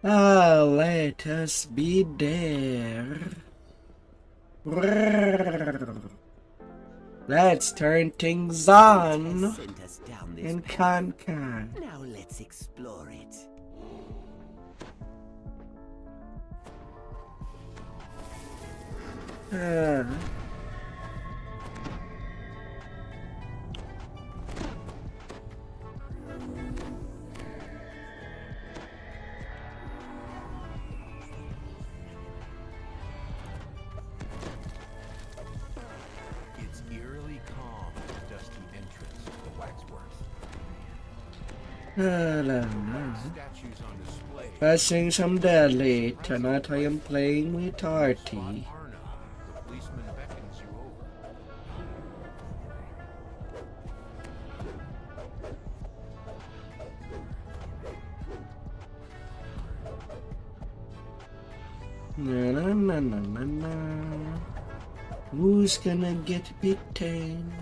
Ah, let us be there. Let's turn things on in Con. Now let's explore it. It's eerily calm at the dusty entrance to the waxworks. Statues on display. Passing some deadly. Tonight I am playing with Artie. Arna, the policeman beckons you over. Na na na na na na. Who's gonna get bitten?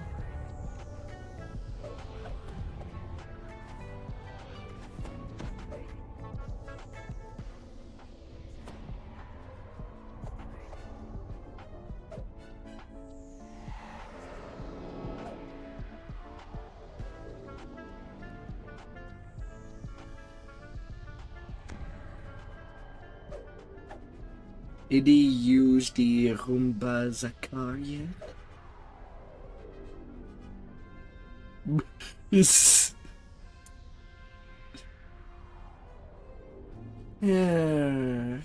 Did he use the Roomba Zakar yet? Yeah.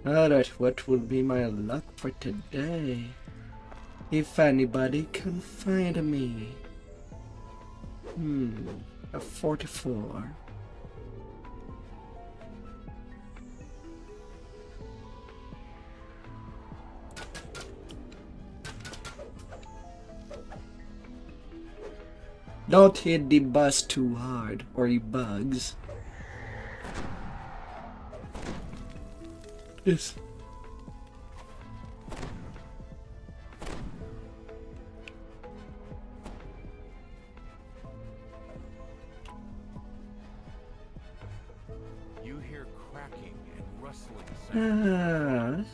Alright, what will be my luck for today? If anybody can find me. A 44. Don't hit the bus too hard, or he bugs. Yes. You hear cracking and rustling sounds.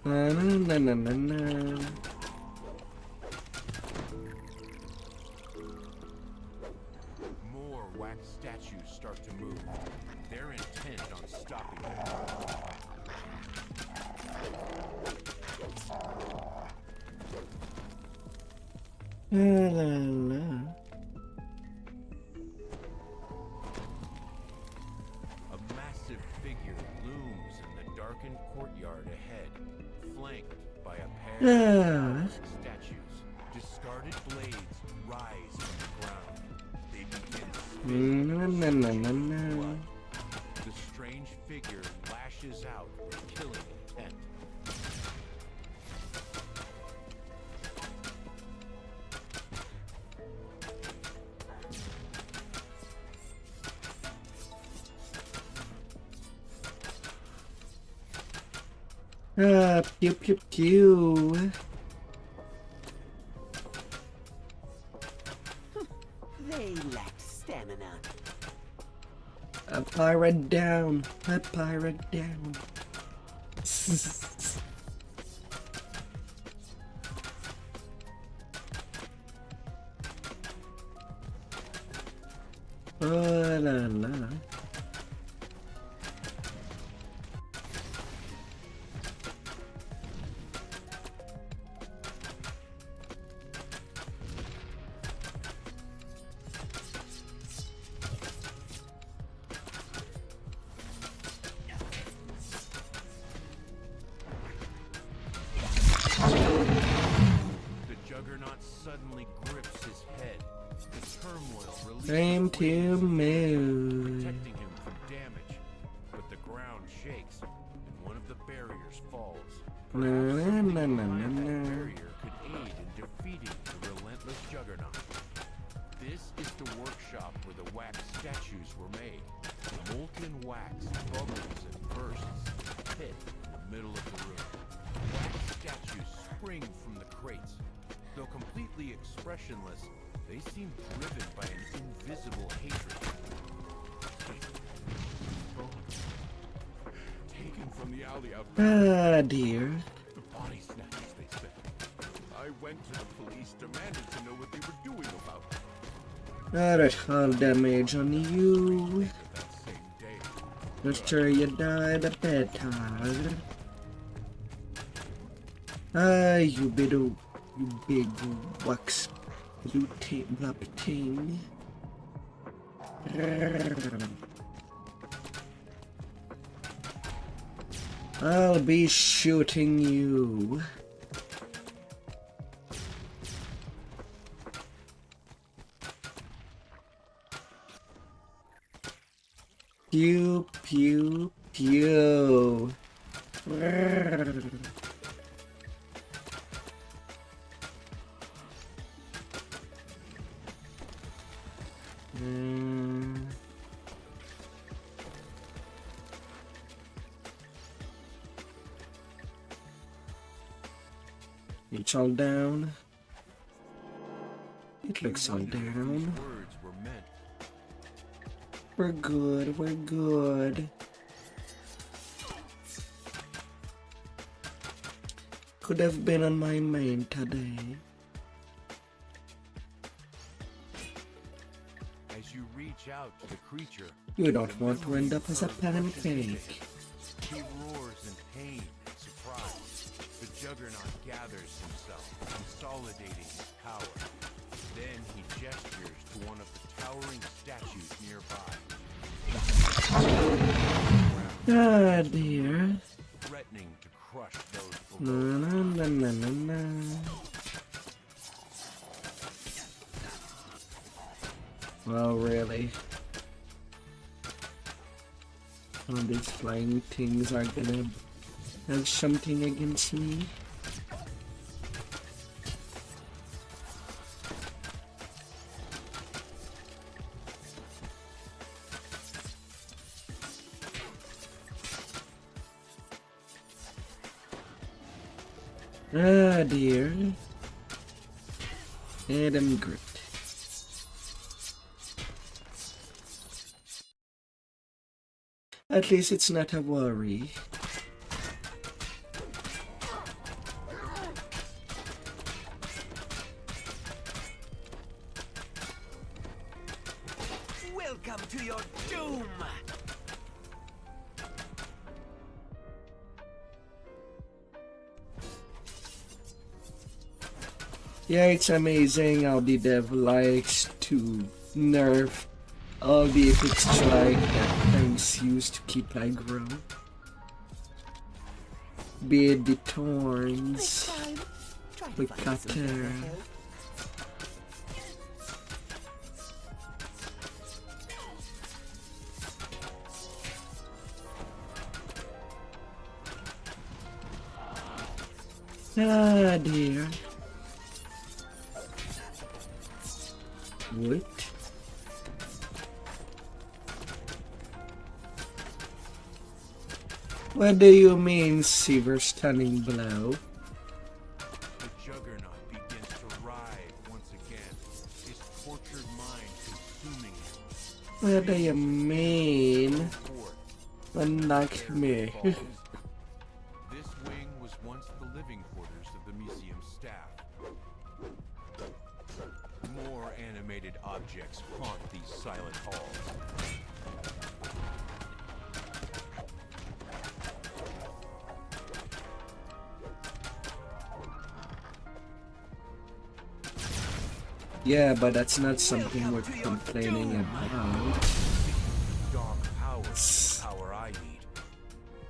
Na na na na na. More wax statues start to move. They're intent on stopping you. La la la. A massive figure looms in the darkened courtyard ahead, flanked by a pair of statues. Discarded blades rise from the ground. They begin spitting blood. The strange figure lashes out with killing intent. Pew pew pew. They lack stamina. A pirate down. A pirate down. Oh la la. Suddenly grips his head. The turmoil releases Time to move. protecting him from damage. But the ground shakes, and one of the barriers falls. Na, Perhaps na, something na, na, behind that na. barrier could aid in wax bubbles and bursts. Pit in the middle of the room. Wax statues spring from the crates. Though completely expressionless, they seem driven by an invisible hatred. Taken from the alley out there. Ah, dear. The body snatchers, they said. I went to the police, demanded to know what they were doing about it. Alright, all damage on you. Later that same day, Make sure you die at bedtime. Ah, you big wax blue blop thing. I'll be shooting you. Pew, pew, pew. It's all down. It looks all down. words were meant. We're good, we're good. Could have been on my mind today. As you reach out to the creature, You don't want to end up as a pancake. he roars in pain and surprise. The juggernaut gathers himself, consolidating his power. Then he gestures to one of the towering statues nearby. Ah, dear. Threatening to crush those Na below. na na na na na. Well, really. All these flying things are gonna have something against me. Ah, dear. And I'm gripped. At least it's not a worry. Welcome to your doom! Yeah, it's amazing how the dev likes to nerf all the epic strike that tanks use to keep aggro. Be it the thorns, the cutter. Ah, dear. What? What do you mean, severe stunning blow? The juggernaut begins to writhe once again, his tortured mind consuming him. What do you mean? Forth. Unlock me. Falls. This wing was once the living quarters of the museum staff. More animated objects haunt these silent halls. Yeah, but that's not something we're complaining about. Dark power is the power I need.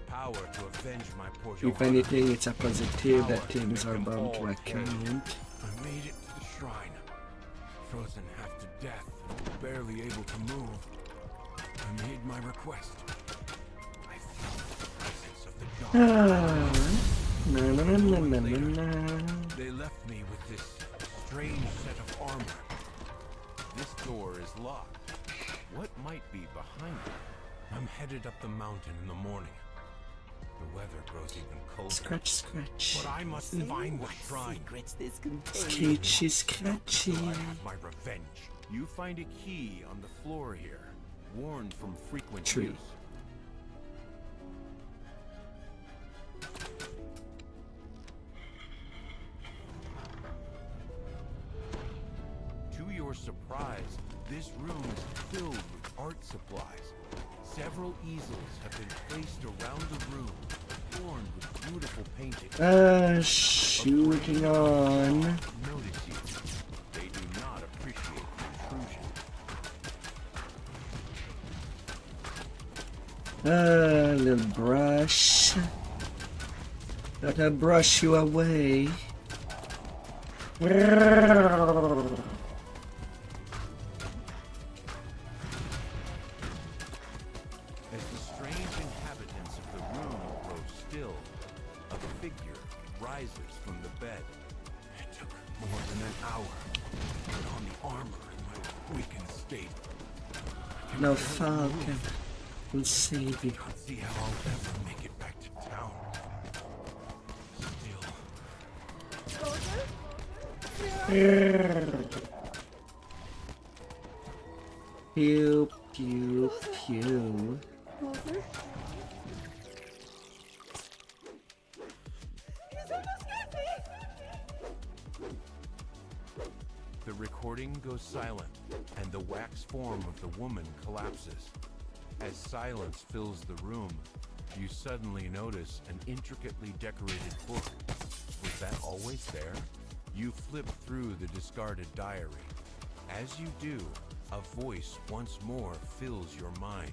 Power to avenge my poor If Johanna. anything, it's a positive that things are bound to account. I made it to the shrine. Frozen half to death, barely able to move. I made my request. I felt the presence of the dark. Ah, na na na na na na. They left me with this strange set of armor. This door is locked. What might be behind it? I'm headed up the mountain in the morning. The weather grows even colder. Scratch, scratch. But I must find the shrine. Secrets this contains. Scratchy, scratchy. I have my revenge. You find a key on the floor here, worn from frequent Tree. use. To your surprise, this room is filled with art supplies. Several easels have been placed around the room, adorned with beautiful paintings. Shooting on. Notice you. They do not appreciate intrusion. Little brush. Gotta brush you away. As the strange inhabitants of the room grow still, a figure rises from the bed. It took more than an hour to put on the armor in my weakened state. No Falcon will save you. Can't see how I'll ever make it back to town. Pew, pew, pew. The recording goes silent, and the wax form of the woman collapses. As silence fills the room, you suddenly notice an intricately decorated book. Was that always there? You flip through the discarded diary. As you do, a voice once more fills your mind.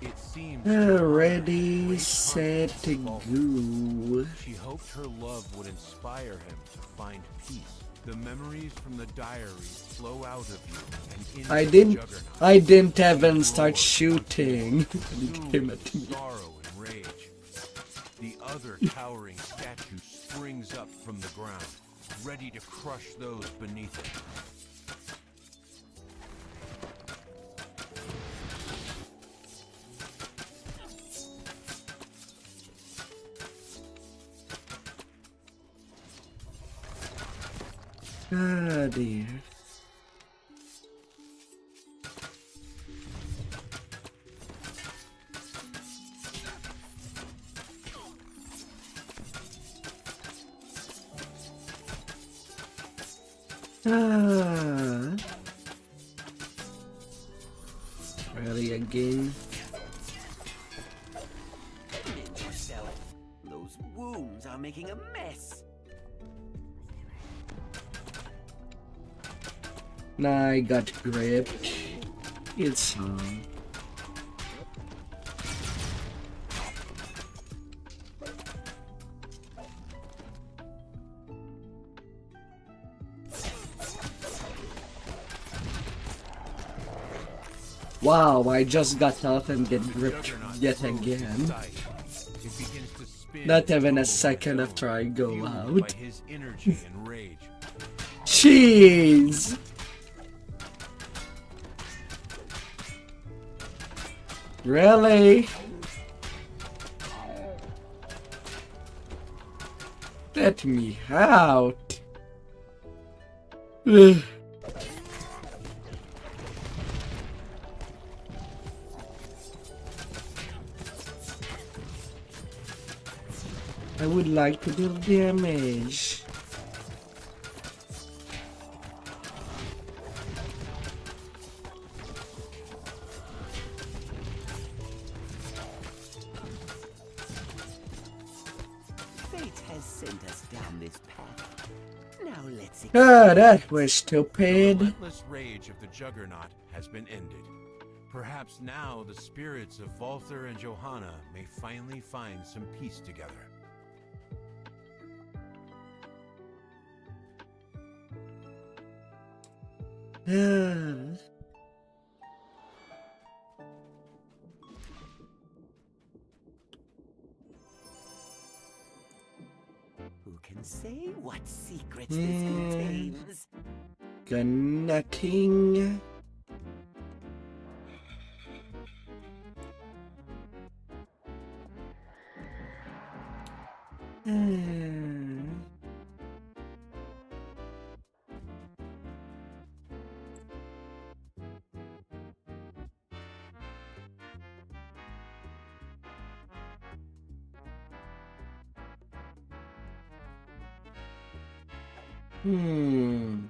It seems Ready, set, to go. she hoped her love would inspire him to find peace. The memories from the diary flow out of you and into the juggernaut. I didn't even start shooting. It came at me. Sorrow and rage. The other towering statue springs up from the ground, ready to crush those beneath it. Ah, dear. Ah. Really again? Mend yourself. Those wounds are making a mess. I got gripped. It's on. Wow, I just got off and get gripped yet again. Not even a second after I go out. Jeez! Really? Let me out. Ugh. I would like to deal damage. Fate has sent us down this path. Now let's Ah, that was stupid. The relentless rage of the Juggernaut has been ended. Perhaps now the spirits of Walther and Johanna may finally find some peace together. Ah. Who can say what secrets this contains? Got nothing. Hmm. Hmm.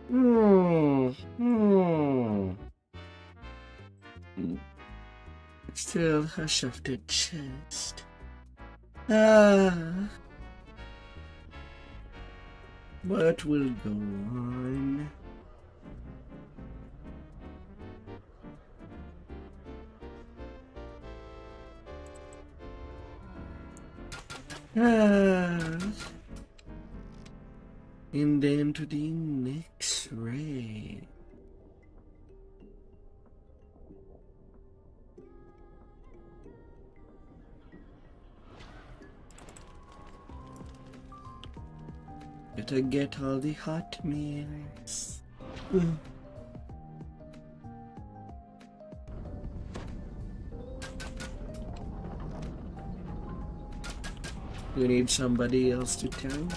Hmm. Hmm. Still a shafted chest. Ah. What will go on? Ah. And then to the next raid. Better get all the hot meals. You need somebody else to tank?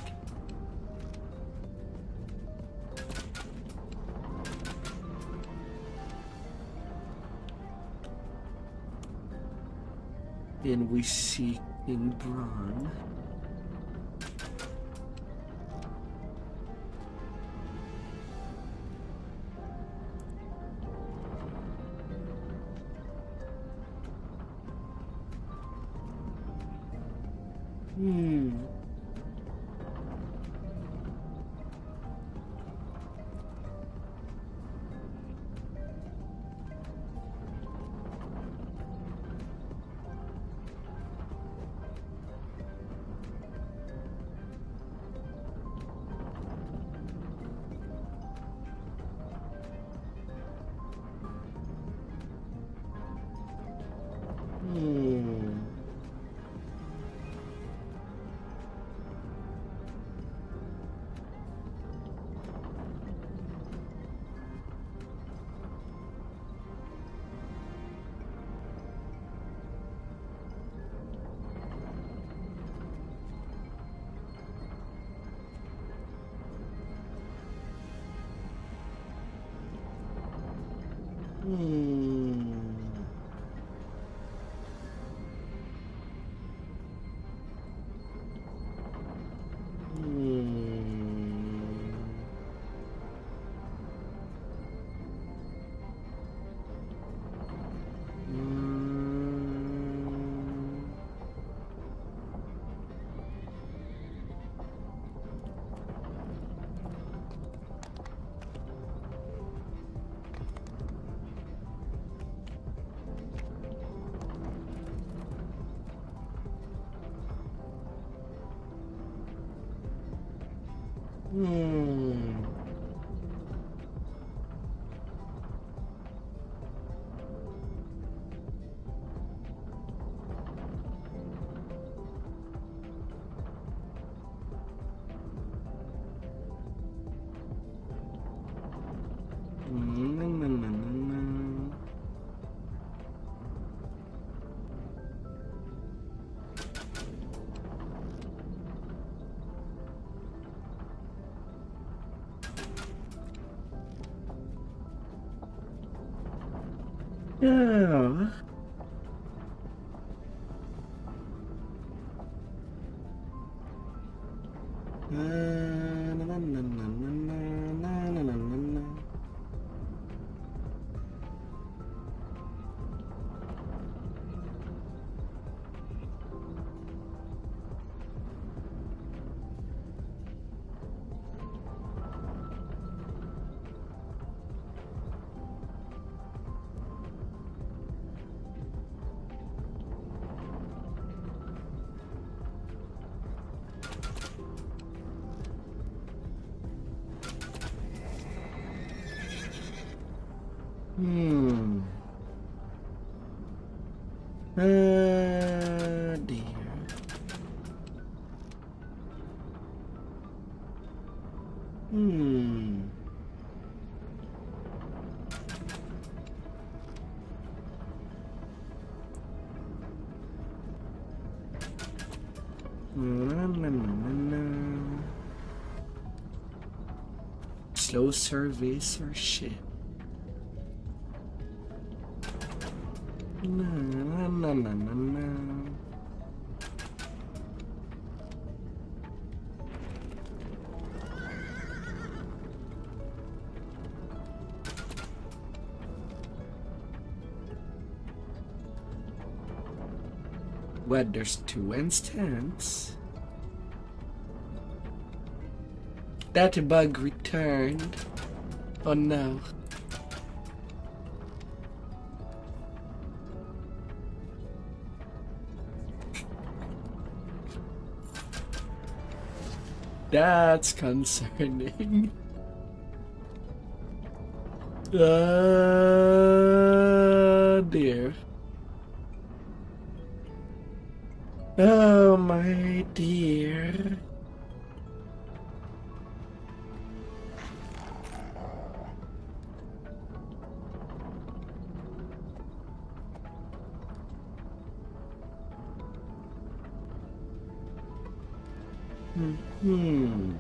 And we seek in Braun. Yeah. Hmm. Dear. Hmm. Na, na, na, na, na. Slow service or shit. Na, na, na, na, na, na. What, there's 2 instants? That bug returned. Oh no. That's concerning. Dear. Oh my dear. Hmm.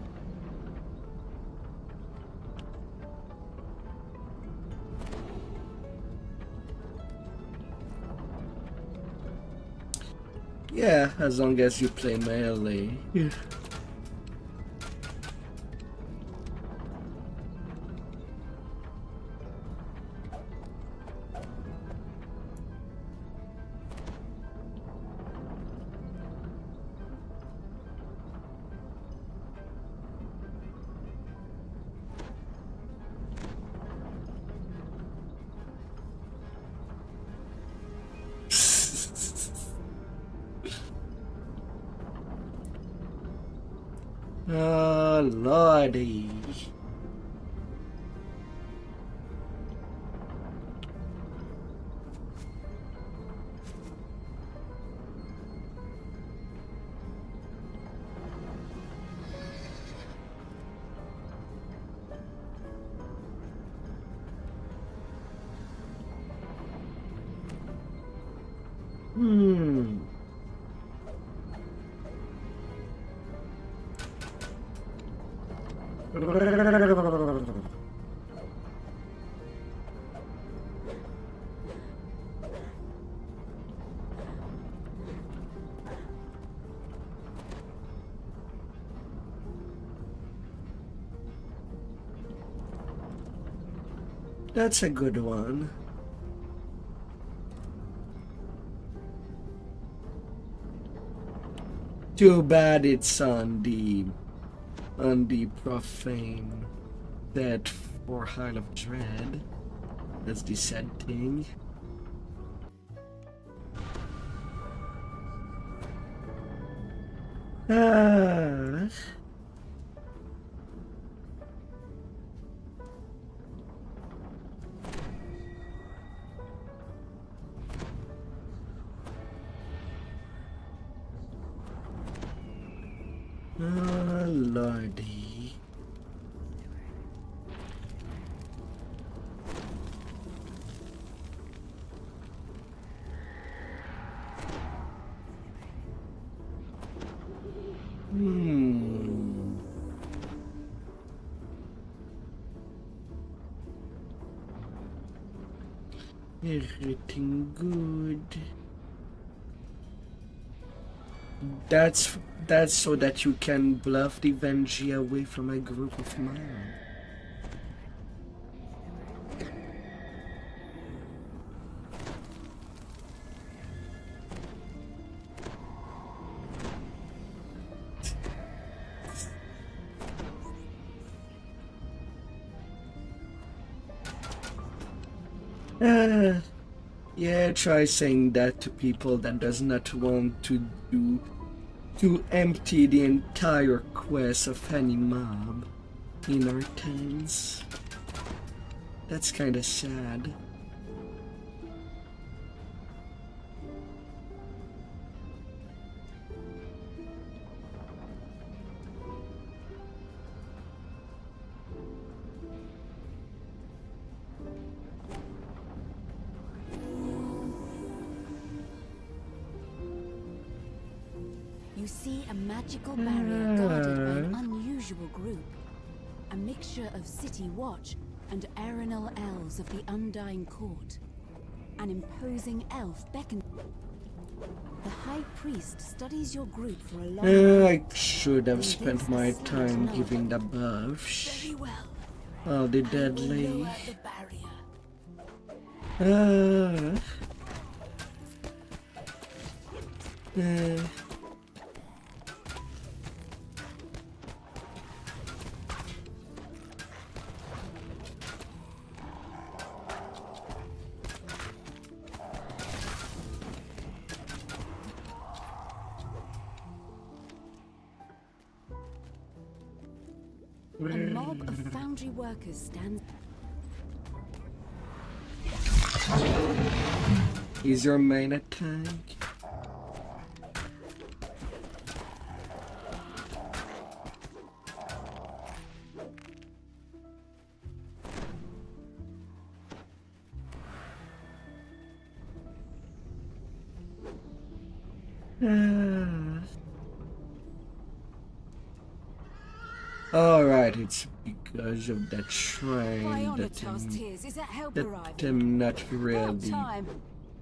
Yeah, as long as you play melee. Yeah. Oh, lordy. Hmm. That's a good one. Too bad it's on the profane dead for Heart of Dread. That's the sad thing. Ah. Oh, lordy. Hmm. Everything good. That's so that you can bluff the Venji away from a group of mine. Yeah, try saying that to people that does not want to empty the entire quest of any mob in our towns. That's kinda sad. You see a magical barrier guarded by an unusual group. A mixture of City Watch and Arenal elves of the Undying Court. An imposing elf beckons. The High Priest studies your group for a long time. I should have spent my time giving the buffs. Very well. Oh, the I will deadly. lower the barrier. A mob of foundry workers stands. Is your main attack? Alright, it's because of that shrine that I'm not really.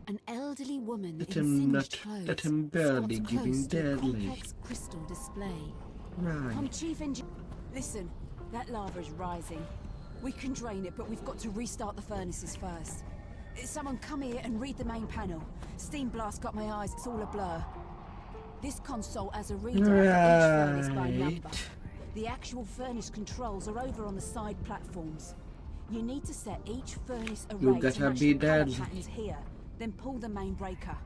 An elderly woman That in I'm singed not. clothes That I'm barely squats giving close to a deadly. complex crystal display. Right. I'm Chief Engineer. Listen, that lava is rising. We can drain it, but we've got to restart the furnaces first. Someone come here and read the main panel. Steam blast got my eyes, it's all a blur. This console has a reader for each furnace by number. The actual furnace controls are over on the side platforms. You need to set each furnace array You to gotta match be the colour deadly. patterns here, then pull the main breaker.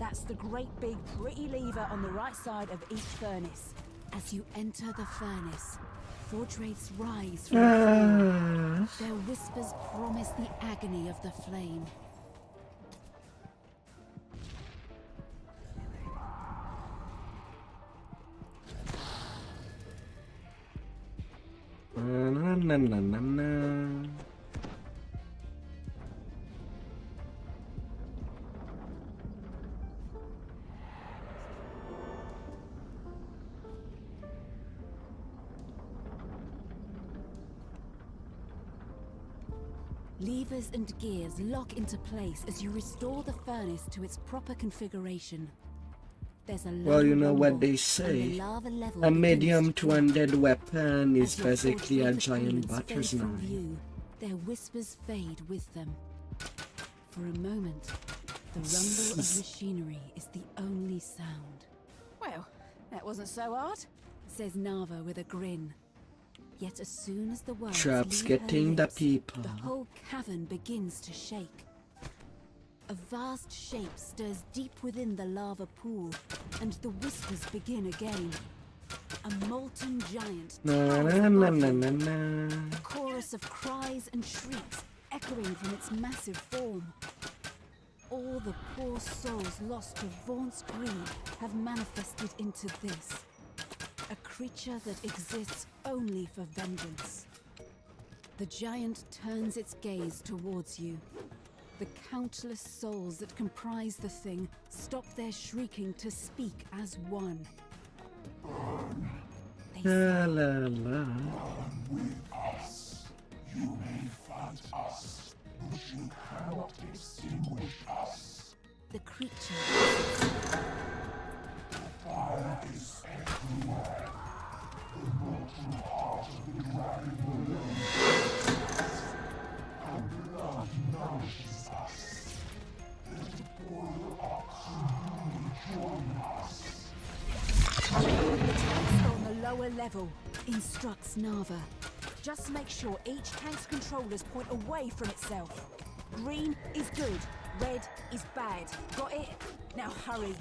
That's the great big pretty lever on the right side of each furnace. As you enter the furnace, forge wraiths rise from the floor. Their whispers promise the agony of the flame. Na, na, na, na, na. Levers and gears lock into place as you restore the furnace to its proper configuration. There's a Well, you know what rumble, they and say. the lava level A begins medium to drop. undead weapon is As your basically a forge-wraith giant opponents butter's fade from knife. view, their whispers fade with them. For a moment, the rumble of machinery is the only sound. Well, that wasn't so hard, says Nava with a grin. Yet as soon as the words Traps leave her getting the lips, people. the whole cavern begins to shake. A vast shape stirs deep within the lava pool, and the whispers begin again. A molten giant Na towers na na above na you. na na. A chorus of cries and shrieks echoing from its massive form. All the poor souls lost to Vaunt's greed have manifested into this. A creature that exists only for vengeance. The giant turns its gaze towards you. The countless souls that comprise the thing stop their shrieking to speak as one. They La say, la la. the creature. On the lower level, instructs Nava. Just make sure each tank's controllers point away from itself. Green is good, red is bad. Got it? Now hurry.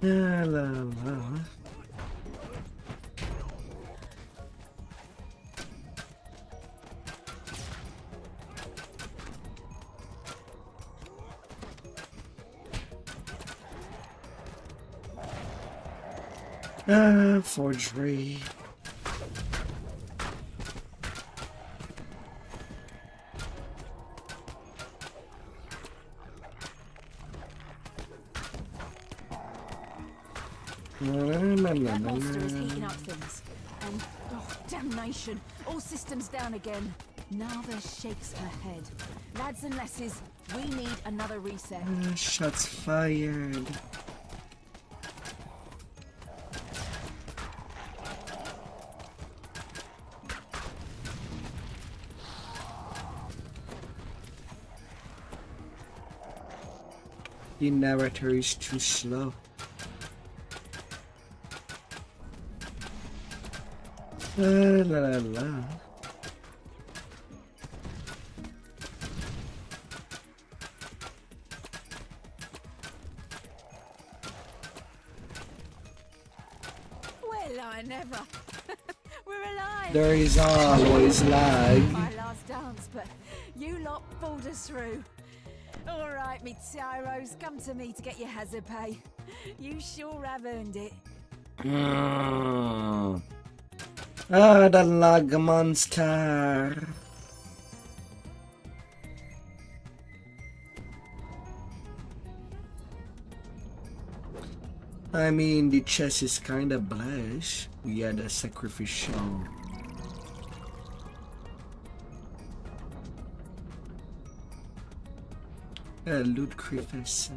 La la la. Forgery. That monster is heating up things. And, oh, damnation! All systems down again. Nava shakes her head. Lads and lasses, we need another reset. Shots fired. The narrator is too slow. La la la. Well, I never. We're alive. There is always lag. My last dance, but you lot pulled us through. All right, me tyros, come to me to get your hazard pay. You sure have earned it. The lag monster. I mean, the chest is kinda blush. We had a sacrificial. Loot crevice.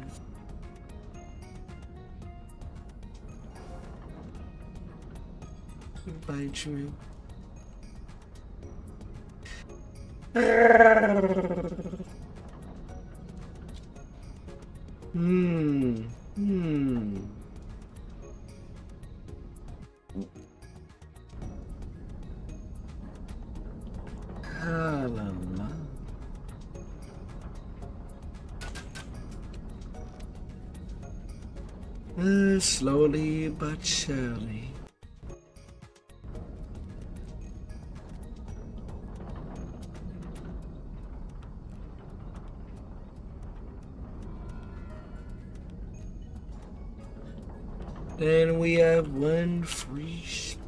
Goodbye, Drew. Ah, la la. Slowly but surely. Then we have one free spot.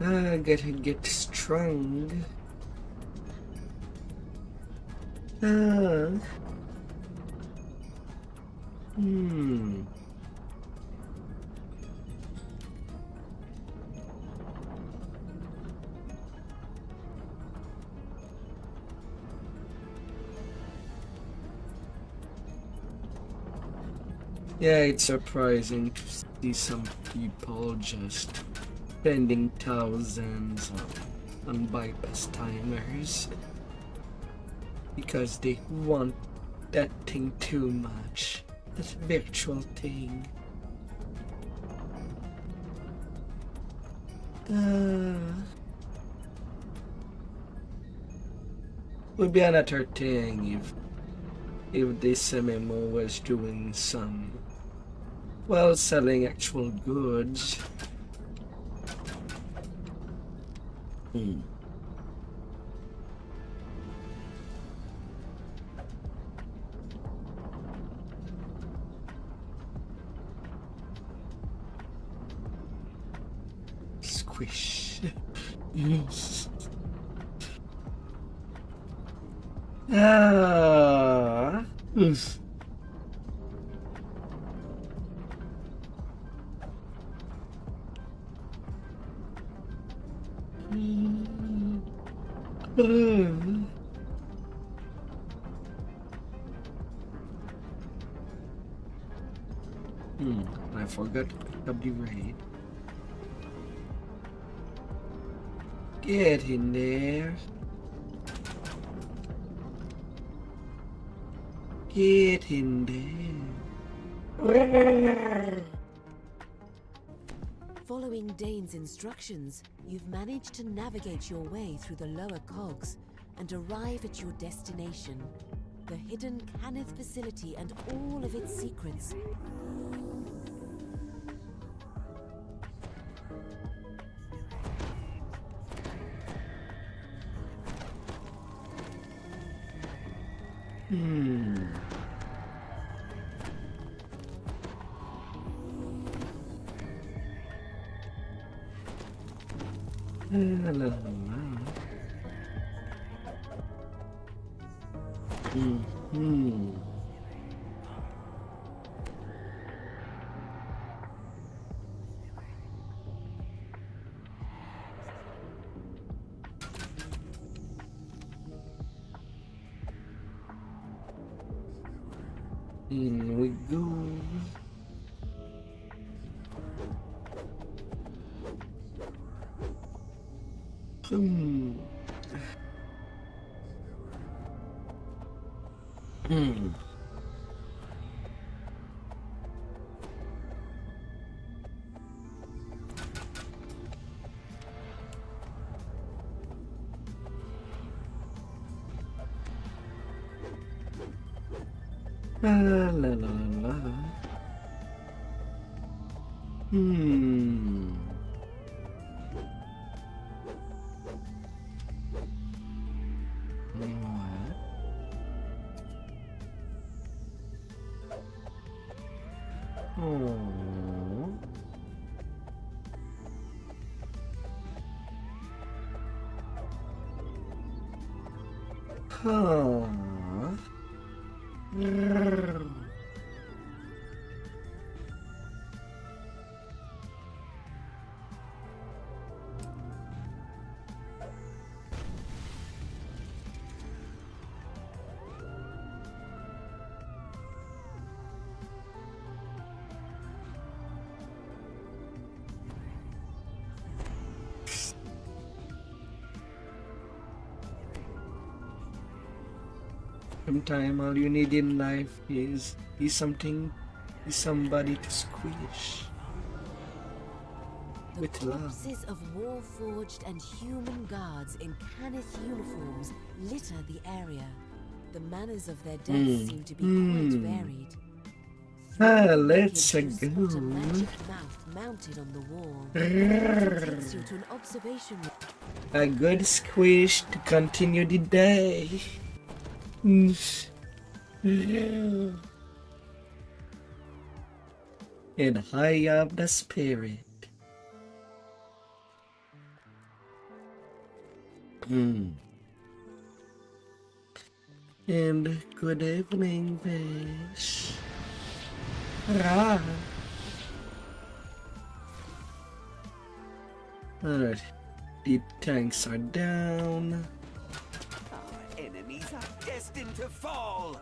I gotta get strong. Yeah, it's surprising to see some people just spending thousands on bypass timers because they want that thing too much, that virtual thing. Would be another thing if this MMO was doing some, well, selling actual goods. Squish. Yes. Oof. I forgot to pick up the raid. Get in there. Get in there. Following Dane's instructions, you've managed to navigate your way through the lower cogs and arrive at your destination, the hidden Cannith facility and all of its secrets. In we go. La la la la. Huh. Sometimes all you need in life is somebody to squish. The With love. corpses of war-forged and human guards in Cannith uniforms litter the area. The manners of their deaths seem to be quite varied. Let's You spot go. a magic mouth mounted on the wall. It takes you to an observation room. A good squish to continue the day. And high up the spirit. And good evening, fish. Alright, the tanks are down. Our enemies are destined to fall.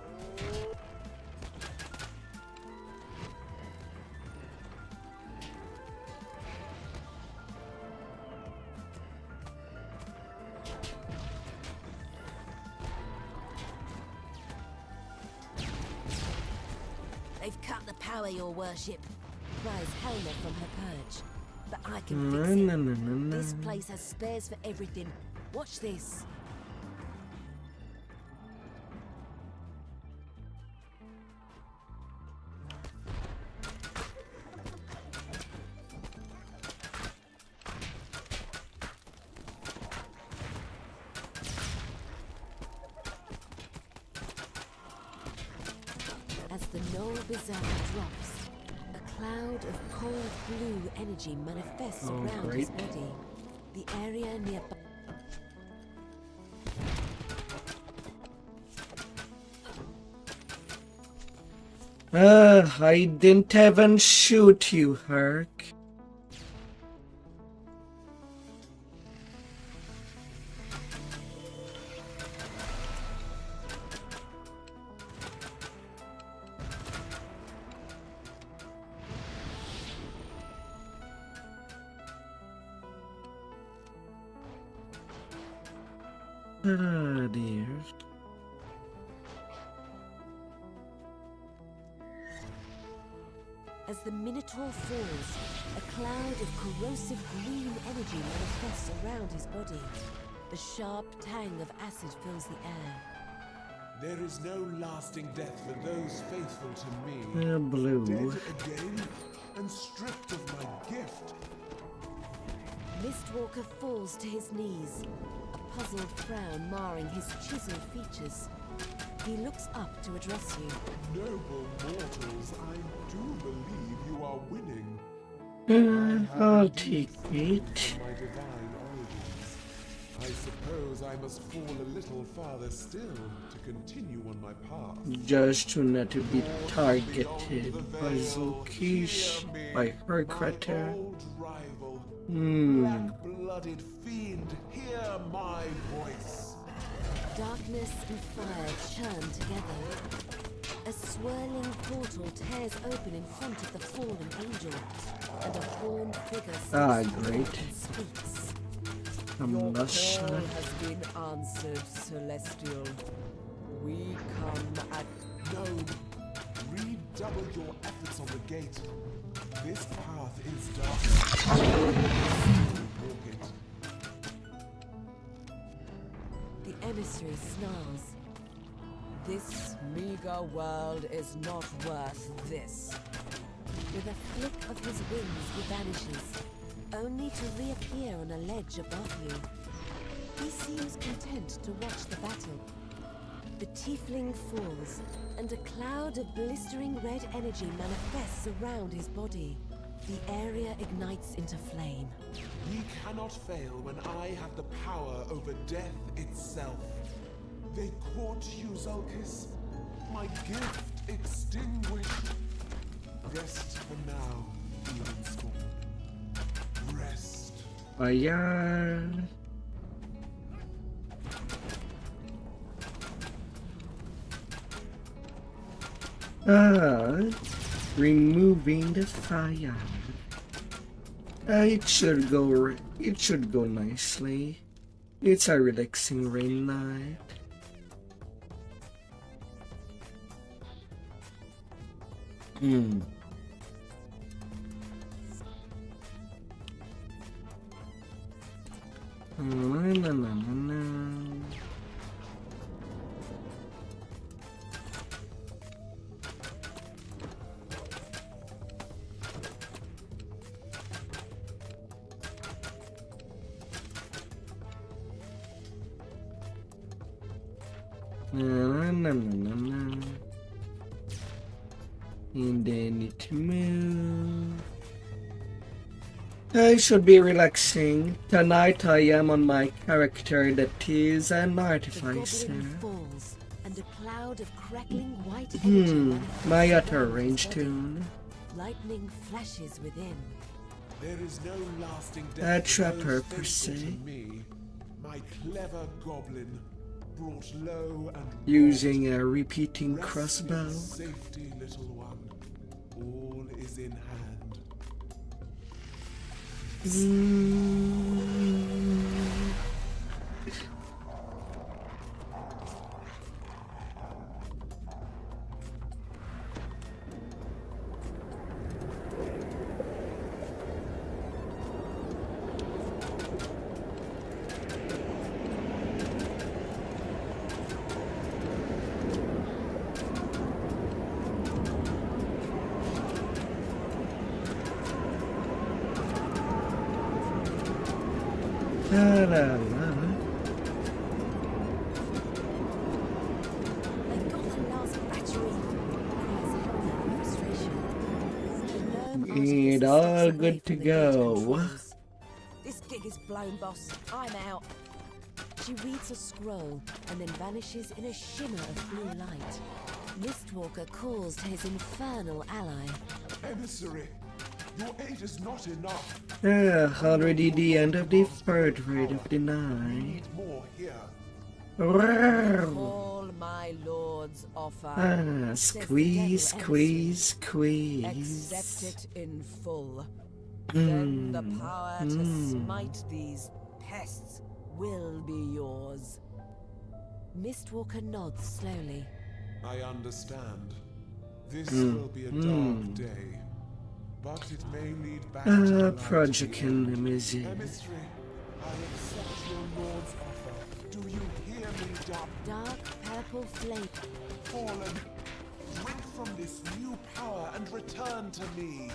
They've cut the power, your worship. Cries Helena from her perch. But I can fix it. This place has spares for everything. Watch this. As the Null Bizarre drops, a cloud of cold blue energy manifests Oh, around great. his body. The area nearby. I didn't even shoot you, Herc. Ah, dear. As the Minotaur falls, a cloud of corrosive green energy manifests around his body. The sharp tang of acid fills the air. There is no lasting death for those faithful to me. Blue. Dead again, and stripped of my gift. Mistwalker falls to his knees, a puzzled frown marring his chiseled features. He looks up to address you. Noble mortals, I do believe you are winning. I'll take it. My divine origins. I suppose I must fall a little farther still to continue on my path. Just to not to be targeted by Zulkish, by her crater. Old rival, Hmm. black-blooded fiend, hear my voice. Darkness and fire churn together. A swirling portal tears open in front of the fallen angel, and a horned figure steps Great. and speaks. Combustion. has been answered, Celestial. We come at No, redouble your efforts on the gate. This path is dark. Walk it. The emissary snarls. This meager world is not worth this. With a flick of his wings, he vanishes, only to reappear on a ledge above you. He seems content to watch the battle. The tiefling falls, and a cloud of blistering red energy manifests around his body. The area ignites into flame. We cannot fail when I have the power over death itself. They court you, Zulkis. My gift extinguished. Rest for now, even scorn. Rest. Ayan. Removing the fire. It should go nicely. It's a relaxing rain night. And then need to move. I should be relaxing. Tonight I am on my character that is an The artificer. goblin falls, and a cloud of crackling white energy manifests My utter around his range body. tune. Lightning flashes within. There is no lasting A death for trapper, those per faithful se. to me. My clever goblin, brought low and Using a repeating Rest in crossbow. safety, little one. All is in hand. La, la, la. I got the last battery, cries Helena in frustration. The gnome It artificer all steps away good to from the gate go. controls. This gig is blown, boss. I'm out. She reads a scroll and then vanishes in a shimmer of blue light. Mistwalker calls to his infernal ally. Emissary, your aid is not enough. Already the end of the third raid of the We night. need more here. Rawr. All my lord's offer. says the Squeeze, devil squeeze, emissary. squeeze. Accept it in full. Then the power to smite these pests will be yours. Mistwalker nods slowly. I understand. This will be a dark day. but it may lead back to the light Project again. Nemesis. Emissary, I accept your lord's offer. Do you hear me, Dark purple flame. Fallen? Drink from this new power and return to me.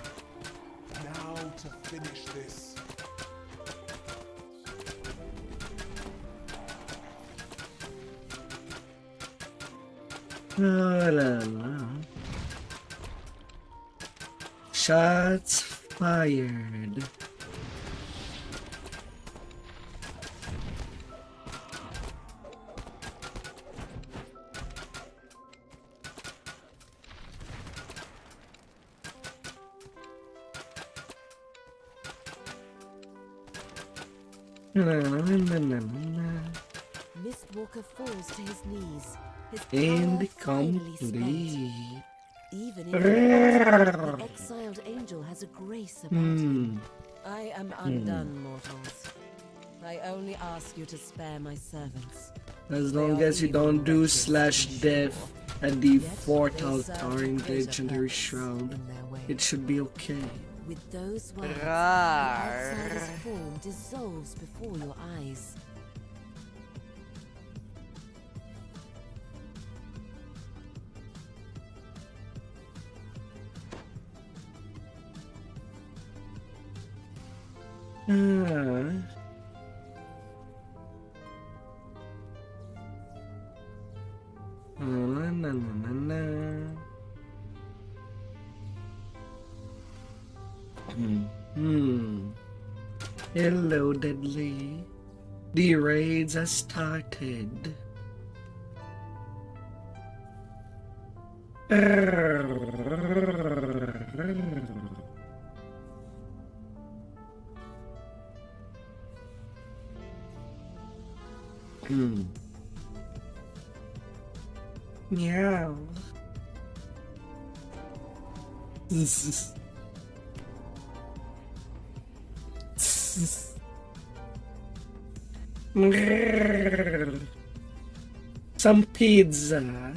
Now to finish this. La la la. Shots fired. Mistwalker falls to his knees. His And power finally spent. complete. Even in the exiled angel has a grace about him. I am undone, mortals. I only ask you to spare my servants. As long as you don't do slash death at the fourth altar in the legendary shroud, it should be okay. With those words, the Rawr. outsider's form dissolves before your eyes. Na, na, na, na. Hello, Deadly. The raids have started. Meow. Some pizza.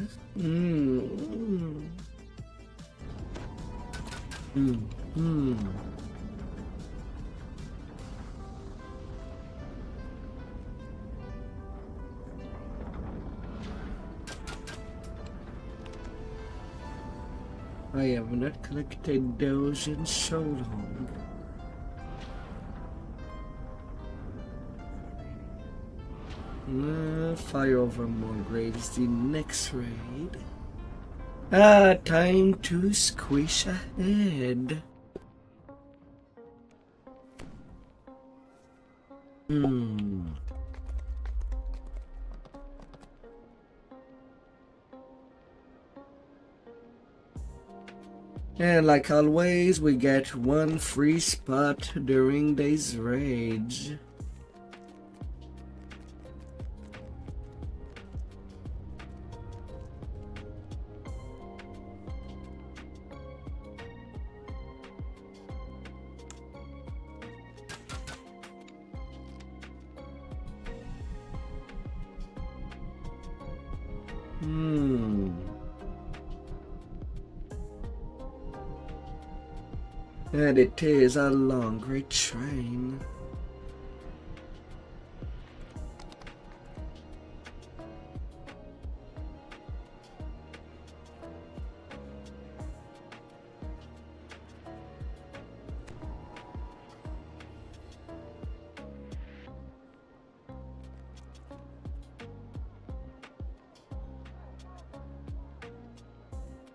I have not collected those in so long. Fire over more graves the next raid. Time to squish ahead. And like always, we get one free spot during these raids. And it is a long, great train.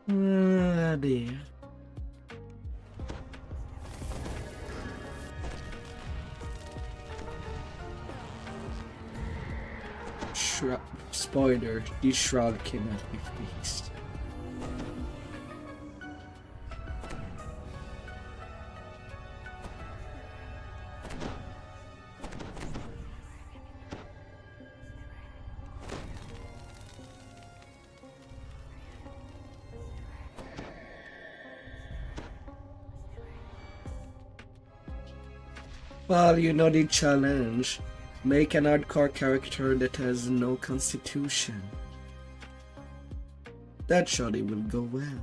Ah, dear. Spoiler, this shroud cannot be fixed. Well, you know the challenge. Make an hardcore character that has no constitution. That surely will go well.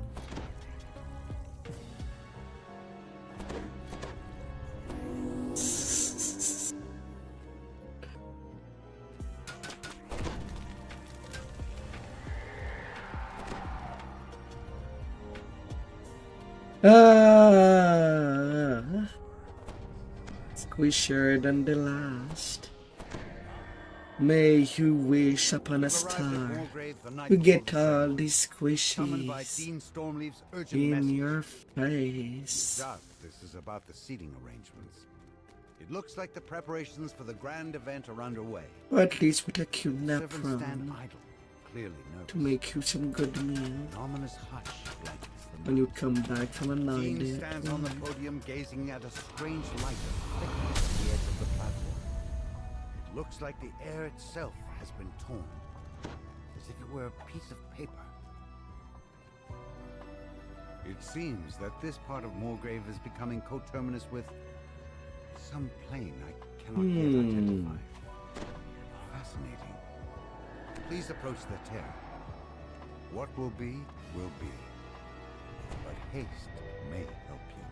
Squishier than the last. May you wish upon a star to get all these squishies in your face. Doubt this is about the seating arrangements. It looks like the preparations for the grand event are underway. Or at least with a cute nap Servants stand from idle, clearly nervous. to make you some good meal An ominous hush blankets the when you come back from a night Dean date. stands on the podium gazing at a strange light that flickers at the edge of the platform. It looks like the air itself has been torn, as if it were a piece of paper. It seems that this part of Moorgrave is becoming coterminous with some plane I cannot yet identify. Fascinating. Please approach the tear. What will be, will be. But haste may help you.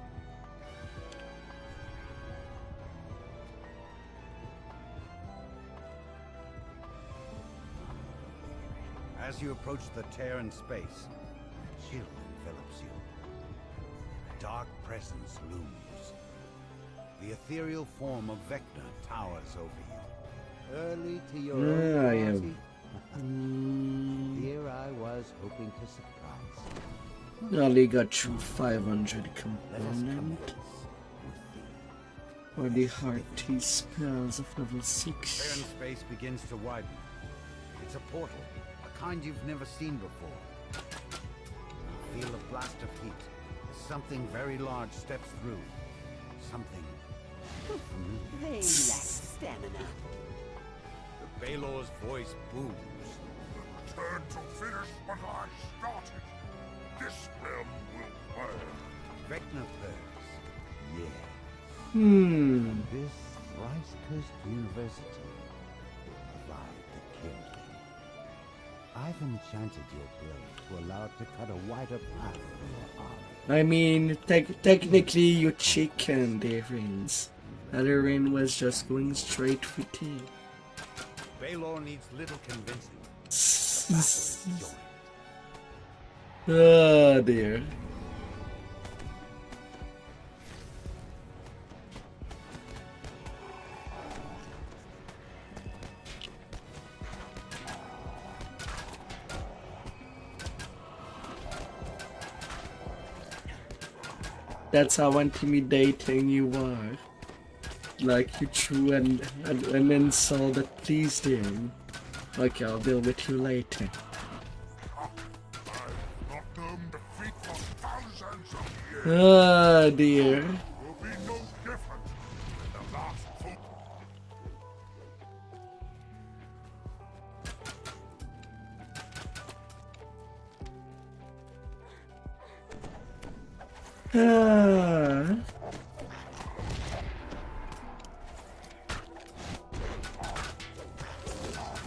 As you approach the tear in space, a chill envelops you. A dark presence looms. The ethereal form of Vecna towers over you. Early to your own I party. am. Here I was hoping to surprise you. Only got through 500 Let us component. commence with Or the hearty spells of level Tear in 6. space begins to widen. It's a portal, a kind you've never seen before. You feel a blast of heat. Something very large steps through. Something familiar. They lack stamina. The Baelor's voice booms. Return to finish what I started. This spell will burn. Vecna purrs. Yeah. Hmm. This thrice-cursed university will provide the kindling. I've enchanted your blade to allow it to cut a wider path for your arm. I mean, technically you chicken, Darins. Adarin was just going straight with it. Baelor needs little convincing. Oh dear. That's how intimidating you are. Like you threw an insult that pleased him. Okay, I'll deal with you later. I've not known defeat for thousands of years. Oh dear. Will be no different than the last foot. Ah.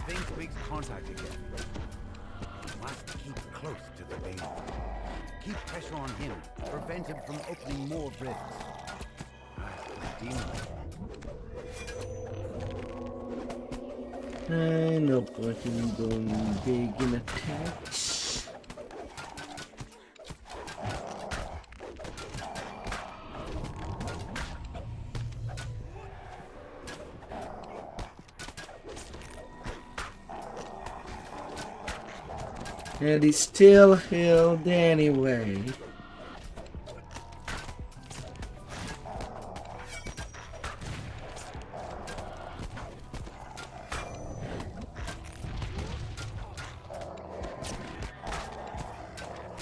Think makes contact again. Must keep close to the Baelor. Keep pressure on him. Prevent him from opening more rifts. The demon. No point in going big in attacks. And he's still healed anyway.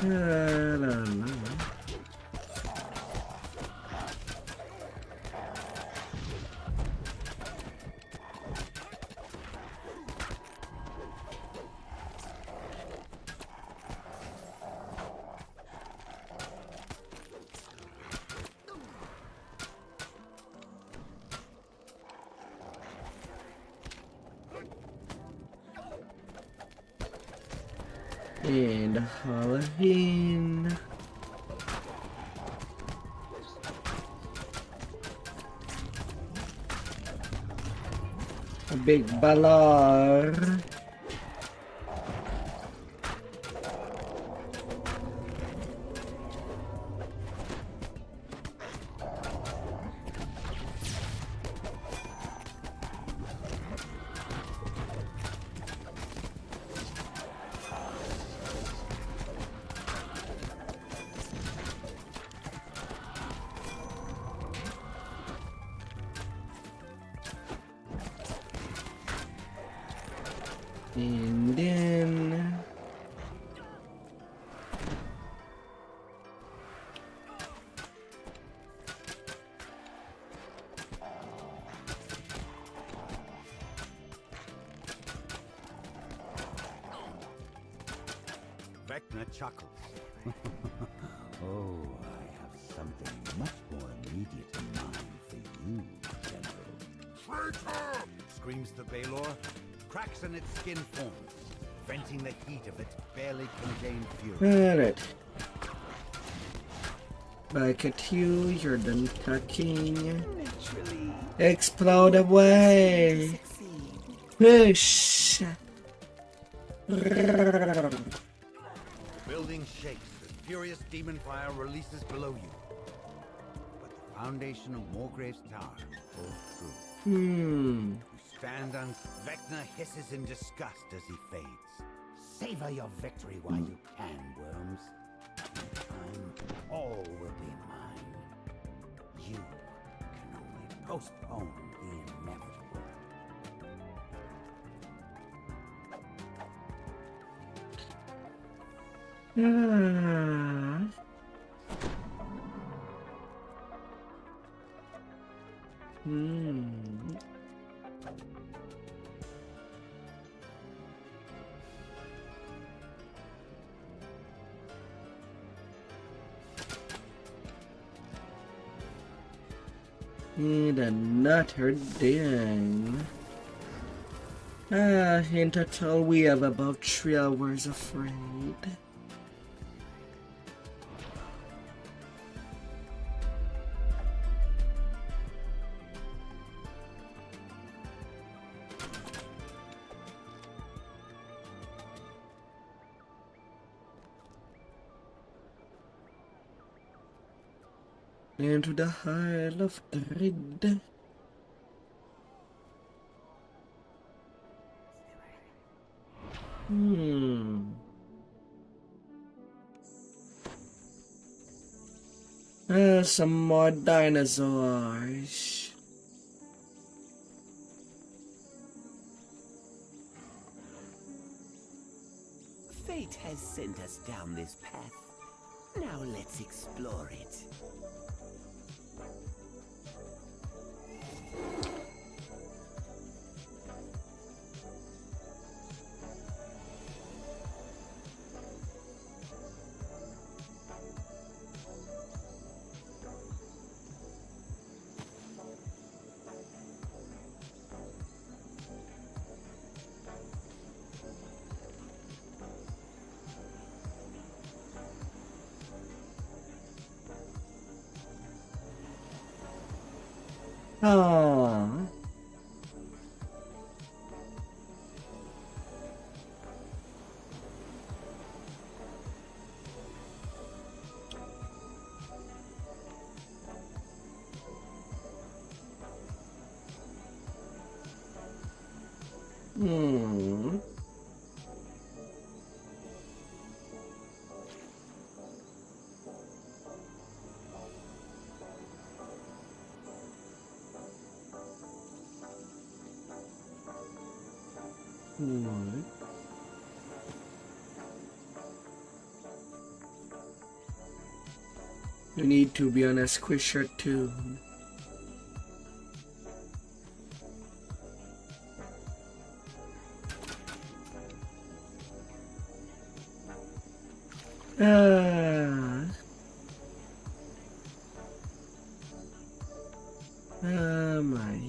La, la, la. And Halloween. A big balar. And then Vecna chuckles. Oh, I have something much more immediate in mind for you, General. Traitor! Screams the Baylor. Cracks in its skin forms, venting the heat of its barely contained fury. alright. Back at you, you're done talking. Naturally. Explode away! Push! Building shakes as furious demon fire releases below you. But the foundation of Morgrave's tower holds true. You stand on... Vecna hisses in disgust as he fades. Savor your victory while you can, worms. In time, all will be mine. You can only postpone the inevitable. Another ding. In total we have about 3 hours of raid. Into the Isle of Dread. Some more dinosaurs. Fate has sent us down this path. Now let's explore it. Aww. You need to be on a squisher too. My.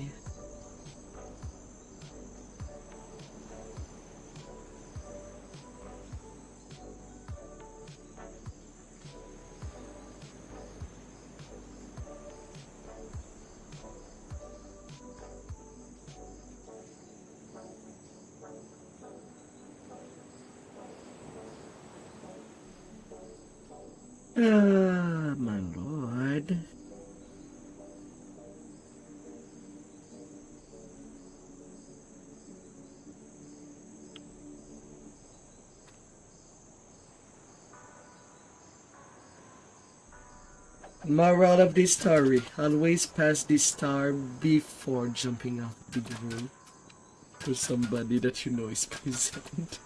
My lord. Moral of the story: always pass the star before jumping off the roof. for somebody that you know is present.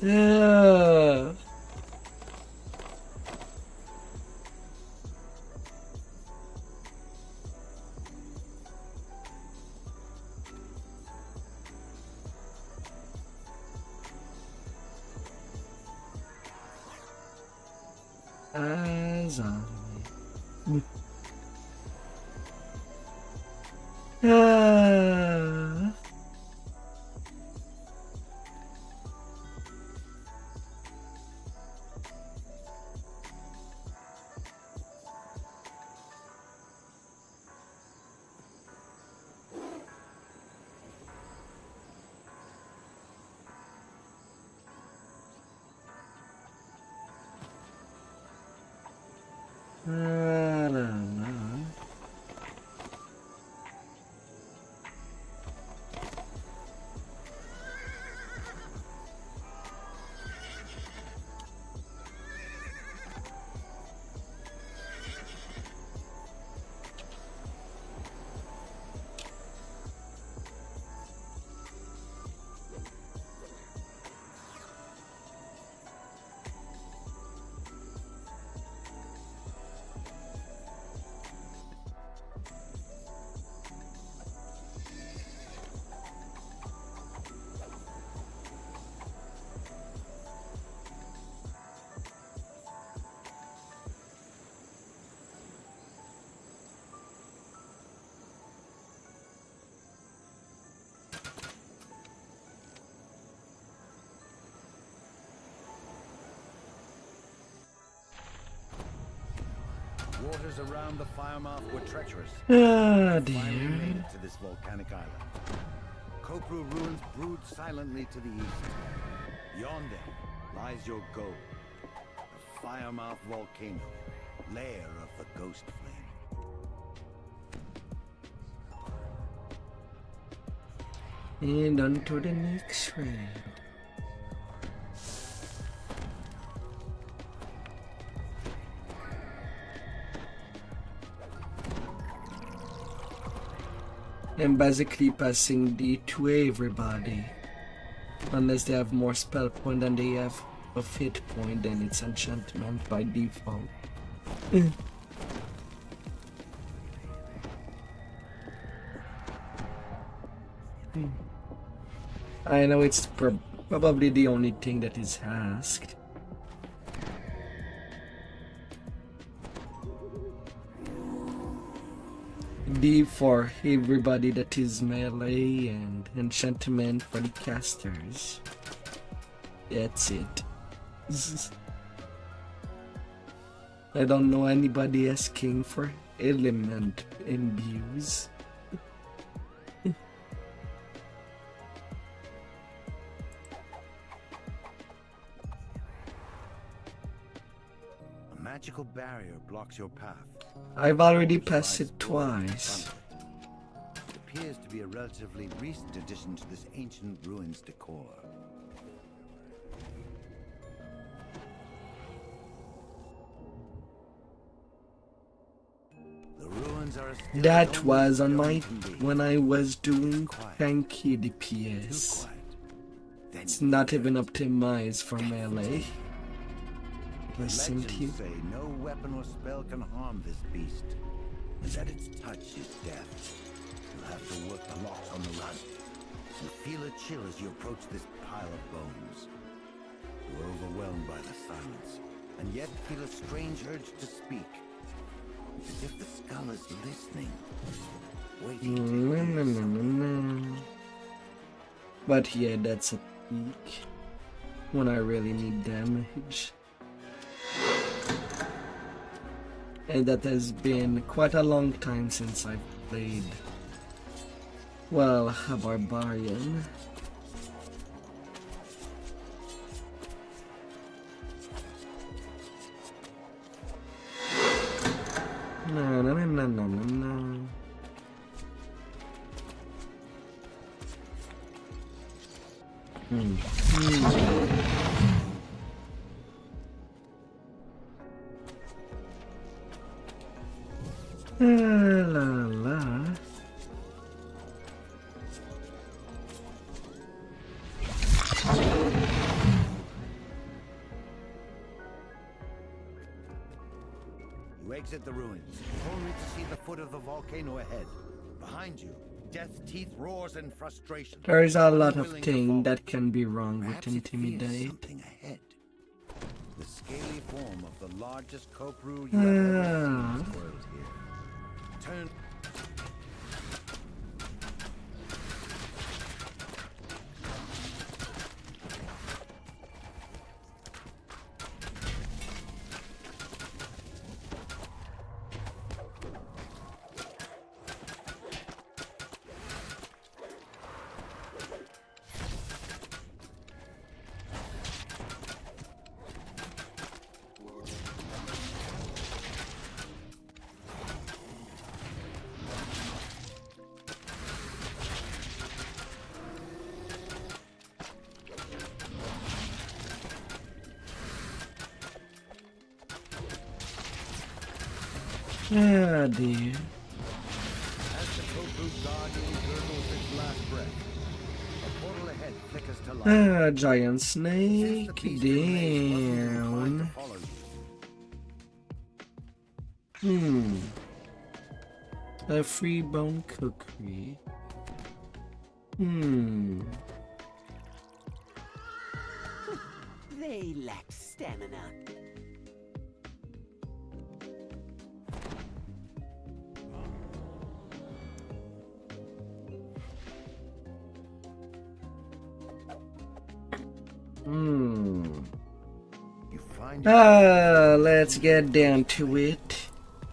Yeah. As I ah. La, la, la. Waters around the firemouth were treacherous. Ah, Finally made dear. it to this volcanic island. Kopru ruins brood silently to the east. Beyond them lies your goal, the firemouth volcano, lair of the ghost flame. And on to the next round. I'm basically passing D to everybody. Unless they have more spell point than they have a hit point, then it's enchantment by default. I know it's probably the only thing that is asked. D for everybody that is melee and enchantment for the casters. That's it. I don't know anybody asking for element imbues. A magical barrier blocks your path. I've already passed it twice. It appears to be a relatively recent addition to this ancient ruins decor. The ruins are as still That as was on stone my can be. when I was doing Quiet. tanky Too DPS. quiet. Then It's not even optimized for melee. Listen legends to you. say no weapon or spell can harm this beast, and that its touch is death. You'll have to work the locks on the run, and feel a chill as you approach this pile of bones. You're overwhelmed by the silence, and yet feel a strange urge to speak. As if the skull is listening, waiting to hear. But yeah, that's a peak when I really need damage. And that has been quite a long time since I've played, well, a barbarian. No, no, no, no, no, no. La la. You exit the ruins, only to see the foot of the volcano ahead. Behind you, Death's teeth roars in frustration. There's a lot of Unwilling to things follow. that can be wrong with Perhaps it fears Intimidate. something ahead. The scaly form of the largest copru you have ever seen is coiled here. Turn. Ah, dear. As the copru guardian gurgles its last breath, a portal ahead flickers to life. Ah, giant Since the snake beast remains, wasn't inclined to down. follow you. A free bone cookery. They lack stamina. You find Let's get down to it.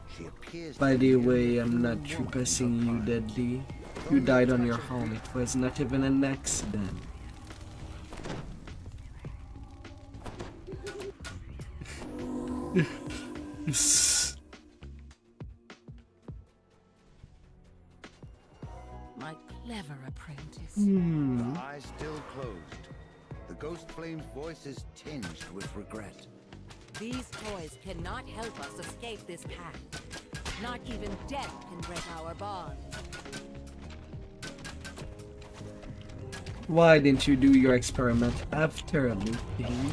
she appears By to the be way, a I'm not woman trespassing of you, mine. Deadly. You died on your home. It was not even an accident. My clever apprentice. The eyes still closed. The ghost flame's voice is tinged with regret. These toys cannot help us escape this path. Not even death can break our bond. Why didn't you do your experiment after looting?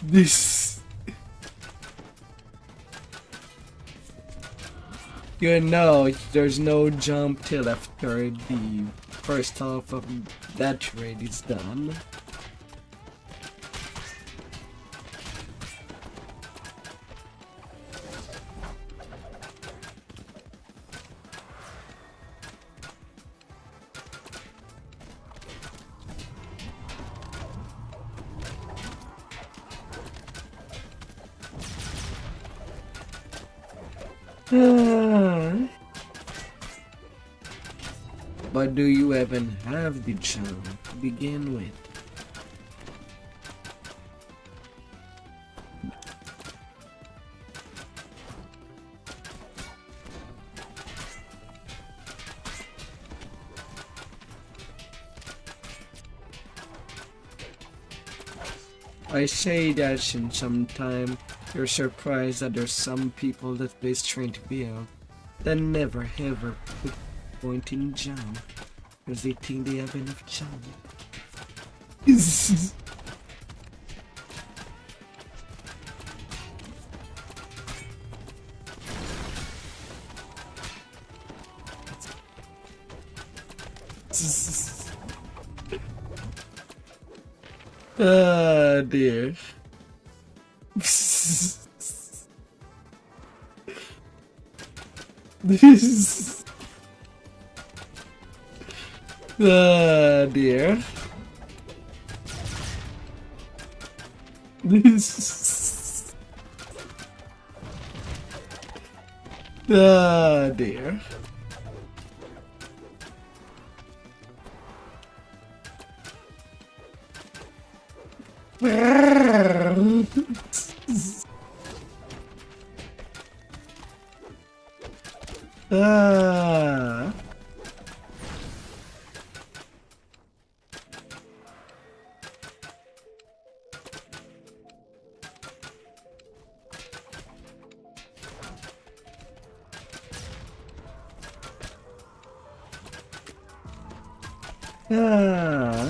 This. You know, there's no jump till after the first half of that raid is done. But do you even have the jump to begin with? I say that in some time you're surprised that there's some people that play straight build that never ever put point in jump because they think they have enough jump. Ah, dear. Ah, dear. Ah, dear. Ah. Ah.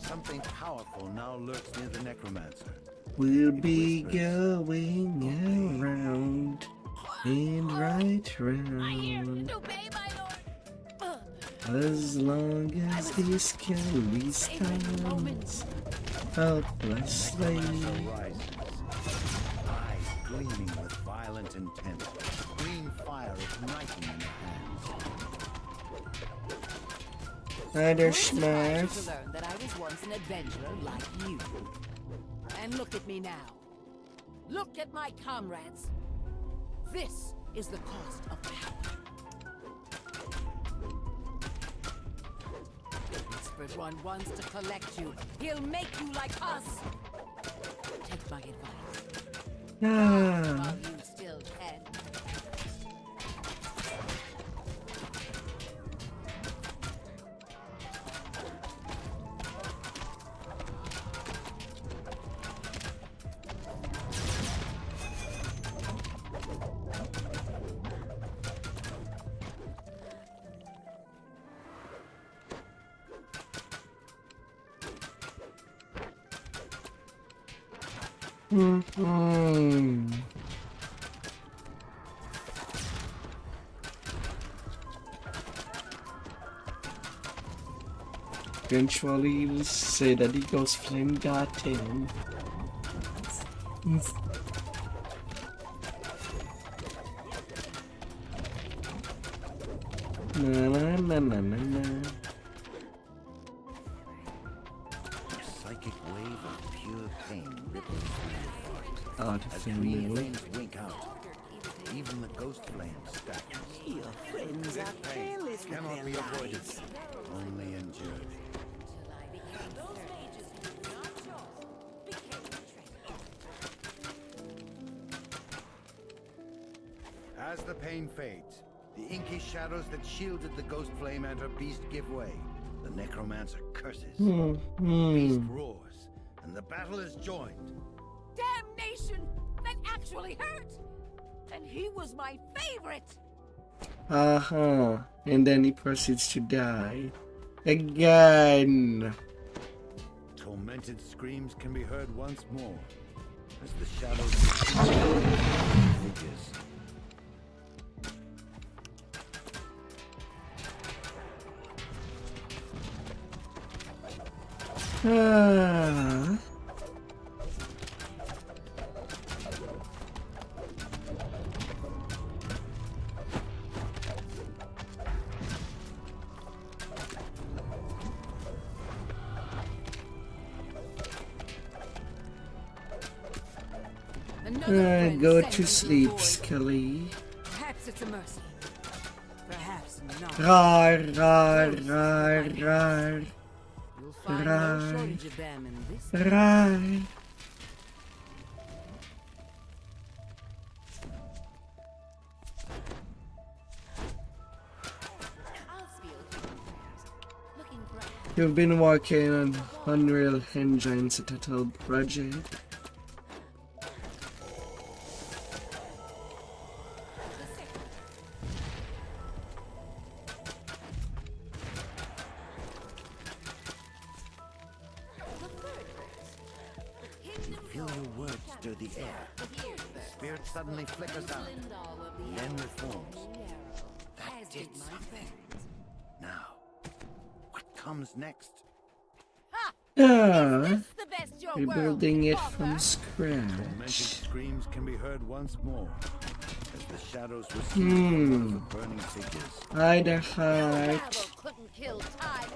Something powerful now lurks near the necromancer. We'll be going around and right round as long as this Kelly stands helplessly. Rises, eyes gleaming with violent intent, green fire igniting in her hands. Either To Smurf. learn that I was once an adventurer like you. And look at me now. Look at my comrades. This is the cost of power. The Whispered One wants to collect you. He'll make you like us. Take my advice. Ah. While you still can. Eventually, he will say that he goes flame got him. Na na na na na na. A psychic wave of pure pain ripples through your heart. Oh, the As flame green will. flames wink out, even the ghost flames staggers. Your friends are careless with Cannot their be avoided, lives. only endured. As the pain fades, the inky shadows that shielded the ghost flame and her beast give way. The necromancer curses. The beast roars, and the battle is joined. Damnation! That actually hurt! And he was my favorite! Uh-huh. And then he proceeds to die. Again. Tormented screams can be heard once more as the shadows figures. Ah. Go to sleep, Skelly. Perhaps it's a mercy. Perhaps not. Rar, rar, rar, rar, You'll find no Right. shortage of them in this. rar. You've been working on Unreal Engine title project. Feel your words stir the air. The spirit suddenly flickers out, then reforms. That did something. Now, what comes next? Ah, This the best your world rebuilding can it offer? from Tormented scratch. screams can be heard once more as the shadows recede from the burning figures. Ida Heart. Travel couldn't kill time.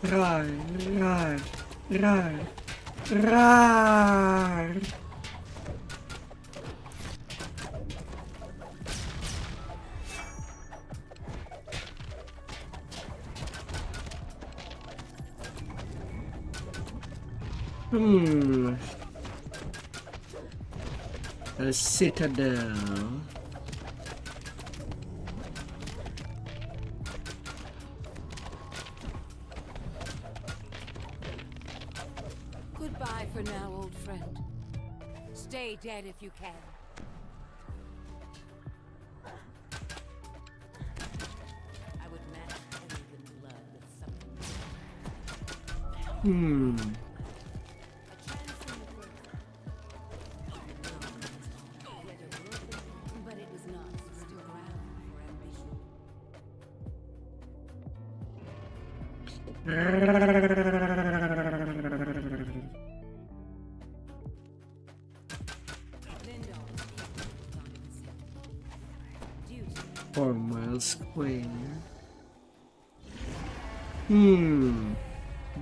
Rar, rar, rar, rar. A citadel. Goodbye for now, old friend. Stay dead if you can. I would match anything blood with something. A chance in the world. But it was not still ground for ambition. Duty. 4 miles square.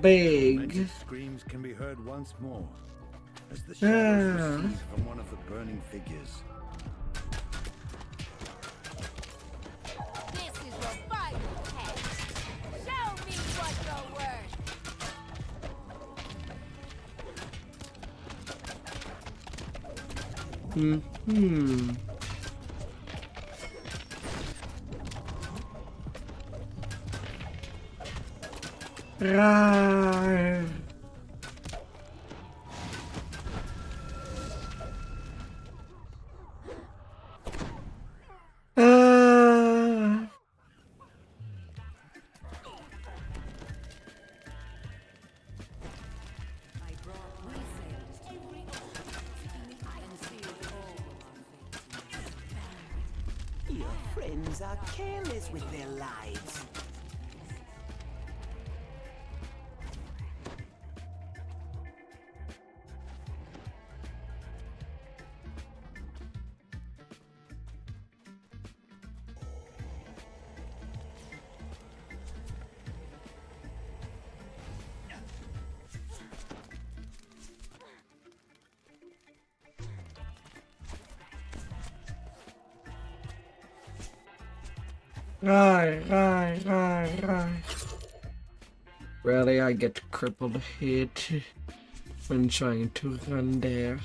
Big. Lamented screams can be heard once more as the shadows recede from one of the burning figures. This is your final test. Show me what you're worth. Rar. I brought my sails to the ocean and sealed all our fates. Your friends are careless with their lives. Right. Really, I get crippled hit when trying to run there.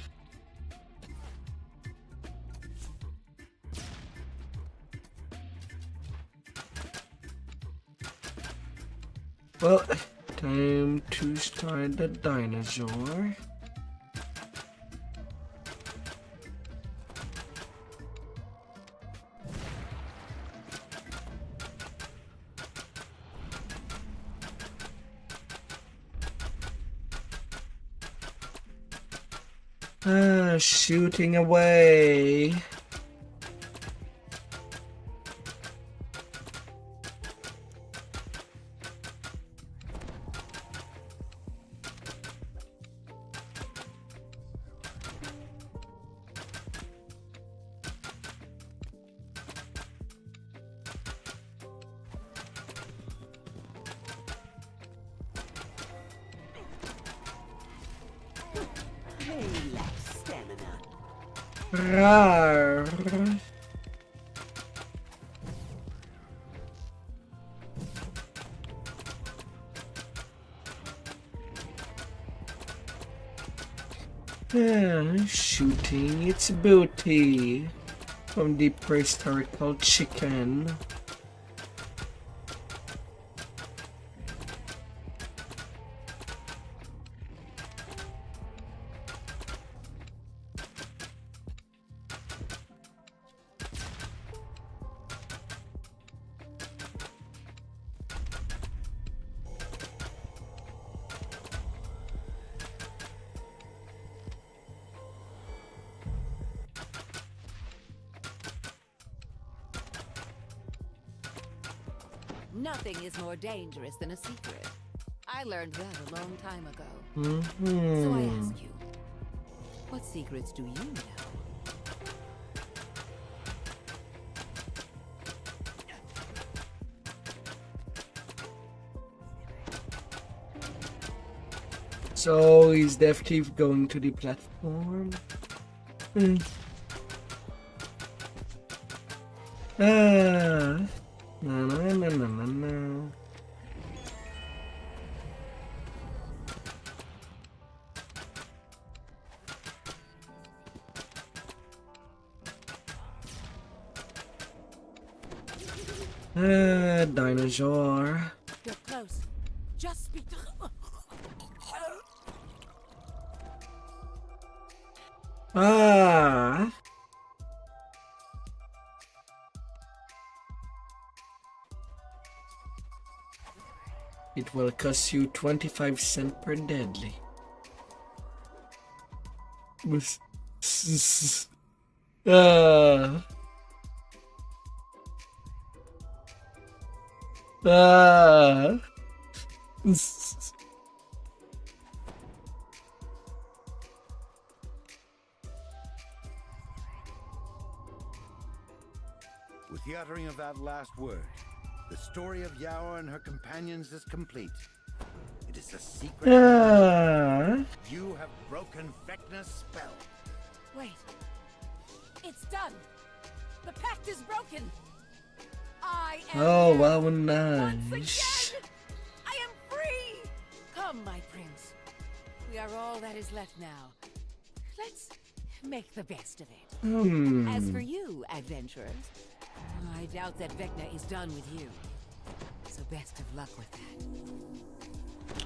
Well, time to start the dinosaur. Shooting away. They lack stamina. Rar. Shooting its booty from the prehistorical chicken. Nothing is more dangerous than a secret. I learned that a long time ago. Mm-hmm. So I ask you, what secrets do you know? So is Death Thief going to the platform? No. Dinosaur. You're close. Just speak. Ah. It will cost you 25 cents per deadly. Ah. Ah. With the uttering of that last word, the story of Yao and her companions is complete. It is the secret. Ah. You have broken Vecna's spell. Wait. It's done. The pact is broken. I am Oh, here. wow, Once nice. again, I am free. Come, my prince. We are all that is left now. Let's make the best of it. As for you, adventurers, I doubt that Vecna is done with you. So best of luck with that.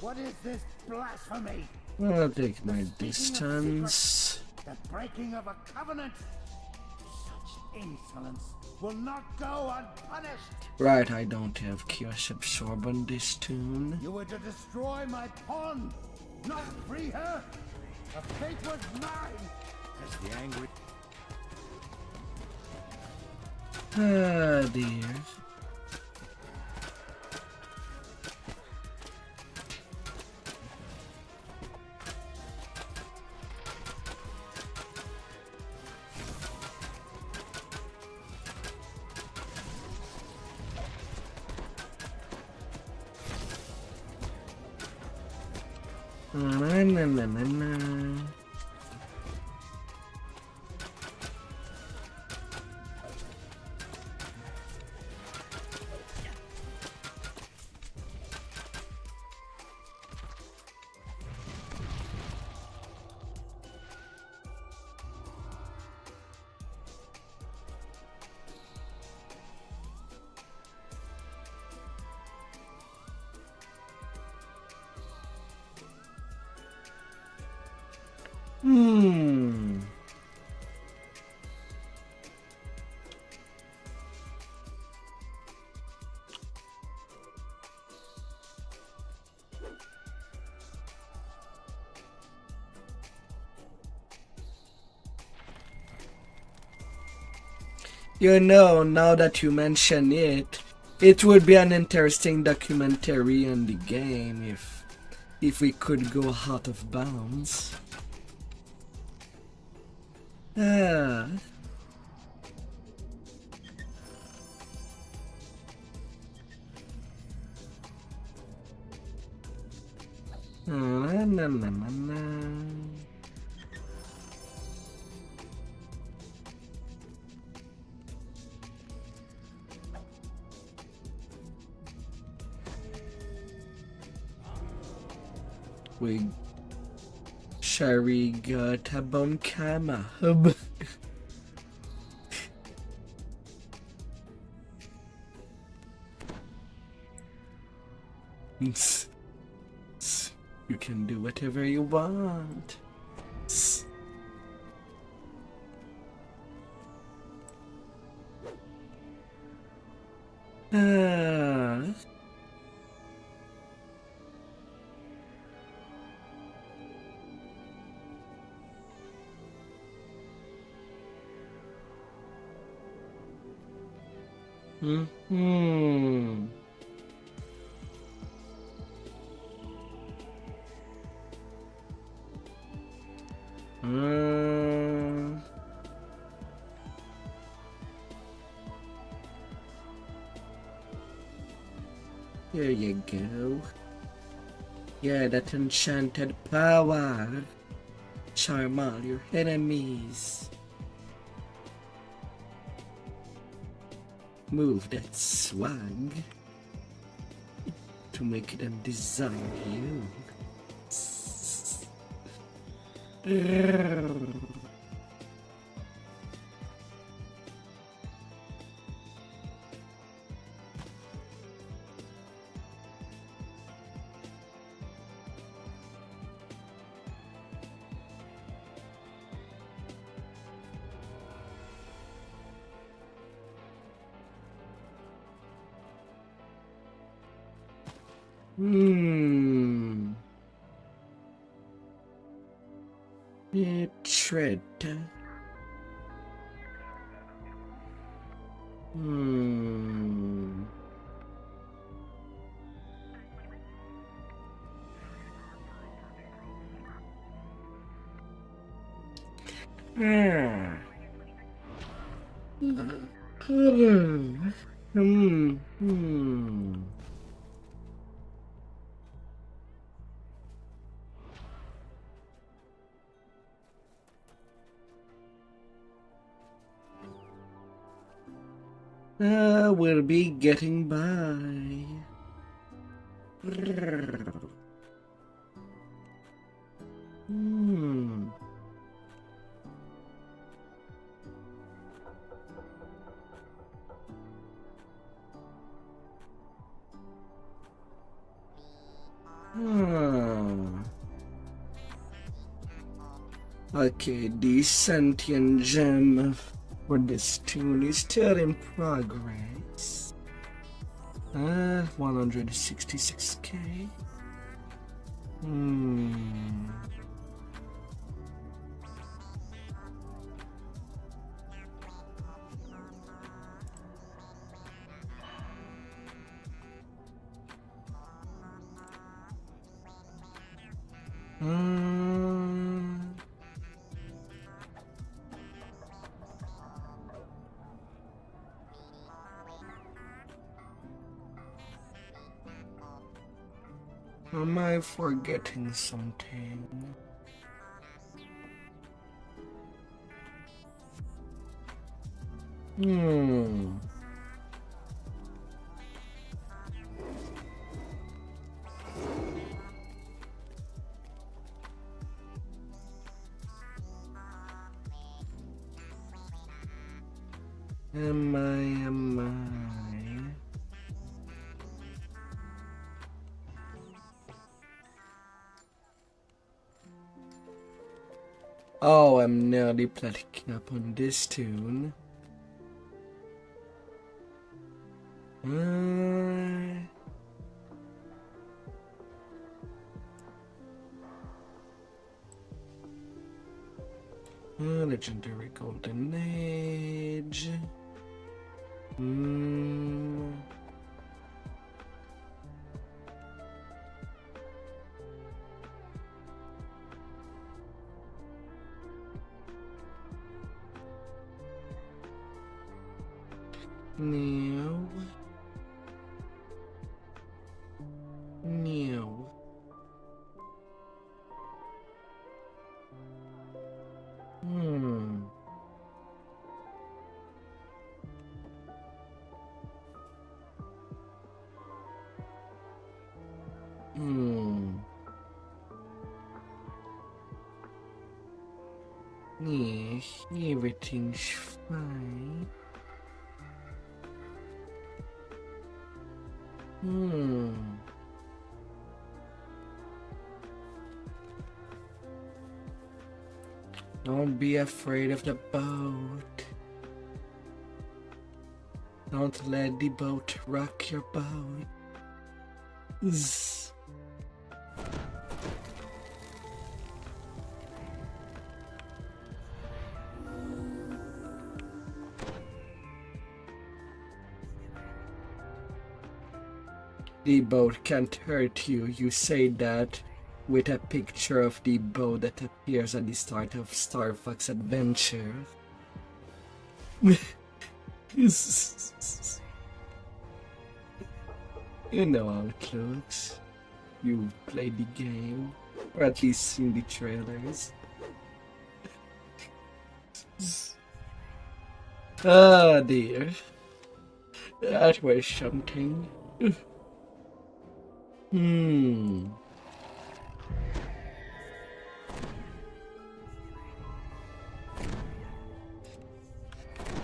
What is this blasphemy? I'll take my distance. The breaking of a covenant? Such insolence will not go unpunished. Right, I don't have Chaos Absorb on this tune. You were to destroy my pawn, not free her. Her fate was mine. As the angry. Ah, dear. Na, na, na, na, na. You know, now that you mention it, it would be an interesting documentary on the game if we could go out of bounds. Ah. Na, na, na, na, na. We Sherry got a bon camera. You can do whatever you want. Ah. Hmm. There you go. Yeah, that enchanted power. Charm all your enemies. Move that swag to make them desire you. Hmm. Tread. Hmm. Ah. Hmm. We'll be getting by. Hmm. Hmm. Okay, the sentient gem for this tune is still in progress. 166k. Hmm. Hmm. Am I forgetting something? Hmm. Am I? Oh, I'm nearly picking up on this tune. Legendary Golden Age. New. Hmm. Hmm. Yeah, everything's fine. Hmm. Don't be afraid of the boat. Don't let the boat rock your boat. Zzz. The boat can't hurt you. You say that with a picture of the boat that appears at the start of Star Fox Adventure. You know how it looks. You've played the game, or at least seen the trailers. Ah dear. That was something. Hmm.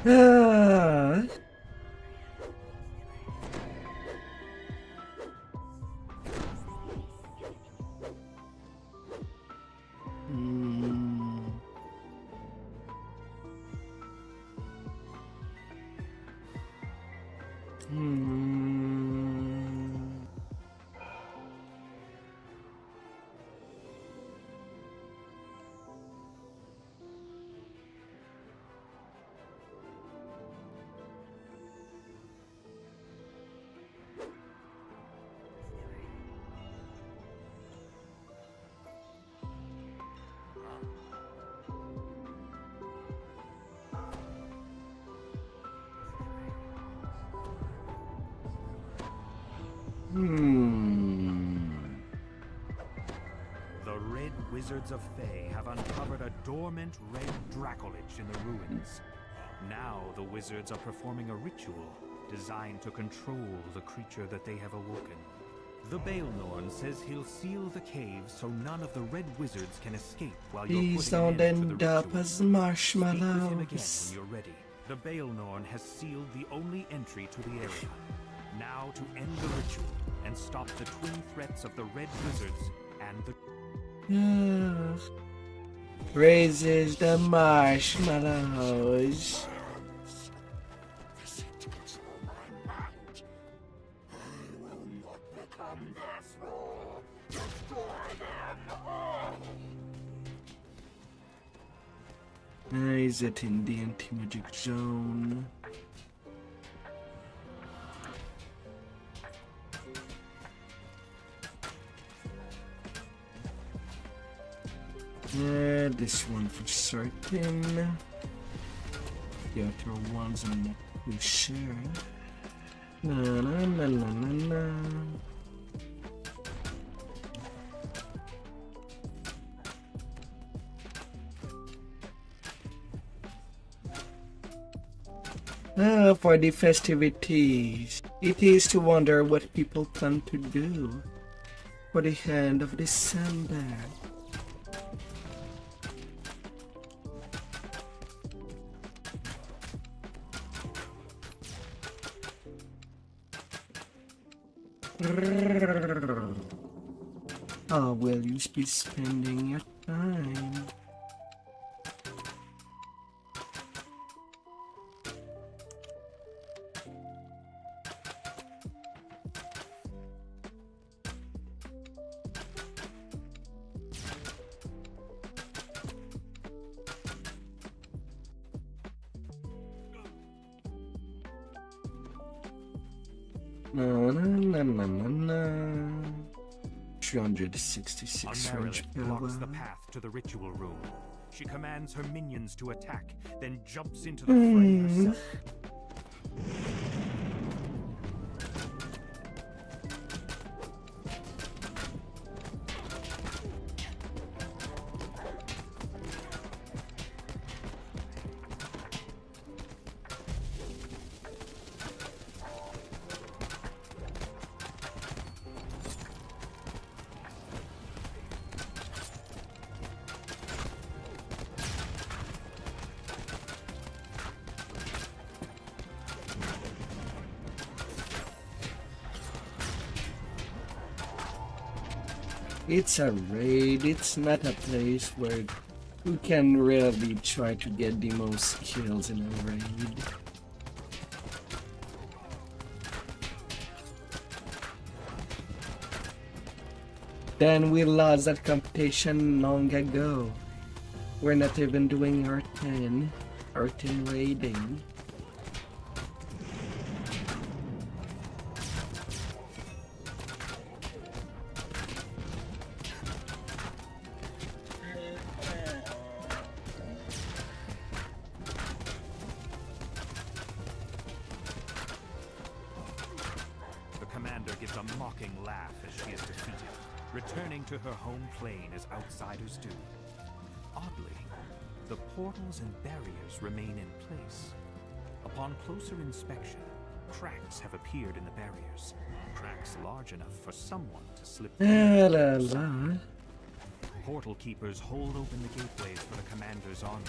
Ah. Hmm. Hmm. The Red Wizards of Fey have uncovered a dormant red Dracolich in the ruins. Now the wizards are performing a ritual designed to control the creature that they have awoken. The Baelnorn says he'll seal the caves so none of the Red Wizards can escape while you're Please putting an don't end to the end up ritual. as Speak with him again marshmallows. when you're ready. The Baelnorn has sealed the only entry to the area. Now to end the ritual and stop the twin threats of the Red Wizards and the... Raises the marshmallows. Is it in the anti-magic zone? Yeah, this one for certain. The other ones I'm not too sure. Na na na na na na. For the festivities, it is to wonder what people plan to do for the end of December. How will you be spending your time? No, no, no, no, no, no. 366 range Unmarried blocks the power. path to the ritual room. She commands her minions to attack, then jumps into the fray herself. It's a raid, it's not a place where you can really try to get the most kills in a raid. Then we lost that competition long ago. We're not even doing R10 raiding. The commander gives a mocking laugh as she is defeated. Returning to her home plane as outsiders do. Oddly, the portals and barriers remain in place. Upon closer inspection, cracks have appeared in the barriers. Cracks large enough for someone to slip La through. la la. Portal keepers hold open the gateways for the commander's army.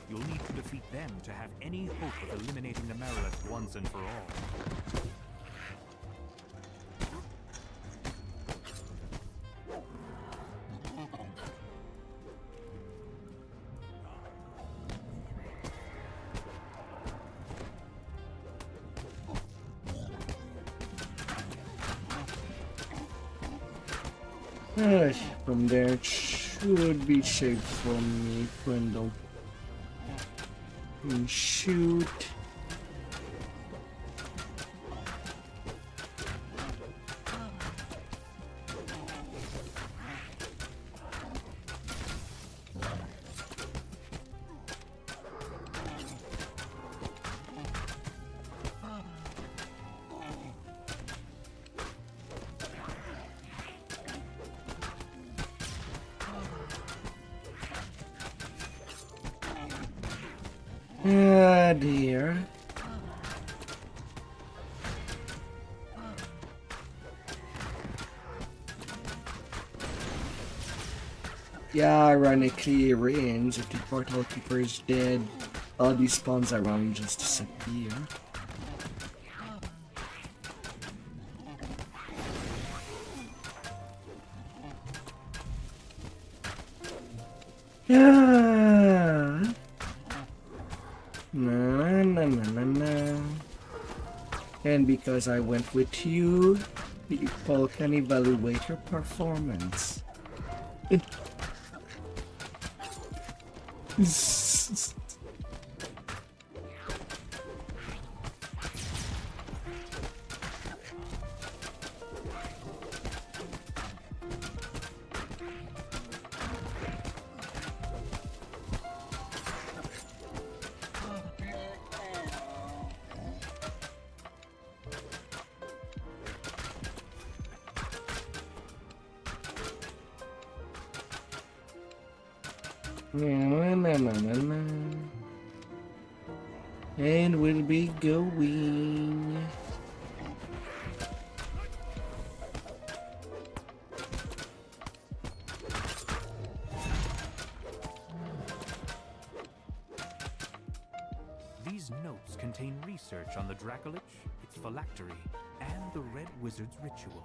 You'll need to defeat them to have any hope of eliminating the Marilith once and for all. From there it should be safe for me, Gwendol. And shoot. Ah, dear. Yeah, ironically, range if the portal keeper is dead, all these spawns around just disappear. Yeah. Na na na na na. And because I went with you, people can evaluate your performance. Na, na, na, na, na. And we'll be going. These notes contain research on the Dracolich, its phylactery, and the Red Wizard's ritual.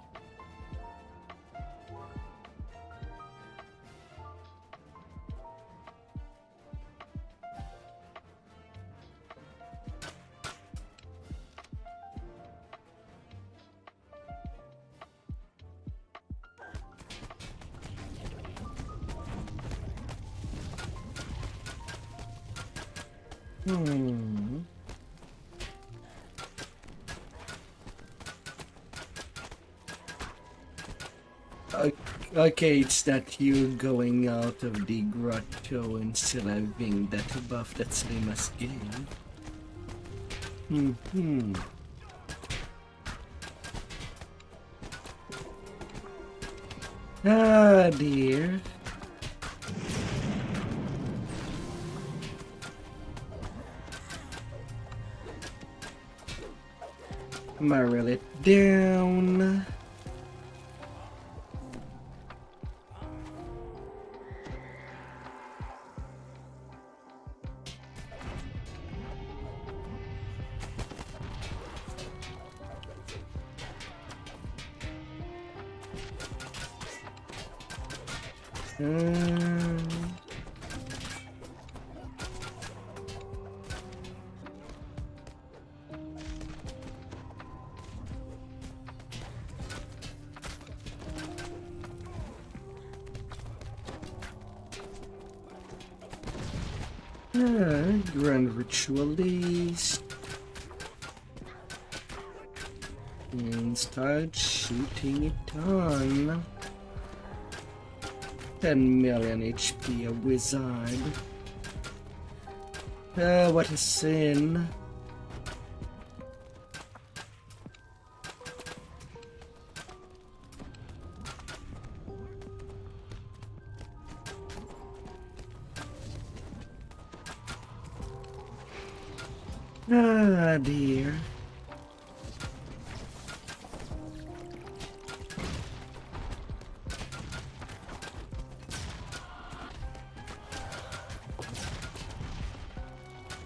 Okay, it's that you going out of the grotto and still having that buff that Slimas gave. Ah, dear. Marry it down. Grand Ritualist. And start shooting it on. 10 million HP, a wizard. What a sin. Ah, dear.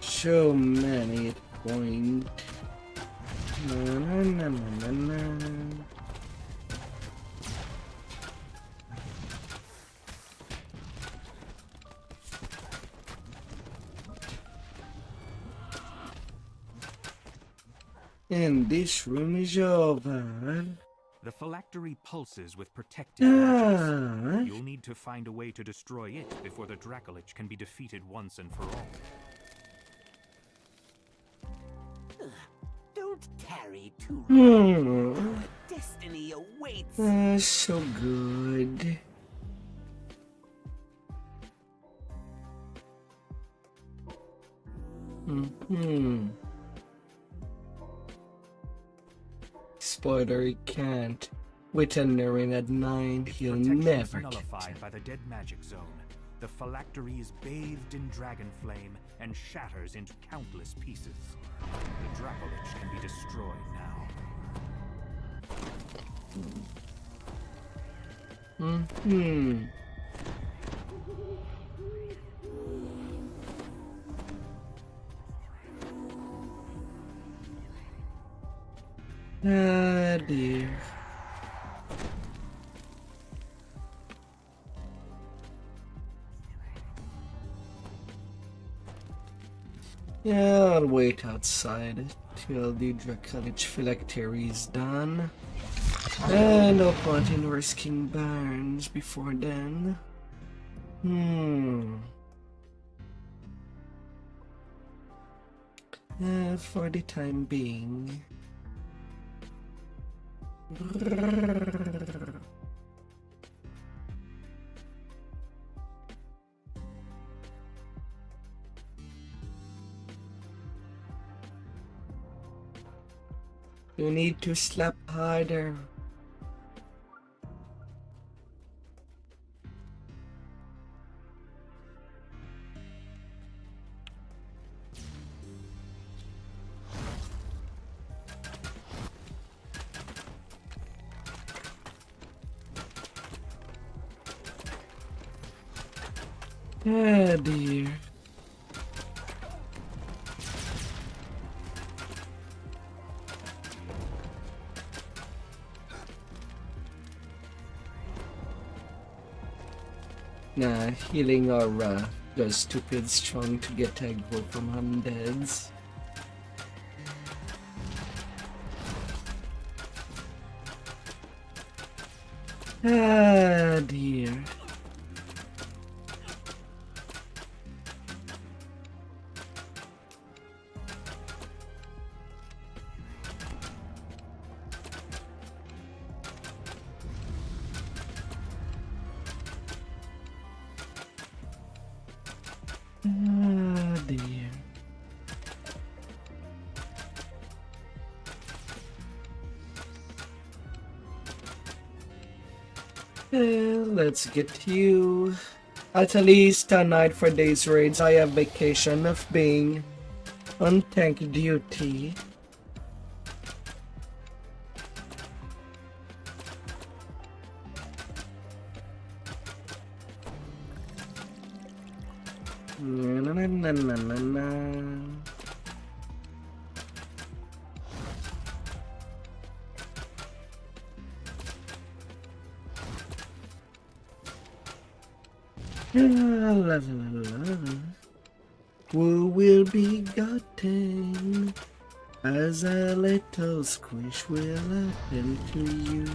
So many at point. Na na na na na na. And this room is over. The phylactery pulses with protective magics. You'll need to find a way to destroy it before the Dracolich can be defeated once and for all. Don't tarry too long. Destiny awaits. So good. Spoiler, he can't. With a Nurin at 9, he'll Protection never is get nullified it. by the dead magic zone. the phylactery is bathed in dragon flame and shatters into countless pieces. The Dracolich can be destroyed now. Ah, dear. Yeah, I'll wait outside till the Dracolich phylactery is done. And no point in risking burns before then. For the time being. You need to slap harder. Ah, dear. Nah, healing aura does stupid strong to get aggro from undeads. Ah, dear. Ah, dear. Let's get you. At least a night for days raids. I have vacation of being on tank duty. Na, na, na, na, na, na. La, la, la, la. Who will be gotten as a little squish will happen to you?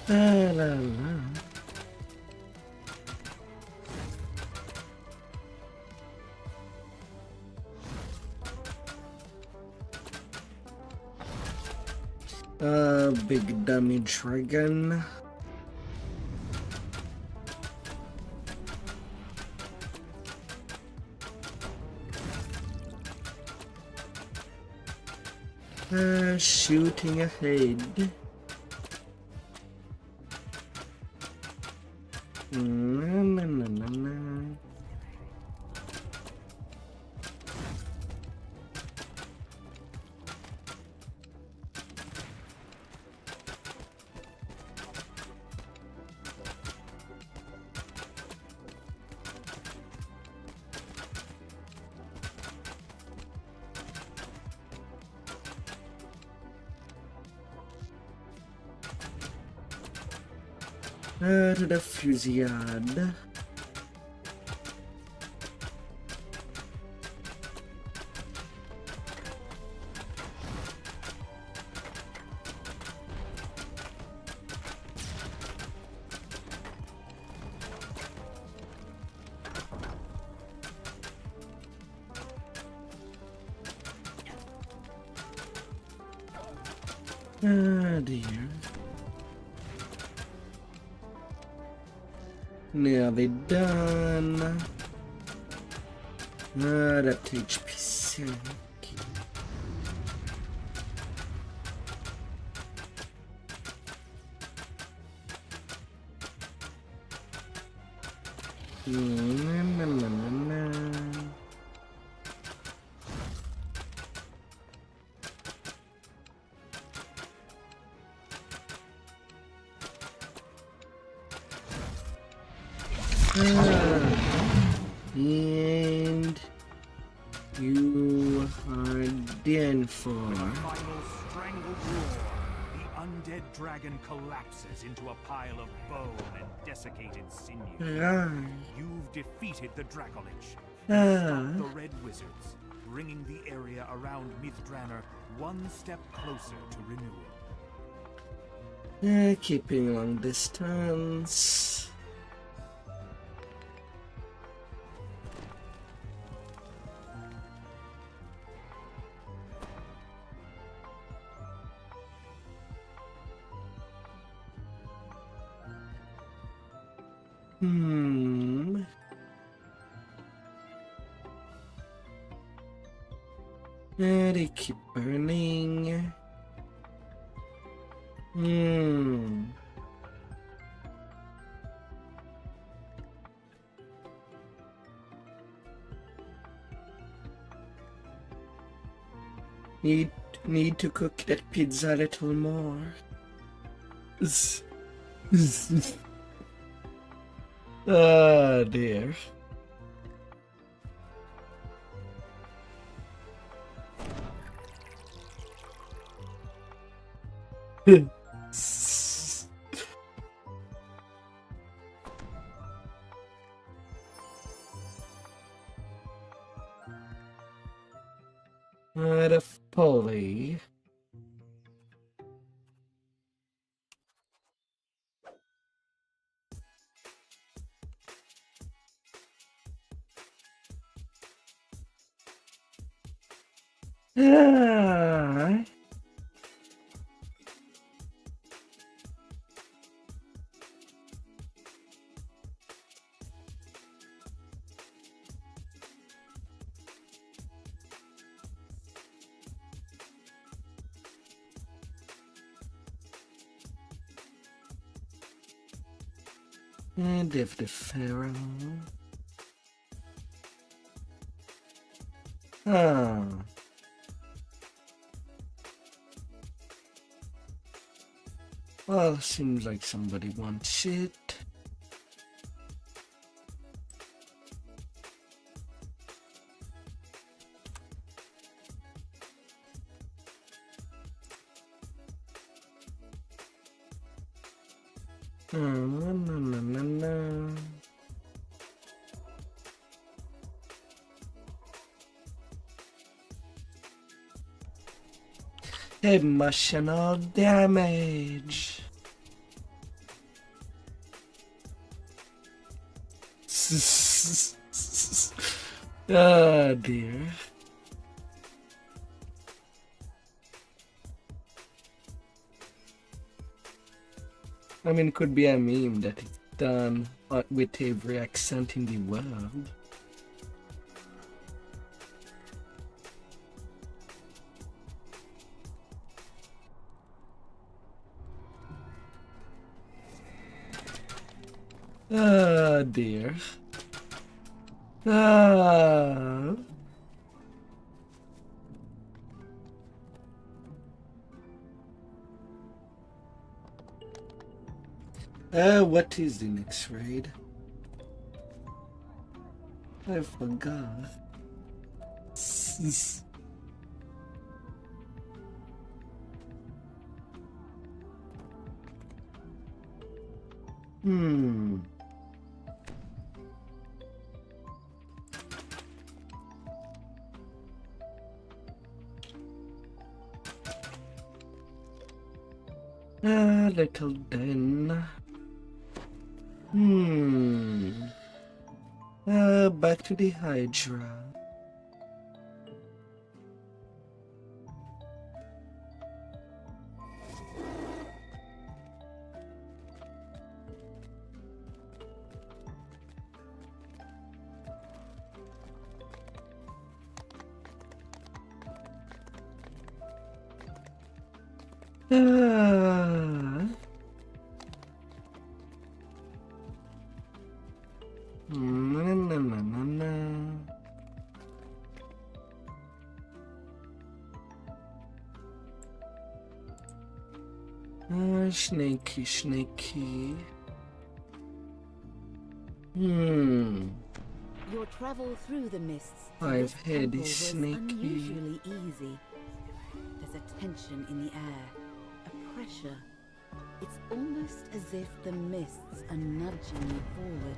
La la la. Big damage dragon. Shooting ahead. Na, na, na, na, na. To the fusillade. Ah, dear. Nearly done. Ah, that HP sank. Na, na, na, na, na. And you are done for. Final strangled roar. The undead dragon collapses into a pile of bone and desiccated sinew. Right. You've defeated the Dracolich. Ah. Stopped the Red Wizards, bringing the area around Mythdraenor one step closer to renewal. Keeping long distance. They keep burning. Need to cook that pizza a little more. Ah, dear. The Polly. Ah. And if the Pharaoh. Ah. Well, seems like somebody wants it. No. Emotional damage. Oh dear. I mean, it could be a meme that it's done with every accent in the world. Oh dear. Ah. What is the next raid? I forgot. Little den. Back to the Hydra. Ah. Na, na, na, na, na. Snaky, snaky. Your travel through the mists to I've this had temple this was snaky. unusually easy. There's a tension in the air, a pressure. It's almost as if the mists are nudging you forward.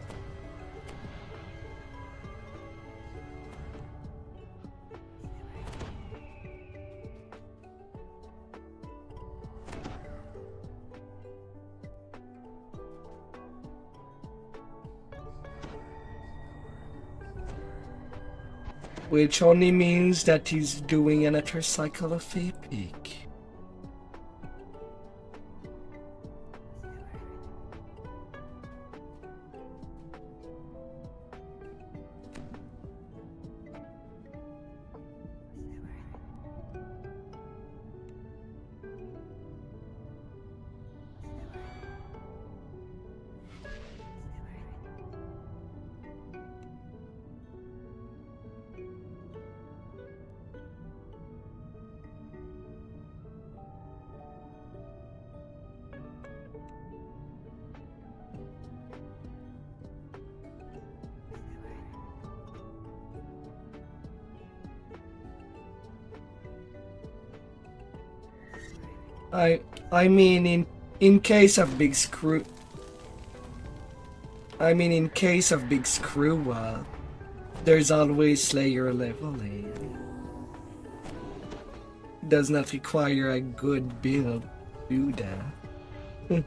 Which only means that he's doing another cycle of epic. I mean in case of big screw. I mean in case of big screw up, there's always Slayer leveling. Does not require a good build to do that.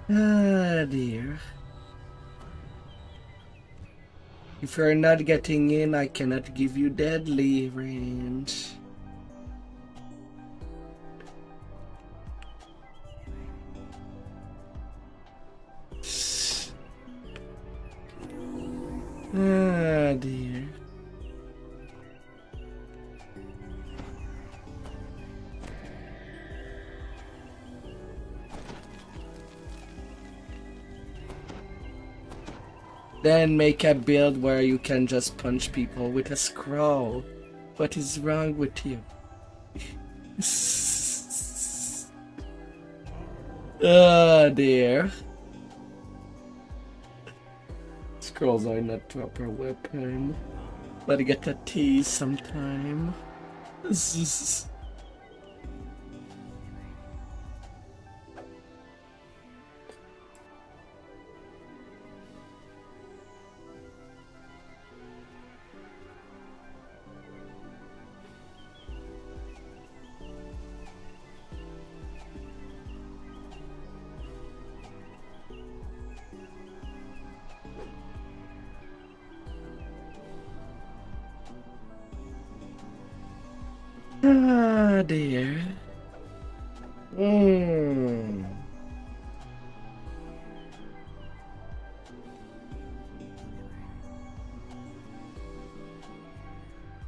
Ah dear. If you're not getting in, I cannot give you deadly range. Ah dear. Then make a build where you can just punch people with a scroll. What is wrong with you? Oh dear. Scrolls are not proper weapon. But I get a tease sometime. Ah dear.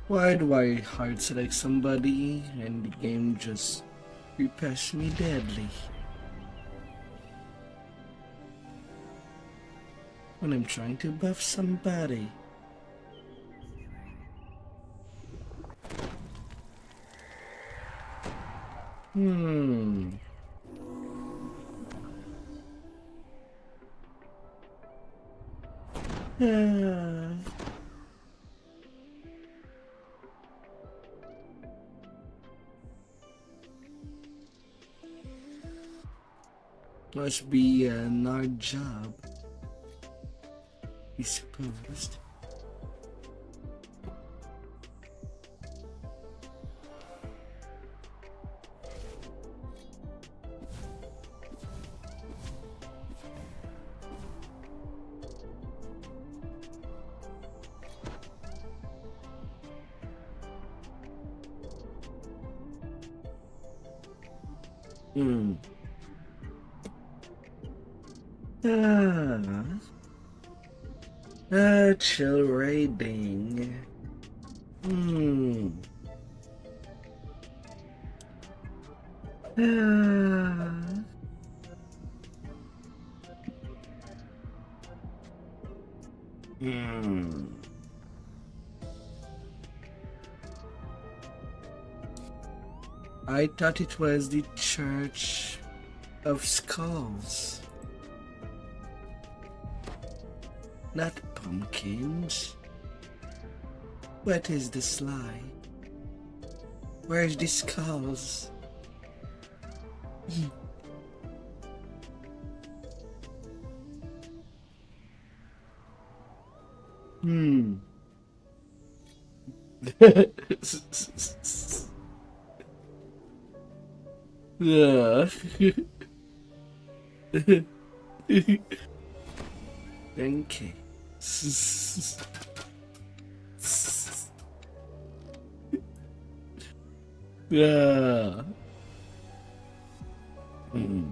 Why do I hard select somebody and the game just repass me deadly? When I'm trying to buff somebody. Must be an odd job, I suppose. Hmm. Ah. Chill raiding. Hmm. Ah. Hmm. I thought it was the Church of Skulls. Not pumpkins. What is the sly? Where's the skulls? Hmm. Yeah. Okay. Yeah. Hmm.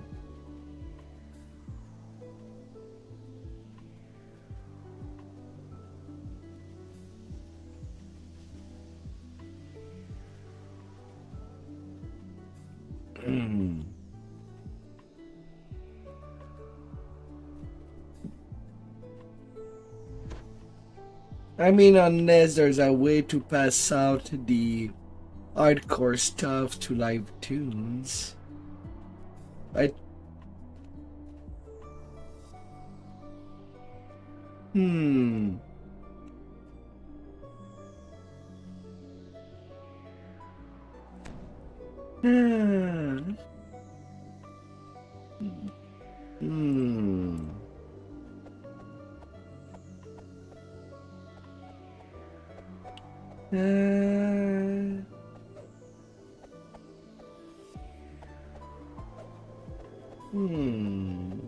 Hmm. I mean, unless there's a way to pass out the hardcore stuff to live tunes. I. Hmm. Ah. Hmm. Uh, hmm.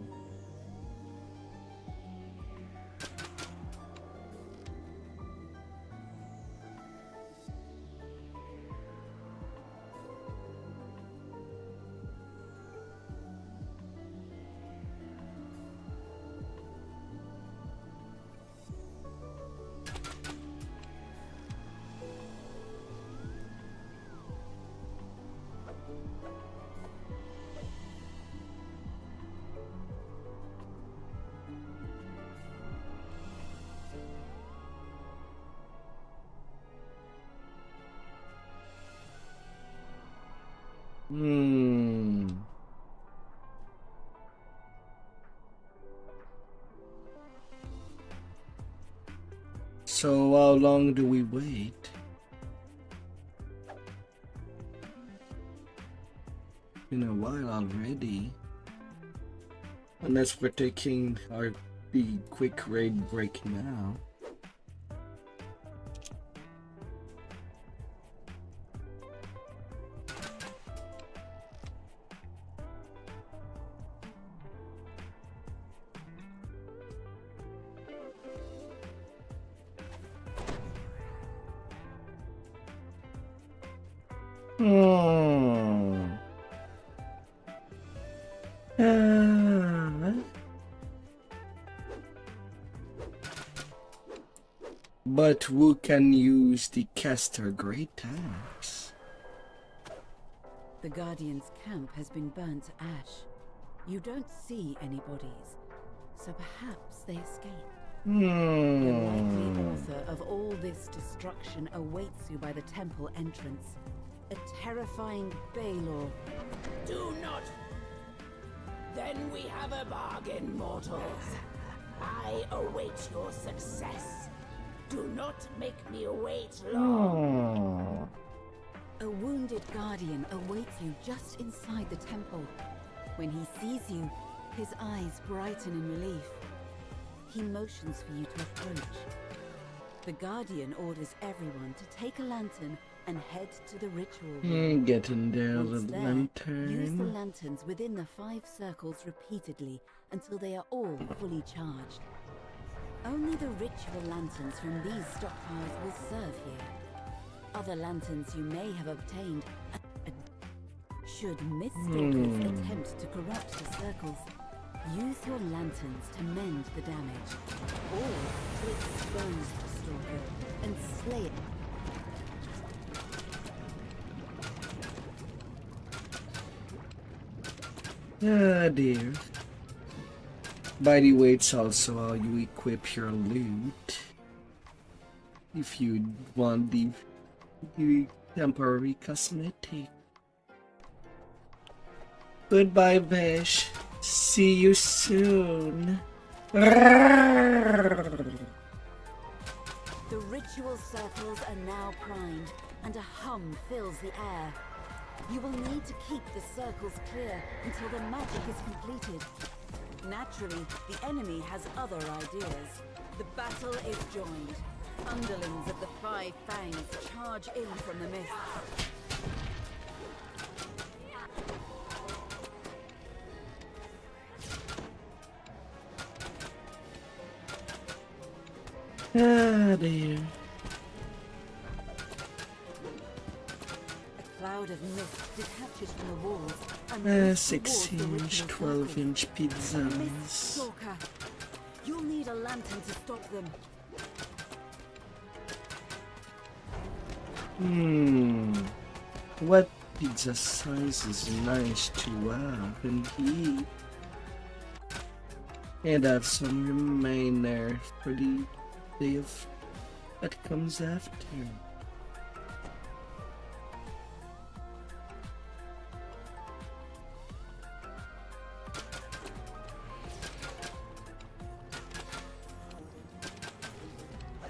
Hmm. So how long do we wait? Been a while already. Unless we're taking the quick raid break now. Hmm. But who can use the caster great axe? The Guardian's camp has been burnt to ash. You don't see any bodies, so perhaps they escaped. The likely author of all this destruction awaits you by the temple entrance. A terrifying Baylor. Do not. Then we have a bargain, mortals. I await your success. Do not make me wait long. A wounded Guardian awaits you just inside the temple. When he sees you, his eyes brighten in relief. He motions for you to approach. The Guardian orders everyone to take a lantern and head to the ritual room. Getting there Once with there, lantern. use the lanterns within the 5 circles repeatedly until they are all fully charged. Only the ritual lanterns from these stockpiles will serve here. Other lanterns you may have obtained. Should mist-stalkers attempt to corrupt the circles, use your lanterns to mend the damage, or to expose the stalker and slay it. Ah dear. By the way, it's also how you equip your loot. If you want the temporary cosmetic. Goodbye, Vesh. See you soon. The ritual circles are now primed, and a hum fills the air. You will need to keep the circles clear until the magic is completed. Naturally, the enemy has other ideas. The battle is joined. Underlings of the Five Fangs charge in from the mist. Ah dear. A cloud of mist detaches from the walls and moves 6 towards the inch, ritual 12 circles. inch Mist pizzas. Stalker. You'll need a lantern to stop them. What pizza size is nice to have and eat? And have some remainder for the day of that comes after.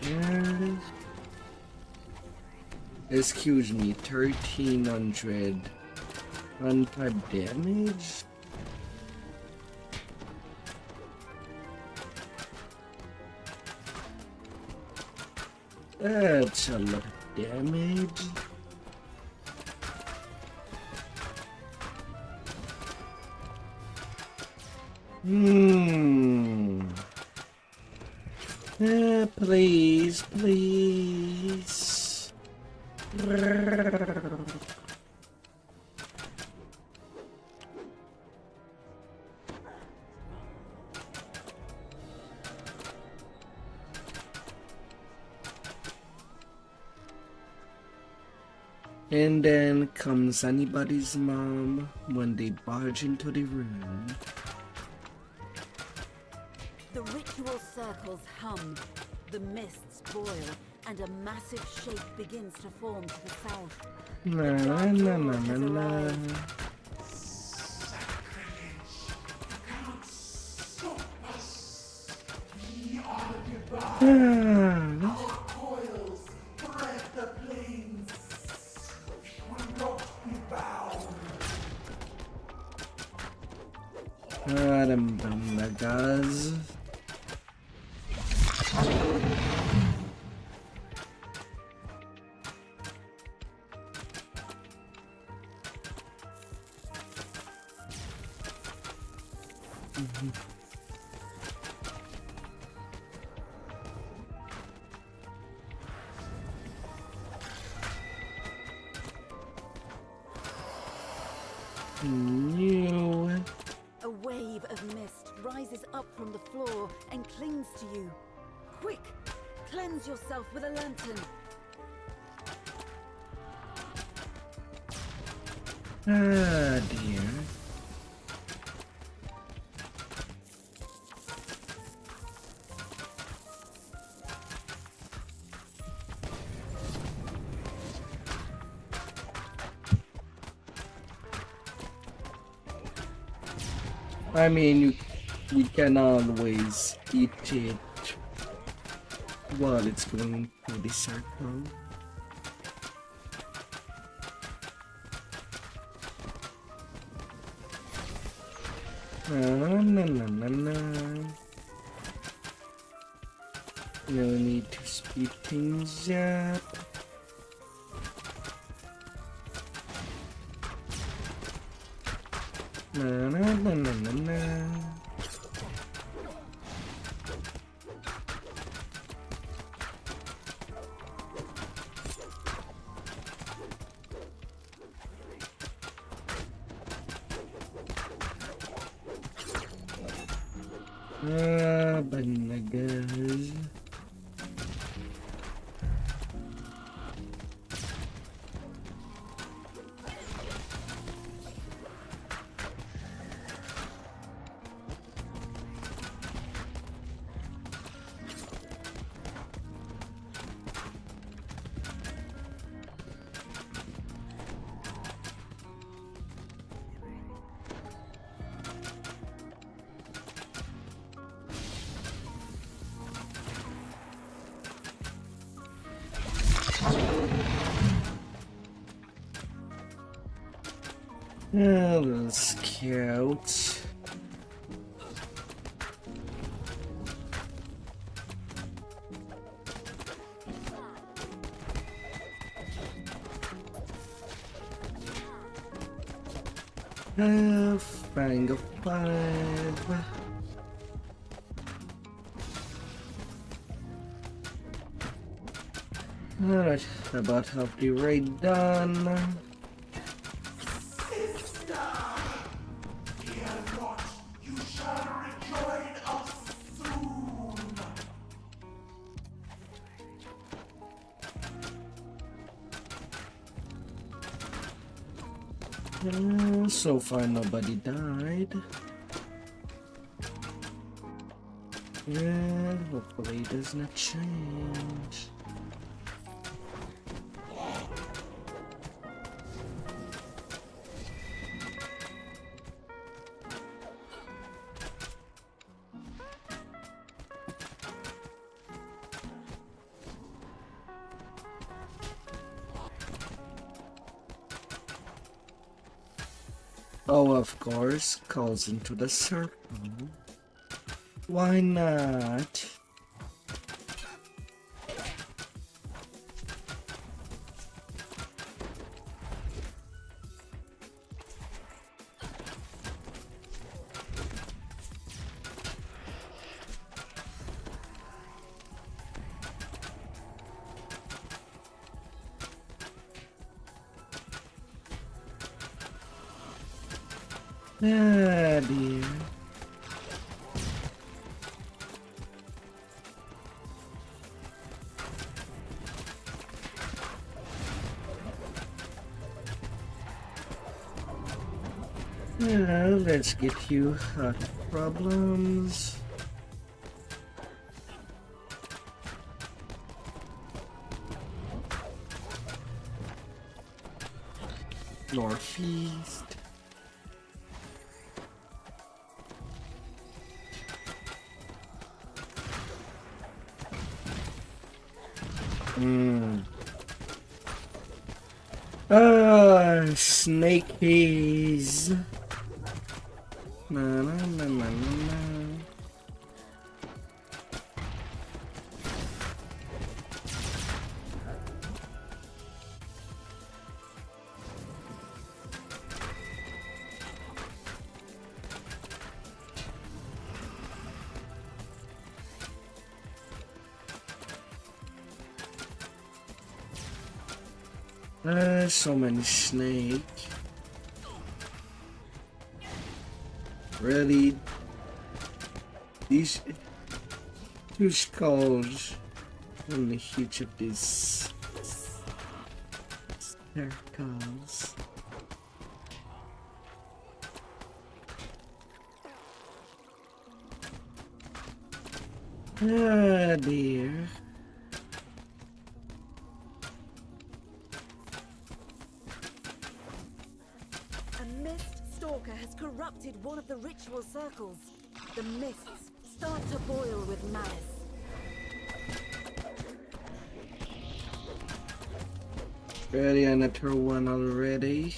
And excuse me, 1300 untype damage? That's a lot of damage. Please, please. And then comes anybody's mom when they barge into the room. The ritual circles hum, the mists boil, and a massive shape begins to form to the south. Na na na na na na. Coils thread the plains. Will not be bound. Them bandagas. New. A wave of mist rises up from the floor and clings to you. Quick! Cleanse yourself with a lantern. Ah, dear. I mean, we can always eat it while it's going through the circle. Na na na na na. No need to speed things up. Na na na na na na. Banagas. Little scout. Fang of 5. Alright, about half the raid done. So far nobody died. And hopefully it does not change. Oh, of course, calls into the circle. Why not? Ah, dear. Well, let's get you hot problems. Northeast. Snakies. Na na na na na. So many snake. Really? These two skulls on the huge of these circles. Ah, dear. Corrupted one of the ritual circles. The mists start to boil with malice. Ready, another one already.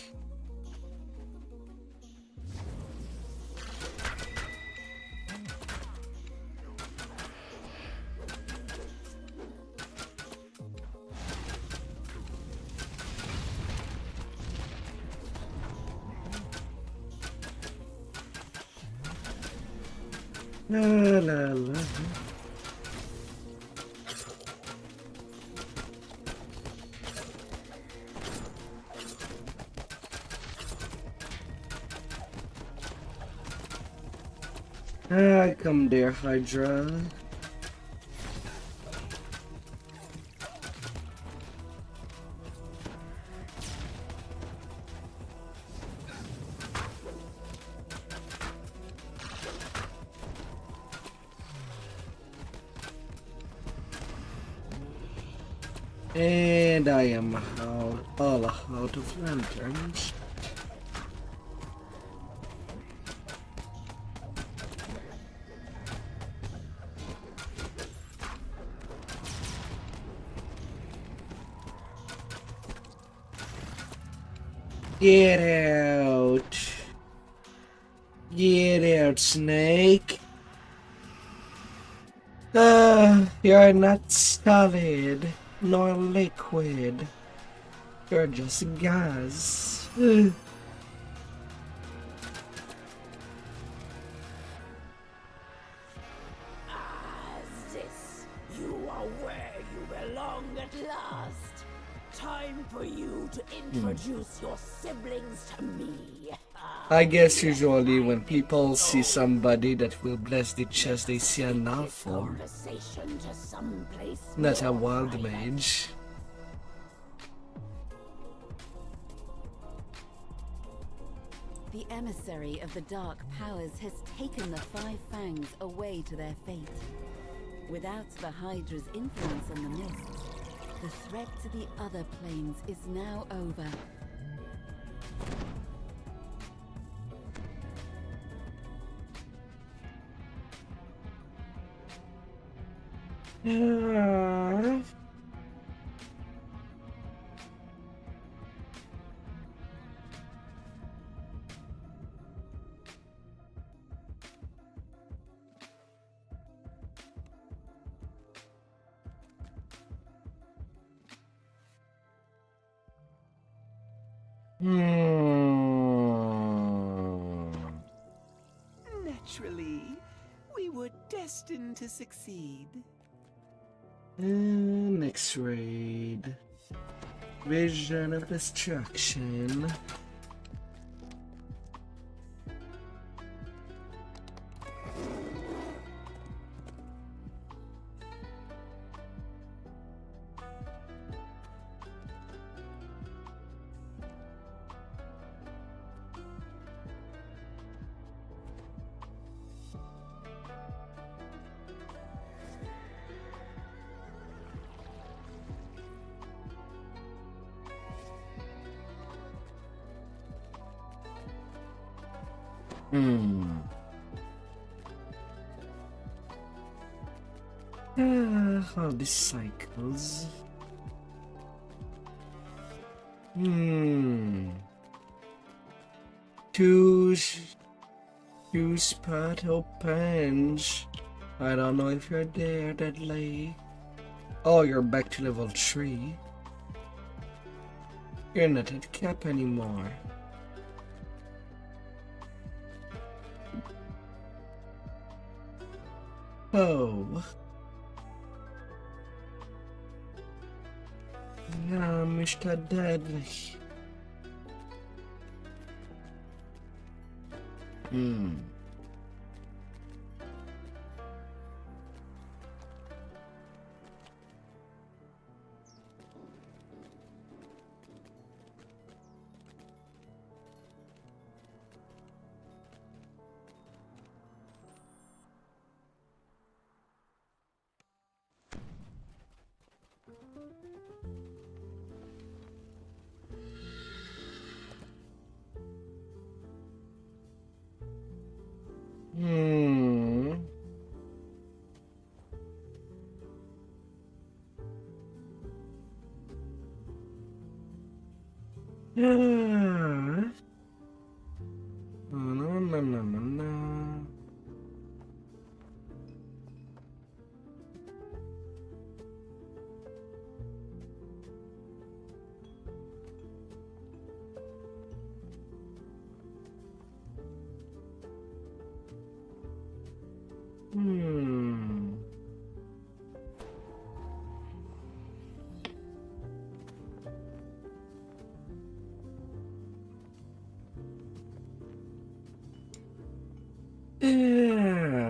La la la. Ah, come there, Hydra. And I am all out of lanterns. Get out! Get out, Snake! You're not solid, nor liquid. You're just gas. This, you are where you belong at last. Time for you to introduce your siblings to me. I guess usually when people see somebody that will bless the chest, they see an elf for, Conversation to someplace not a more wild private. mage. The emissary of the dark powers has taken the Five Fangs away to their fate. Without the Hydra's influence on the mists, the threat to the other planes is now over. Naturally, we were destined to succeed. Next raid. Vision of Destruction. All these cycles. Two spot opens. I don't know if you're there, Deadly. Oh, you're back to level 3. You're not at cap anymore. Oh. Yeah, Mr. Deadly. Yeah. No. Yeah.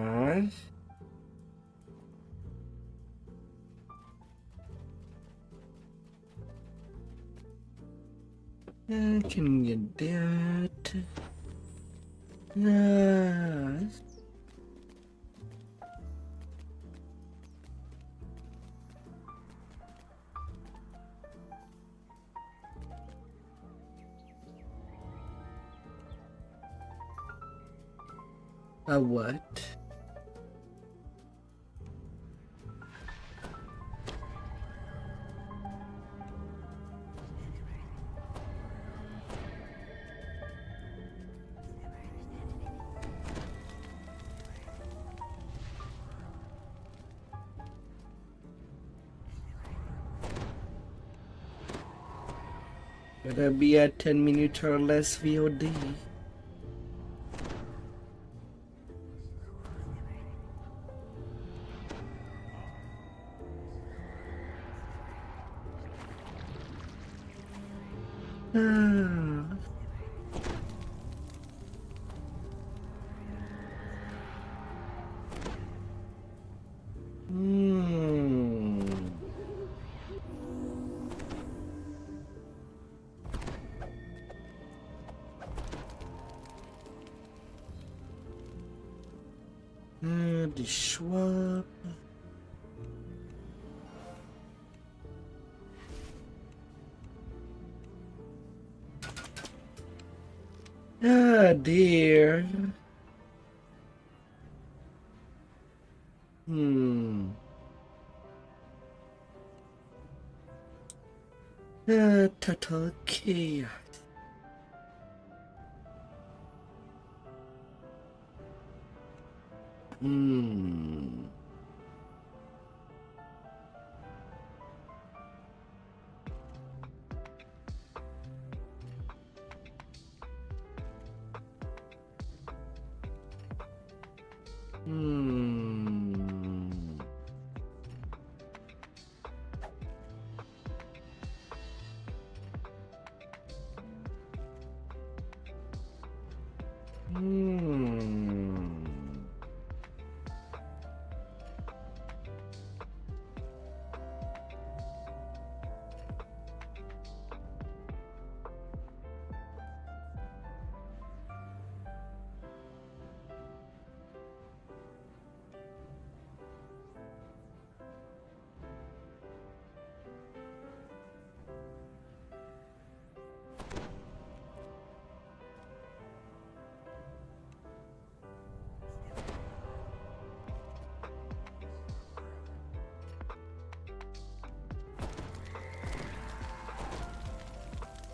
I can get that. Ah. A what? Better be a 10-minute or less VOD. Ah. The Schwab. Ah, dear. Total chaos.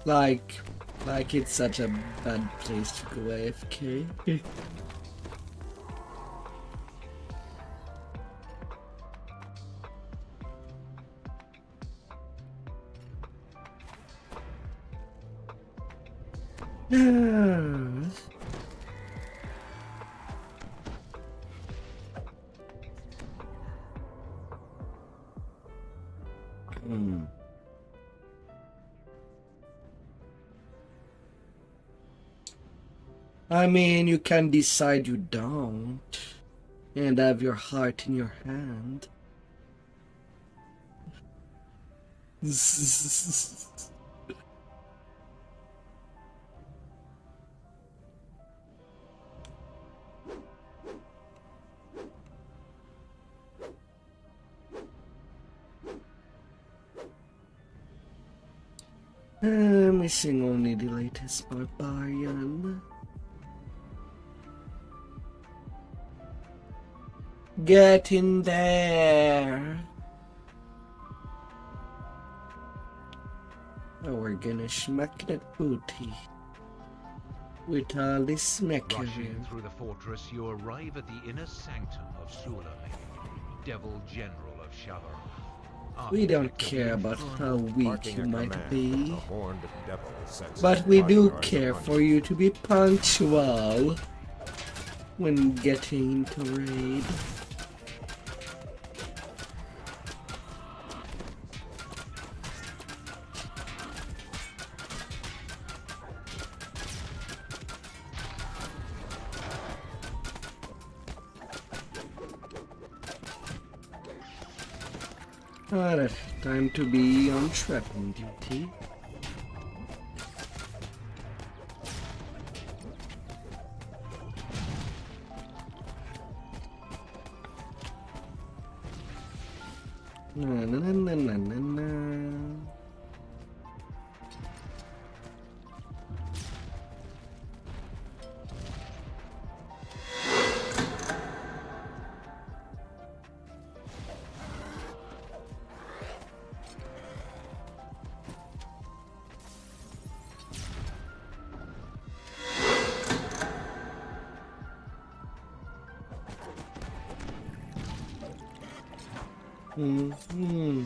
Like it's such a bad place to go AFK. I mean, you can decide you don't, and have your heart in your hand. Missing only the latest barbarian. Get in there. Oh, we're gonna smack that booty with all this mechanism. Rushing through the fortress, you arrive at the inner sanctum of Sulame, Devil General of Shavar. We don't care about how weak you might be, but we do care for you to be punctual when getting into raid. Alright, time to be on trapping duty. Na, na, na, na, na, na. Mm-hmm.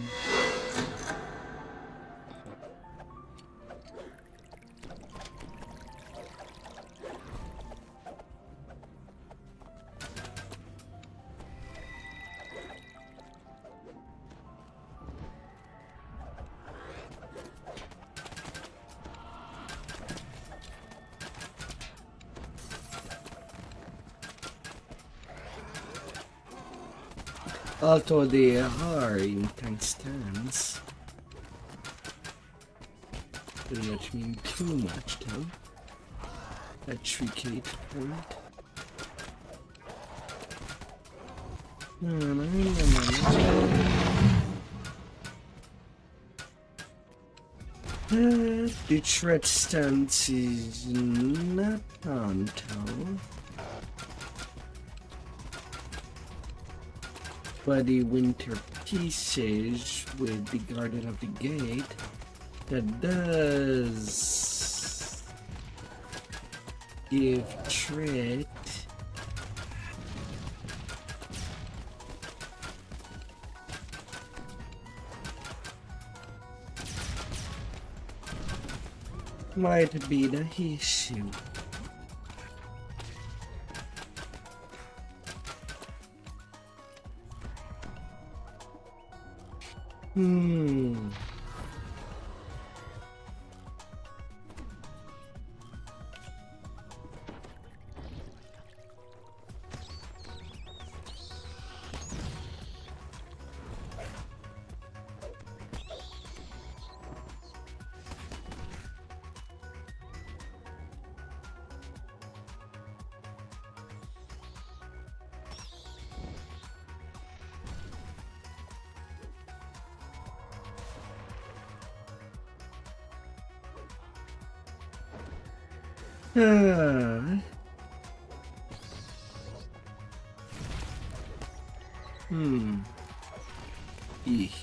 Although they are intense stands, do not mean too much though. At 3k point. The threat stance is not on though. But the winter pieces with the Garden of the Gate, that does give threat. Might be the issue.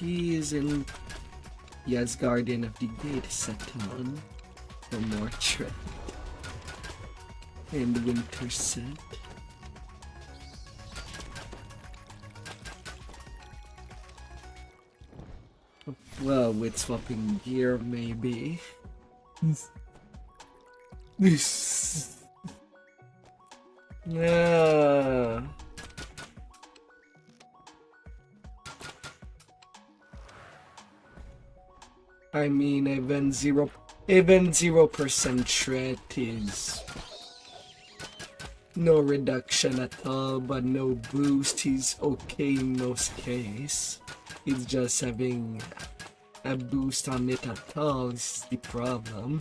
He is in Yes, Guardian of the Gate set on for more threat. And winter set. Well, with swapping gear maybe. Yeah. I mean, even 0% threat is no reduction at all, but no boost is okay in most case. It's just having a boost on it at all is the problem.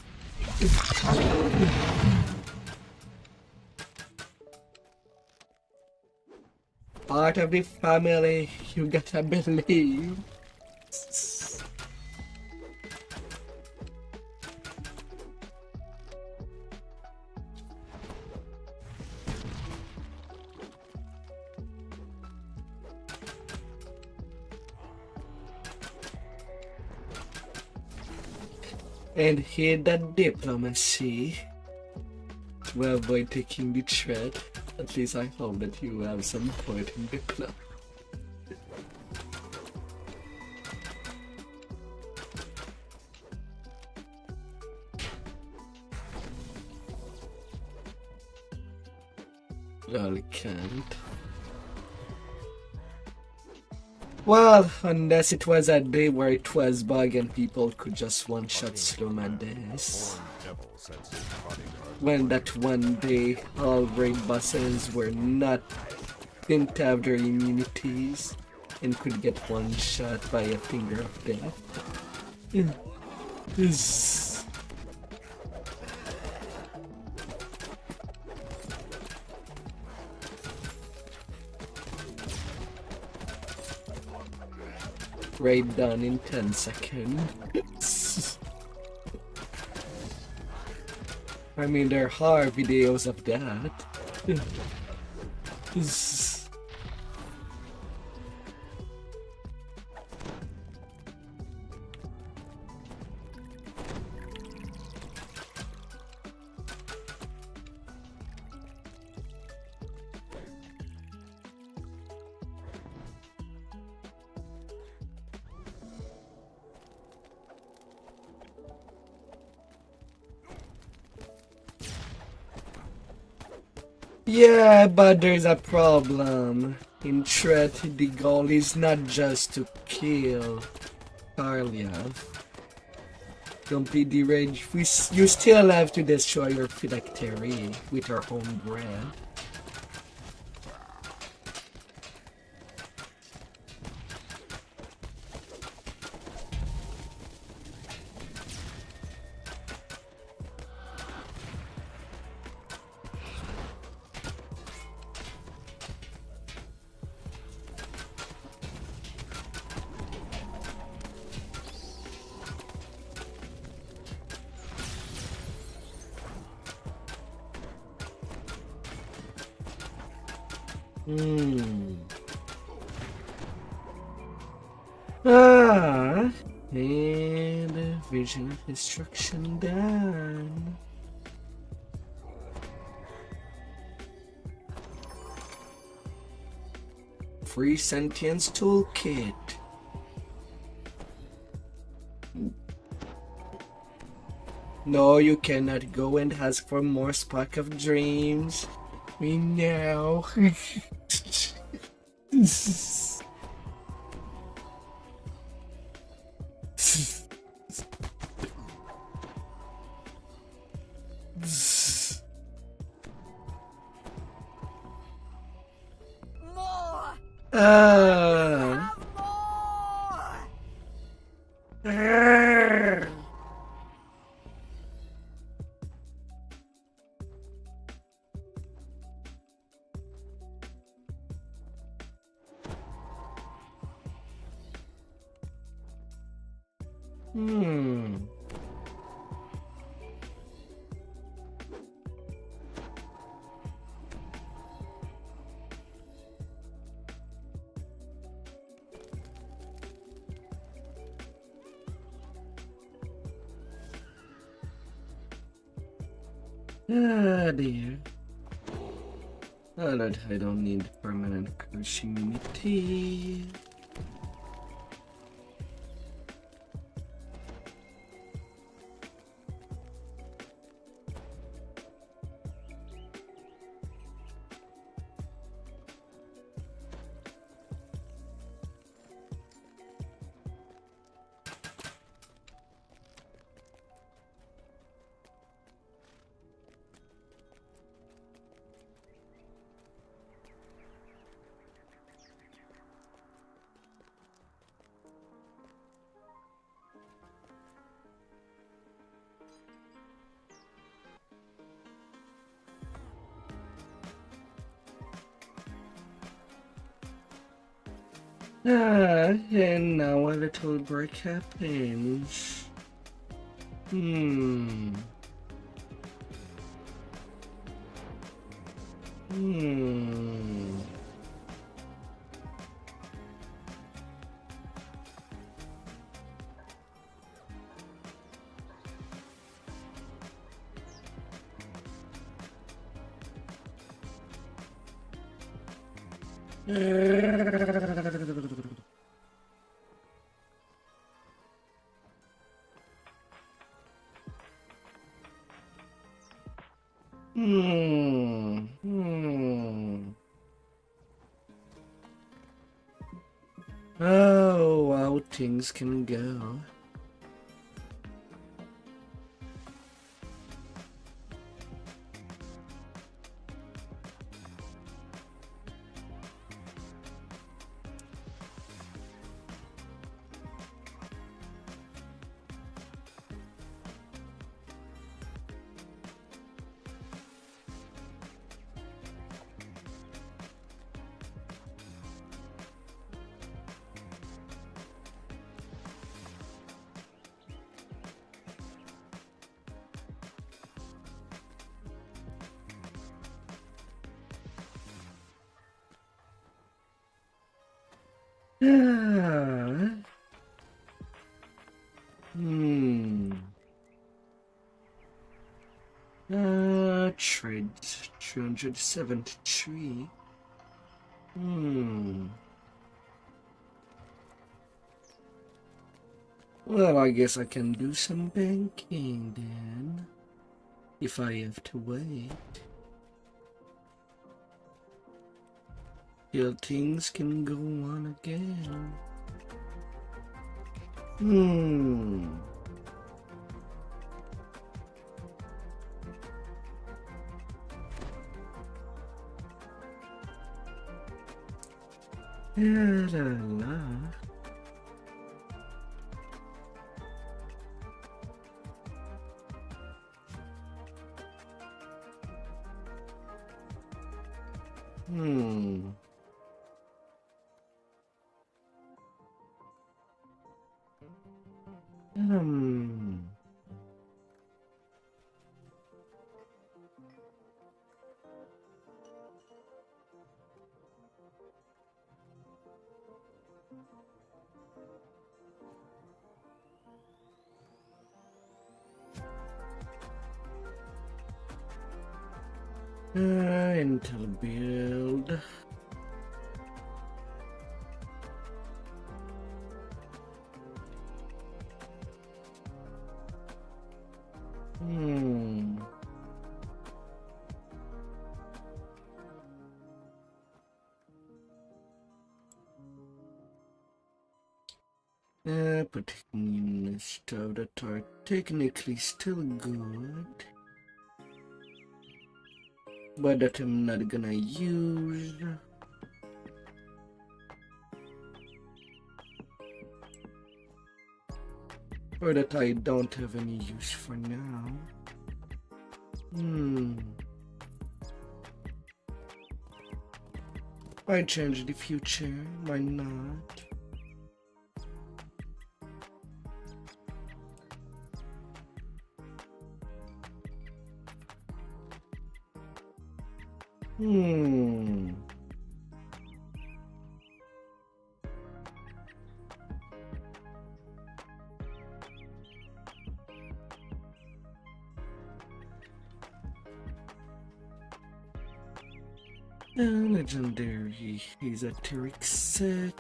Part of the family, you gotta believe. And hit that diplomacy to avoid taking the threat. At least I hope that you have some point in diplomacy. Well, can't. Well, unless it was a day where it was bug and people could just one-shot slow my days. When that one day all raid bosses didn't have their immunities and could get one shot by a finger of death. raid done in 10 seconds. I mean, there are videos of that. Yeah, but there's a problem. In threat, the goal is not just to kill Karlia. Complete the rage. You still have to destroy your phylactery with her own breath. And vision of destruction done. Free sentience toolkit. No, you cannot go and ask for more spark of dreams. We know. More! Ah. Ah, dear. Oh, that I don't need permanent immunity. And now a little break happens. Hmm. Oh, how things can go. Ah. Trade 373. Well, I guess I can do some banking then, if I have to wait. Till things can go on again. La la la. Intel build. Putting in stuff that are technically still good, but that I'm not gonna use. Or that I don't have any use for now. Might change the future, might not. Legendary esoteric set.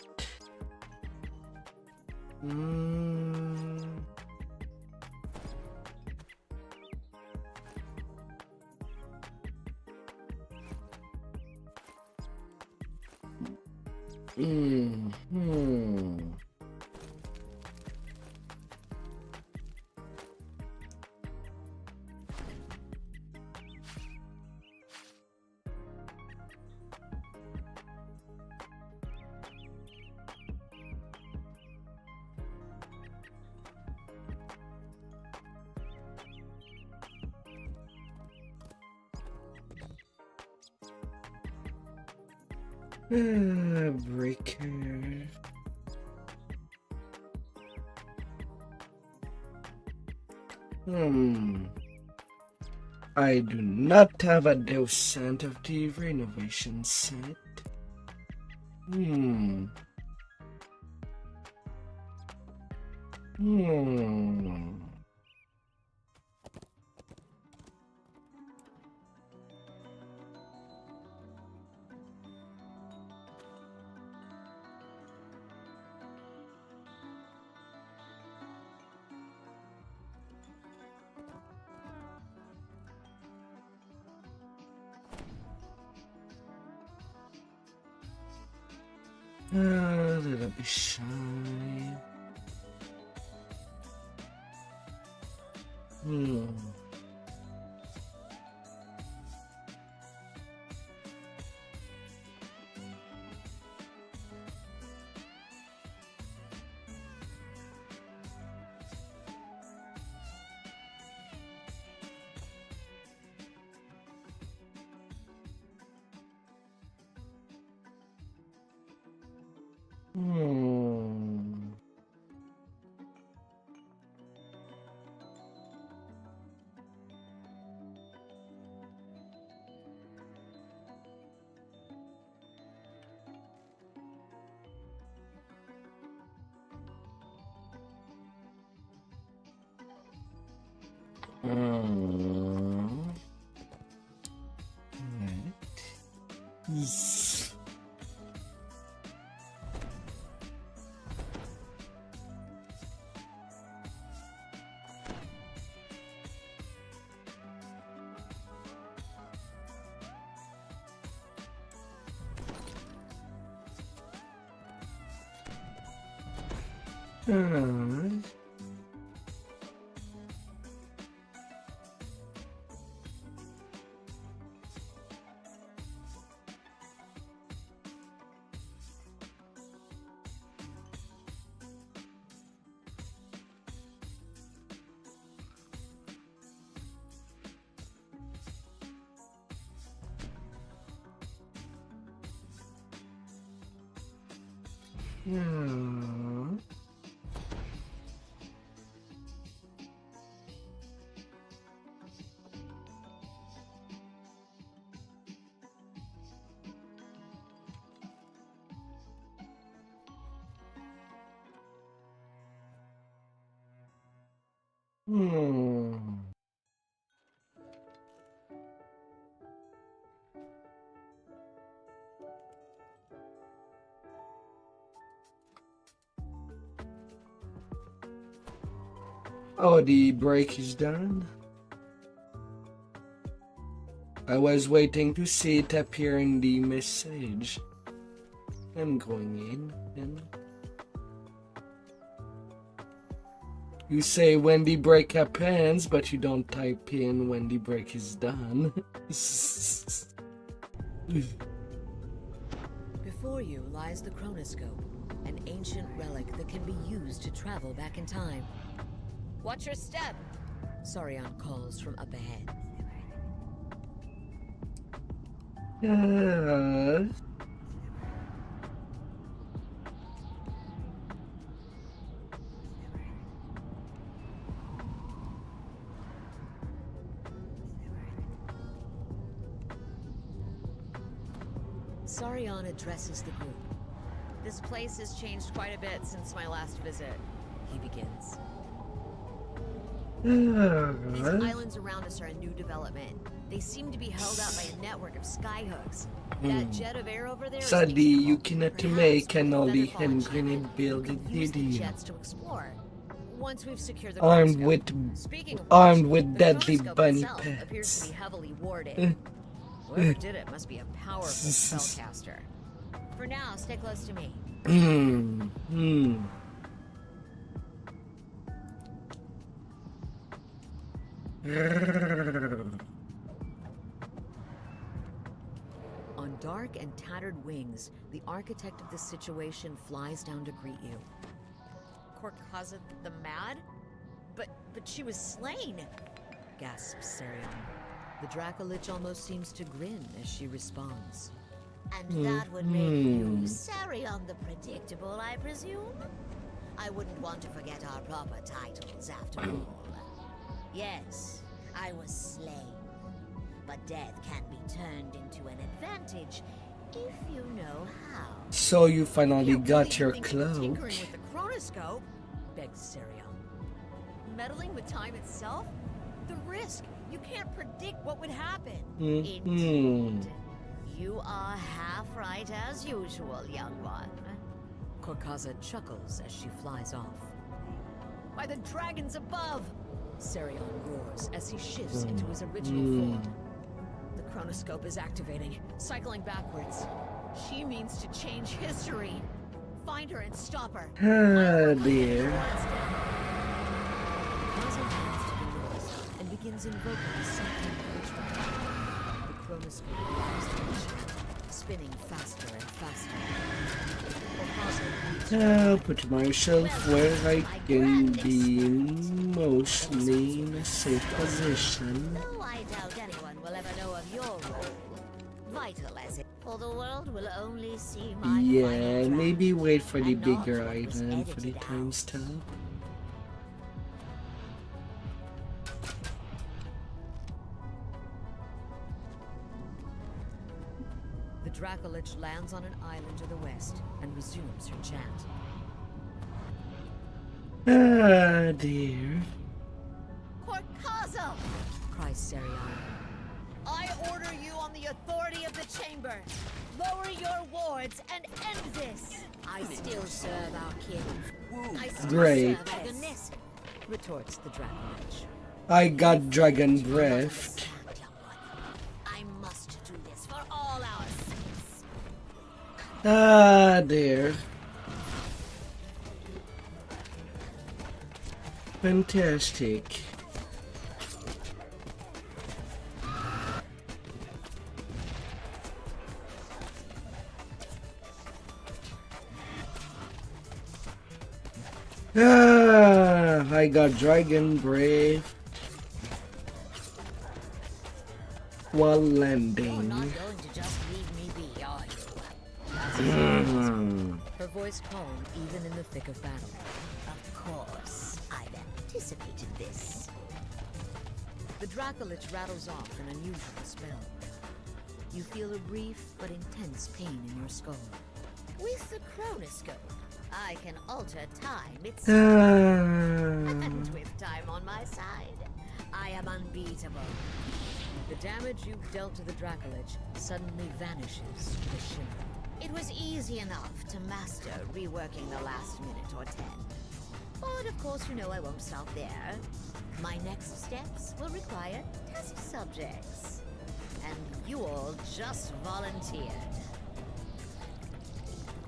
Breaker. I do not have a docent of the renovation set. Let it be shy. Yes. Oh, the break is done. I was waiting to see it appear in the message. I'm going in and you say when the break happens, but you don't type in when the break is done. Before you lies the chronoscope, an ancient relic that can be used to travel back in time. Watch your step! Saurion calls from up ahead. Saurion addresses the group. This place has changed quite a bit since my last visit. He begins. These islands around us are a new development. They seem to be held up by a network of skyhooks. That jet of air over there is Sadly, you ancient. cannot Perhaps make with an the only Featherfall hand enchantment, grenade build we in could use the video. jets to explore. Once we've secured the Armed chronoscope. with Speaking of armed which, with the deadly chronoscope bunny itself appears to pets. be heavily warded. Whoever did it must be a powerful spellcaster. For now, stay close to me. On dark and tattered wings, the architect of the situation flies down to greet you. Korkaza the Mad? But she was slain. Gasps Sarion. The Dracolich almost seems to grin as she responds. And that would make you Sarion the Predictable, I presume? I wouldn't want to forget our proper titles, after all. Yes, I was slain. But death can be turned into an advantage if you know how. So you finally Can't got believe your you think cloak. tinkering with the chronoscope, Begs Sarion. meddling with time itself, the risk. You can't predict what would happen. Indeed. You are half right as usual, young one. Korkaza chuckles as she flies off. By the dragons above! Sarion roars as he shifts into his original form. The chronoscope is activating, cycling backwards. She means to change history. Find her and stop her. Ah, dear. Korkaza turns to the north and begins invoking something encouragement. The chronoscope begins to action, spinning faster and faster. I'll put myself where I can be mostly in a safe position. Though I doubt anyone will ever know of your role. Vital as it, for the world will only see my Yeah, final maybe draft wait for the and not bigger what was island for the edited time out. stop. The Dracolich lands on an island to the west and resumes her chant. Ah, dear. Korkaza! yourself! cries Serion. I order you on the authority of the chamber. Lower your wards and end this. I still serve our king. I still Great. serve Agnes, Retorts the Dragon Witch. I got dragon breath. I must do this for all our sakes. Ah, there. Fantastic. Ah, I got dragon brave while You're landing. not going to just leave me be, are you? Mm. Her voice calm even in the thick of battle. Of course, I've anticipated this. The Dracolich rattles off an unusual spell. You feel a brief but intense pain in your skull. With the chronoscope, I can alter time itself. Ah. And with time on my side, I am unbeatable. The damage you've dealt to the Dracolich suddenly vanishes with a shimmer. It was easy enough to master reworking the last minute or 10. But of course you know I won't stop there. My next steps will require test subjects. And you all just volunteered.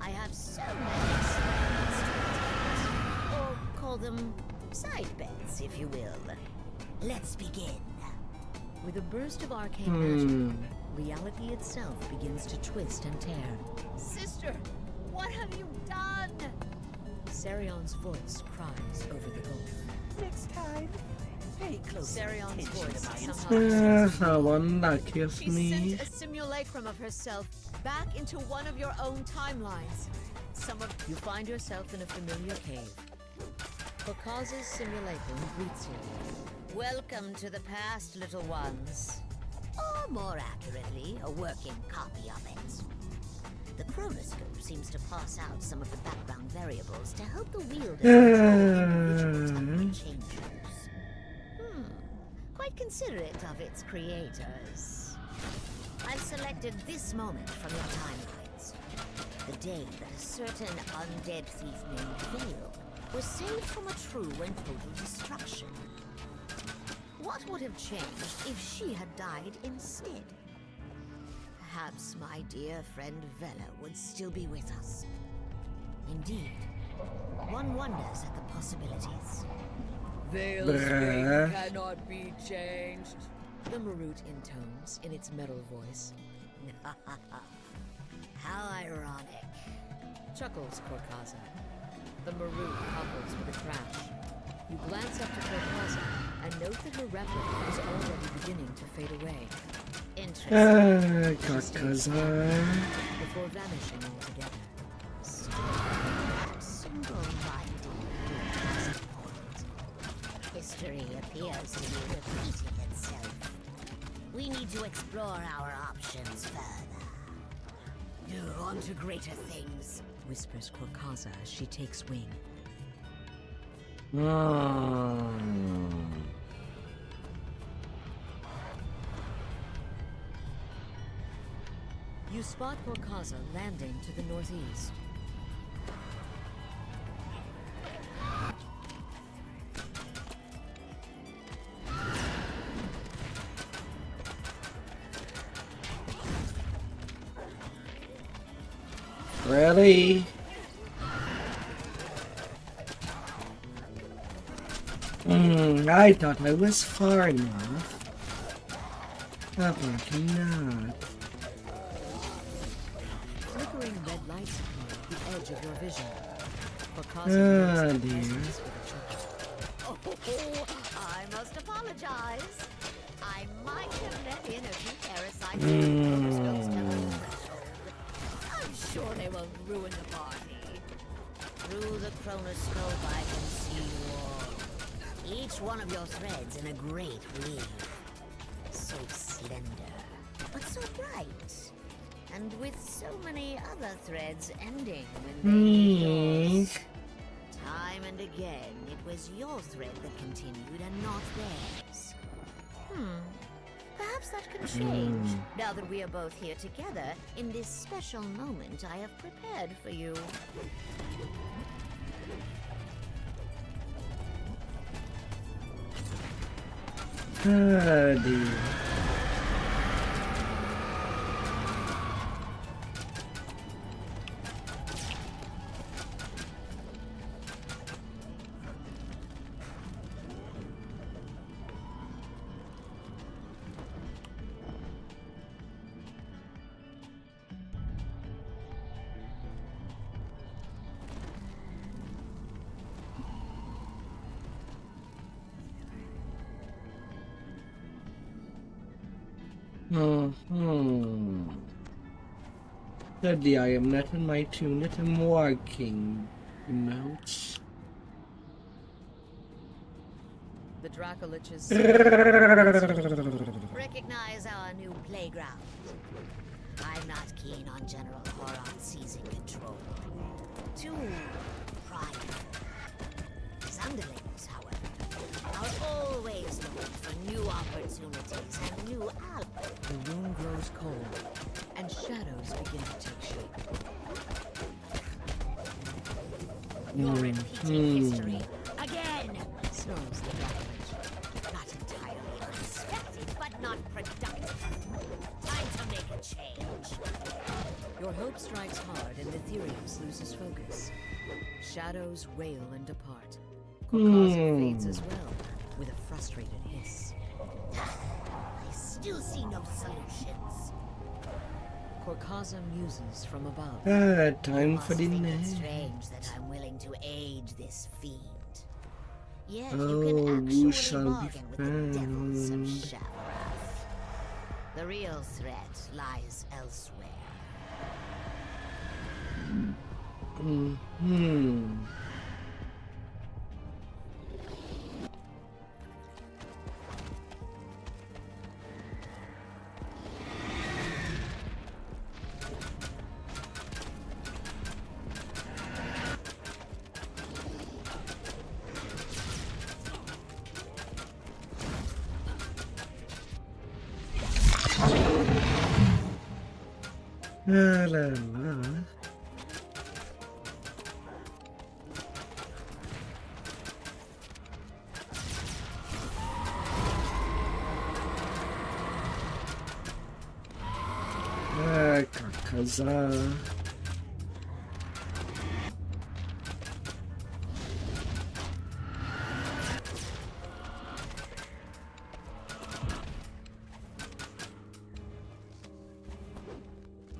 I have so many experiments, or call them side bets, if you will. Let's begin. With a burst of arcane magic, reality itself begins to twist and tear. Sister, what have you done? Serion's voice cries over the gulf. Next time, pay close Serion's voice Ah, somehow someone that kills She me. sent a simulacrum of herself back into one of your own timelines. You find yourself in a familiar cave. Pokaza's simulacrum greets you. Welcome to the past, little ones. Or more accurately, a working copy of it. The chronoscope seems to pass out some of the background variables to help the wielder control individual temporal changes. Quite considerate of its creators. I've selected this moment from your timelines. The day that a certain undead thief named Vale was saved from a true and total destruction. What would have changed if she had died instead? Perhaps my dear friend Vela would still be with us. Indeed, one wonders at the possibilities. Vale's Bruh. fate cannot be changed. The Marut intones in its metal voice. How ironic. Chuckles Korkaza. The Marut topples with a crash. You glance up to Korkaza and note that her replica is already beginning to fade away, Interesting. Karkaza. before vanishing altogether. That single-minded is important. History appears to be repeating itself. We need to explore our options further. On to greater things. Whispers Korkaza as she takes wing. You spot Korkaza landing to the northeast. Really? I thought I was far enough. Apparently not. Flickering red lights appear at the edge of your vision. Korkaza Ah, notes the dear. presence with a chuckle. Oh, I must apologize. I might have let in a few parasites and microscopes down the threshold. I'm sure they won't ruin the party. Through the chronoscope, I can see you all. Each one of your threads in a great weave. So slender, but so bright. And with so many other threads ending when they meet yours. Time and again, it was your thread that continued and not theirs. Perhaps that can change now that we are both here together in this special moment I have prepared for you. Ah, dear. Sadly, I am not in my tune that I'm working. Emotes. The Dracoliches recognize our new playground. I'm not keen on General Horon seizing control. Too prideful. His underlings, however, are always looking for new opportunities and new allies. The room grows cold, and shadows begin to take shape. You're repeating history again, snarls the Dracolich. Not entirely unexpected, but not productive. Time to make a change. Your hope strikes hard, and Ethereus loses focus. Shadows rail and depart. Corcasa fades as well, with a frustrated hiss. I still see no solutions. Corcasa muses from above. Time for Must think dinner. it strange that I'm willing to aid this fiend. Yet Oh, you can who actually shall be bargain with the devils of found? Shavarath. The real threat lies elsewhere. La la la. Kakaza.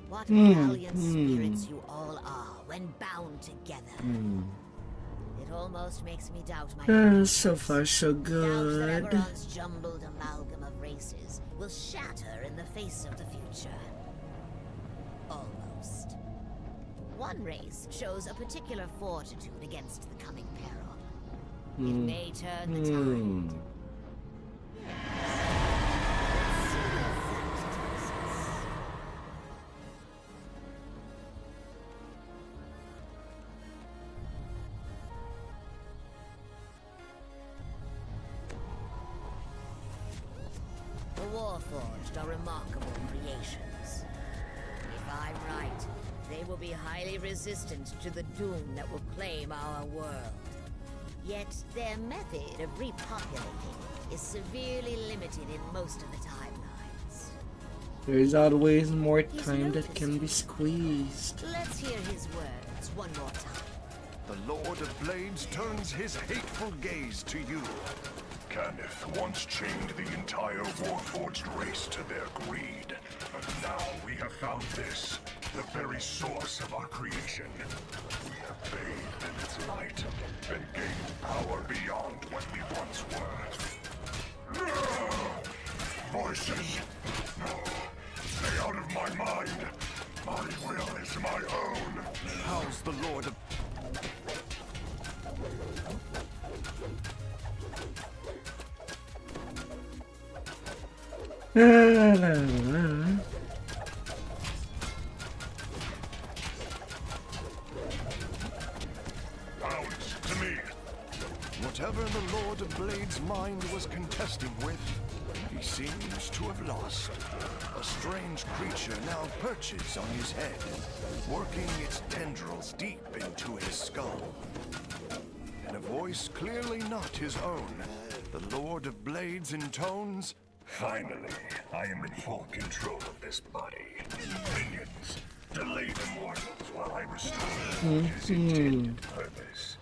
What valiant spirits you all are when bound together. It almost makes me doubt my So far, so Doubt that good. Everon's jumbled amalgam of races will shatter in the face of the future. Almost. One race shows a particular fortitude against the coming peril. It may turn the tide. Let's see what that tells us. The Warforged are remarkable creations. If I'm right, they will be highly resistant to the doom that will claim our world. Yet their method of repopulating is severely limited in most of the timelines. There's always more time that can be squeezed. Let's hear his words one more time. The Lord of Blades turns his hateful gaze to you. Canith once chained the entire Warforged race to their greed. But now we have found this, the very source of our creation. We have bathed in its light and gained power beyond what we once were. Voices! No! Stay out of my mind! My will is my own! How's the Lord of... La la la. Bounce to me! Whatever the Lord Lord of Blade's mind was contesting with, he seems to have lost. A strange creature now perches on his head, working its tendrils deep into his skull. In a voice clearly not his own, the Lord of Blades intones, "Finally, I am in full control of this body. Minions, delay the mortals while I restore his intended purpose."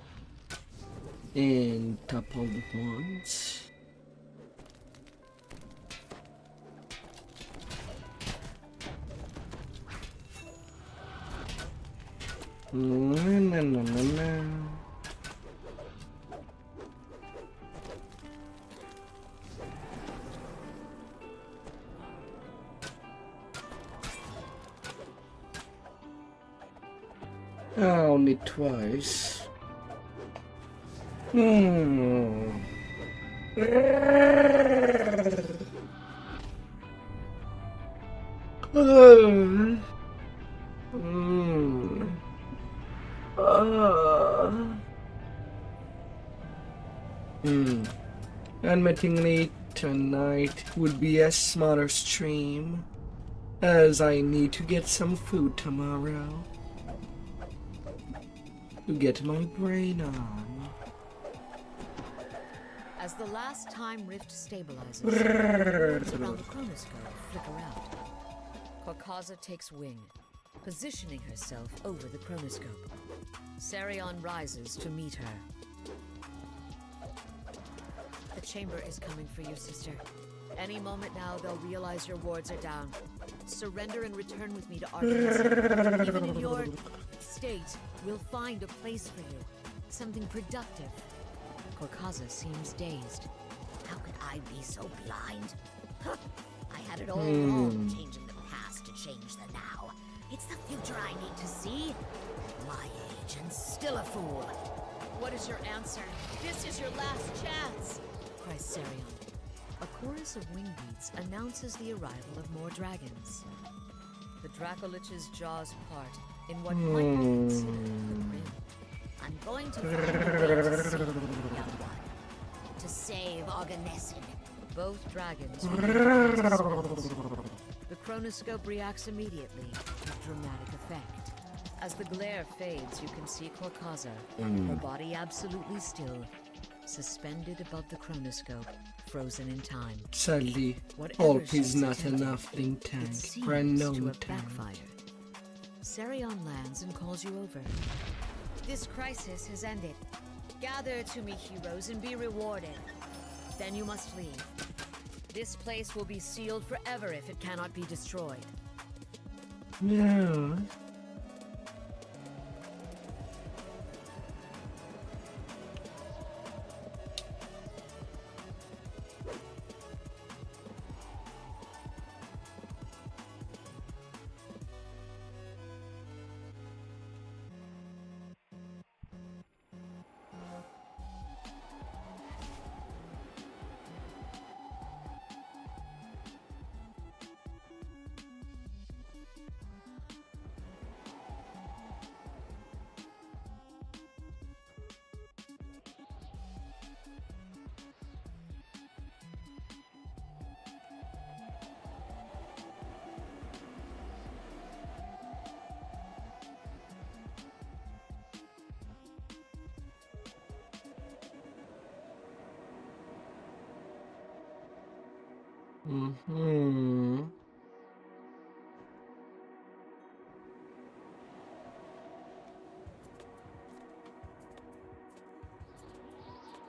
And topple the ones. No. Only twice. Admittingly, tonight would be a smaller stream, as I need to get some food tomorrow to get my brain on. As the last time rift stabilizes, the orbs around the chronoscope flicker out. Korkaza takes wing, positioning herself over the chronoscope. Sarion rises to meet her. The chamber is coming for you, sister. Any moment now, they'll realize your wards are down. Surrender and return with me to Artemis. Even in your state, we'll find a place for you. Something productive. Korkaza seems dazed. How could I be so blind? I had it all wrong, changing the past to change the now. It's the future I need to see. My age and still a fool. What is your answer? This is your last chance! Cries Sarion. A chorus of wing beats announces the arrival of more dragons. The Dracolich's jaws part in what might be considered the grim. I'm going to find a way to save the young one. To save Oganesson. Both dragons The chronoscope reacts immediately with dramatic effect. As the glare fades, you can see Korkaza, her body absolutely still, suspended above the chronoscope, frozen in time. Sadly, Whatever hope is she's not attempting, enough think it tank seems for to unknown have time. backfired. Sarion lands and calls you over. This crisis has ended. Gather to me, heroes, and be rewarded. Then you must leave. This place will be sealed forever if it cannot be destroyed. Yeah.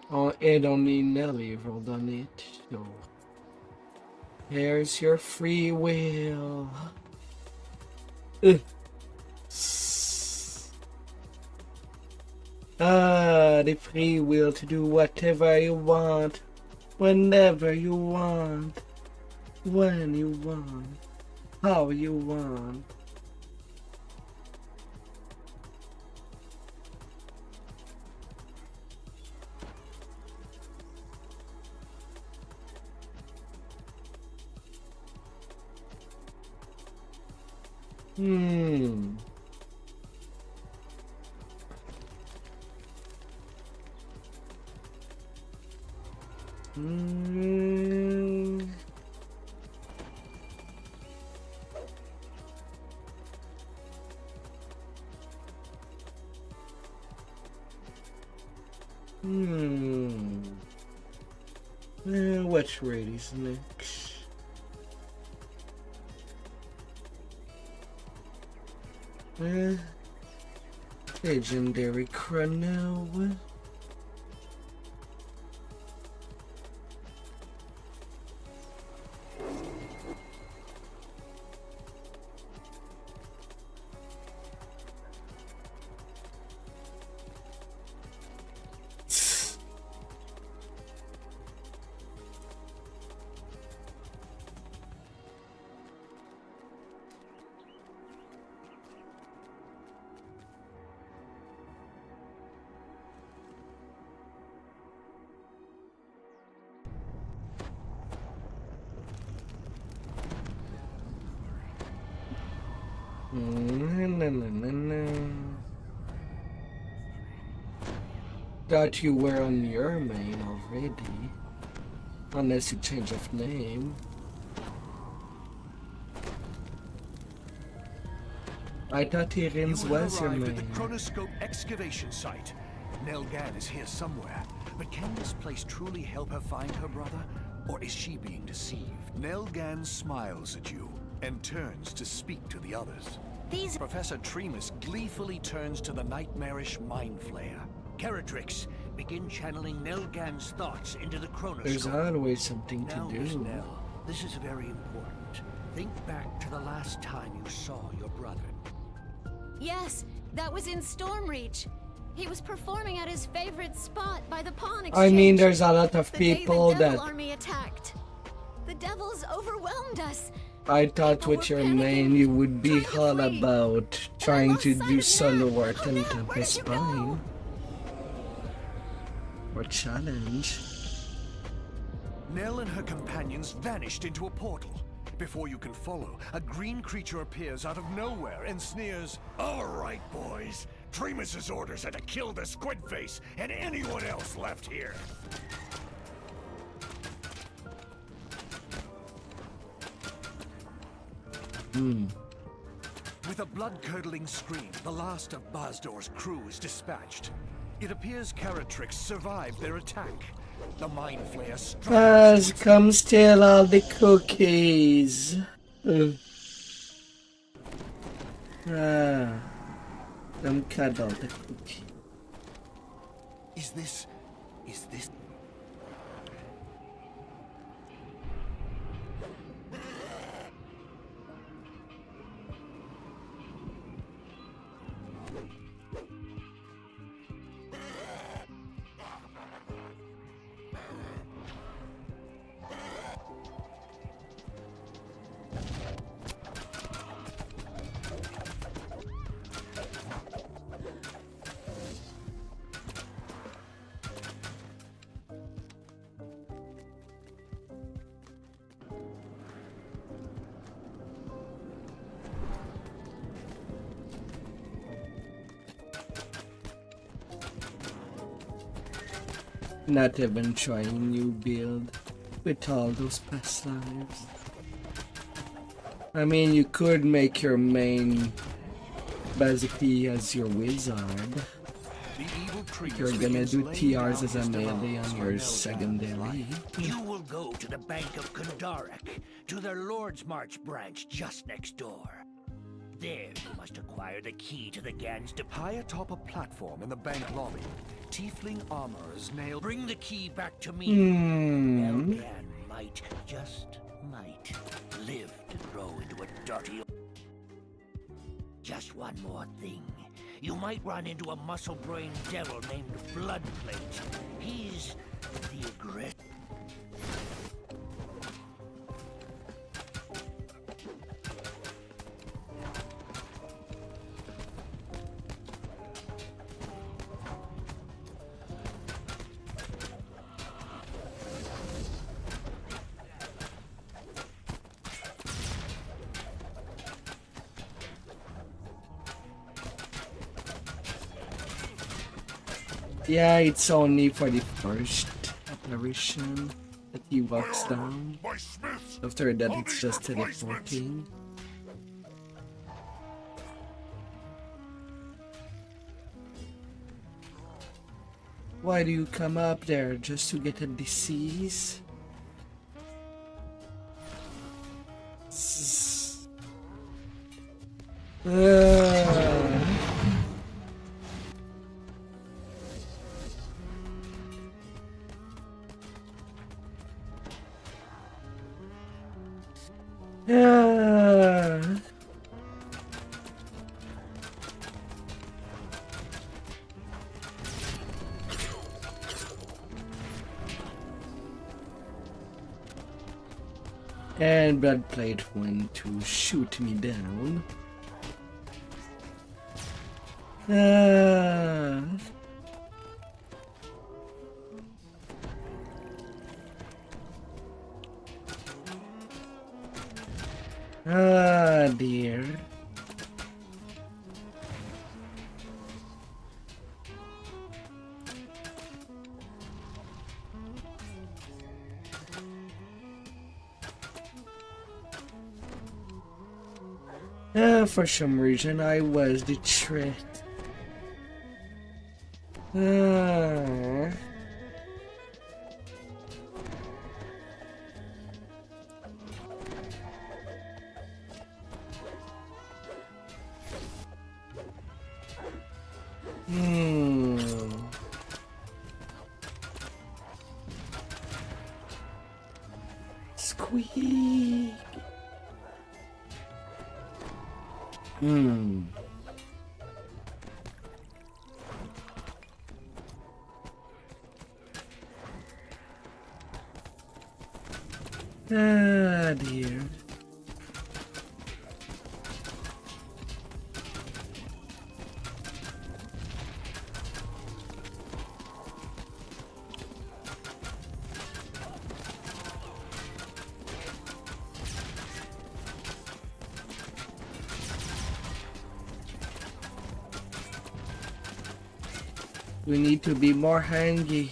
Oh, it only Nelly rolled on it, so here's your free will. The free will to do whatever you want, whenever you want, when you want, how you want. Mm. Which raid is next? Legendary Chrono. Thought you were on your main already. Unless you change of name. I thought Tyrion's was your At the main. chronoscope excavation site. Nelgan is here somewhere, but can this place truly help her find her brother? Or is she being deceived? Nelgan smiles at you and turns to speak to the others. Professor Tremus gleefully turns to the nightmarish Mind Flayer. Caratrix, begin channeling Nelgan's thoughts into the chronoscope. There's always something to Now, Miss do. Nell, this is very important. Think back to the last time you saw your brother. Yes, that was in Stormreach. He was performing at his favorite spot by the pawn exchange. I mean, there's a lot of The day people the devil that army attacked. The devils overwhelmed us. I thought People with were your panicking, name you would be trying to all flee. about trying to lost do sight of solo Nat. work Oh, and Nat, Temple where did you go? Spine. Or challenge. Nell and her companions vanished into a portal. Before you can follow, a green creature appears out of nowhere and sneers, "All right, boys. Tremus's orders are to kill the squid face and anyone else left here." With a blood-curdling scream, the last of Basdor's crew is dispatched. It appears Caratrix survived their attack. The Mind Flayer Buzz, come steal all the cookies. Come cuddle the cookie. Is this... Not even trying new build with all those past lives. I mean, you could make your main basically as your wizard. You're gonna do TRs as a melee on your secondary. You will go to the Bank of Kundarak, to their Lord's March branch just next door. There, you must acquire the key to the Gan's High atop a platform in the bank lobby, tiefling armorers nail. Bring the key back to me. Hmm. Nelgan might, just might, live to grow into a dirty... Just one more thing. You might run into a muscle-brained devil named Bloodplate. He's the aggressor. Yeah, it's only for the first apparition. that he walks down. My smiths! After that, I'll it's need just replacements. teleporting. Why do you come up there? Just to get a disease? And Bloodplate went to shoot me down. Dear. For some reason, I was the threat. Squeak. Dear. We need to be more hangy.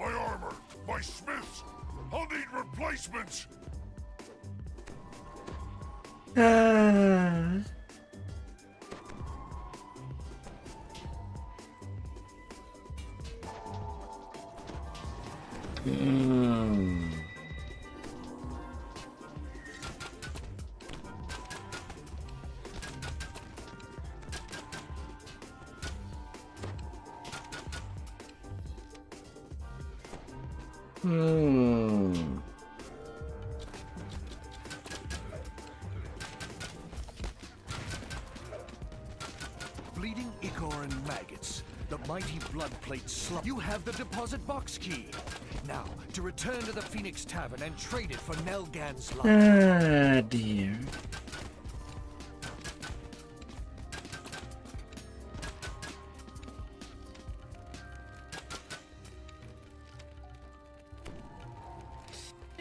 My armor! My smiths! I'll need replacements! Bleeding ichor and maggots. The mighty bloodplate slump. You have the deposit box key. Now, to return to the Phoenix Tavern and trade it for Nelgan's life. Dear.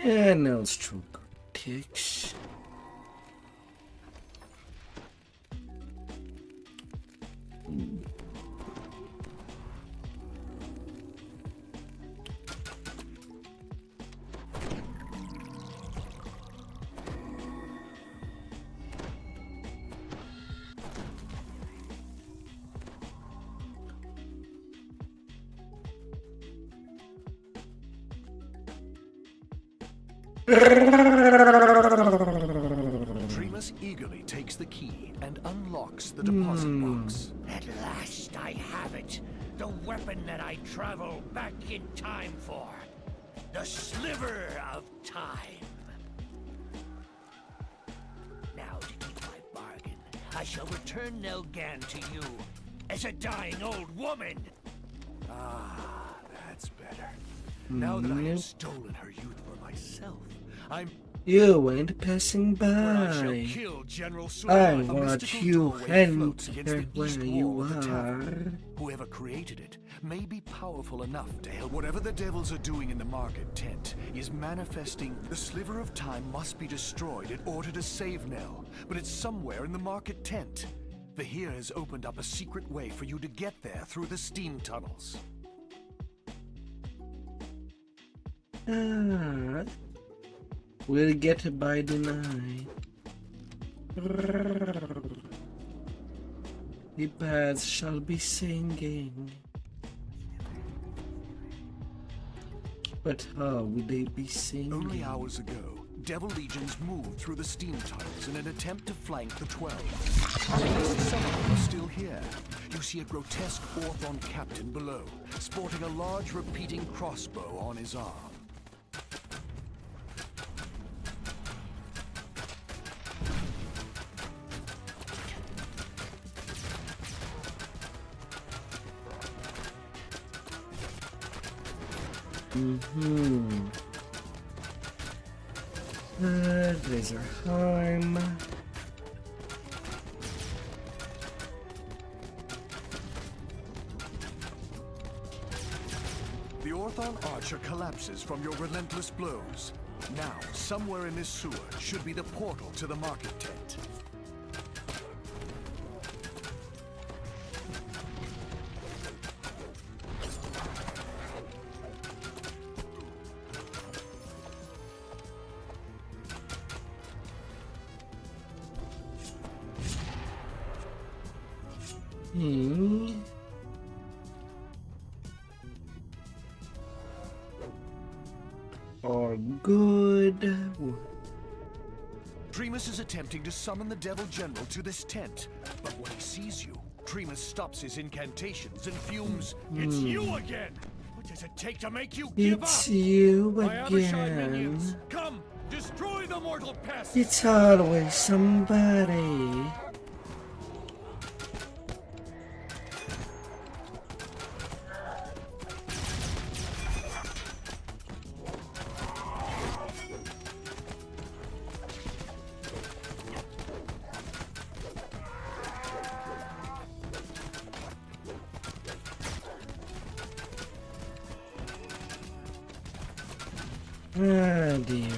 And no stroke ticks. Tremus eagerly takes the key and unlocks the deposit box. At last I have it. The weapon that I travel back in time for. The sliver of time. Now to keep my bargain, I shall return Nelgan to you as a dying old woman. Ah, that's better. Now that I have stolen her youth for myself, You went passing by. I shall kill General I Sula. watch you enter where you are. Whoever created it may be powerful enough to help. Whatever the devils are doing in the market tent is manifesting. The sliver of time must be destroyed in order to save Nell, but it's somewhere in the market tent. Vahir has opened up a secret way for you to get there through the steam tunnels. We'll get by the night. The birds shall be singing. But how would they be singing? Only hours ago, Devil Legions moved through the steam tunnels in an attempt to flank the 12. Some of them are still here. You see a grotesque Orthon captain below, sporting a large repeating crossbow on his arm. Razorheim. The Orthon Archer collapses from your relentless blows. Now, somewhere in this sewer should be the portal to the market tent. Or good. Tremus is attempting to summon the Devil General to this tent, but when he sees you, Tremus stops his incantations and fumes. It's you again! What does it take to make you give up? It's you My Abishai minions, again. come, destroy the mortal pest! It's always somebody. Ah, dear.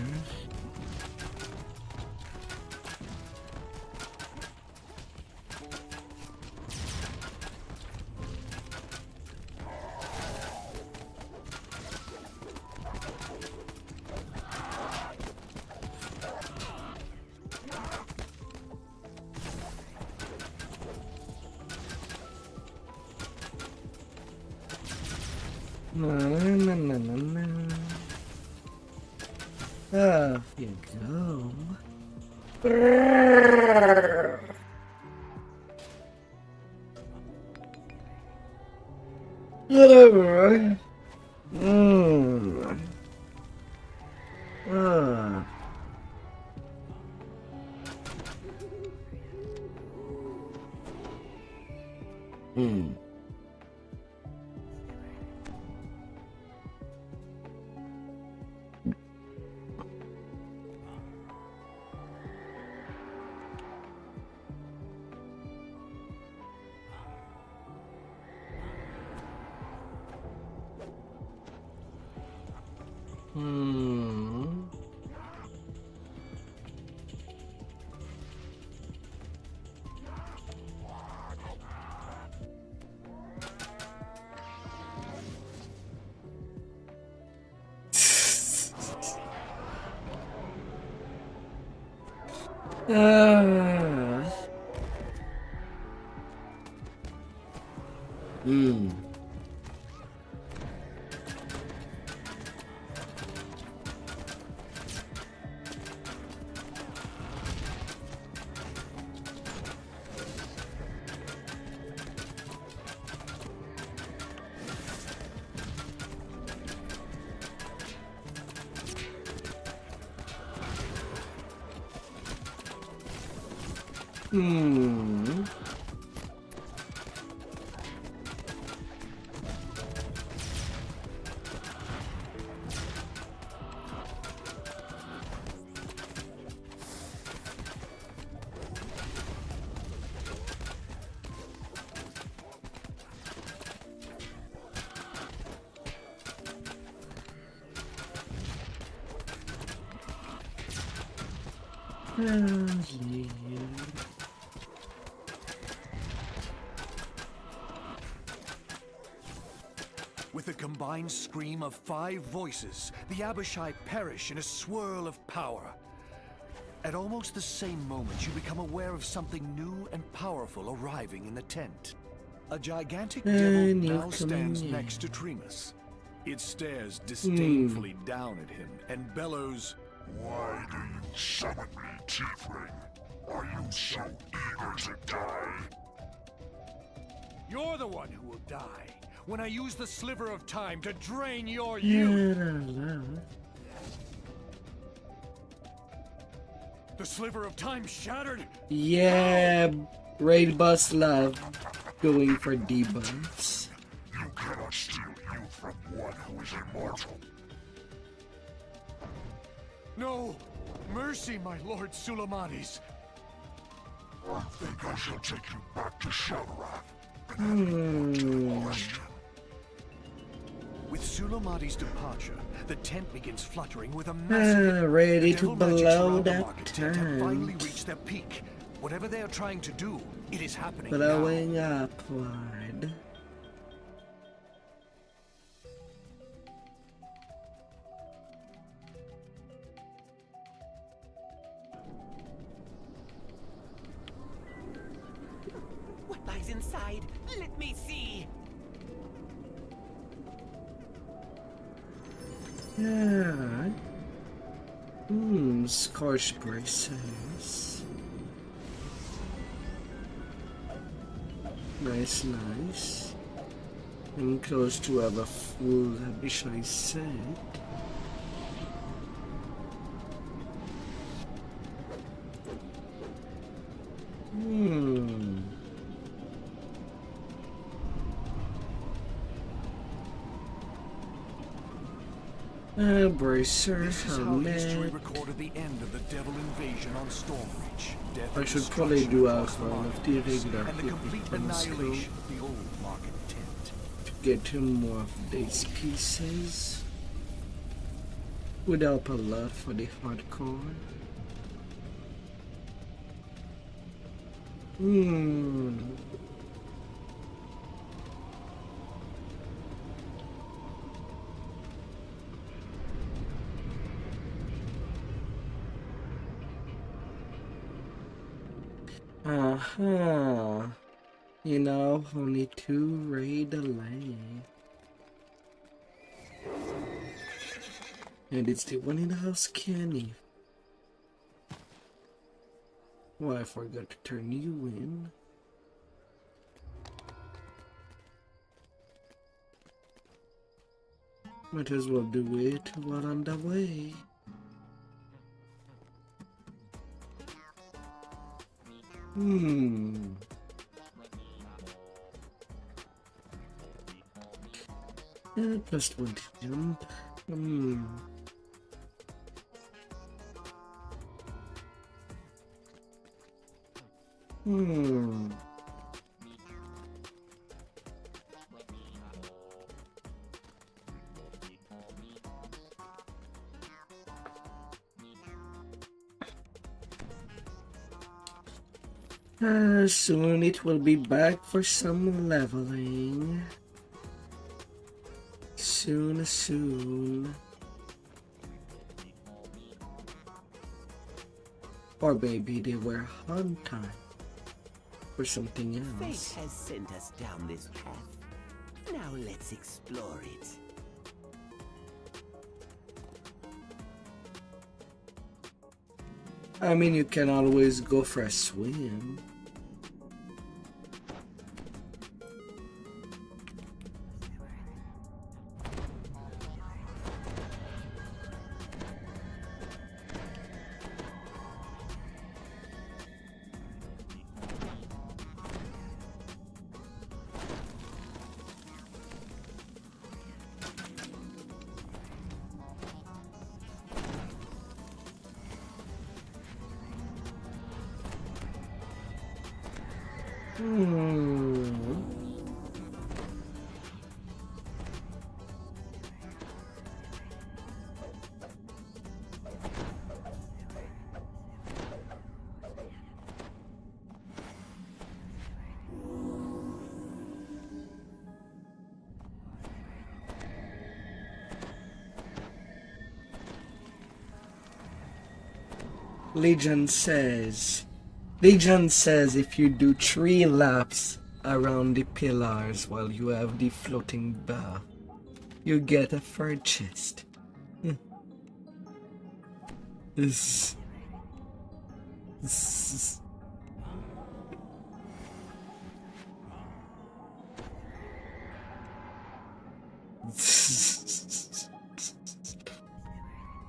Na. Off you go. Whatever. With the combined scream of 5 voices, the Abishai perish in a swirl of power. At almost the same moment, you become aware of something new and powerful arriving in the tent. A gigantic devil now stands next to Tremus. It stares disdainfully down at him and bellows, "Why do you summon me, Tiefling? Are you so eager to die?" "You're the one who will die when I use the sliver of time to drain your youth." The sliver of time shattered. Yeah, Raid Boss love going for debuffs. You cannot steal youth from one who is immortal. No! Mercy, my lord Sulamades! I think I shall take you back to Shelrath and ask you a question. With Sulamades' departure, the tent begins fluttering with a massive... ready The to devil magics blow around the that market tent have finally tent. reached their peak. Whatever they are trying to do, it is happening now. Blowing upward. What lies inside? Let me see. Yeah. Scorch braces. Nice, nice. I'm close to have a full Abishai set. Bracer, This is how history helmet. recorded the end of the devil invasion on Stormreach. Death I and should probably do destruction a across the Call of marketplace, Duty and the complete annihilation of the old market tent. to get to more of these pieces. Would help a lot for the hardcore. You know, only 2 raid delay. And it's the one in the house, Kenny. Well, I forgot to turn you in. Might as well do it while on the way. Plus 1 to jump. Soon it will be back for some leveling. Soon. Or maybe they were on time for something else. Fate has sent us down this path. Now let's explore it. I mean, you can always go for a swim. Legion says if you do 3 laps around the pillars while you have the floating bar, you get a fur chest. This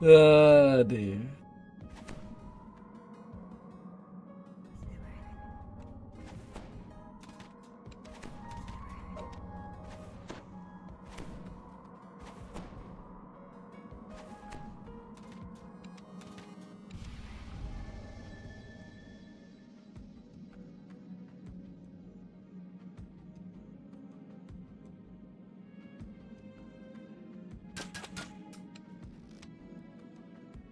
ah, dear.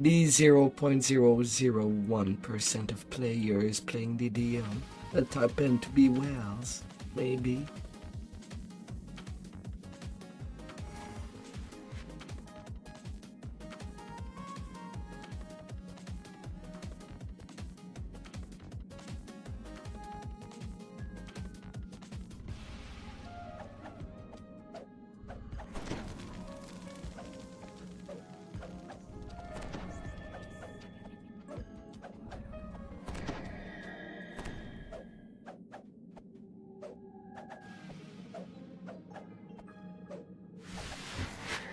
The 0.001% of players playing the DM that happen to be whales, maybe.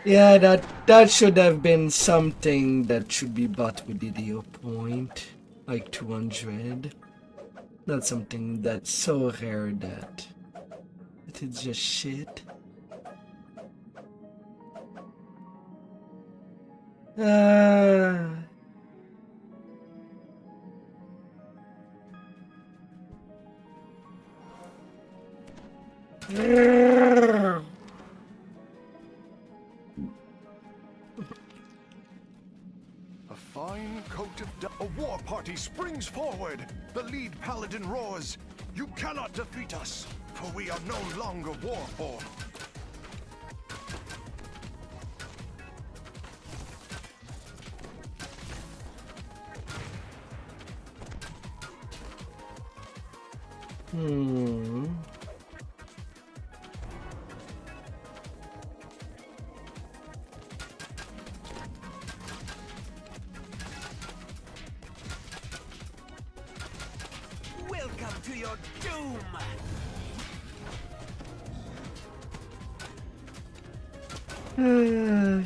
Yeah, that should have been something that should be bought with DDO point, like 200. Not something that's so rare that it is just shit. A fine coat of a war party springs forward. The lead paladin roars. You cannot defeat us, for we are no longer warform. Welcome to your doom!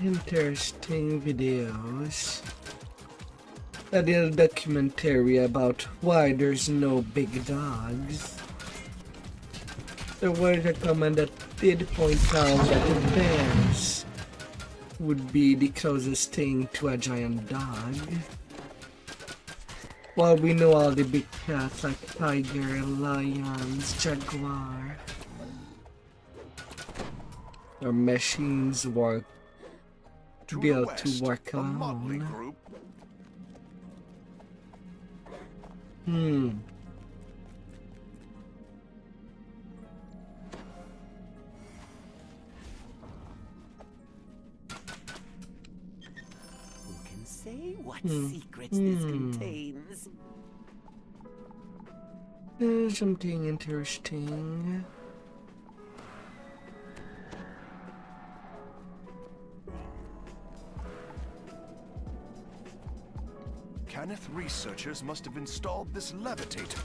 Interesting videos. A little documentary about why there's no big dogs. There was a comment that did point out that the bears would be the closest thing to a giant dog. While we know all the big cats like tiger, lions, jaguar, our machines work to be able to work alone. Who can say what secrets this contains? There's something interesting. Kenneth researchers must have installed this levitator.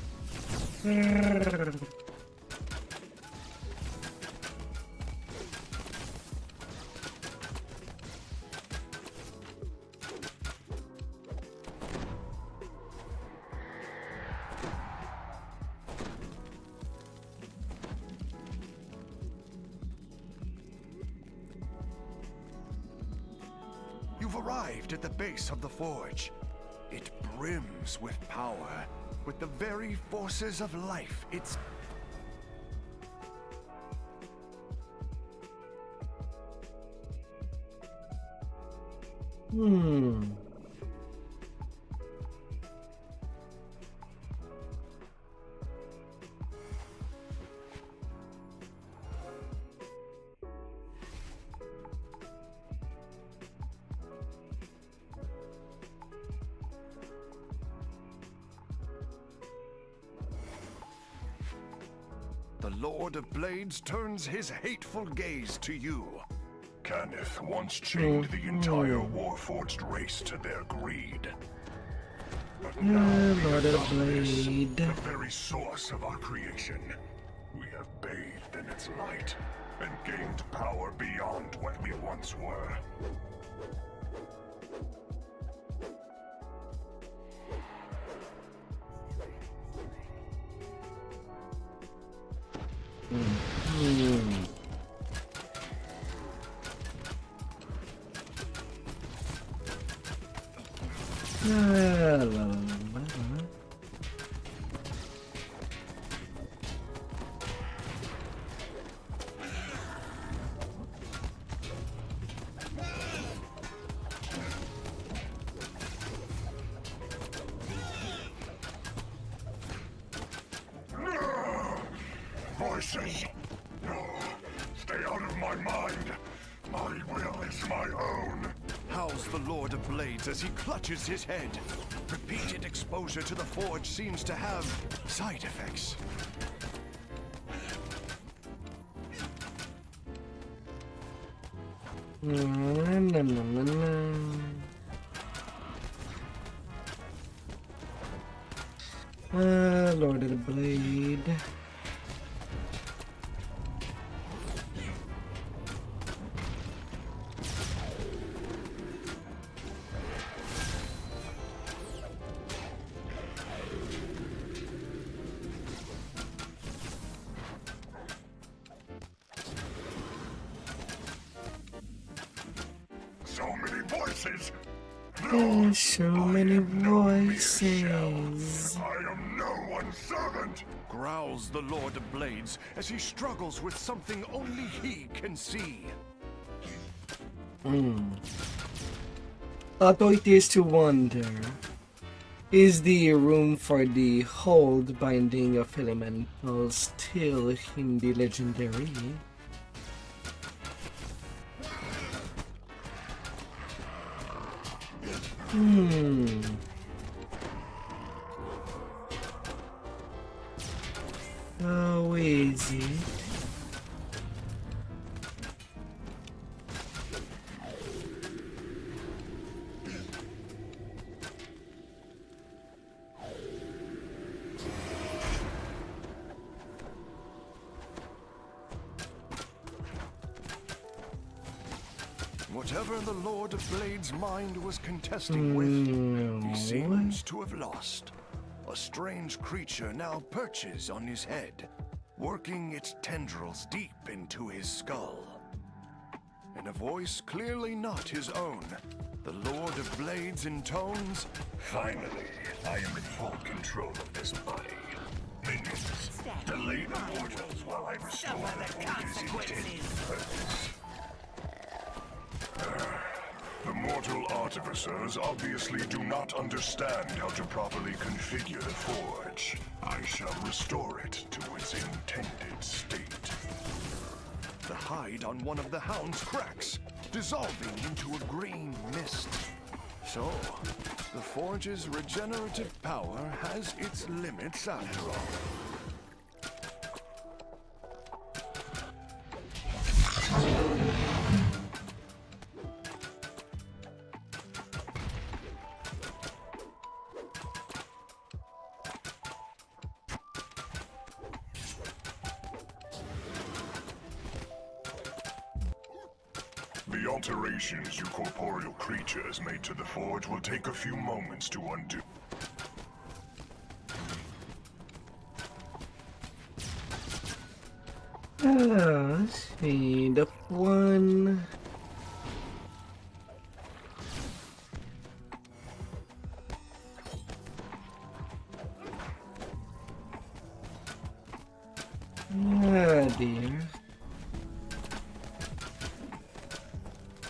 You've arrived at the base of the forge. It brims with power, with the very forces of life. It's... The Lord of Blades turns his hateful gaze to you. Cannith once chained the entire Warforged race to their greed. But now we Lord have of found this, Blade. the very source of our creation. We have bathed in its light and gained power beyond what we once were. Voices! No! Stay out of my mind! My will is my own! Howls the Lord of Blades as he clutches his head. Repeated exposure to the forge seems to have side effects. Lord of the Blade. So many voices! There's so many voices. I am no one's servant! Growls the Lord of Blades as he struggles with something only he can see. Although it is to wonder, is the room for the hold binding of elementals still in the legendary? How is it? Whatever the Lord of Blades' mind was contesting with, he seems to have lost. A strange creature now perches on his head, working its tendrils deep into his skull. In a voice clearly not his own, the Lord of Blades intones, Finally, I am in full control of this body. Minions, delay the mortals while I restore the consequences. The mortal artificers obviously do not understand how to properly configure the forge. I shall restore it to its intended state. the hide on one of the hounds cracks, dissolving into a green mist. So, the forge's regenerative power has its limits after all. The alterations you corporeal creatures made to the forge will take a few moments to undo. Let's see, the one... Ah, dear.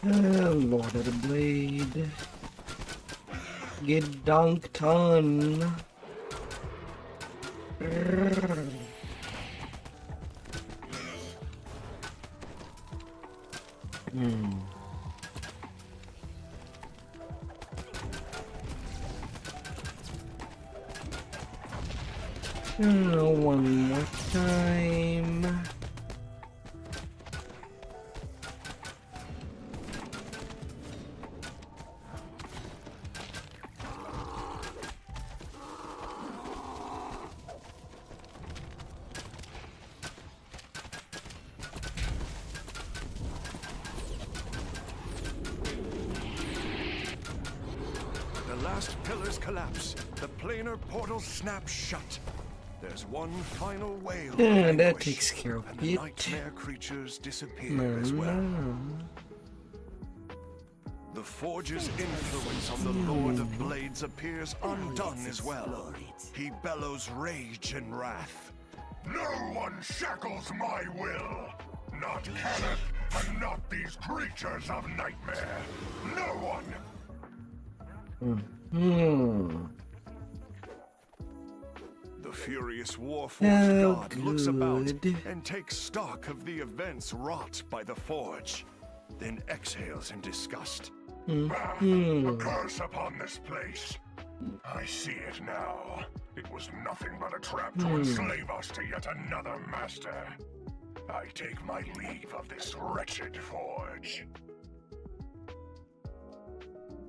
Lord of the Blade. Get dunked on. One more time. The last pillars collapse. The planar portals snap shut. There's one final wail of Yeah, that anguish, takes care of and the it. nightmare creatures disappear as well. The Forge's influence on the Lord of Blades appears undone as well. He bellows rage and wrath. No one shackles my will! Not Kenneth, and not these creatures of nightmare! No one! The furious Warforged Oh, god looks about good. and takes stock of the events wrought by the Forge, then exhales in disgust. A curse upon this place. I see it now. It was nothing but a trap to enslave us to yet another master. I take my leave of this wretched forge.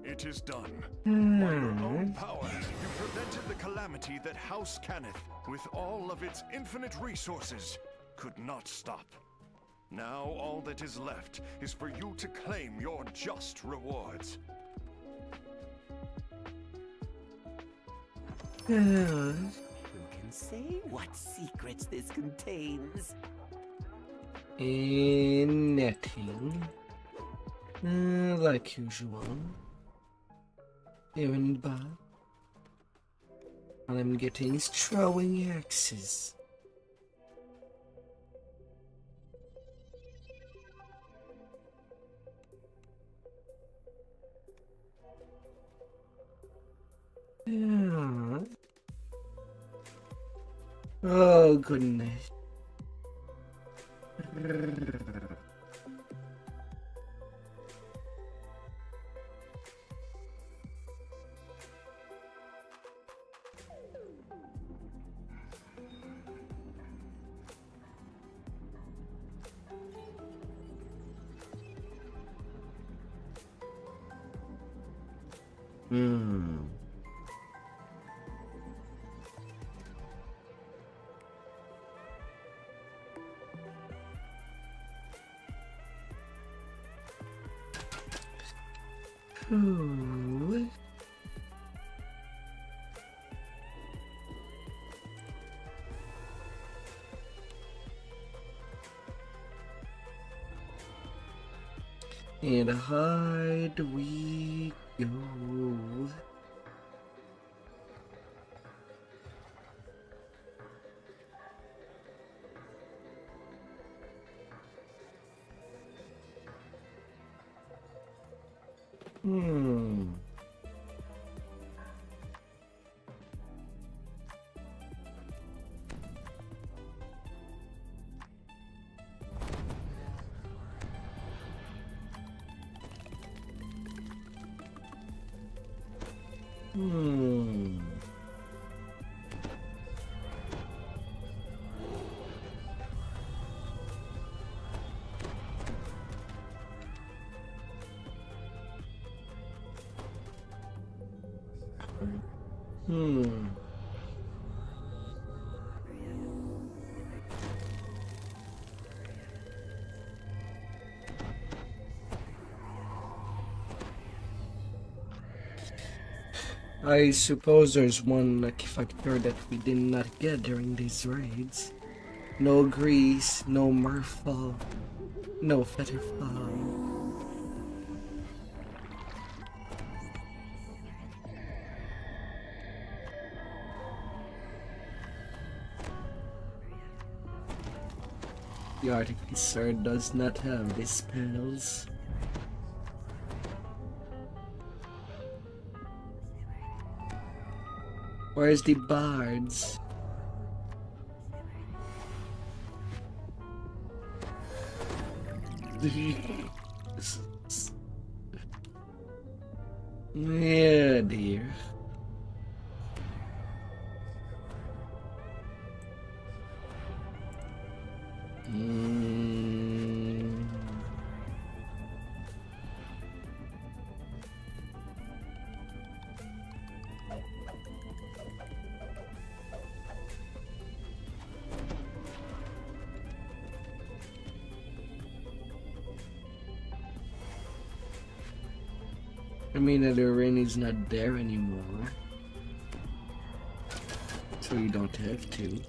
It is done. By your own power, you prevented the calamity that House Cannith, with all of its infinite resources, could not stop. Now all that is left is for you to claim your just rewards. Who can say what secrets this contains? Nothing. Like usual. Even bad. All I'm getting is throwing axes. Yeah. Oh goodness. Ooh. And hide we go. I suppose there's one lucky factor that we did not get during these raids. No grease, no merfolk, no fetterfall. The Artificer does not have these spells. Where's the bards? Yeah, dear. I mean, the rain is not there anymore. So you don't have to.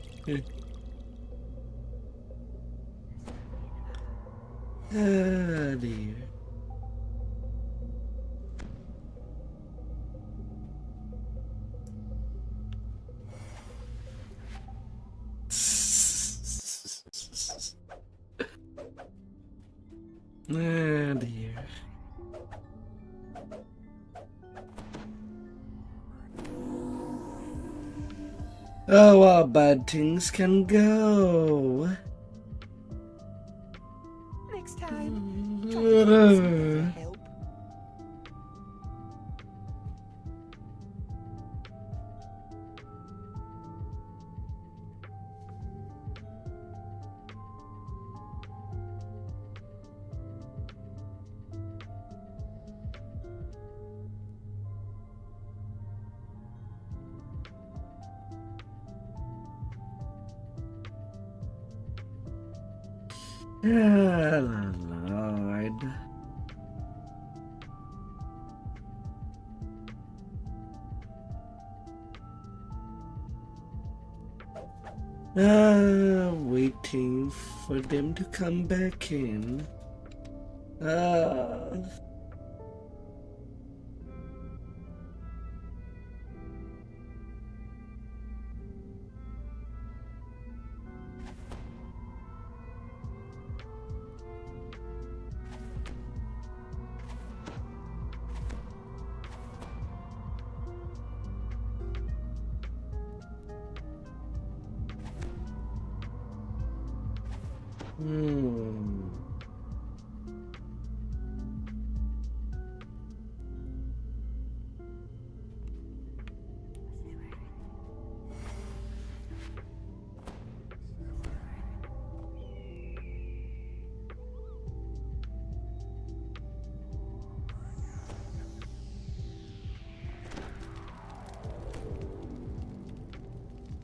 Ah, dear. Ah, dear. Oh, how bad things can go. Next time, try to find some help. Ah, Lord. Waiting for them to come back in. Ah.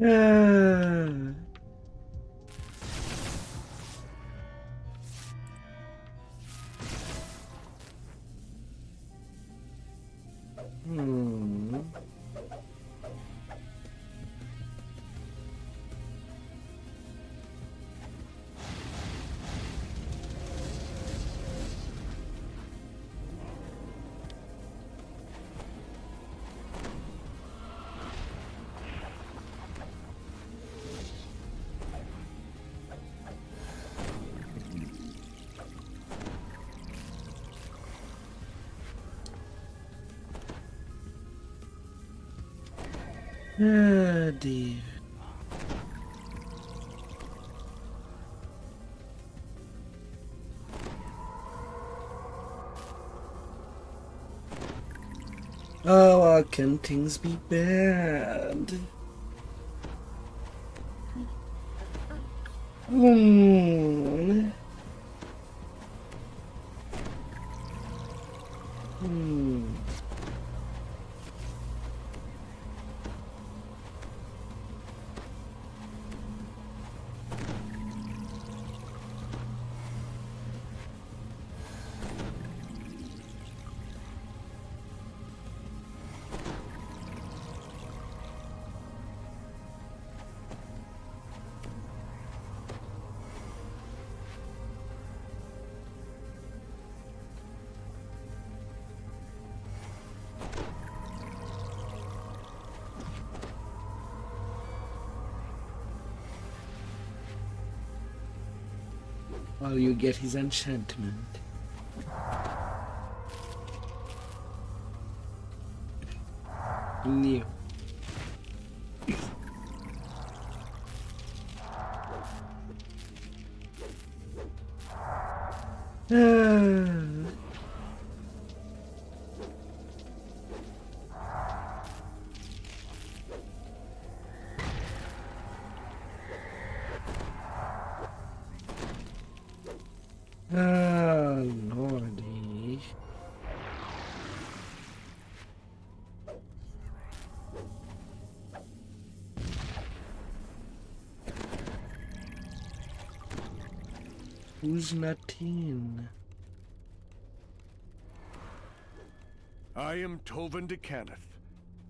Ah. Ah, dear. Oh, how can things be bad? Hmm. While you get his enchantment. New. Lordy. Who's not in? I am Tovin de Cannith.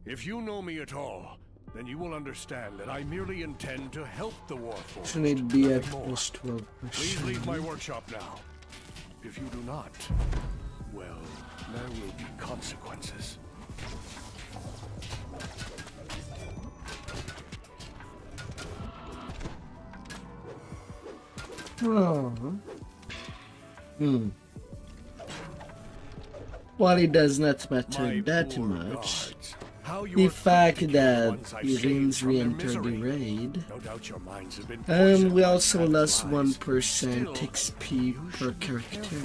If you know me at all, then you will understand that I merely intend to help the Warforged. Shouldn't it be at nothing more. plus 12%? Please leave my workshop now. If you do not, well, there will be consequences. Oh. While it does not matter that much, the fact that Irins re-entered the raid, we also lost 1% XP per character.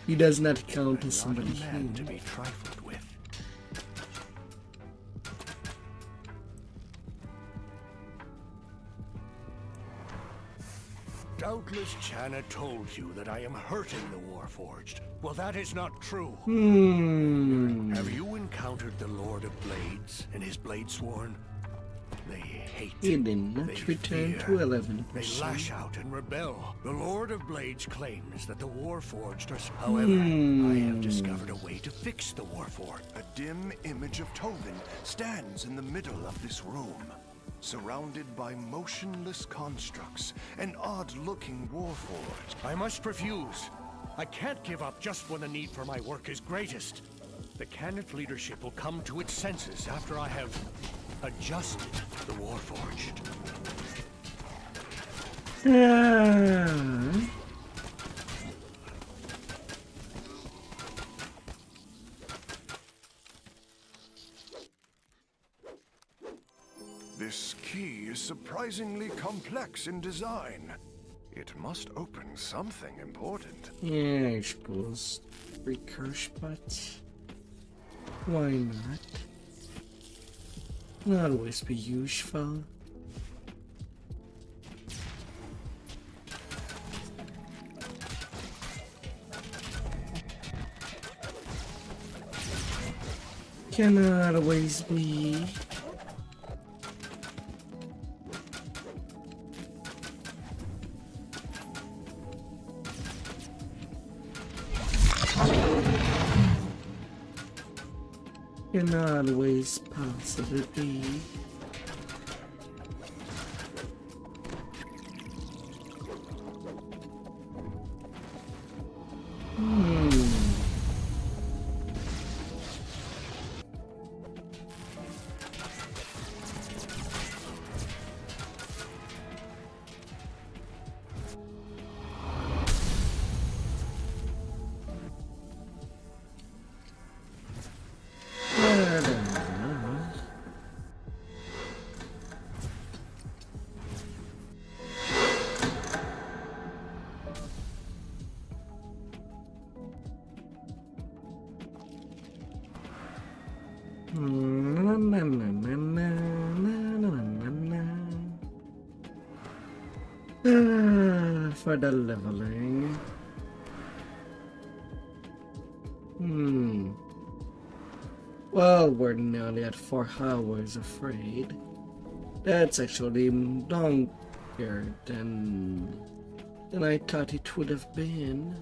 He does not count as somebody here. Doubtless Channa told you that I am hurting the Warforged. Well, that is not true. Have you encountered the Lord of Blades and his Bladesworn? They hate. He did not return to 11%. They lash out and rebel. The Lord of Blades claims that the Warforged are... However, I have discovered a way to fix the Warforged. A dim image of Tovin stands in the middle of this room, surrounded by motionless constructs, an odd-looking Warforged. I must refuse. I can't give up just when the need for my work is greatest. The Cannith leadership will come to its senses after I have adjusted the Warforged. This key is surprisingly complex in design. It must open something important. Yeah, I suppose. Recurse spots. Why not? Will always be useful. Can always be. Can always possibly be. For the leveling. Well, we're nearly at 4 hours of raid. That's actually longer than I thought it would have been.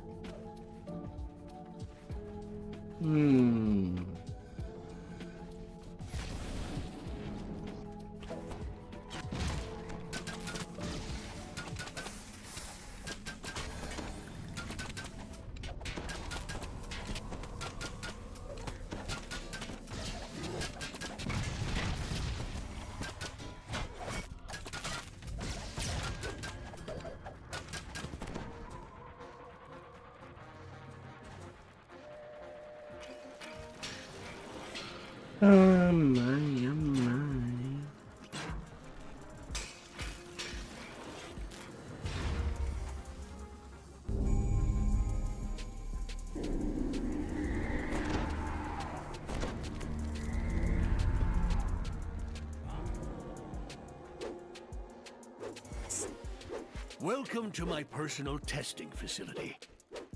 Oh my, oh my. Welcome to my personal testing facility.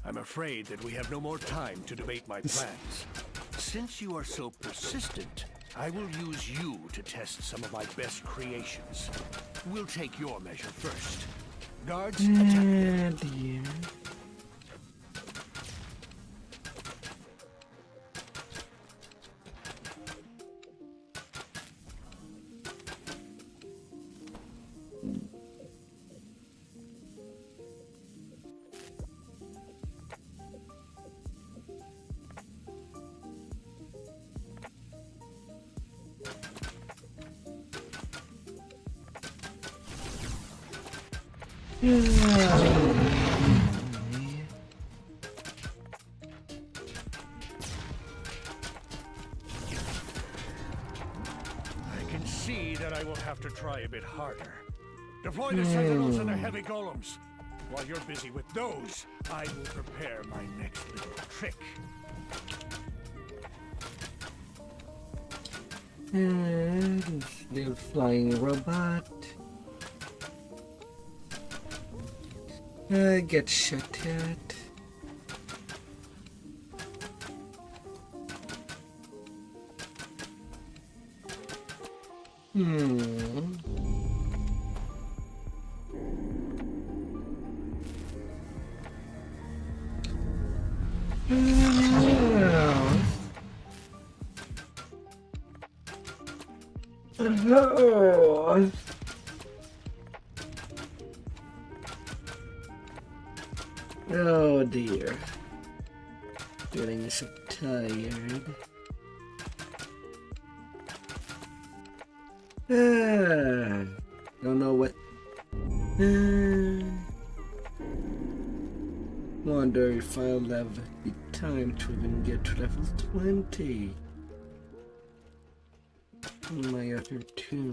I'm afraid that we have no more time to debate my plans. Since you are so persistent, I will use you to test some of my best creations. We'll take your measure first. Guards, attack. I can see that I will have to try a bit harder. Deploy the sentinels and the heavy golems. While you're busy with those, I will prepare my next little trick. And little flying robot. Get shot at. Oh dear. Feeling so tired. Don't know what. Wonder if I'll have the time to even get to level 20. My other two.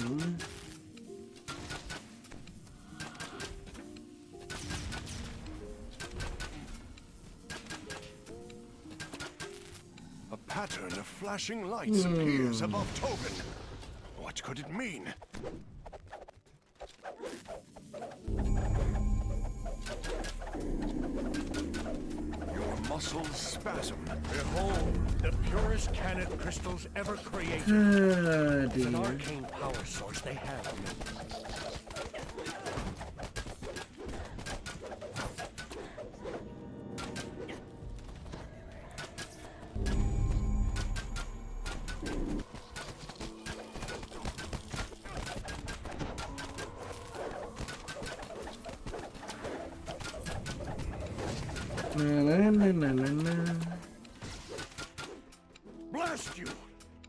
A pattern of flashing lights appears above Tobin. What could it mean? Your muscles spasm. Behold, the purest Canith crystals ever created. It's an arcane power source they have. Blast you!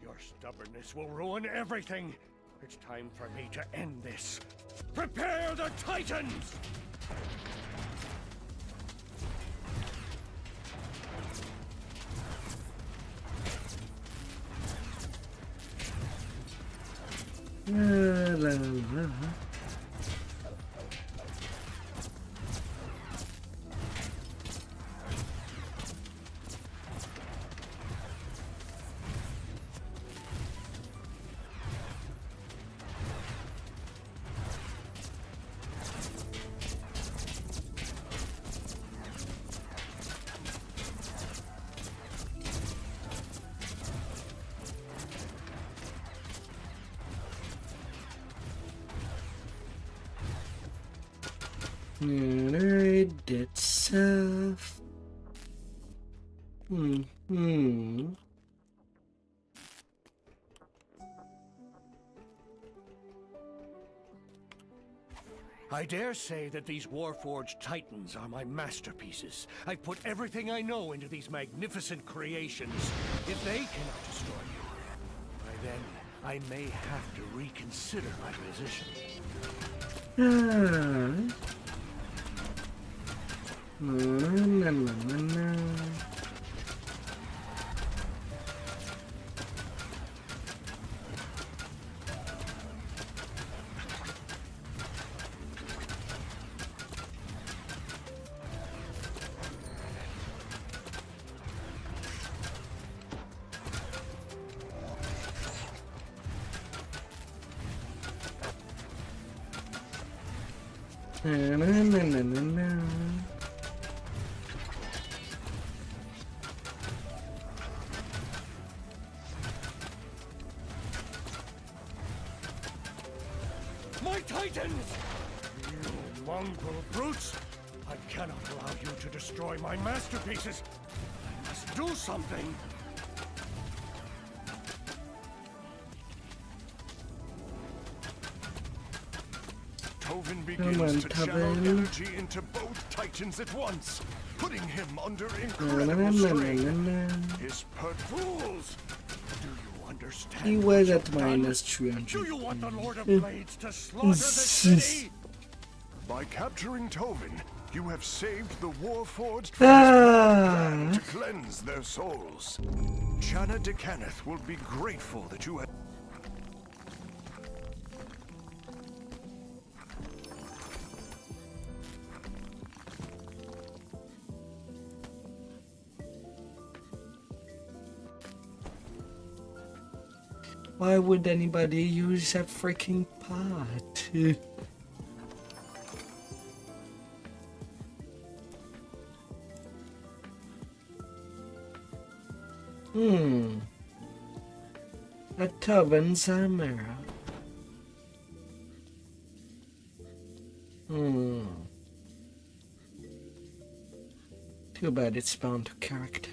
Your stubbornness will ruin everything. It's time for me to end this. Prepare the Titans! Alright, that's stuff. I dare say that these Warforged Titans are my masterpieces. I've put everything I know into these magnificent creations. If they cannot destroy you, by then I may have to reconsider my position. My Titans! You mongrel brutes! I cannot allow you to destroy my masterpieces! I must do something! Tobin begins to channel energy into both Titans at once, putting him under incredible strain. His fools! Do you understand? He was at minus 300. Do you want the Lord of Blades to slaughter the city? By capturing Tovin, you have saved the Warforged Ah. to cleanse their souls. Shanna de Kenneth will be grateful that you have... Why would anybody use a freaking pot? A Tobin Samara. Too bad it's bound to character.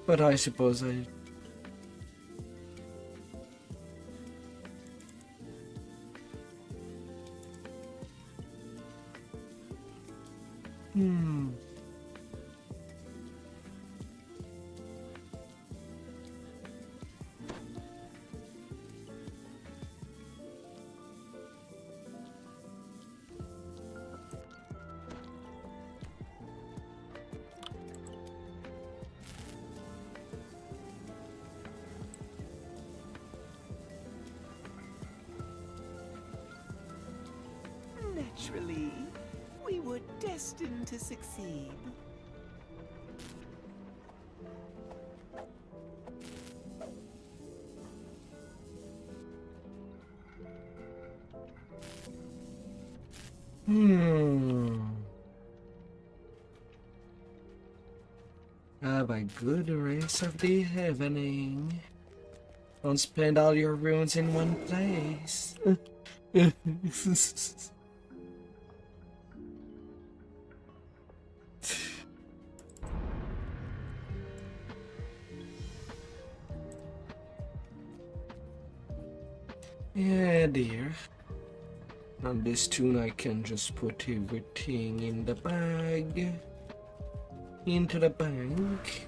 But I suppose I... Naturally, we were destined to succeed. Have a good race of the evening. Don't spend all your runes in one place. Yeah, dear. On this tune I can just put everything in the bag. Into the bank.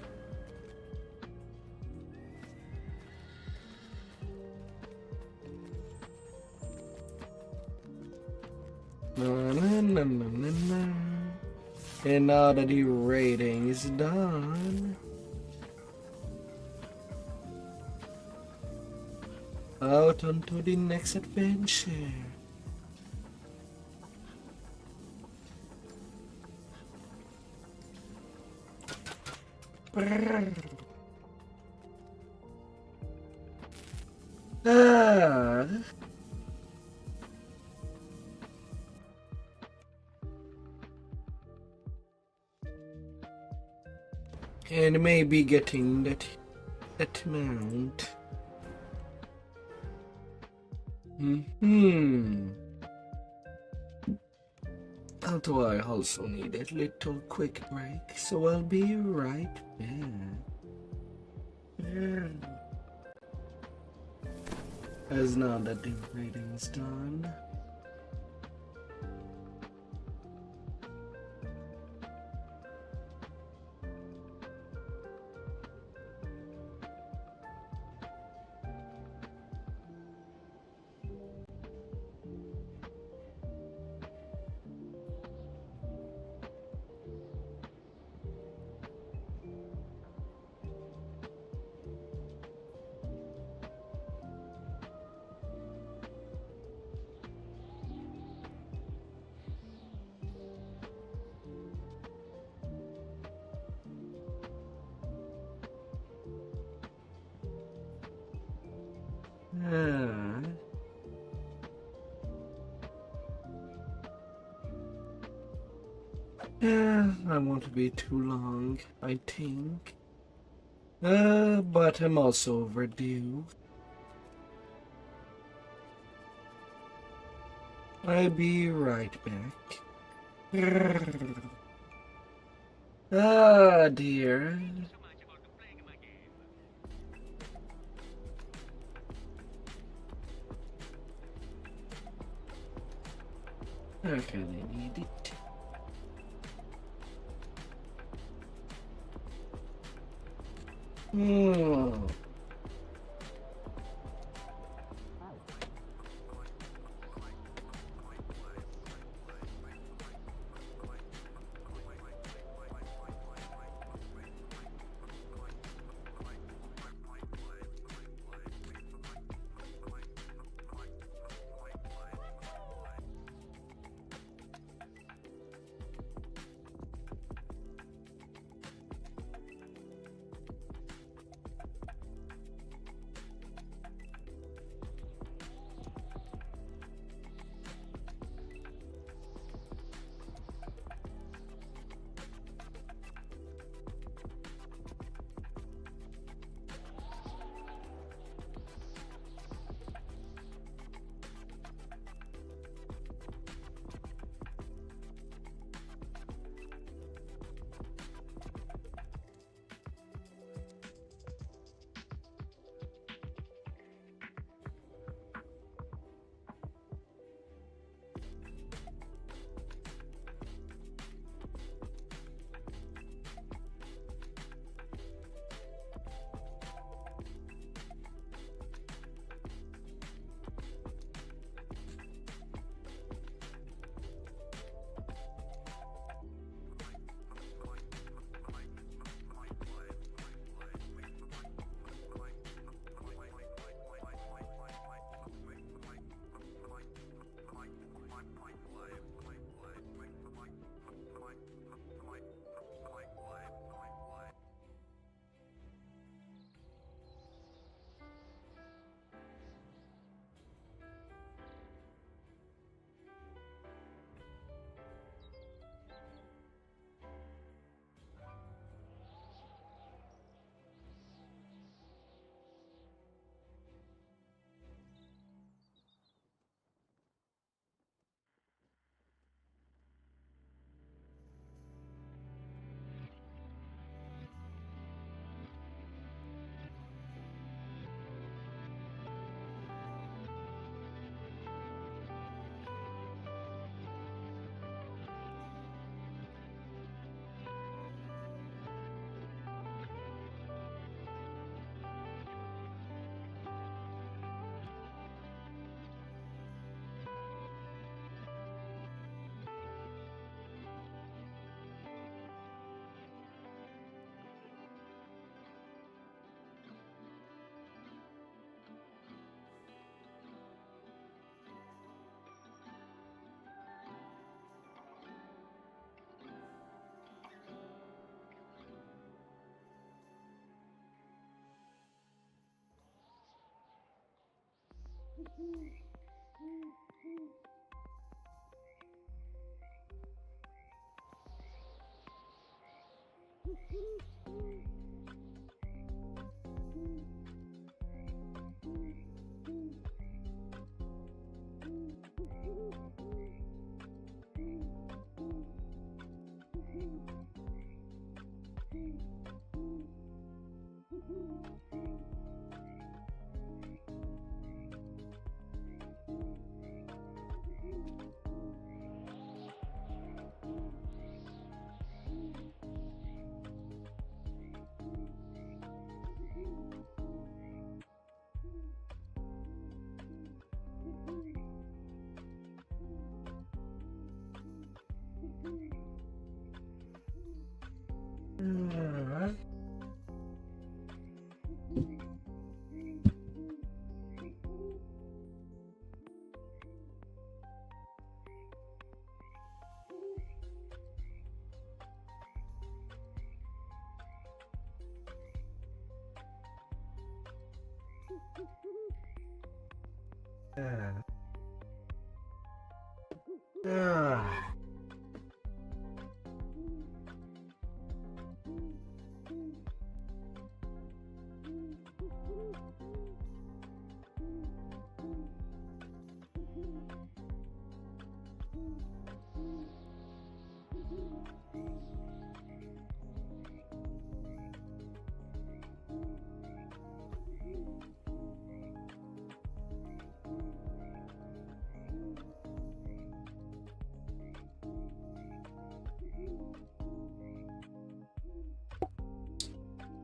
And now that the rating is done, out onto the next adventure. And maybe getting that mount. Although I also need a little quick break, so I'll be right back. As now that the rating's done. I won't be too long, I think. But I'm also overdue. I'll be right back. Ah, dear. Okay, I need it.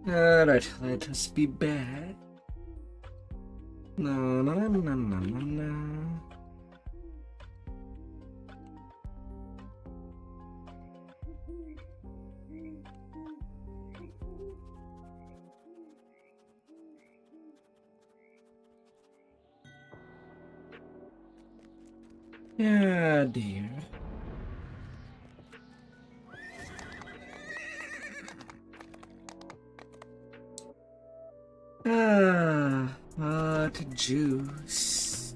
Alright, let us be back. No, no, no, no, no, no, no. Yeah, dear. Hot juice.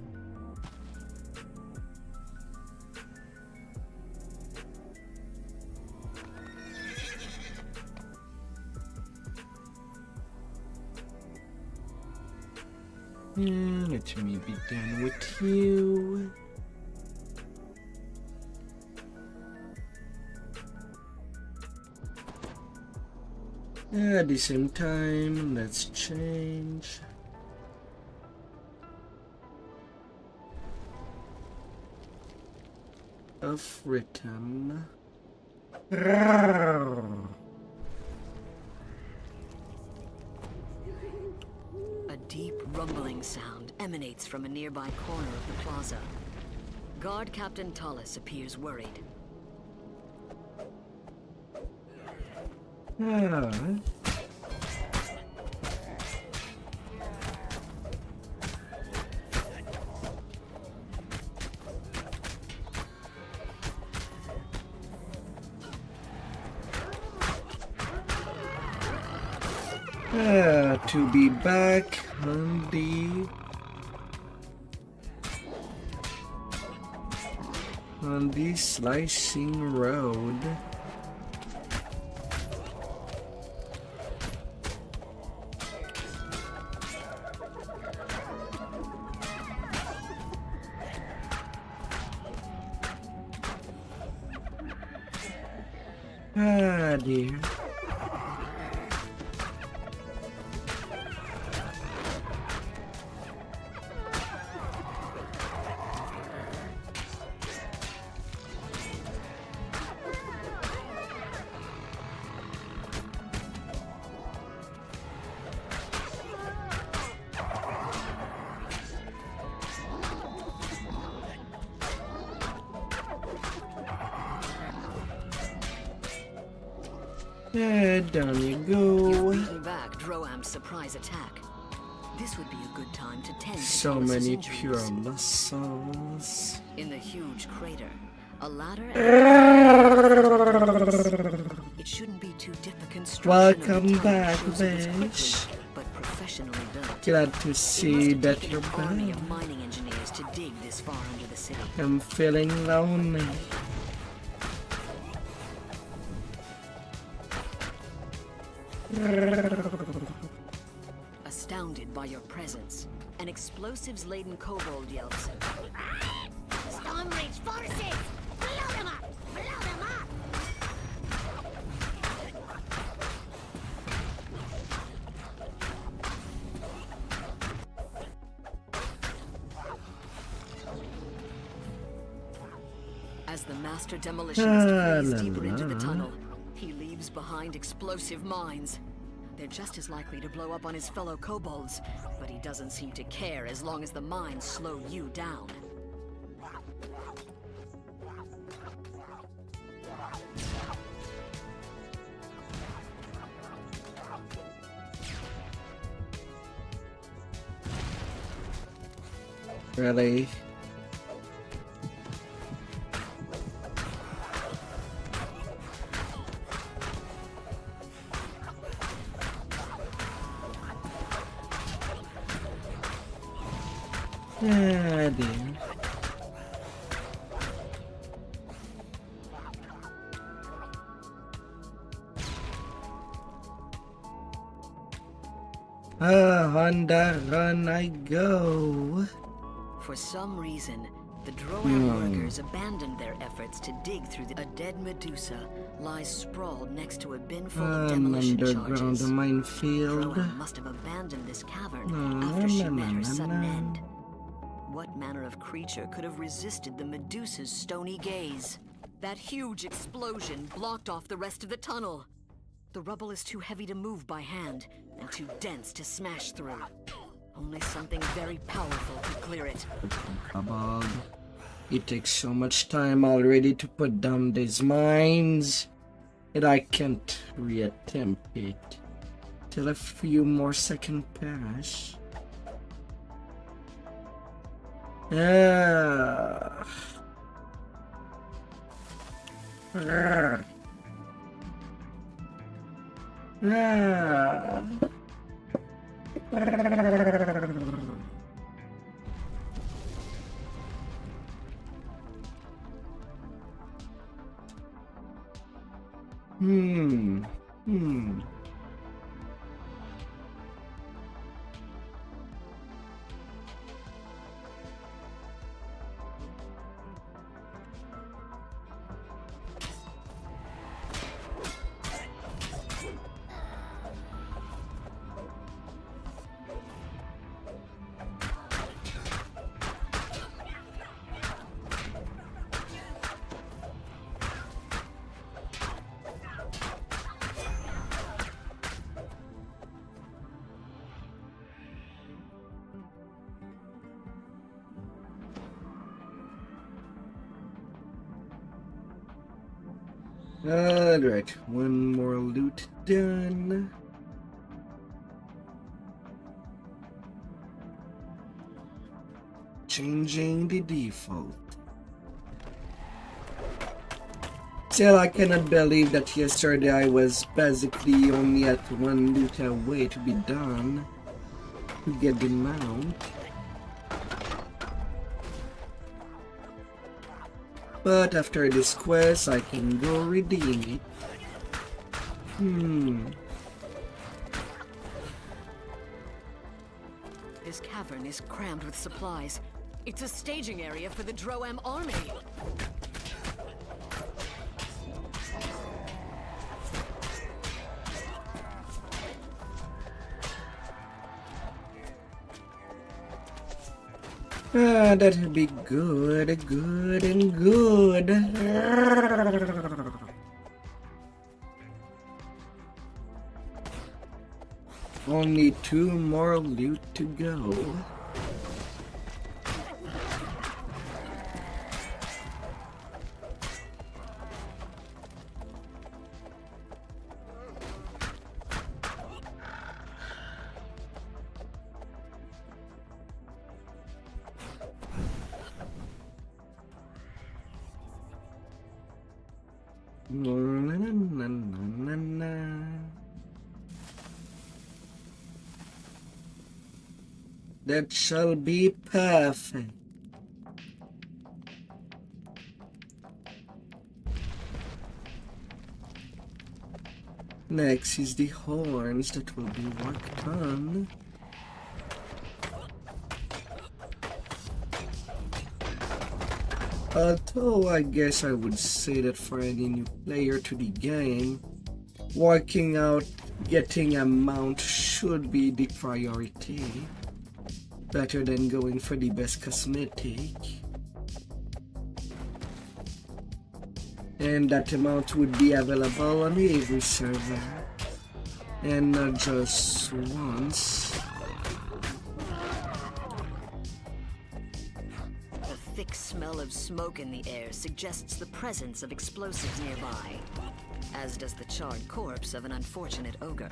Let me be done with you. At the same time, let's change. Of rhythm. A deep rumbling sound emanates from a nearby corner of the plaza. Guard Captain Tullis appears worried. To be back on the slicing road. Ah, dear. Down you go. You've beaten back Droam's surprise attack. This would be a good time to tend to So Tullis's many injuries. pure muscles. In the huge crater, a ladder it shouldn't be too deep a construction. Welcome back, bitch. bitch. But professionally built. Glad to see that you're back. Army of mining engineers managed to dig this far under the city. I'm feeling lonely. Astounded by your presence, an explosives-laden kobold yelps. Stormreach forces! Blow them up! Blow them up! As the master demolitionist flees deeper into the tunnel, he leaves behind explosive mines. They're just as likely to blow up on his fellow kobolds, but he doesn't seem to care as long as the mines slow you down. Really? Ah, dear. On the run I go. For some reason, the Drow workers abandoned their efforts to dig through a dead Medusa lies sprawled next to a bin full of demolition underground charges. minefield. Drow must have abandoned this cavern after she met her sudden end. What manner of creature could have resisted the Medusa's stony gaze? That huge explosion blocked off the rest of the tunnel. The rubble is too heavy to move by hand, and too dense to smash through. Only something very powerful could clear it. Kabog. It takes so much time already to put down these mines, and I can't reattempt it till a few more seconds pass. Ah. Alright, one more loot done. Changing the default. Still, I cannot believe that yesterday I was basically only at one loot away to be done to get the mount. But after this quest, I can go redeem it. This cavern is crammed with supplies. It's a staging area for the Drow army. Ah, that'll be good and good. Only 2 more loot to go. That shall be perfect. Next is the horns that will be worked on. Although I guess I would say that for any new player to the game, working out getting a mount should be the priority, better than going for the best cosmetic. And that amount would be available on every server, and not just once. The thick smell of smoke in the air suggests the presence of explosives nearby, as does the charred corpse of an unfortunate ogre.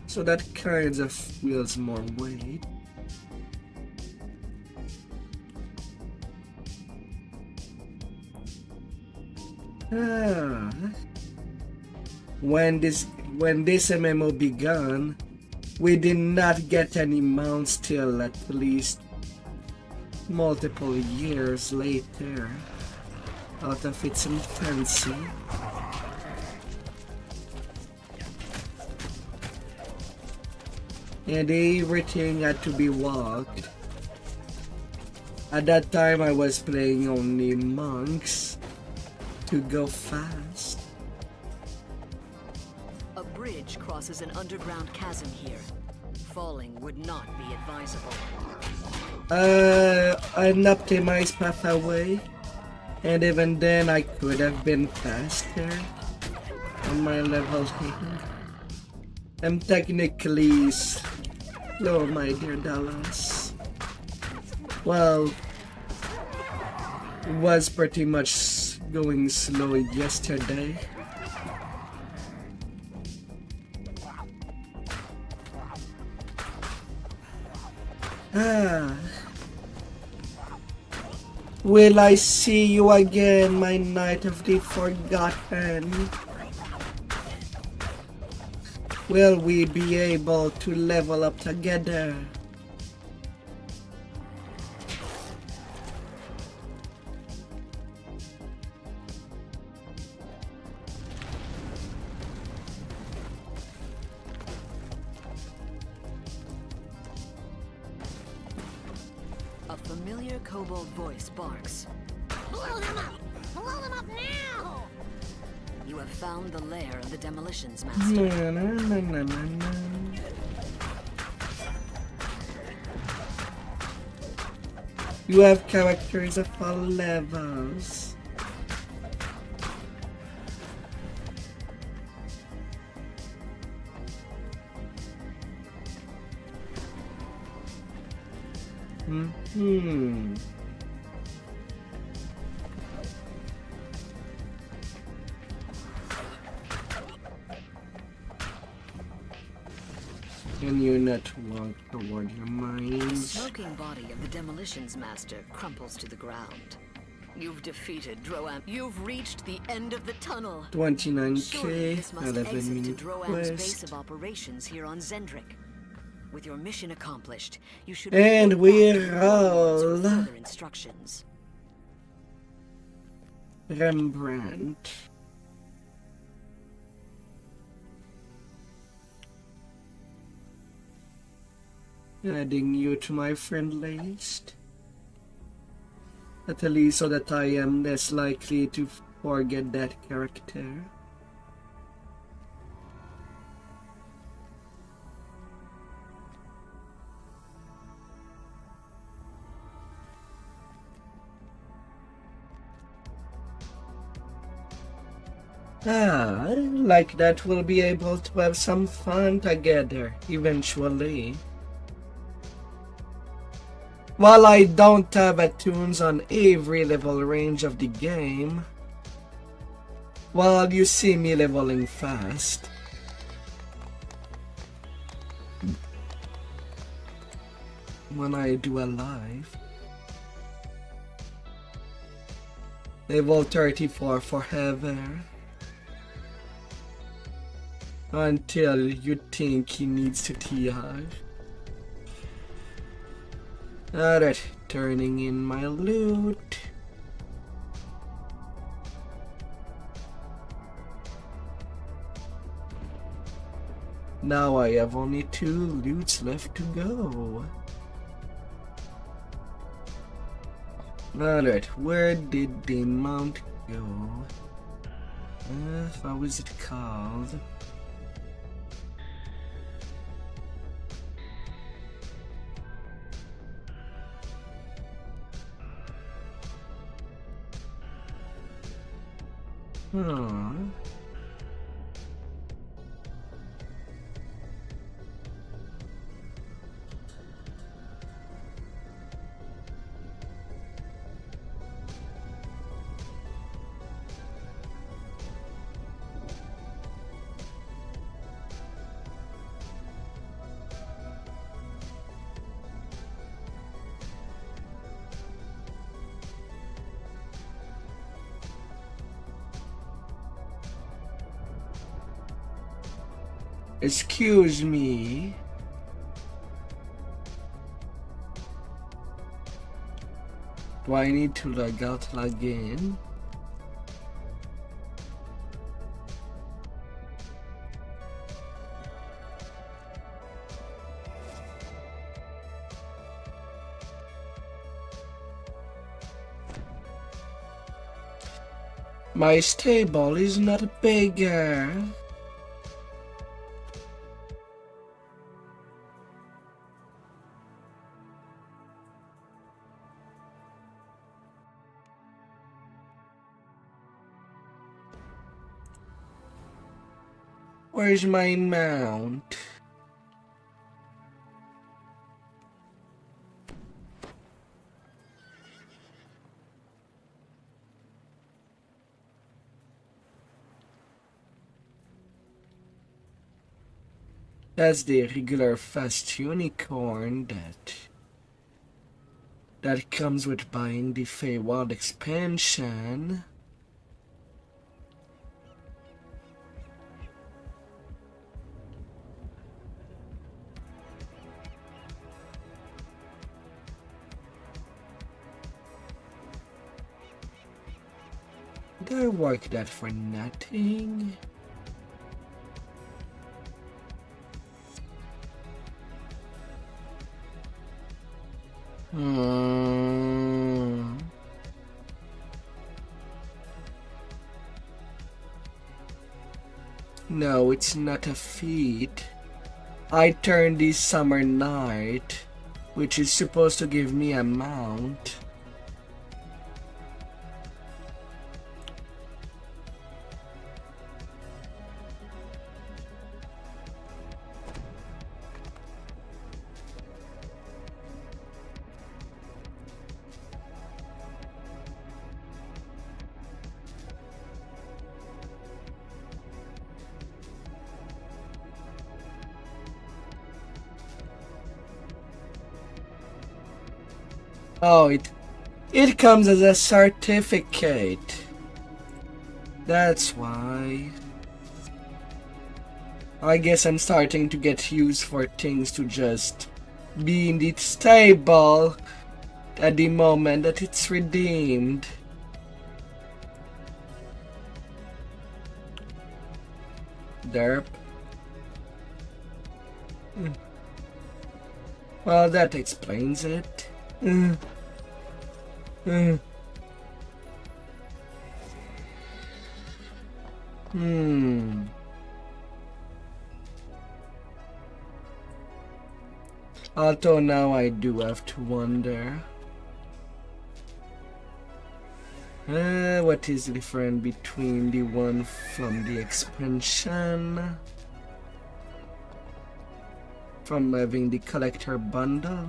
So that kind of feels more weight. When this MMO began, we did not get any mounts till at least multiple years later, out of its infancy. And everything had to be walked. At that time I was playing only monks to go fast. A bridge crosses an underground chasm here. Falling would not be advisable. An optimized path away, and even then I could have been faster on my leveling. I'm technically slow, my dear Dallas. Well, was pretty much going slow yesterday. Will I see you again, my Knight of the Forgotten? Will we be able to level up together? A familiar kobold voice barks. Blow them up! Blow them up now! You have found the lair of the demolitions master. You have characters of all levels. Can you not walk toward your The mines? smoking body of the demolitions master crumples to the ground. You've defeated Droam. You've reached the end of the tunnel. 29k, Surely this must 11 exit to minute Droam's base quest. of operations here on Zendrik. With your mission accomplished, you should And report we back to Warlords roll. with further instructions. Rembrandt. Adding you to my friend list. At least so that I am less likely to forget that character. Like that we'll be able to have some fun together eventually. While I don't have attunes on every level range of the game, well, you see me leveling fast. When I do a live. Level 34 forever. Until you think he needs to TR. Alright, turning in my loot. Now I have only 2 loots left to go. Alright, where did the mount go? How is it called? Excuse me. Do I need to log out, log in? My stable is not bigger. Where's my mount? That's the regular fast unicorn that comes with buying the Fey World expansion. Did I work that for nothing? No, it's not a feat. I turned this summer night, which is supposed to give me a mount. Oh, it comes as a certificate. That's why. I guess I'm starting to get used for things to just be in the stable at the moment that it's redeemed. Derp. Well, that explains it. Although now I do have to wonder. What is different between the one from the expansion? From having the collector bundle?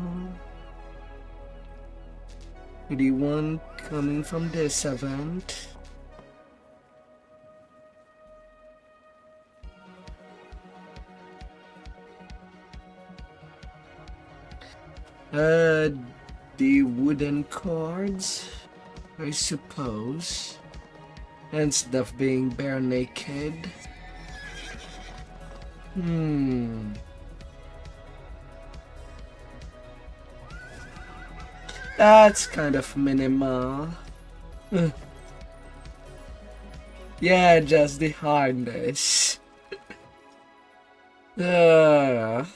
The one coming from this event? The wooden cards, I suppose, instead of being bare naked. That's kind of minimal. Yeah, just the hardness. God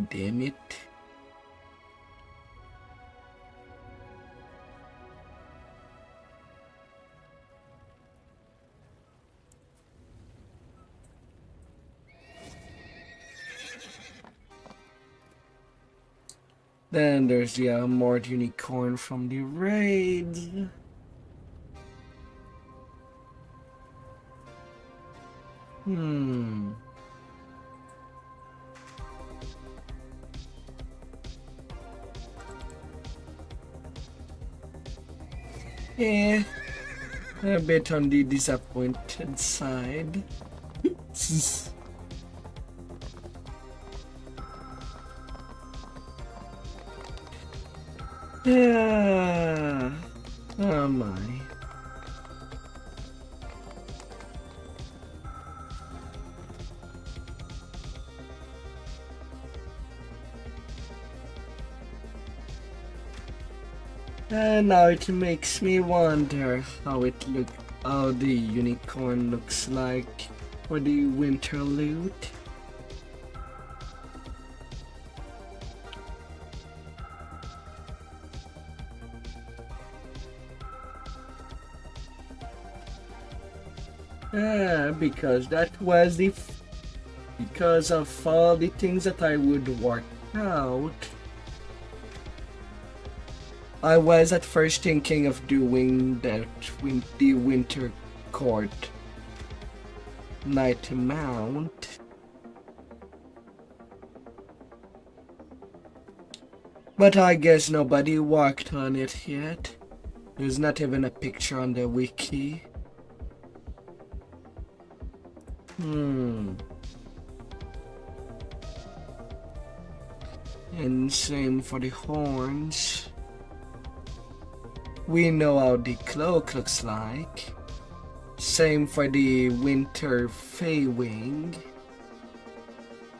damn it. Then there's the armored unicorn from the raids. Yeah, a bit on the disappointed side. Yeah. Oh my. And now it makes me wonder how the unicorn looks like for the winter loot. Because because of all the things that I would work out, I was at first thinking of doing that with the winter court night mount. But I guess nobody worked on it yet. There's not even a picture on the wiki. And same for the horns. We know how the cloak looks like. Same for the winter Fey wing,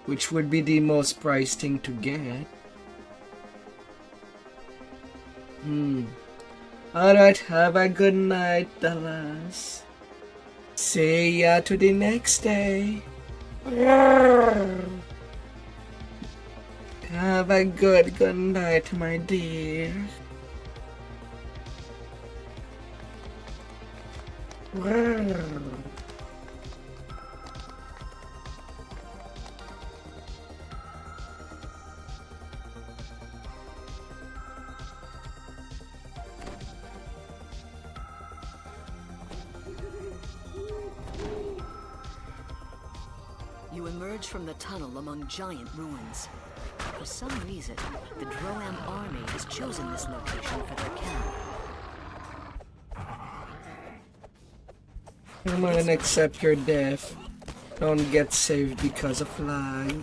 which would be the most priced thing to get. Alright, have a good night, Dallas. See ya to the next day. Have a good night, my dear. You emerge from the tunnel among giant ruins. For some reason, the Droam army has chosen this location for their camp. Come on, accept your death. Don't get saved because of lag.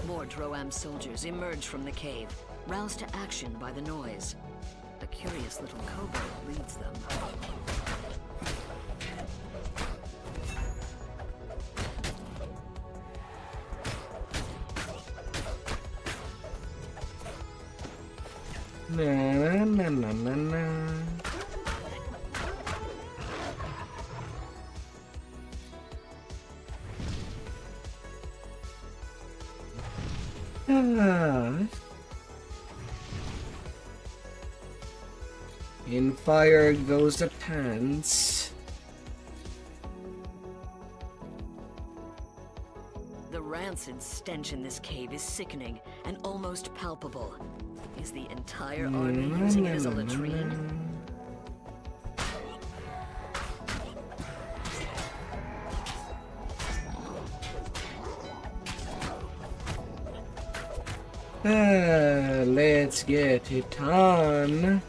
More Droam soldiers emerge from the cave, roused to action by the noise. A curious little kobold leads them. Na na na na na. In fire goes the pants. The rancid stench in this cave is sickening and almost palpable. Is the entire army using it as a latrine? Let's get it on.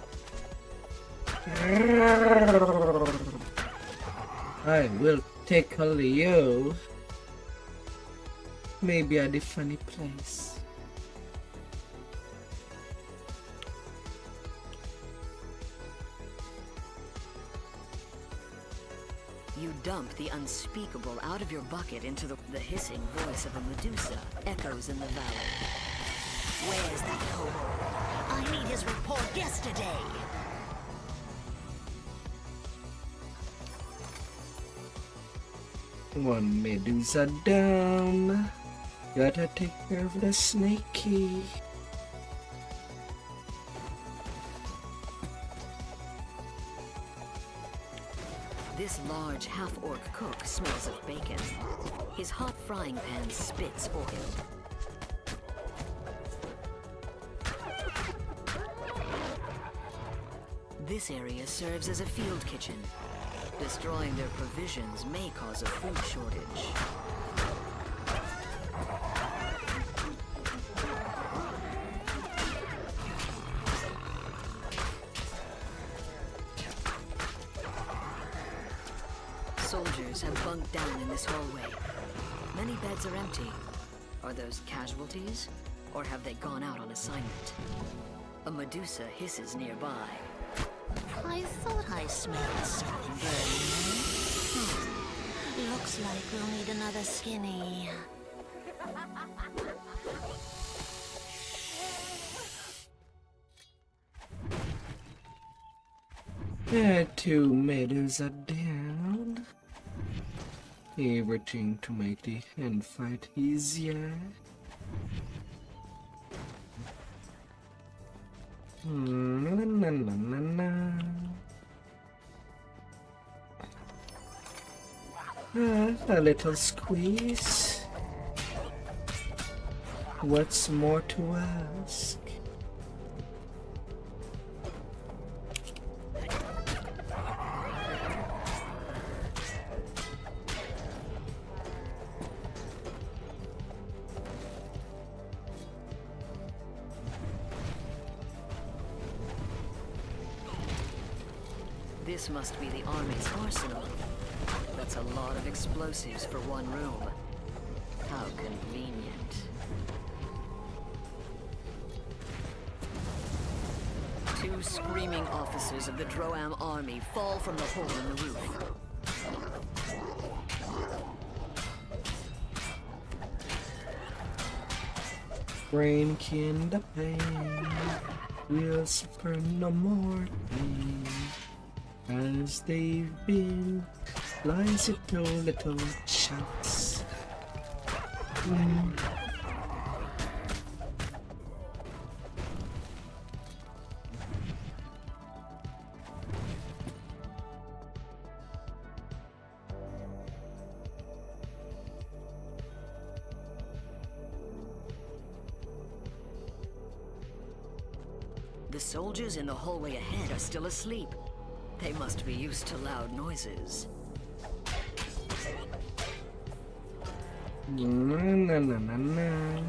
I will tickle you. Maybe at a funny place. You dump the unspeakable out of your bucket into the hissing voice of a Medusa echoes in the valley. Where's that hobo? I need his report yesterday. One Medusa down. Gotta take care of the snaky. This large half-orc cook smells of bacon. His hot frying pan spits oil. This area serves as a field kitchen. Destroying their provisions may cause a food shortage. Soldiers have bunked down in this hallway. Many beds are empty. Are those casualties? Or have they gone out on assignment? A Medusa hisses nearby. I thought I smelled something burning. Looks like we'll need another skinny. Two Medusa down. Everything to make the hand fight easier. Na, na, na, na, na. A little squeeze. What's more to ask? This must be the army's arsenal. That's a lot of explosives for one room. How convenient. Two screaming officers of the Droam army fall from the hole in the roof. Brain can the pain, will suffer no more pain. As they've been, lies it to little chunks. The soldiers in the hallway ahead are still asleep. They must be used to loud noises. Na na na na na.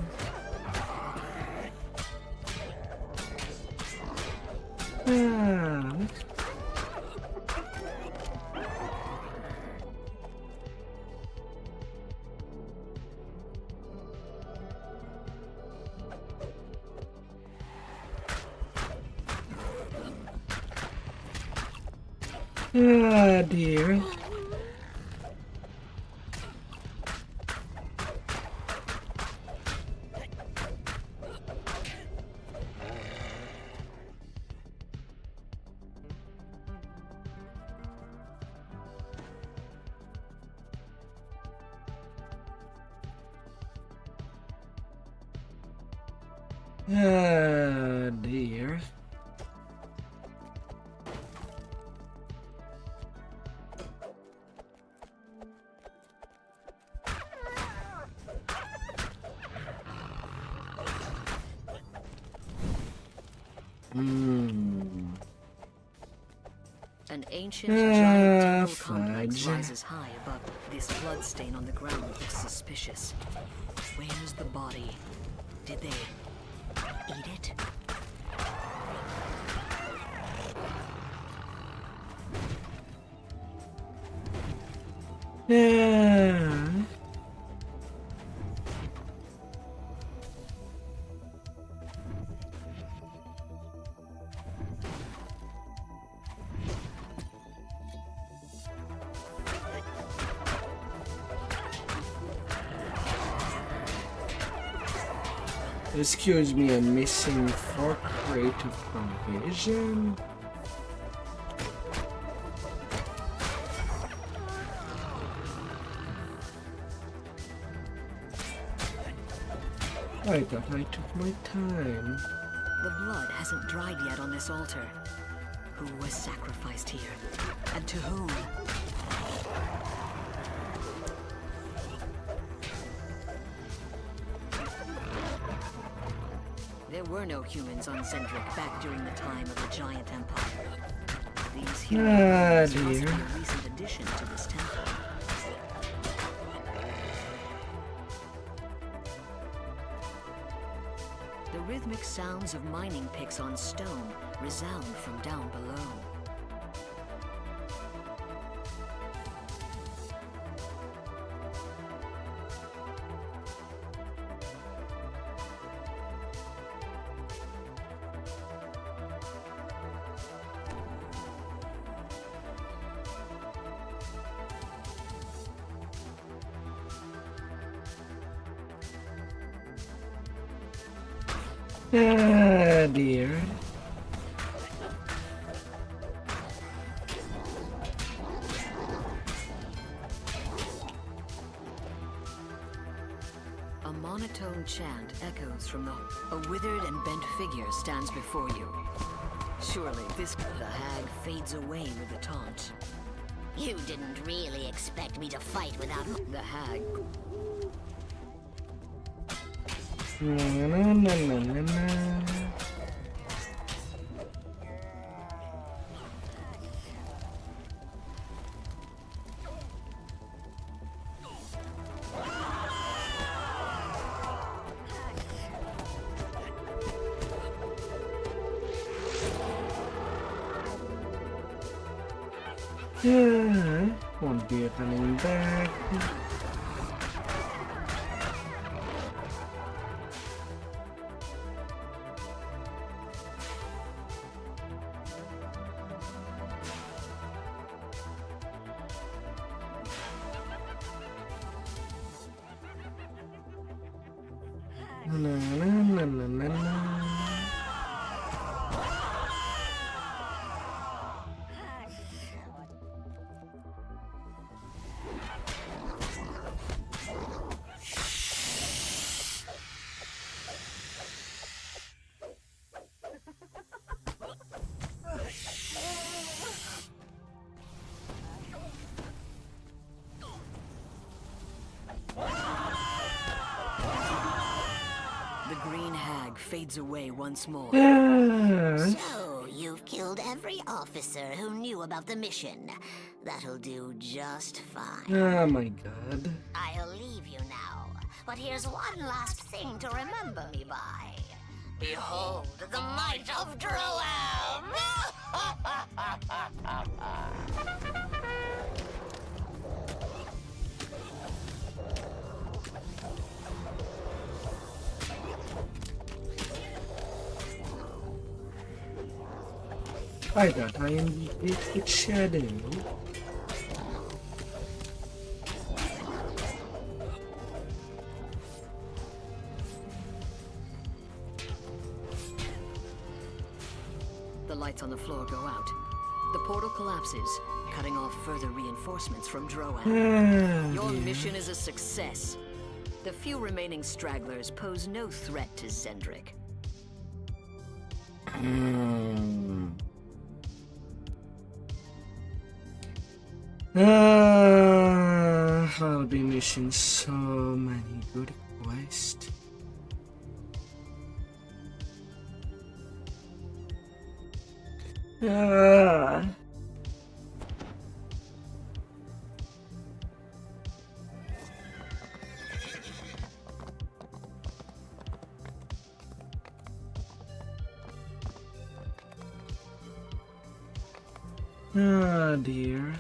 Ah, dear. Ah, dear. An ancient giant temple complex fudge. rises high above. This blood stain on the ground looks suspicious. Where's the body? Did they eat it? Yeah. Excuse me, I'm missing 4 creative provision. I thought I took my time. The blood hasn't dried yet on this altar. Who was sacrificed here? And to whom? There were no humans on Zendrik back during the time of the Giant Empire. These humans must be a recent addition to this temple. The rhythmic sounds of mining picks on stone resound from down below. Ah, dear. A monotone chant echoes from the... A withered and bent figure stands before you. Surely this... The hag fades away with a taunt. You didn't really expect me to fight without... The hag... Na, na, na, na, na, na. Yeah, won't be coming back. Na, na, na, na, na, na. The green hag fades away once more. So, you've killed every officer who knew about the mission. That'll do just fine. Oh my god. I'll leave you now, but here's one last thing to remember me by. Behold the might of Droam! I thought I am the shadow. The lights on the floor go out. The portal collapses, cutting off further reinforcements from Droam. Your mission is a success. The few remaining stragglers pose no threat to Zendrik. I'll be missing so many good quests. Ah, dear.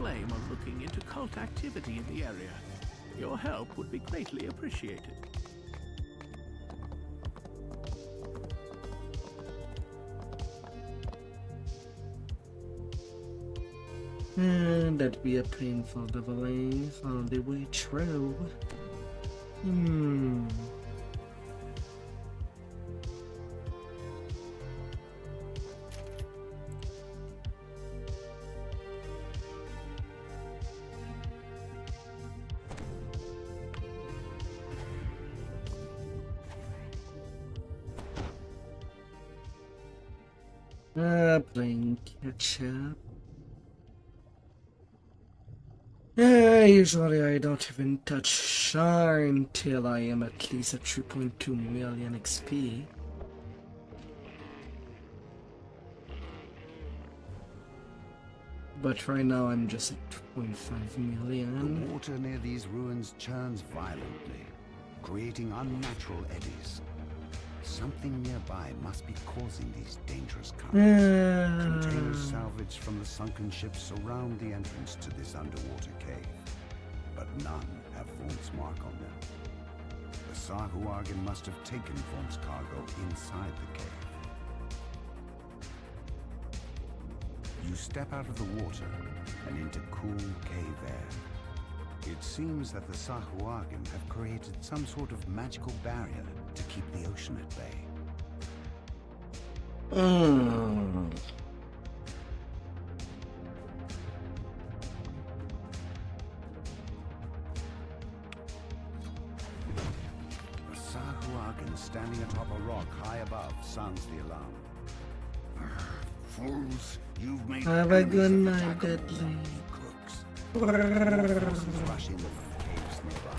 flame of looking into cult activity in the area. Your help would be greatly appreciated. That'd be a painful leveling all the way through. Playing catch up. Usually I don't even touch Shar until I am at least at 3.2 million XP. But right now I'm just at 2.5 million. The water near these ruins churns violently, creating unnatural eddies. Something nearby must be causing these dangerous currents. Containers salvaged from the sunken ships surround the entrance to this underwater cave, but none have Vaughn's mark on them. The Sahuagin must have taken Vaughn's cargo inside the cave. You step out of the water and into cool cave air. It seems that the Sahuagin have created some sort of magical barrier to keep the ocean at bay. The Sahuagin standing atop a rock high above sounds the alarm. Fools, you've made have a good night, Deadly. More forces rush in from the caves nearby.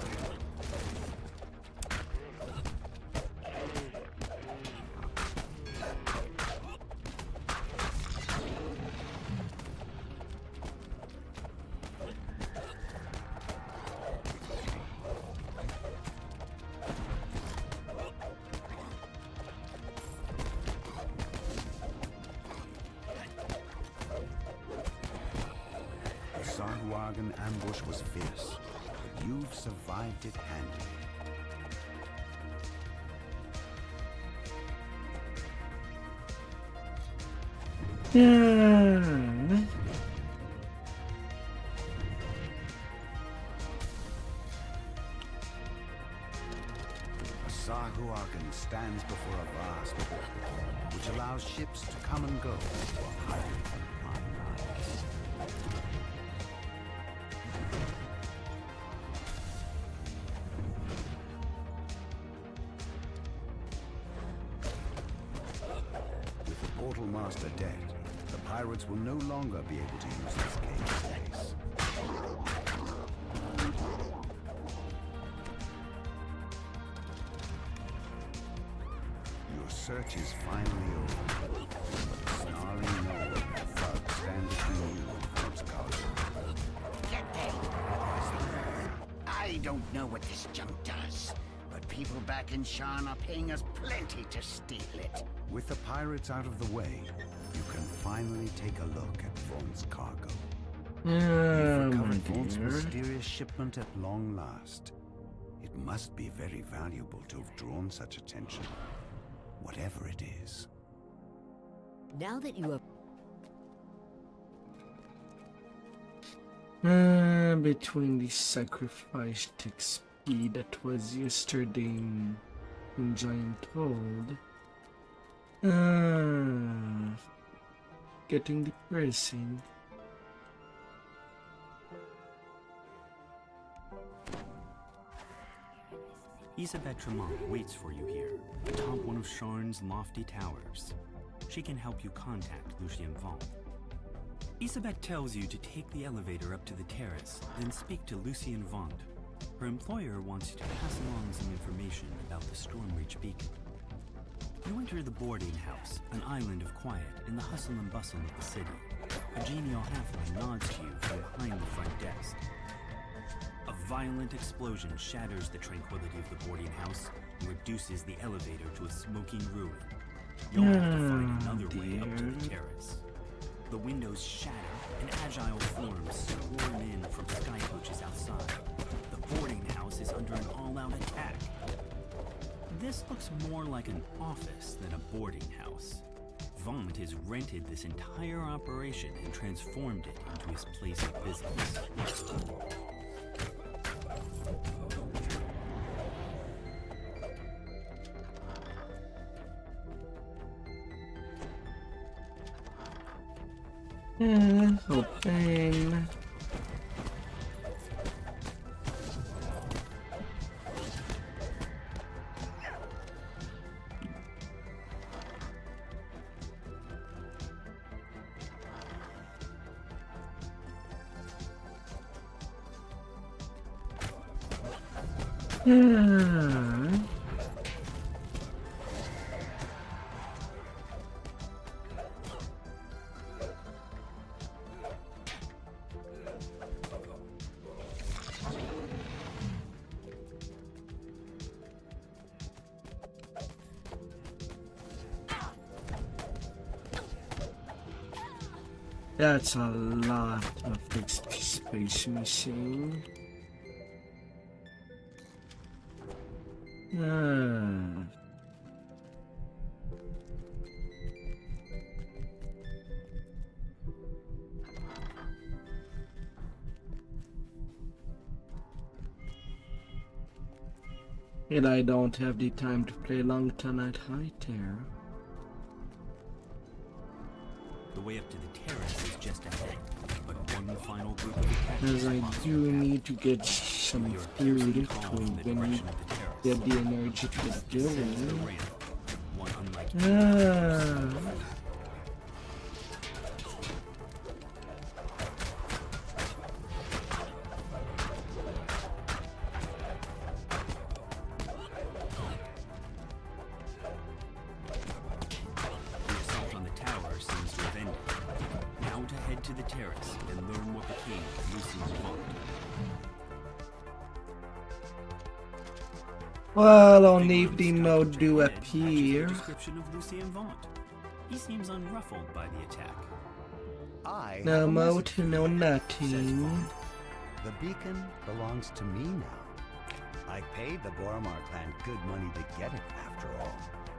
Sahuagin ambush was fierce, but you've survived it handily. A Sahuagin stands before a vast portal, which allows ships to come and go while hiding from prying eyes. With the portal master dead, the pirates will no longer be able to use this cave space. Your search is finally over. The snarling gnome thug stands between you and Vaughn's cargo. Get there! I don't know what this junk does, but people back in Shan are paying us plenty to steal it. With the pirates out of the way, you can finally take a look at Vaughn's cargo. You've recovered Vaughn's mysterious shipment at long last. It must be very valuable to have drawn such attention, whatever it is. Now that you have... Between the sacrificed XP that was yesterday in Giant Hold, getting depressing. Isabelle Tremont waits for you here, atop one of Sharn's lofty towers. She can help you contact Lucien Vaughn. Isabelle tells you to take the elevator up to the terrace, then speak to Lucien Vaughn. Her employer wants you to pass along some information about the Stormreach beacon. You enter the boarding house, an island of quiet in the hustle and bustle of the city. A genial halfling nods to you from behind the front desk. A violent explosion shatters the tranquility of the boarding house and reduces the elevator to a smoking ruin. You'll have to find another way up to the terrace. The windows shatter An agile form swarm in from sky coaches outside. The boarding house is under an all-out attack. This looks more like an office than a boarding house. Vaunt has rented this entire operation and transformed it into his place of business. Hoping. That's a lot of this space machine. And I don't have the time to play long tonight high terror. The way up to the terrace is just ahead, but one final group of attackers. As I do need to get some food to when you get the energy to get going. Well, only if the node do appear. Description of Lucien Vaunt. He seems unruffled by the attack. No moat, no nothing. The beacon belongs to me now. I paid the Boromar clan good money to get it, after all.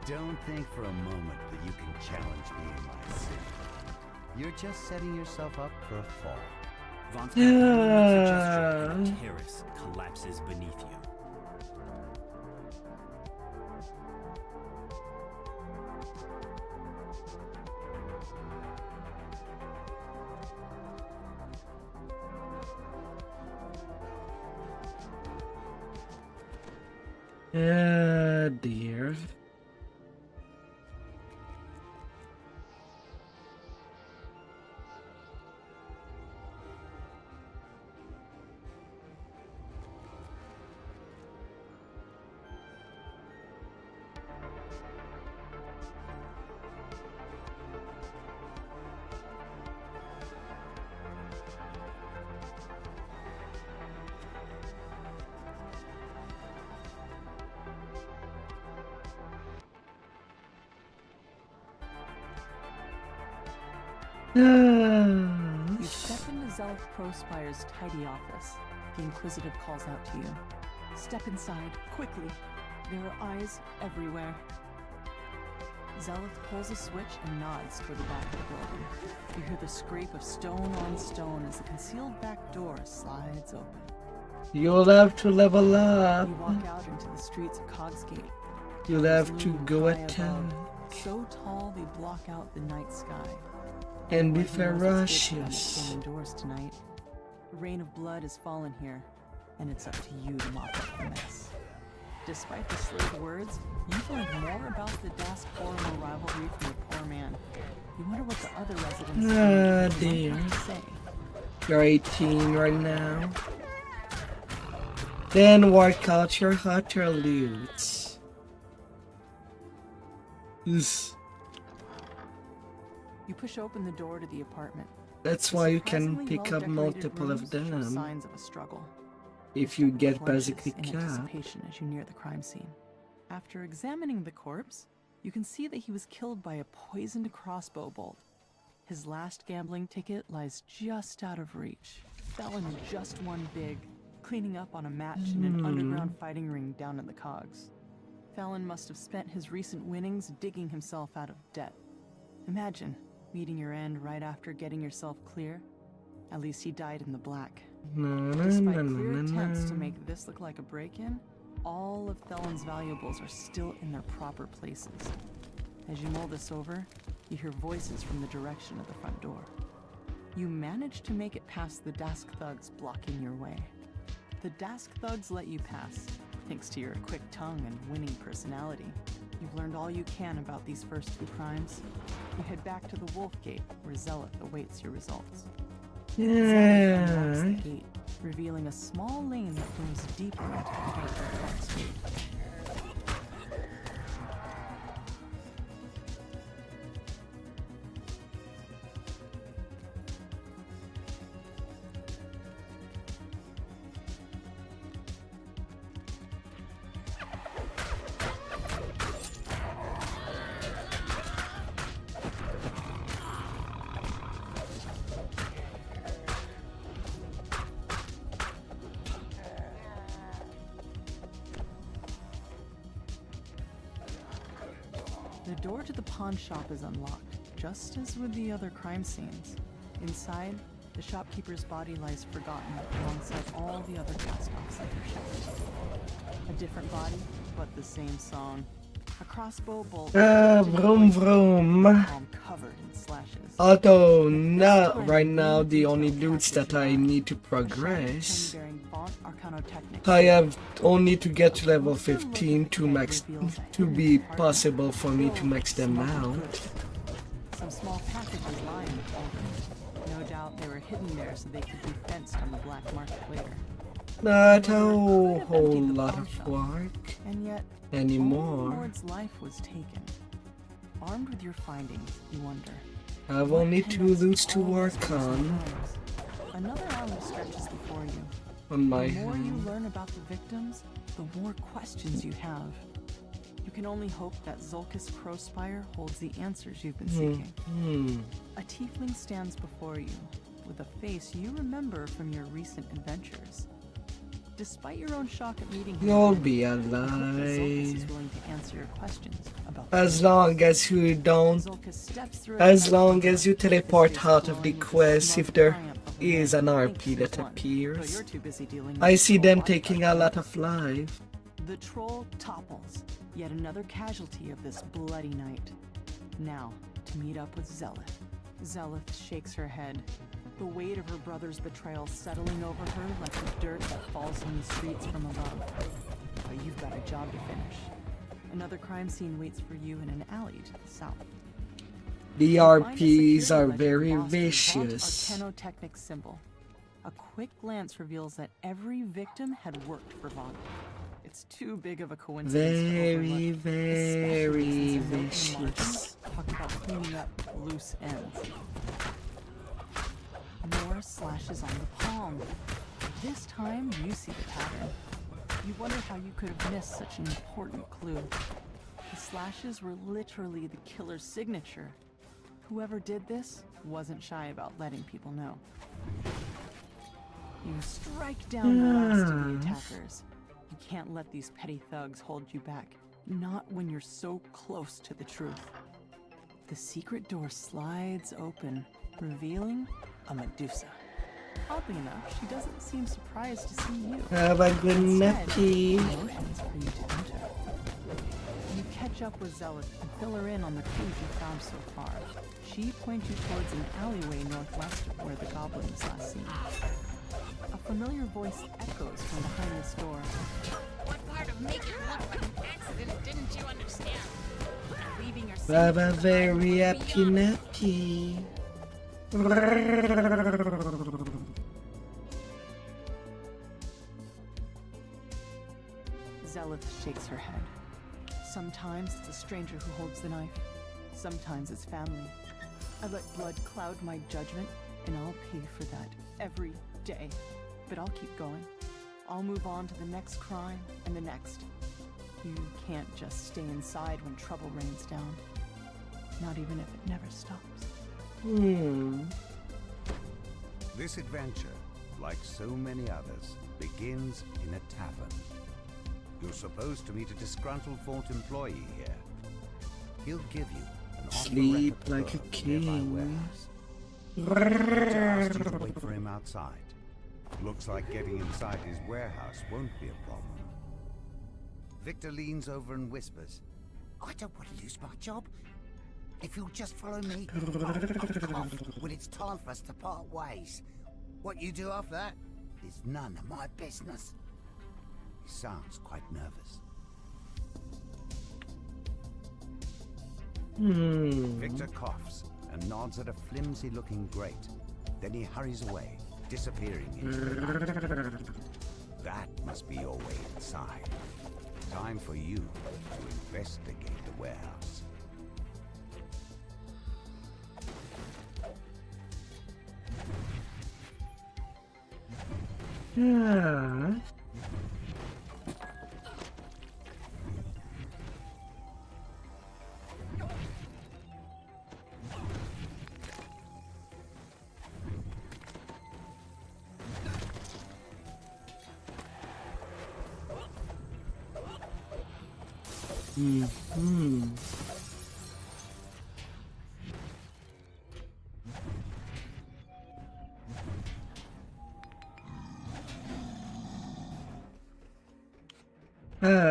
Don't think for a moment that you can challenge me in my city. You're just setting yourself up for a fall. Vaunt's suggestion that the terrace collapses beneath you. Dear. You step into Zelf Prospire's tidy office. The Inquisitive calls out to you. Step inside, quickly. There are eyes everywhere. Zelith pulls a switch and nods toward the back of the building. You hear the scrape of stone on stone as the concealed back door slides open. You'll have to level up. You walk out into the streets of Cogsgate. You'll have to go attack. So tall they block out the night sky. And be ferocious. Indoors tonight. A rain of blood has fallen here, and it's up to you to mop up the mess. Despite the slurred words, you've learned more about the Dask Horrible rivalry from the poor man. You wonder what the other residents dear. You're 18 right now. Then work out your hotter loots. You push open the door to the apartment. That's why you can pick up multiple of them. Signs of a struggle. If you get basically in capped. anticipation as you near the crime scene. After examining the corpse, you can see that he was killed by a poisoned crossbow bolt. His last gambling ticket lies just out of reach. Felon had just won big, cleaning up on a match in an underground fighting ring down in the cogs. Felon must have spent his recent winnings digging himself out of debt. Imagine meeting your end right after getting yourself clear. At least he died in the black. Despite clear attempts to make this look like a break-in, all of Felon's valuables are still in their proper places. As you mull this over, you hear voices from the direction of the front door. You manage to make it past the Dask thugs blocking your way. The Dask thugs let you pass, thanks to your quick tongue and winning personality. You've learned all you can about these first two crimes. You head back to the Wolf Gate, where Zealoth awaits your results. Zealoth unlocks the gate, revealing a small lane that goes deeper into the heart of Dark Street. The door to the pawn shop is unlocked, just as with the other crime scenes. Inside, the shopkeeper's body lies forgotten alongside all the other cast-offs of her shelves. A different body, but the same song. A crossbow bolt. Vroom vroom. Palm covered in slashes. Although not right now the only loots that I need to progress. I have only to get to level 15 to be possible for me to max them out. Some small packages lie in the cauldron. No doubt they were hidden there so they could be fenced on the black market later. Not a whole lot of work And yet, anymore. Lord's life was taken. Armed with your findings, you wonder. I've only 2 loots to work on. Another alley stretches before you. On my The more you hand. learn about the victims, the more questions you have. You can only hope that Zulkus Crowspire holds the answers you've been seeking. A tiefling stands before you, with a face you remember from your recent adventures. Despite your own shock at meeting him, You'll be you hope that Zulkus is alive. willing to answer your questions about As long as you don't, as long as you teleport out of the quest if there is an RP that appears. I see them taking a lot of life. The troll topples, yet another casualty of this bloody night. Now, to meet up with Zealoth. Zealoth shakes her head, the weight of her brother's betrayal settling over her like the dirt that falls from the streets from above. But you've got a job to finish. Another crime scene waits for you in an alley to the south. The RPs are very vicious. Arcanotechnic symbol. A quick glance reveals that every victim had worked for Vaughn. It's too big of a coincidence. Very, very vicious. Talk about cleaning up loose ends. More slashes on the palm. This time, you see the pattern. You wonder how you could have missed such an important clue. The slashes were literally the killer's signature. Whoever did this wasn't shy about letting people know. You strike down the last of the attackers. You can't let these petty thugs hold you back. Not when you're so close to the truth. The secret door slides open, revealing a Medusa. Oddly enough, she doesn't seem surprised to see you. Have a good nappy. Motions for you to enter. You catch up with Zealoth and fill her in on the clues you found so far. She points you towards an alleyway northwest of where the goblin was last seen. A familiar voice echoes from behind this door. What part of making it look like an accident didn't you understand? Leaving your Have a very happy nappy. Zealoth shakes her head. Sometimes it's a stranger who holds the knife. Sometimes it's family. I let blood cloud my judgment, and I'll pay for that every day. But I'll keep going. I'll move on to the next crime and the next. You can't just stay inside when trouble rains down. Not even if it never stops. This adventure, like so many others, begins in a tavern. You're supposed to meet a disgruntled Vault employee here. He'll give you an Sleep off-the-record like a tour of the nearby king. warehouse. Victor asked you to wait for him outside. Looks like getting inside his warehouse won't be a problem. Victor leans over and whispers, I don't want to lose my job. If you'll just follow me, I'll cough when it's time for us to part ways. What you do after that is none of my business. He sounds quite nervous. Victor coughs and nods at a flimsy-looking grate. Then he hurries away, disappearing into the night. That must be your way inside. Time for you to investigate the warehouse. Yeah.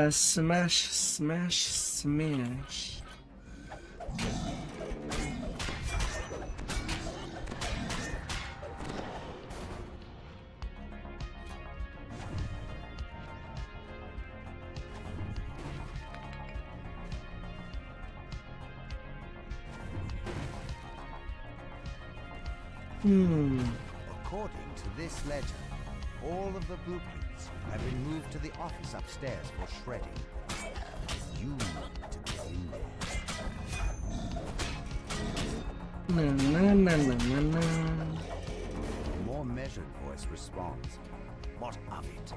Smash, smash, smash. According to this ledger, all of the blueprints have been moved to the office upstairs for shredding. You need to go in there. Na na na na na na. A more measured voice responds. What of it?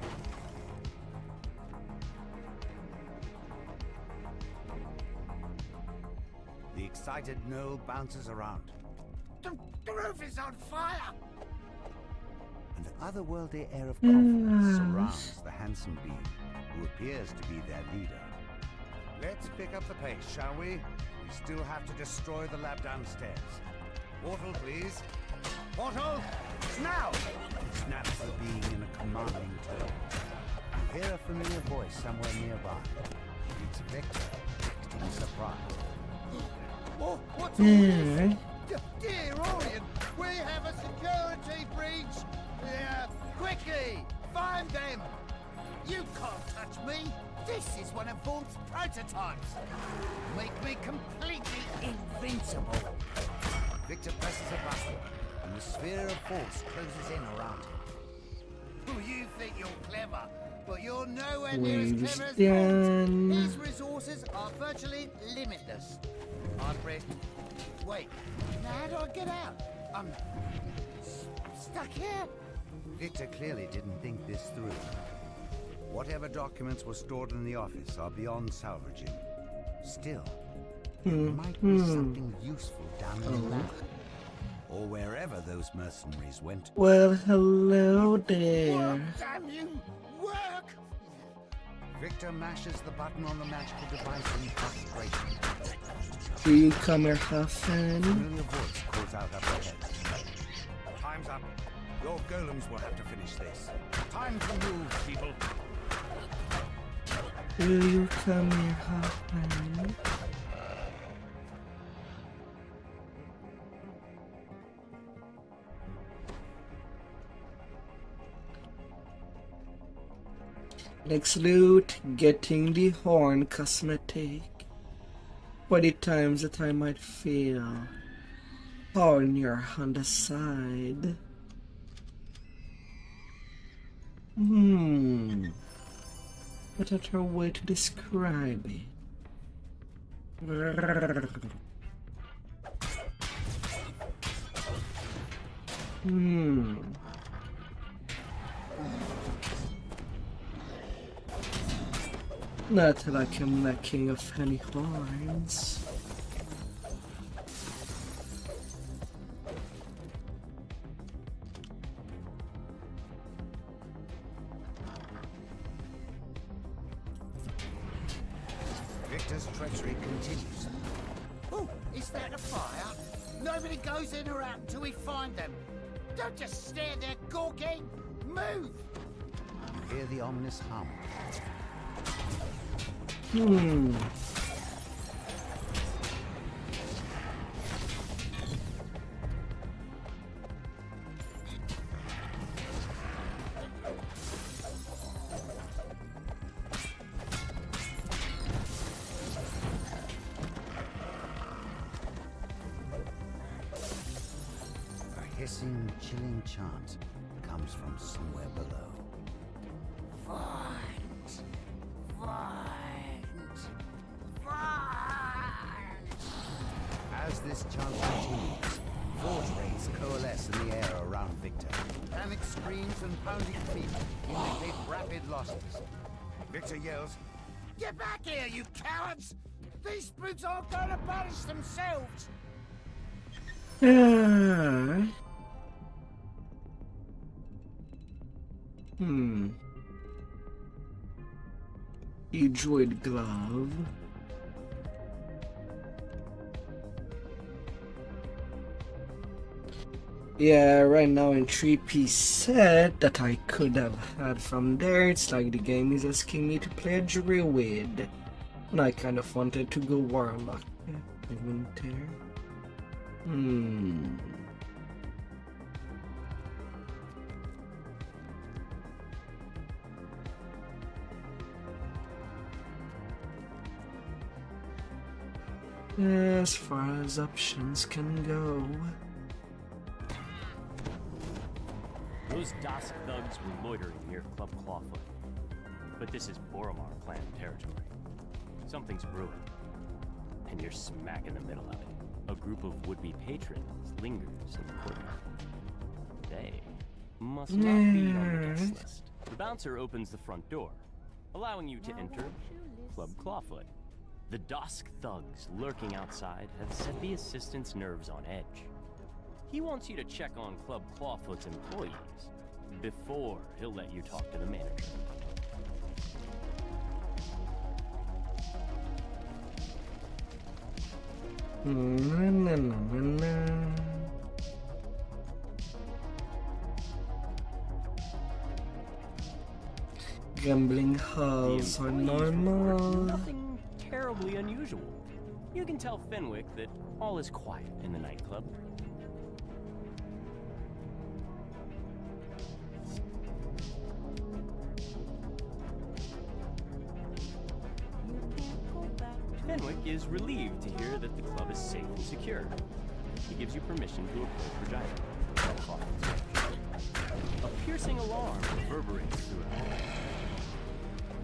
The excited Noel bounces around. The roof is on fire! An otherworldly air of confidence surrounds the handsome being, who appears to be their leader. Let's pick up the pace, shall we? We still have to destroy the lab downstairs. Portal, please. Portal! Now! Snaps the being in a commanding tone. You hear a familiar voice somewhere nearby. It's Victor, acting surprised. Oh, what's all this? Dear Orion, we have a security breach! Yeah, quickly! Find them! You can't touch me! This is one of Vault's prototypes! Make me completely invincible! Victor presses a button, and the sphere of force closes in around him. Oh, you think you're clever, but you're nowhere near as clever as Done. Vault. His resources are virtually limitless. I press... Wait, now how do I get out? I'm... stuck here? Victor clearly didn't think this through. Whatever documents were stored in the office are beyond salvaging. Still, there might be something useful down in the lab. Or wherever those mercenaries went. Well, hello there. Work, damn you! Work! Victor mashes the button on the magical device in frustration. Do you come here, Huffin? Familiar voice calls out up ahead. Time's up. Your golems will have to finish this. Time to move, people. Will you come here, Huffin? Next loot, getting the horn cosmetic. For the times that I might feel on your Honda side. What other way to describe it? Not like I'm lacking of any horns. Victor's treachery continues. Oh, is that a fire? Nobody goes in or out until we find them. Don't just stand there gawking. Move! You hear the ominous hum. A hissing, chilling chant comes from somewhere below. Find! As this chant continues, forge rays coalesce in the air around Victor. Panic screams and pounding feet indicate rapid losses. Victor yells, Get back here, you cowards! These brutes aren't going to punish themselves! E-droid glove. Yeah, right now in 3-piece set that I could have had from there, it's like the game is asking me to play a druid. And I kind of wanted to go warlock. Winter. As far as options can go. Those Dosk thugs were loitering near Club Clawfoot. But this is Boromar clan territory. Something's brewing. And you're smack in the middle of it. A group of would-be patrons lingers in the courtyard. They must not be on the guest list. The bouncer opens the front door, allowing you to enter Club Clawfoot. The Dosk thugs lurking outside have set the assistant's nerves on edge. He wants you to check on Club Clawfoot's employees before he'll let you talk to the manager. Gambling halls are normal. Nothing terribly unusual. You can tell Fenwick that all is quiet in the nightclub. Fenwick is relieved to hear that the club is safe and secure. He gives you permission to approach Regina. A piercing alarm reverberates through it all.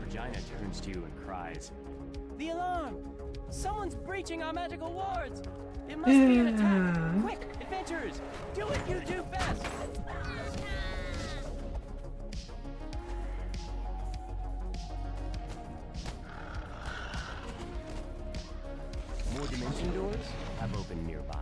Regina turns to you and cries, "The alarm! Someone's breaching our magical wards! It must be an attack! Quick, adventurers! Do what you do best!" More dimension doors have opened nearby.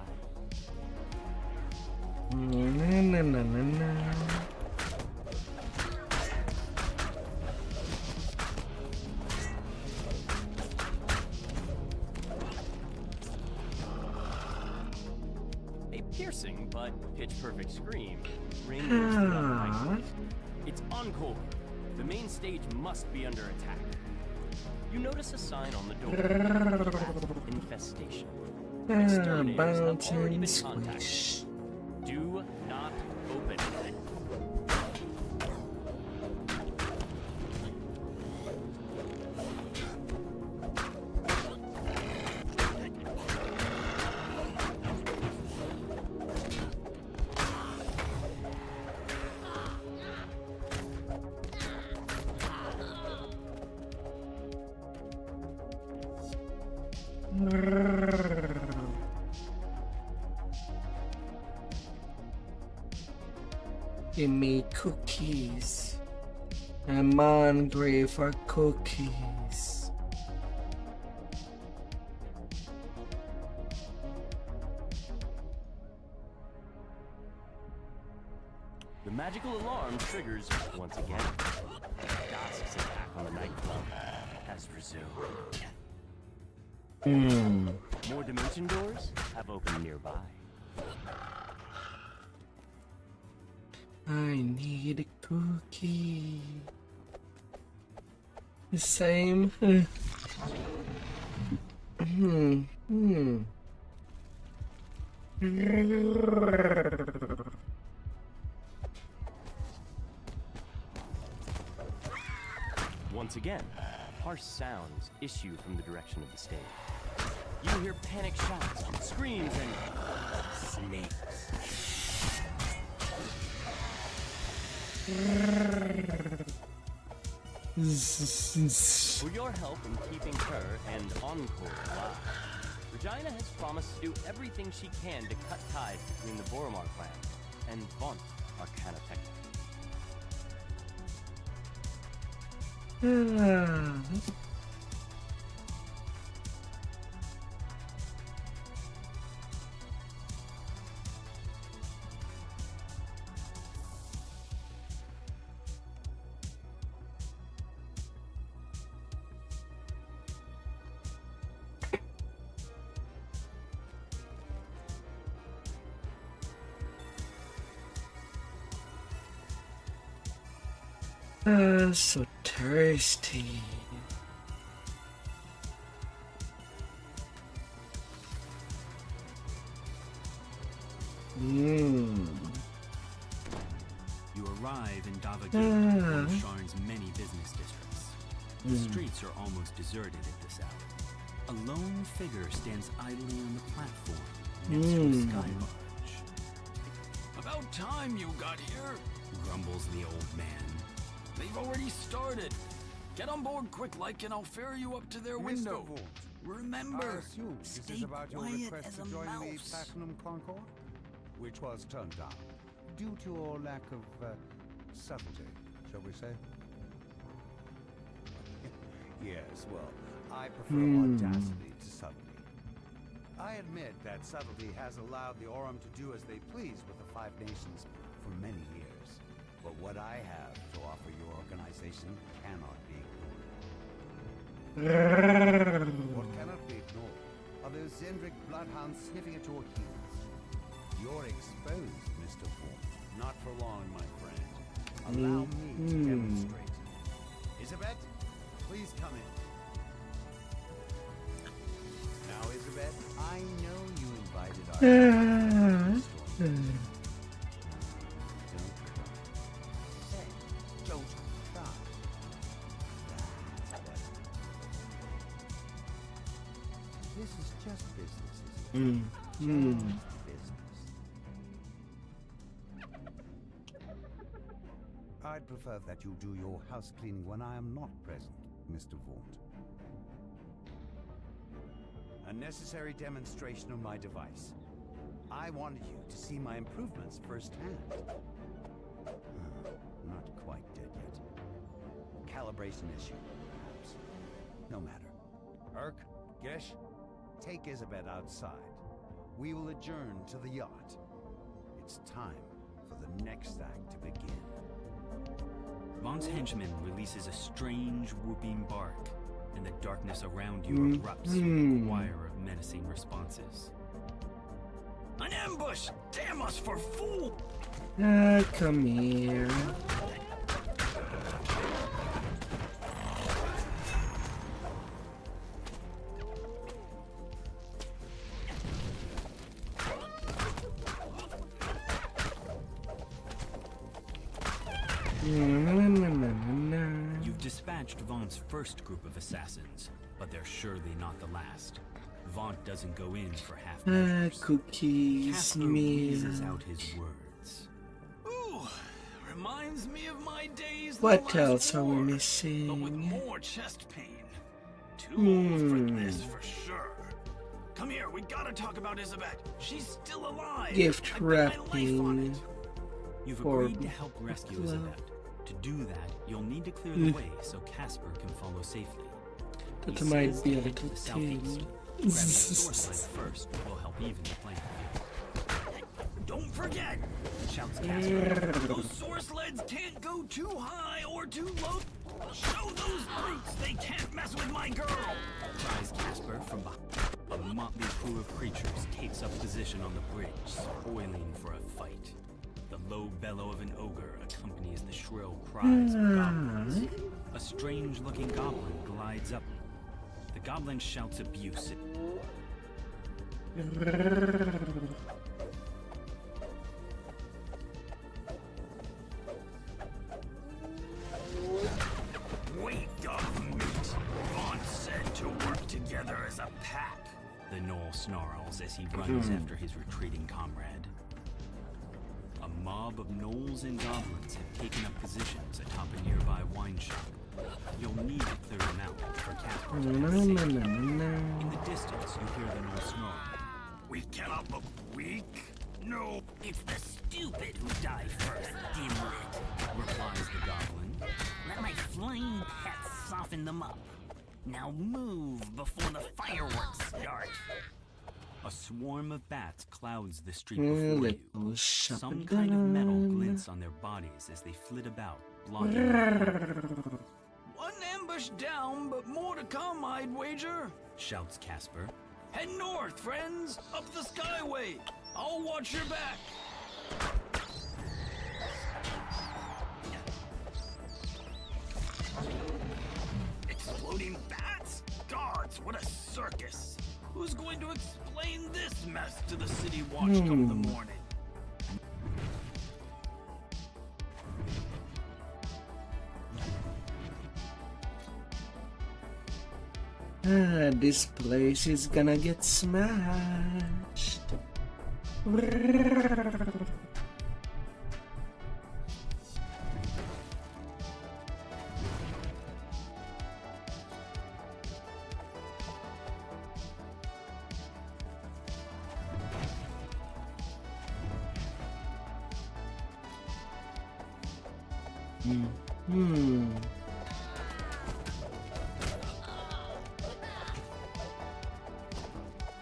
A piercing but pitch-perfect scream rings throughout the night. It's encore. The main stage must be under attack. You notice a sign on the door. Infestation. Exterminators have already been contacted. Do not open. Give me cookies. I'm hungry for cookies. The magical alarm triggers once again. Dosk's attack on the nightclub has resumed. More dimension doors have opened nearby. I need a cookie. The same. Once again, harsh sounds issue from the direction of the stage. You hear panic shouts, screams, and snakes. For your help in keeping her and Encore alive, Regina has promised to do everything she can to cut ties between the Boromar clan and Vont Arcana Technic. So thirsty. You arrive in Davagate, one of Sharn's many business districts. The streets are almost deserted at this hour. A lone figure stands idly on the platform next to a sky barge. About time you got here, grumbles the old man. They've already started. Get on board quick like and I'll ferry you up to their window. Remember, stay quiet as a mouse. The Platinum Concord, which was turned down due to your lack of subtlety, shall we say? Yes, well, I prefer audacity to subtlety. I admit that subtlety has allowed the Aurum to do as they please with the Five Nations for many years. But what I have to offer your organization cannot be ignored. What cannot be ignored are those Zendrick bloodhounds sniffing at your heels. You're exposed, Mr. Vaughn. Not for long, my friend. Allow me to demonstrate. Isabeth, please come in. Now, Isabeth, I know you invited our Don't cry. This is just business, isn't it? Just business. I'd prefer that you do your house cleaning when I am not present, Mr. Vaughn. A necessary demonstration of my device. I wanted you to see my improvements firsthand. Not quite dead yet. Calibration issue, perhaps. No matter. Urk, Gish, take Isabeth outside. We will adjourn to the yacht. It's time for the next act to begin. Vaughn's henchman releases a strange whooping bark, and the darkness around you erupts with a choir of menacing responses. An ambush! Damn us for fool! Come here. You've dispatched Vaughn's first group of assassins, but they're surely not the last. Vaughn doesn't go in for half measures. Cookies, Casper wheezes out his words. Ooh, reminds me of my days. What else are we but with missing? more chest pain. Too old for this, for sure. Come here, we gotta talk about Isabeth. She's still alive. Gift I bet my life on wrapping. it. You've for agreed to help rescue Isabeth. To do that, you'll need to clear the way so Casper can follow safely. That He might says be a head to little the southeast. thin. Grabbing the sword blade first will help even the playing field. Don't forget, shouts Casper. Those source sleds can't go too high or too low. Show those brutes they can't mess with my girl! Cries Casper from behind. A motley crew of creatures takes up position on the bridge, spoiling for a fight. The low bellow of an ogre accompanies the shrill cries of goblins. A strange-looking goblin glides up. The goblin shouts abuse. Wait, meat. Vaughn said to work together as a pack. The gnoll snarls as he runs after his retreating comrade. A mob of gnolls and goblins have taken up positions atop a nearby wine shop. You'll need to clear them out for Casper to get safe. In the distance, you hear the gnoll snarl. We cannot look weak. No. It's the stupid who die first, dimwit, replies the goblin. Let my flying pets soften them up. Now move before the fireworks start. A swarm of bats clouds the street before you. Some Some kind of metal glints on their bodies as they flit about, blocking the path. One ambush down, but more to come, I'd wager. Shouts Casper. Head north, friends. Up the skyway. I'll watch your back. Exploding bats? Gods, what a circus. Who's going to explain this mess to the city watch come the morning? This place is gonna get smashed.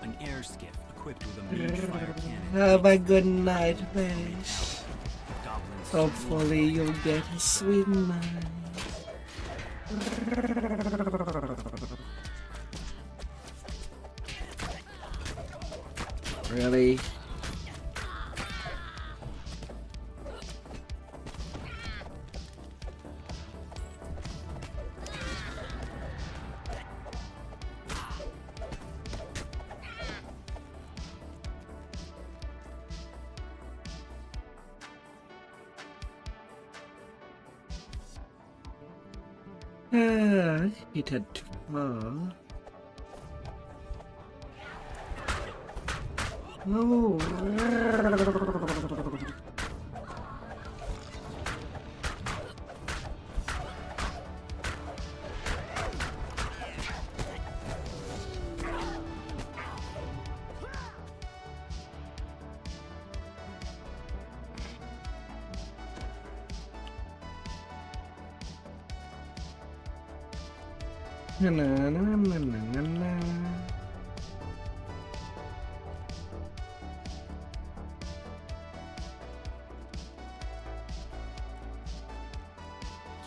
An air skiff equipped with a mage fire cannon. Have a good night, fish. Goblins Hopefully you'll get a sweet night. Really? It had too far. Oh. Na na na na na na.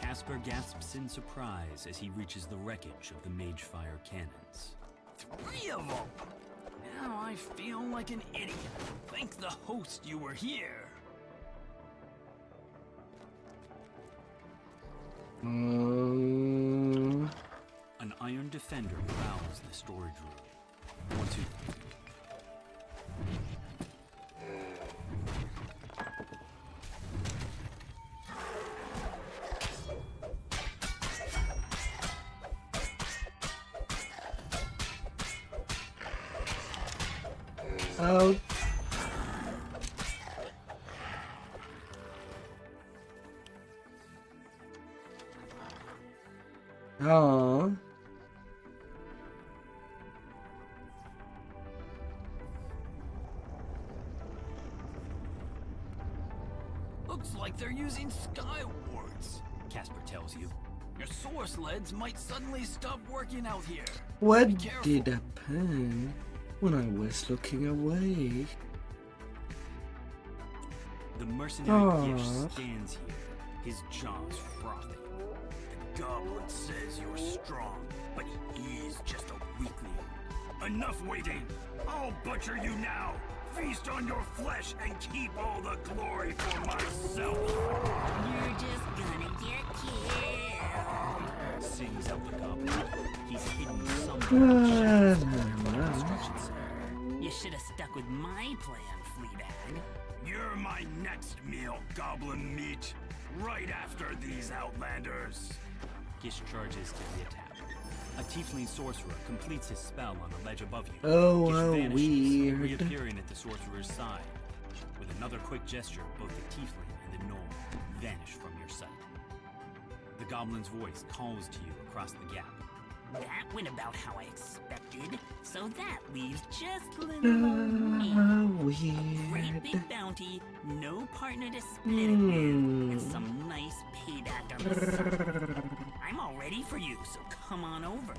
Casper gasps in surprise as he reaches the wreckage of the mage fire cannons. 3 of them! Now I feel like an idiot. Thank the host you were here. An iron defender prowls the storage room. Once you... Oh. Oh. Looks like they're using sky wards. Casper tells you. Your source sleds might suddenly stop working out here. What did happen when I was looking away? The mercenary Gish stands here, his jaws frothing. The goblin says you're strong, but he is just a weakling. Enough waiting! I'll butcher you now! Feast on your flesh and keep all the glory for myself! You're just gonna get killed! Sings out the goblin. He's hidden somewhere. You should have stuck with my plan, Fleabag. You're my next meal, goblin meat. Right after these outlanders. Gish charges to the attack. A tiefling sorcerer completes his spell on a ledge above you. Oh, Gish how vanishes, weird. reappearing at the sorcerer's side. With another quick gesture, both the tiefling and the gnome vanish from your sight. The goblin's voice calls to you across the gap. That went about how I expected, so that leaves just little old me. Great big bounty, no partner to split it with, and some nice payback on the side. I'm all ready for you, so come on over.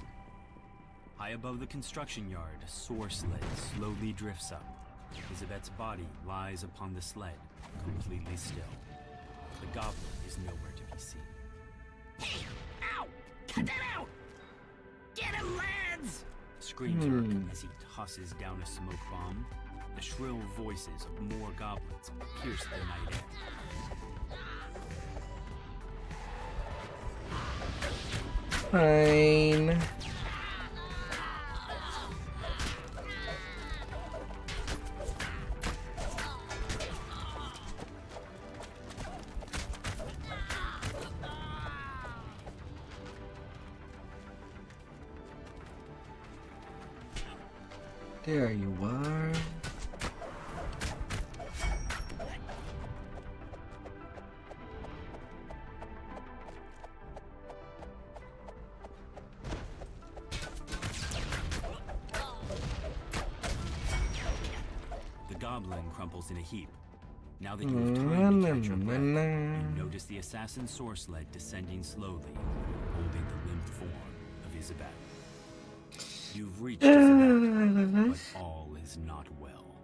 High above the construction yard, a soar sled slowly drifts up. Isabet's body lies upon the sled, completely still. The goblin is nowhere to be seen. Hey! Ow! Cut that out! Get him, lads! Screams Urkin as he tosses down a smoke bomb. The shrill voices of more goblins pierce the night Fine. air. There you are. The goblin crumples in a heap. Now that you have time to catch your breath, you notice the assassin soar sled descending slowly, holding the limp form of Isabel. You've reached Isabel, but all is not well.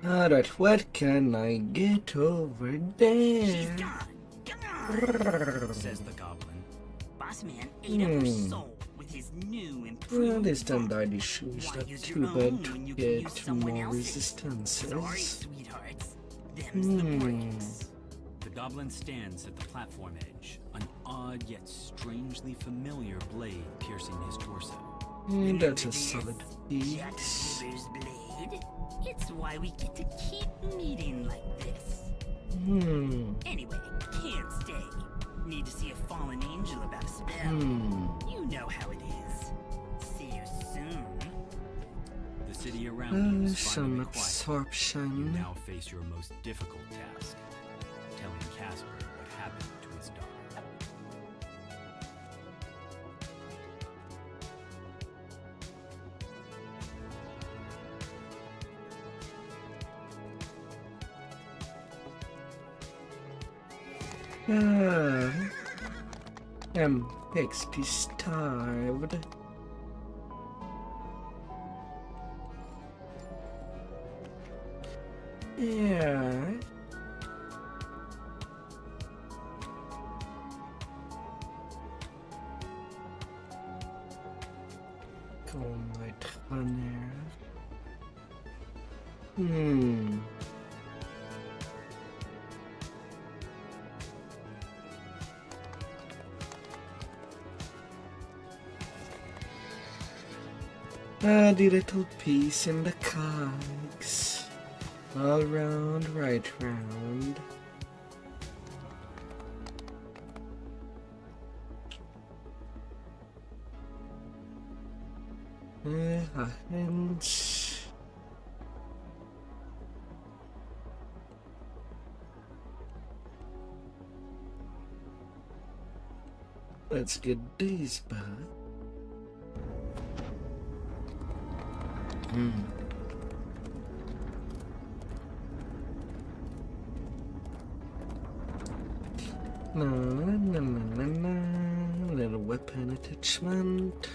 Alright, what can I get over there? Says the goblin. Boss man ate up her soul with his new improved Well, this time died issues. Why Not use too your bad own to when you can get use someone more else's? resistances. Sorry, sweethearts. Them's the breaks. The goblin stands at the platform edge, an odd yet strangely familiar blade piercing his torso. That's a solid piece. Jack's blade. It's why we get to keep meeting like this. Anyway, can't stay. Need to see a fallen angel about a spell. You know how it is. See you soon. The city around you is Some finally quiet. absorption. You now face your most difficult task, telling Casper what happened to his daughter. I'm XP starved. Yeah. Kom uit wanneer? The little piece in the cogs. All round, right round. Hands. Let's get these back. Little weapon attachment.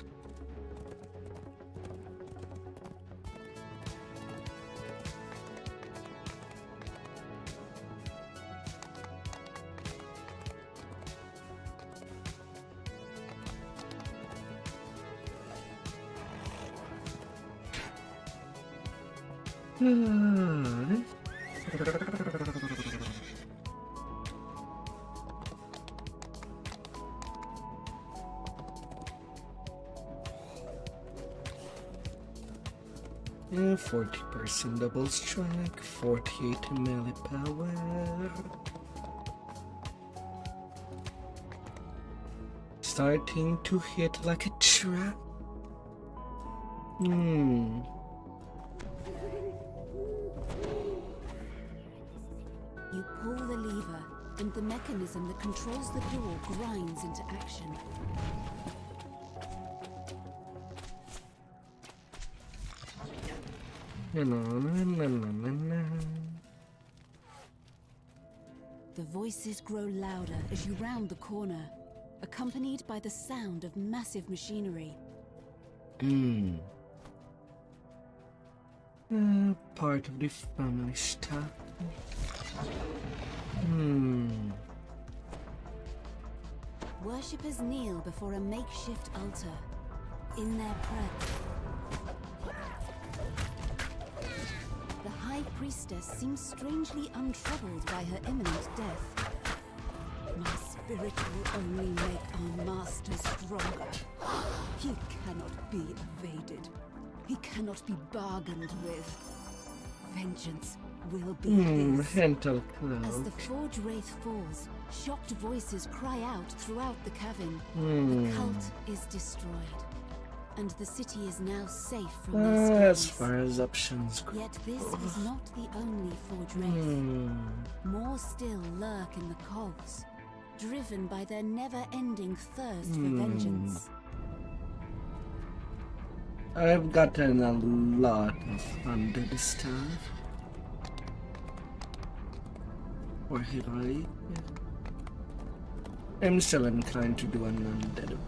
Yeah, 40% double strike, 48 melee power. Starting to hit like a trap. You pull the lever, and the mechanism that controls the door grinds into action. The voices grow louder as you round the corner, accompanied by the sound of massive machinery. Part of the family stuff. Worshippers kneel before a makeshift altar. In their prayer, the High Priestess seems strangely untroubled by her imminent death. My spirit will only make our master stronger. He cannot be evaded. He cannot be bargained with. Vengeance will be his. Mental As the cloud. Forge Wraith falls, shocked voices cry out throughout the cavern. The cult is destroyed, and the city is now safe from their As schemes. far as options go. Yet this is not the only Forge Wraith. More still lurk in the cogs, driven by their never-ending thirst for vengeance. I've gotten a lot of undead stuff. Or heroic. I'm still inclined to do an undead build.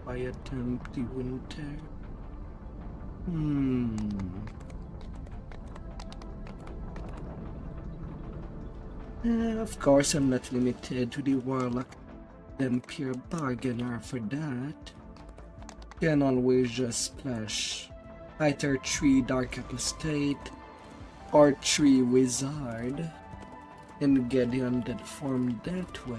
By attempt the winter. Of course, I'm not limited to the warlock. Then pure bargainer for that. Can always just splash either 3 Dark Apostate or 3 Wizard and get the undead form that way.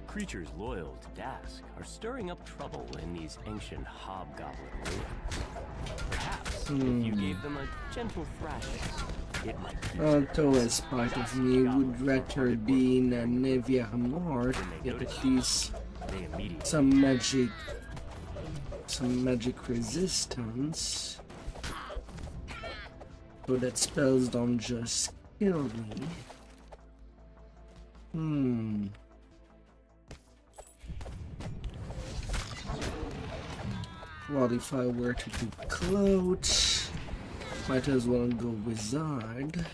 Creatures loyal to Dask are stirring up trouble in these ancient hobgoblin ruins. Perhaps if you gave them a gentle thrashing, it might be. Although as part of me would rather be in a Nevia Mort, get at least some magic resistance, so that spells don't just kill me. Well, if I were to do clothes, might as well go wizard.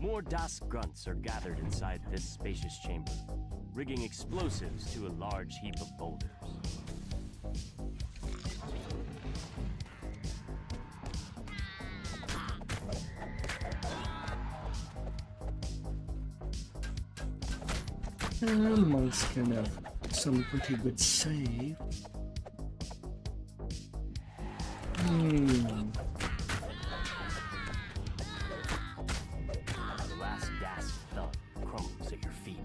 More Dask grunts are gathered inside this spacious chamber, rigging explosives to a large heap of boulders. Monks can have some pretty good save. The last Dask thug crumbles at your feet.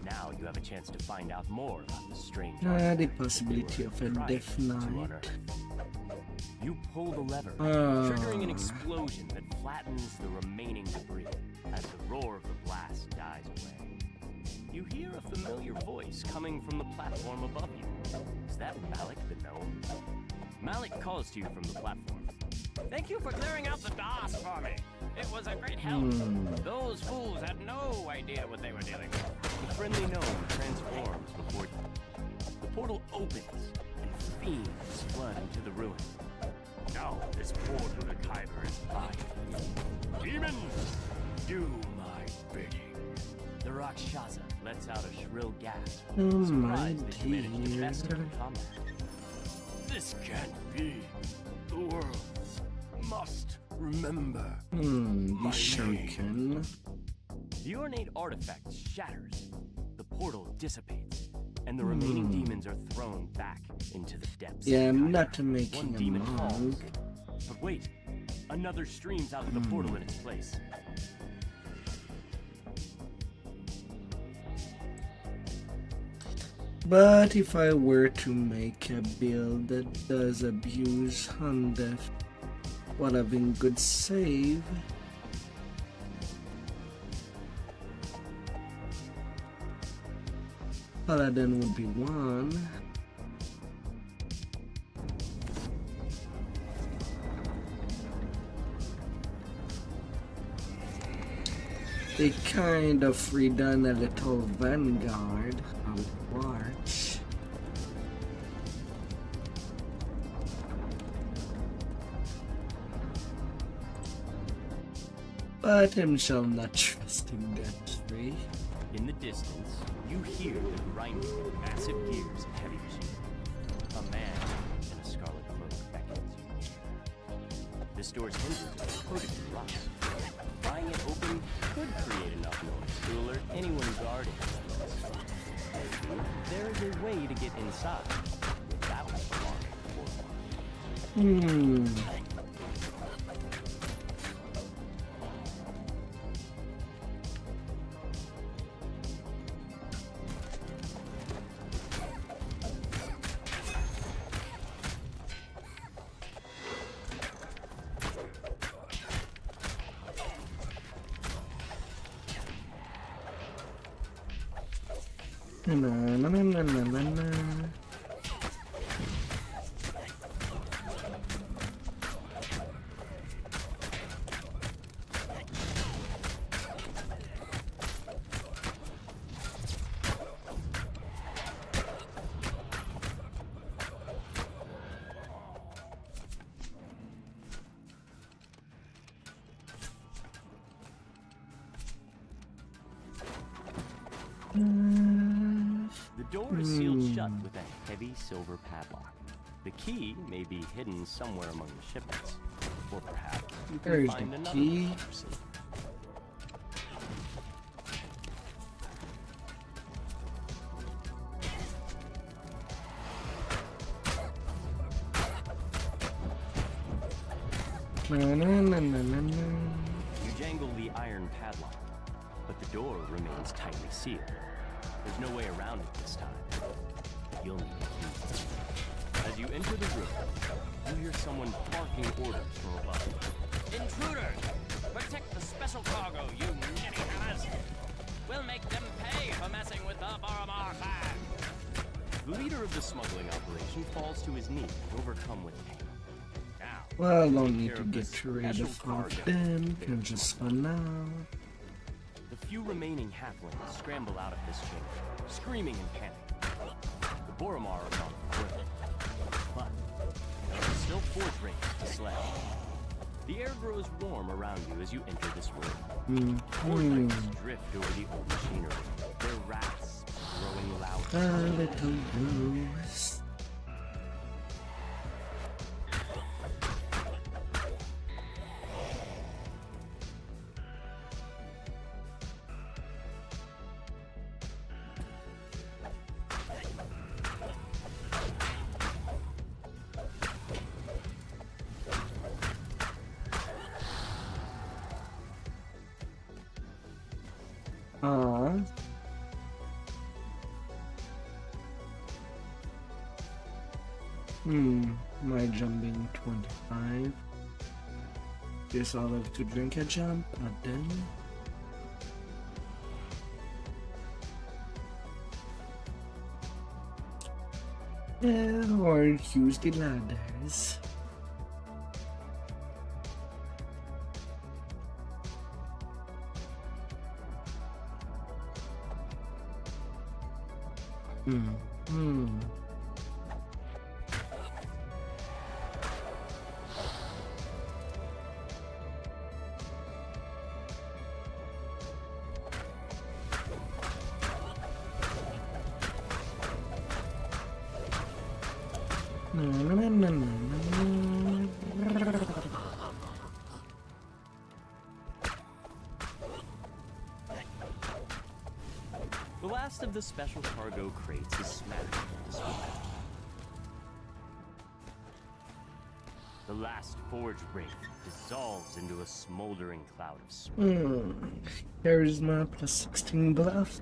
Now you have a chance to find out more about the strange The possibility of a death knight. You pull the lever, triggering an explosion that flattens the remaining debris as the roar of the blast dies away. You hear a familiar voice coming from the platform above you. Is that Malik the gnome? Malik calls to you from the platform. Thank you for clearing out the DOS for me. It was a great help. Those fools had no idea what they were dealing with. The friendly gnome transforms before you. The portal opens, and fiends flood into the ruin. Now this portal to Kyber is mine. Demons, do my bidding. The Rakshasa lets out a shrill gasp, surprised that you managed to best him in combat. This can't be. The world must remember. You sure can. The ornate artifact shatters. The portal dissipates, and the remaining demons are thrown back into the depths. Yeah, I'm not making One a demon falls. monk. But wait, another streams out of the portal in its place. But if I were to make a build that does abuse undeath while having good save, Paladin would be one. They kind of redone a little vanguard on March. But him shall not trust in that tree. In the distance, you hear the grinding of massive gears and heavy machinery. A man in a scarlet cloak beckons you near. This door's hinges are coated in rust. Prying it open could create enough noise to alert anyone guarding it. There is a way to get inside without alarming the portal. The door is sealed shut with a heavy silver padlock. The key may be hidden somewhere among the shipments, or perhaps you can There's find the another key. person. You jangle the iron padlock, but the door remains tightly sealed. There's no way around it this time. You'll need a key. As you enter the room, you hear someone barking orders from above. Intruders! Protect the special cargo, you nitty hammers! We'll make them pay for messing with the Boromar clan! The leader of the smuggling operation falls to his knees, overcome with pain. Now, Well, I don't need care to of get this rid special of cargo. them, can just for now. The few remaining halflings scramble out of this chamber, screaming in panic. The Boromar are gone further, but there are still forge rings to slay. The air grows warm around you as you enter this room. Forge rings drift over the old machinery, their rasp growing louder. A little bruise. My jumping 25. Guess I'll have to drink a jump, and then Or use the ladders. The last of the special cargo crates is smashed into smoke. The last forge wraith dissolves into a smoldering cloud of smoke. Charisma plus 16 bluff.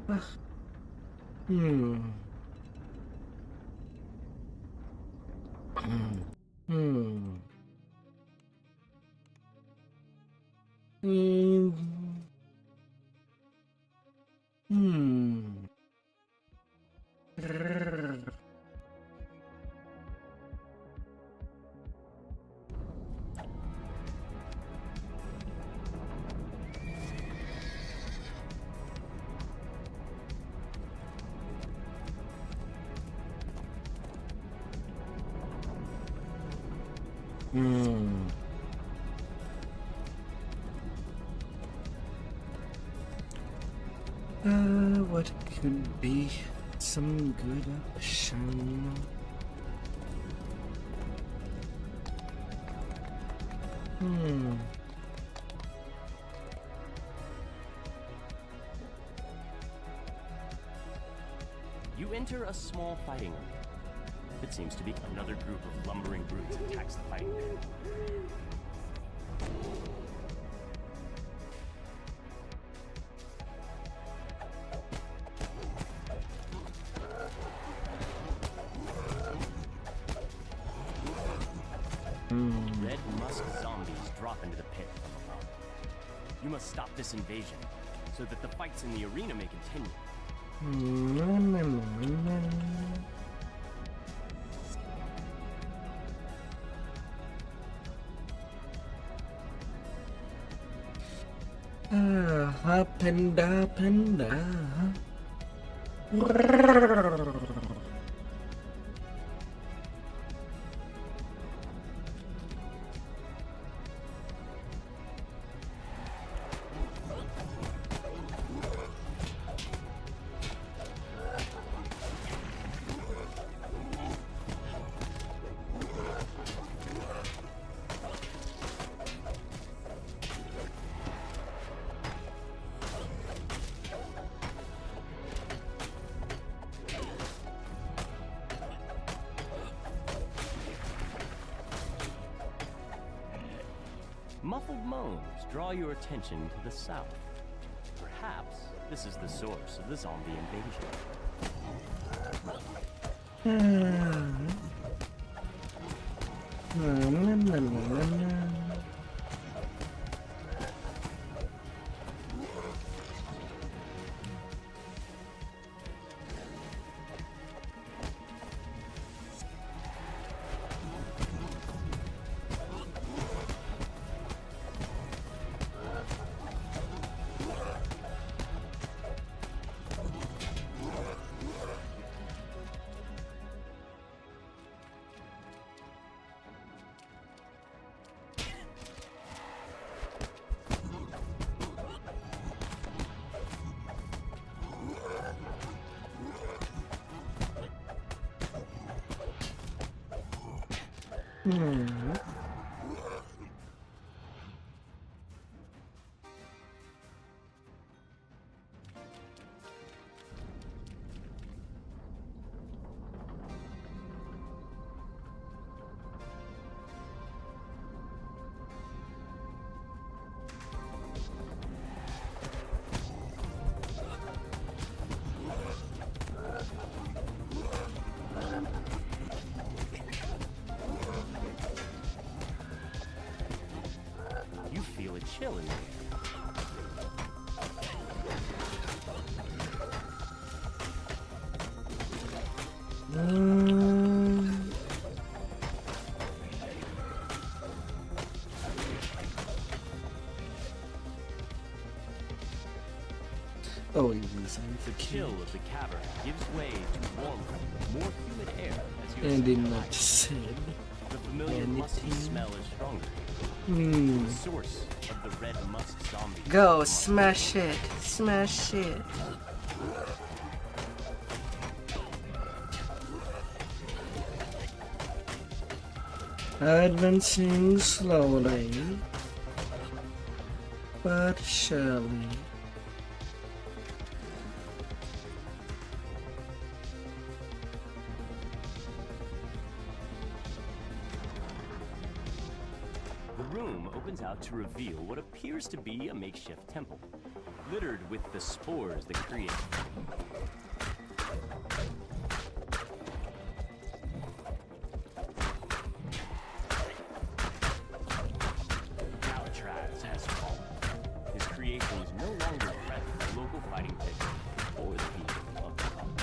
What could be some good option? You enter a small fighting arena. It seems to be another group of lumbering brutes attacks the fighting pit. Red musk zombies drop into the pit from above. You must stop this invasion so that the fights in the arena may continue. Up and up and up. Muffled moans draw your attention to the south. Perhaps this is the source of the zombie invasion. You feel a chill in the air. Oh, it is. The chill of the cavern gives way to warmer, more humid air as you And in ascend that said, the familiar musty smell is stronger. The source of the red musk zombie. Go, smash it, smash it. Advancing slowly, but surely. The room opens out to reveal what appears to be a makeshift temple, littered with the spores that create. Alcatraz has fallen. His creations no longer threaten the local fighting pit or the people of the colony.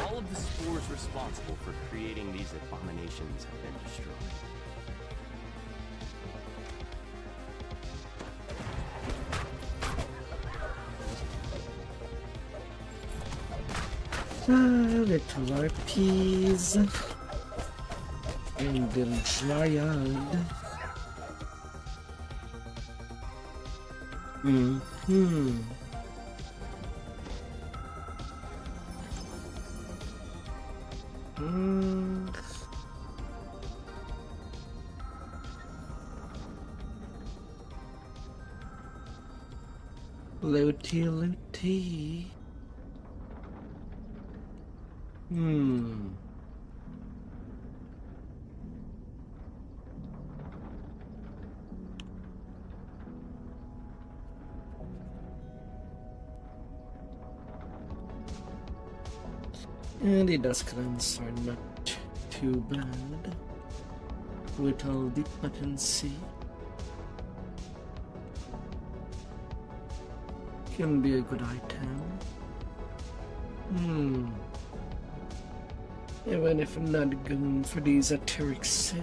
All of the spores responsible for creating these abominations have been destroyed. Little RPs and the Dryad. Looty. And the Dusklands are not too bad with all the potency. Can be a good item. Even if I'm not going for the esoteric set.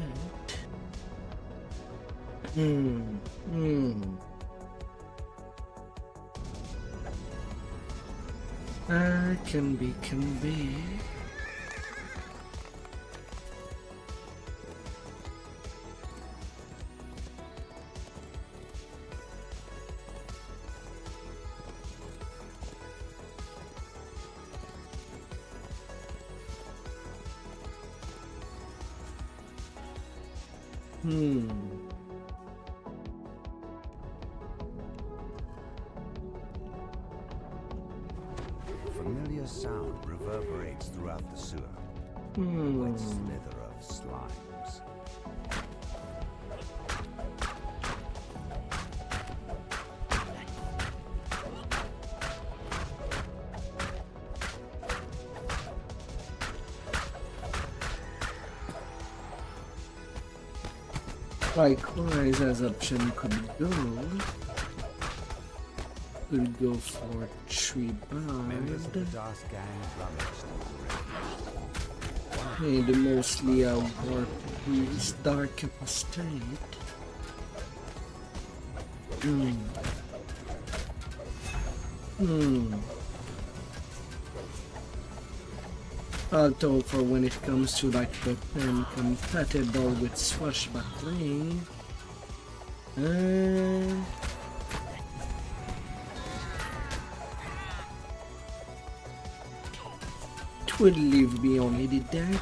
Can be. Familiar sound reverberates throughout the sewer. Wet slither of slimes. Likewise, as option could go for tree Members of the band. Das Gang rummaged And mostly a warp whose dark state. Although for when it comes to like the pen compatible with swashbuckling, it would leave me only the dagger.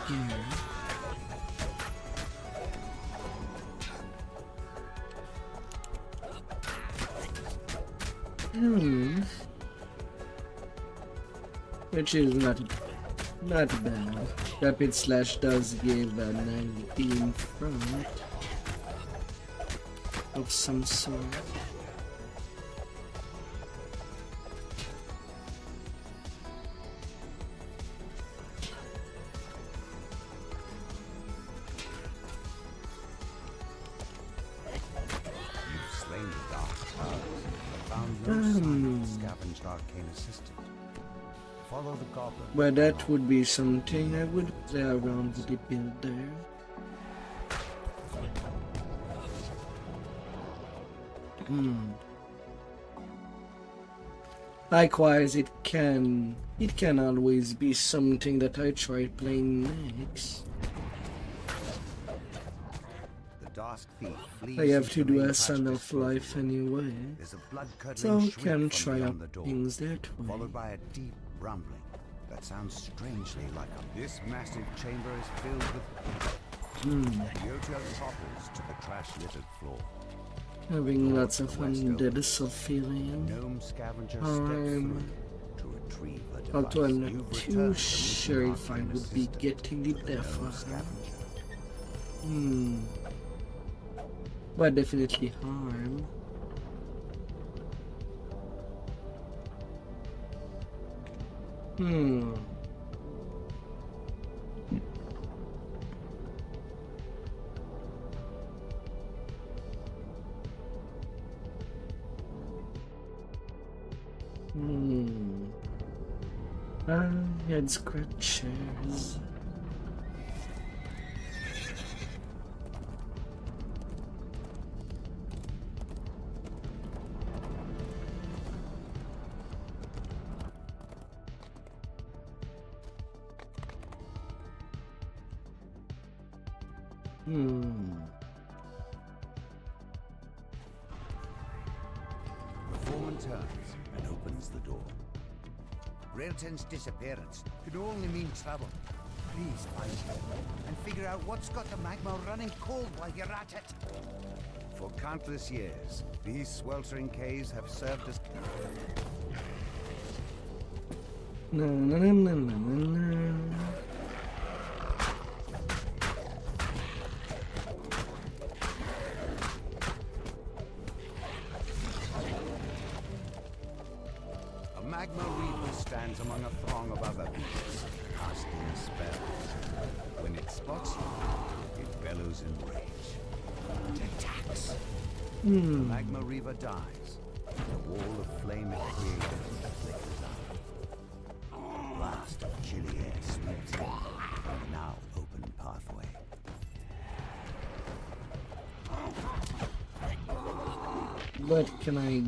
Which is not bad. Rapid Slash does give a 19 front of some sort. You've slain the dark. challenged arcane assistant. Follow the goblin. But that would be something I would play around with the build there. Likewise, it can always be something that I try playing next. The Dask thief flees I have into to the do main a Son patch of Life anyway, There's a blood-curdling so shriek can from try beyond out the door, things that way. followed by a deep rumbling that sounds strangely like a... This massive chamber is filled with... Yotel topples to the trash-littered floor. Having lots of undead feeling. Gnome scavenger steps through to retrieve a device. Although I'm You've not too returned the sure missing if I arcane would be assistant getting the to the death gnome of her. scavenger. But definitely harm. Head scratchers. The foreman turns and opens the door. Railton's disappearance could only mean trouble. Please find him and figure out what's got the magma running cold while you're at it. For countless years, these sweltering caves have served as... A magma reaper stands among a throng of other beasts, casting spells. When it spots you, it bellows in rage. It attacks. The magma reaver dies. The wall of flame it created flickers out. A blast of chilly air sweeps in from the now open pathway. What can I...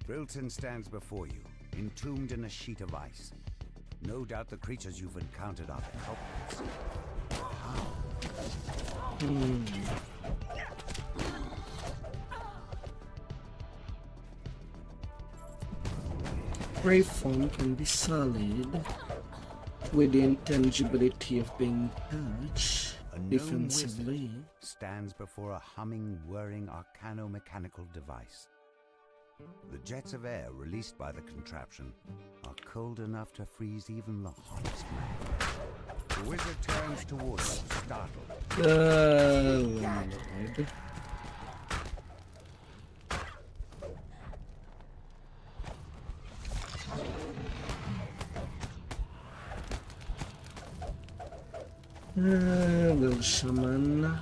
Brilton stands before you, entombed in a sheet of ice. No doubt the creatures you've encountered are the culprits. How? Grey form can be solid, with the intangibility of being touched A gnome defensively. wizard stands before a humming, whirring arcano-mechanical device. The jets of air released by the contraption are cold enough to freeze even the hottest man. The wizard turns towards you, startled. Lord. Little shaman.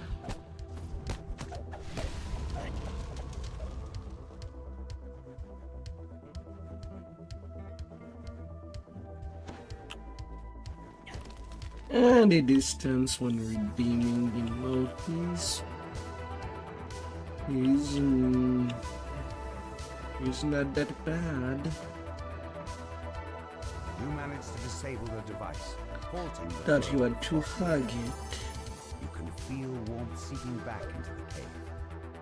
And the distance when redeeming the multis is not that bad. You manage to disable the device, halting the Thought you flow. had to hug it. You can feel warmth seeping back into the cave,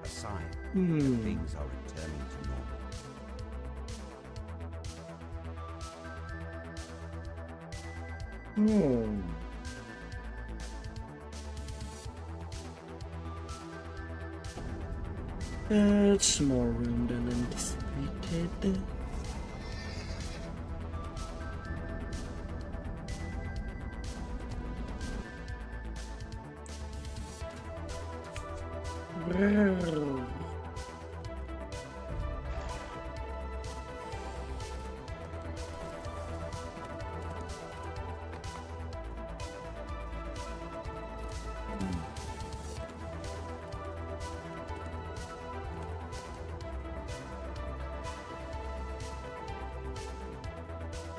a sign that things are returning to normal. That's more room than anticipated.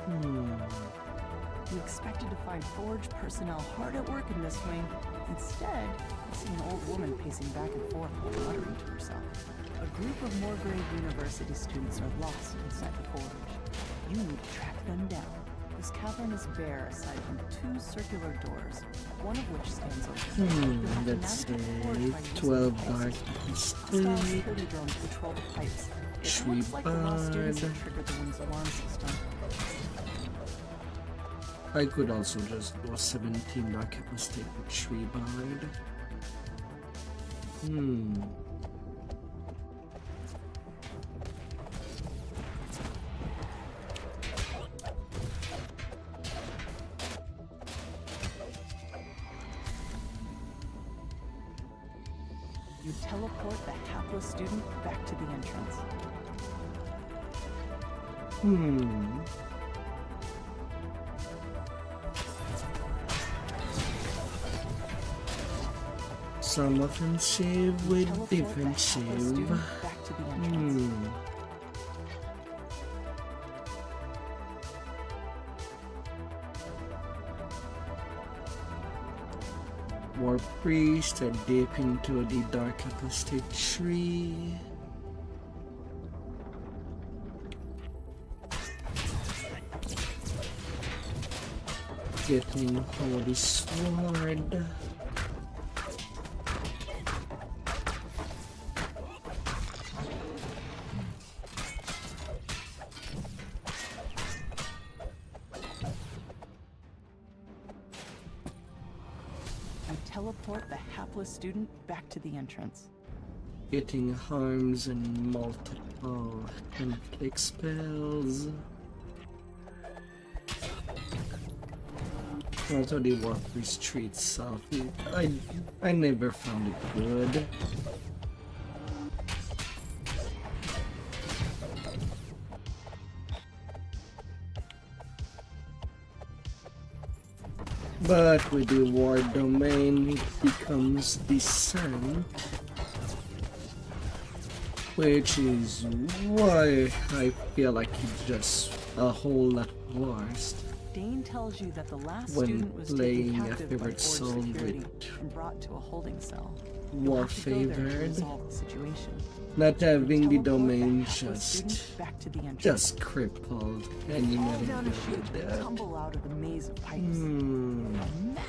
You expected to find Forge personnel hard at work in this wing. Instead, you see an old woman pacing back and forth while muttering to herself. A group of Moorgrave University students are lost inside the Forge. You need to track them down. This cavern is bare aside from 2 circular doors, one of which stands open. Let's say 12 dark security drones patrol the pipes. It looks like the lost students have triggered the wing's alarm system. I could also just go 17 dark capacity with Tree Bard. You teleport the hapless student back to the entrance. Some offensive with defensive. Back to the entrance. War Priest are deep into the dark acoustic tree. Getting Holy Sword. Teleport the hapless student back to the entrance. Getting harms and multiple conflict spells. Also the War Priest tree itself, I never found it good. But with the war domain, it becomes descent, which is why I feel like it's just a whole lot worse. Dane tells you that the last when student was playing taken a captive by favorite Forge soul security with and brought to a holding cell. war You'll have to go there to favored, resolve the situation. not having the Teleport domain hapless student just back to the entrance. crippled, and you Fall never down deal a chute with and that. tumble out of the maze of pipes. A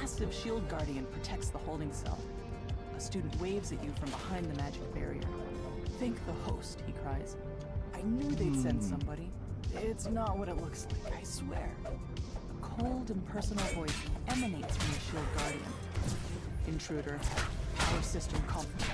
massive shield guardian protects the holding cell. A student waves at you from behind the magic barrier. Thank the host, he cries. I knew they'd send somebody. It's not what it looks like, I swear. A cold and personal voice emanates from the shield guardian. Intruder, power system compromised.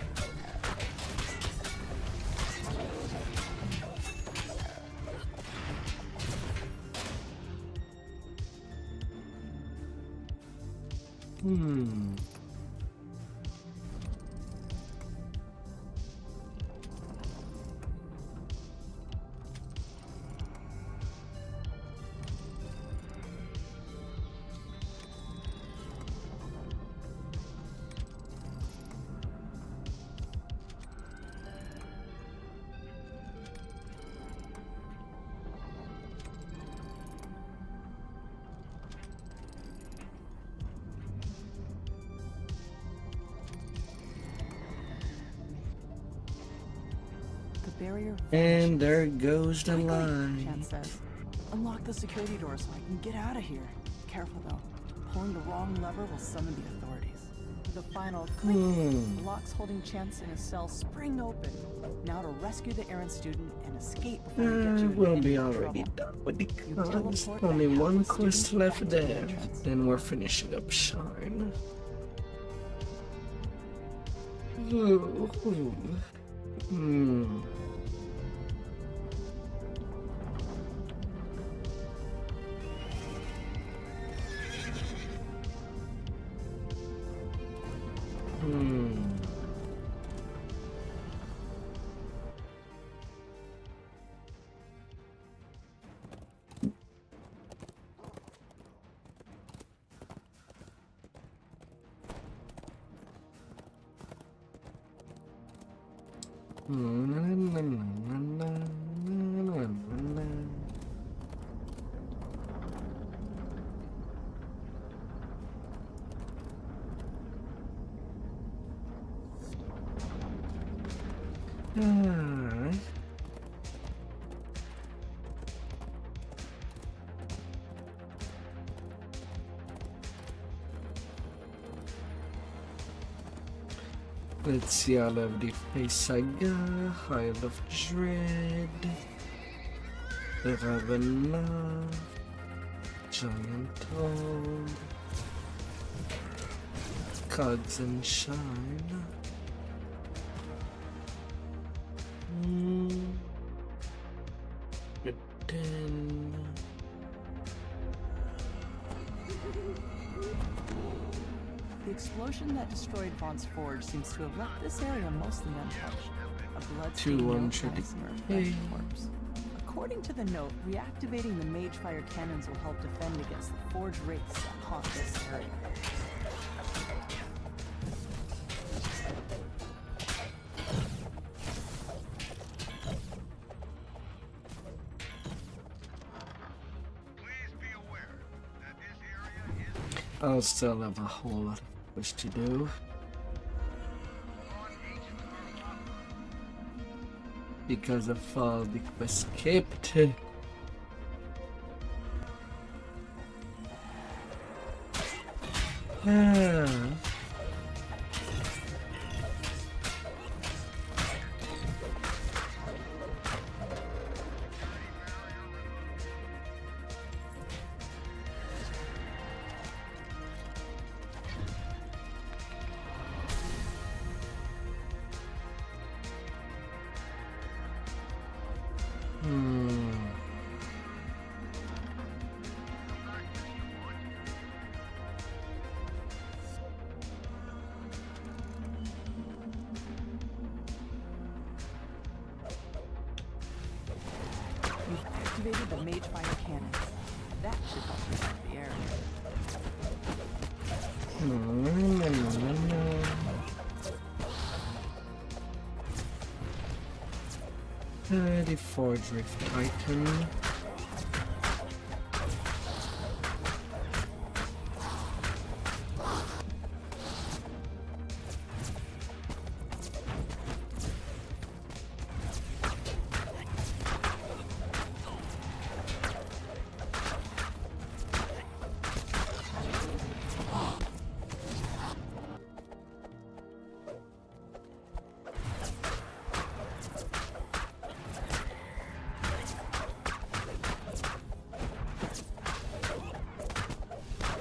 Barrier And there goes the quickly, line. Chance says. Unlock the security door so I can get out of here. Careful though. Pulling the wrong lever will summon the authorities. The final click, the locks holding Chance in a cell spring open. Now to rescue the errant student and escape before we get you into We'll any be trouble. already done with the You cards. teleport Only the one hapless quest student left back to the there. entrance. Then we're finishing up Shine. Let's see, I love the Fey Saga, Isle of Dread, the Ravenna, Giant Toad, Cogs and Shine. But then The explosion that destroyed Vaughn's Forge seems to have left this area mostly untouched. A bloodstained note and a Smurf corpse. According to the note, reactivating the Mage Fire cannons will help defend against the Forge wraiths that haunt this area. I'll still have a whole lot of wish to do. Because of all the quests skipped. Activated the Mage Fire cannons. That should help protect the area. The Forge Rift item.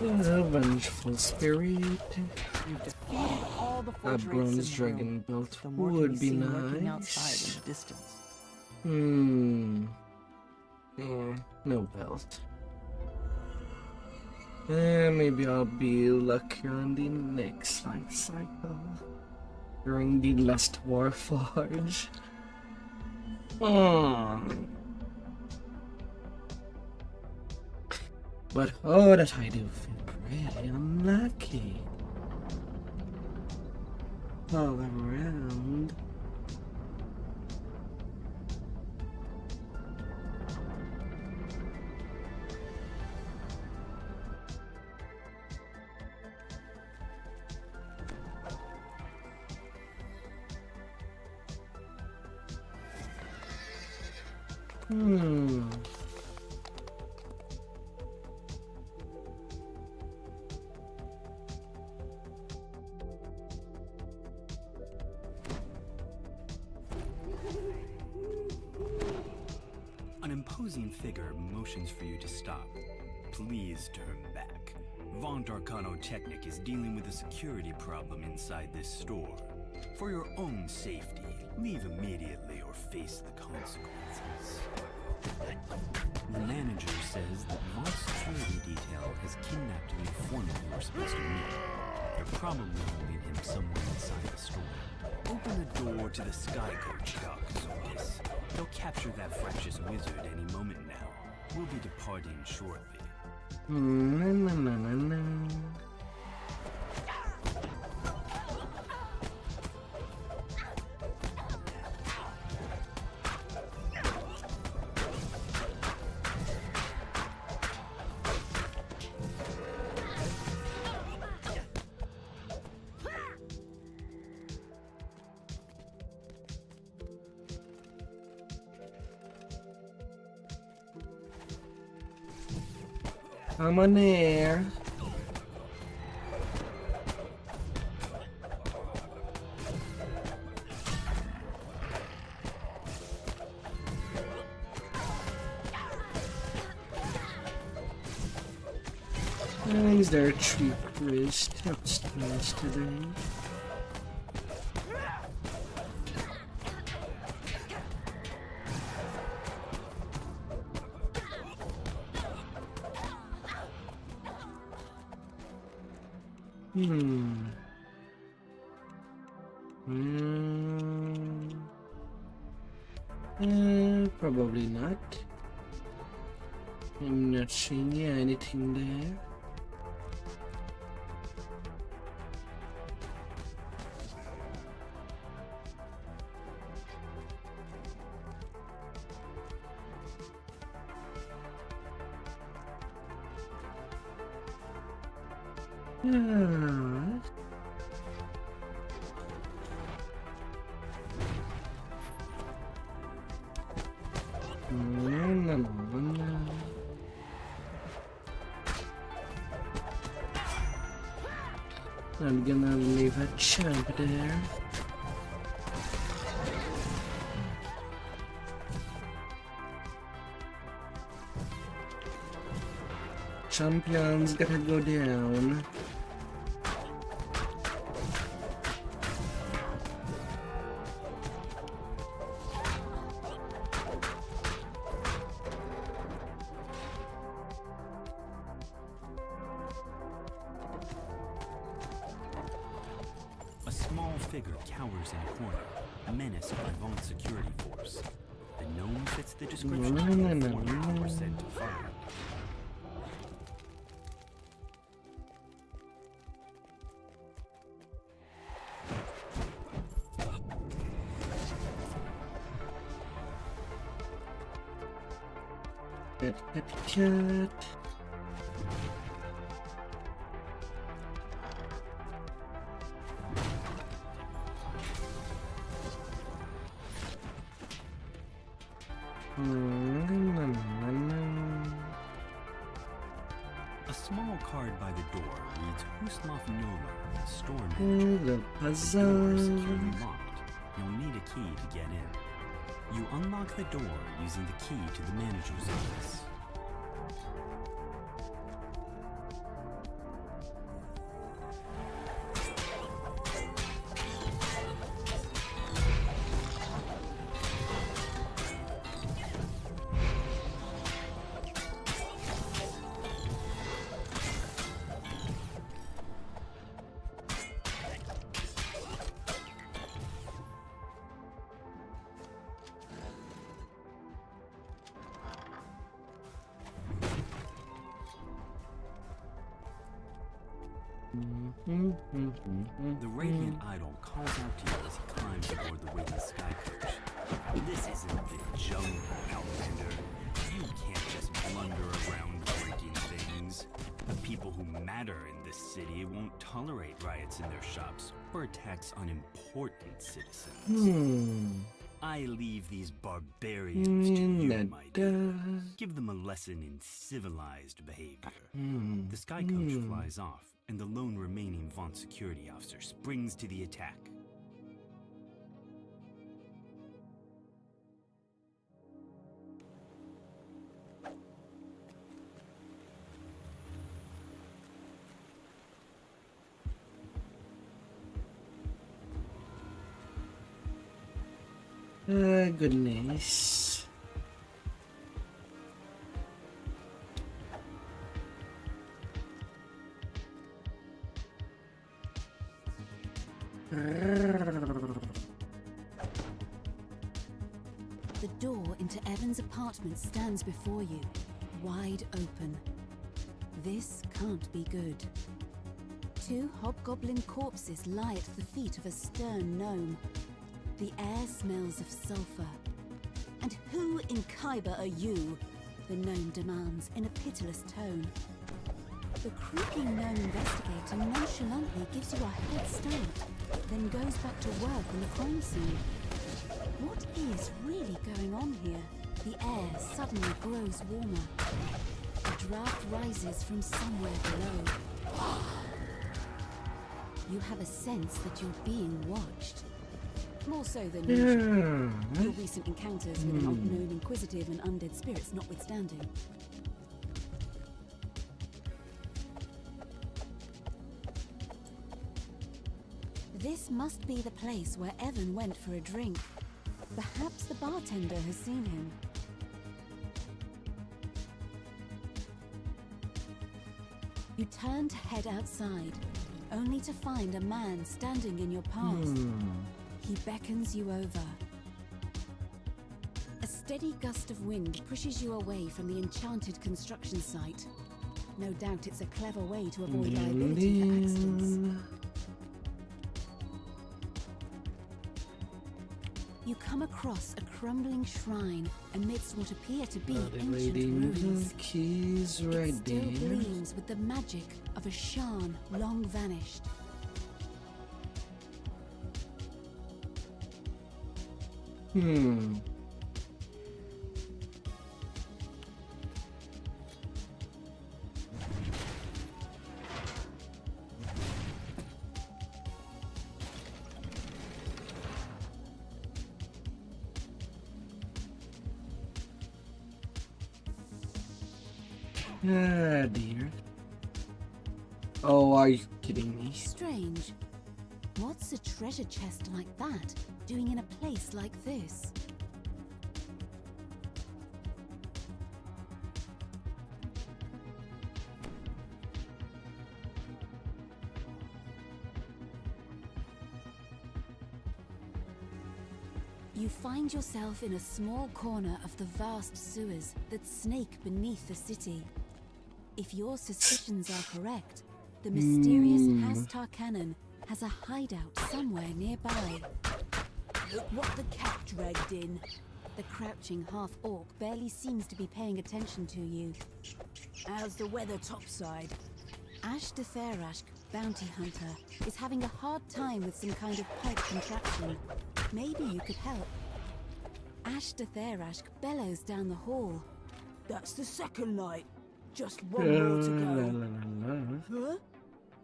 A vengeful spirit. You've defeated all the A Forge bronze wraiths in the room. dragon belt The more can would be seen lurking outside nice. in the distance. Yeah, no belt. Maybe I'll be luckier on the next life cycle. During the last Warforge. But oh, that I do feel pretty unlucky. All around. An imposing figure motions for you to stop. Please turn back. Vaunt Arcano-Technic is dealing with a security problem inside this store. For your own safety, leave immediately or face the consequences. The manager says that Vaught's security detail has kidnapped the informant you are supposed to meet. They're probably holding him somewhere inside the store. Open the door to the Sky Coach dock, Zorkis. They'll capture that fractious wizard any moment now. We'll be departing shortly. Come on there. Is there a tree priest upstairs today? Probably not. I'm not seeing anything there. I'm gonna leave a champ there. Champion's gotta go down. A small figure cowers in a corner, menaced by Vaughn's security force. The gnome fits the description of the former sent to find. Cat. A small card by the door reads Huslof Nola, store manager. The Door puzzle. is securely locked. You'll need a key to get in. You unlock the door using the key to the manager's office. The Radiant Idol calls out to you as he climbs aboard the waiting sky coach. This isn't the jungle, Outlander. You can't just blunder around breaking things. The people who matter in this city won't tolerate riots in their shops or attacks on important citizens. I leave these barbarians to you, my dear. Give them a lesson in civilized behavior. The sky coach flies off, and the lone remaining Vaughn security officer springs to the attack. Goodness. The door into Evan's apartment stands before you, wide open. This can't be good. 2 hobgoblin corpses lie at the feet of a stern gnome. The air smells of sulfur. And who in Khyber are you? The gnome demands in a pitiless tone. The creeping gnome investigator nonchalantly gives you a head start, then goes back to work on the crime scene. What is really going on here? The air suddenly grows warmer. A draft rises from somewhere below. You have a sense that you're being watched. More so than usual. Your recent encounters with an unknown inquisitive and undead spirits notwithstanding. This must be the place where Evan went for a drink. Perhaps the bartender has seen him. You turn to head outside, only to find a man standing in your path. He beckons you over. A steady gust of wind pushes you away from the enchanted construction site. No doubt it's a clever way to avoid liability for accidents. You come across a crumbling shrine amidst what appear to be ancient ruins. Keys right it still there. gleams with the magic of a Shan long vanished. Ah, dear. Oh, are you kidding me? Strange. What's a treasure chest like that doing in a place like this? You find yourself in a small corner of the vast sewers that snake beneath the city. If your suspicions are correct, the mysterious Hastar Cannon has a hideout somewhere nearby. Look what the cat dragged in. The crouching half-orc barely seems to be paying attention to you. How's the weather topside? Ash de Therashk, bounty hunter, is having a hard time with some kind of pipe contraption. Maybe you could help. Ash de Therashk bellows down the hall. That's the second night. Just one more to go. Huh?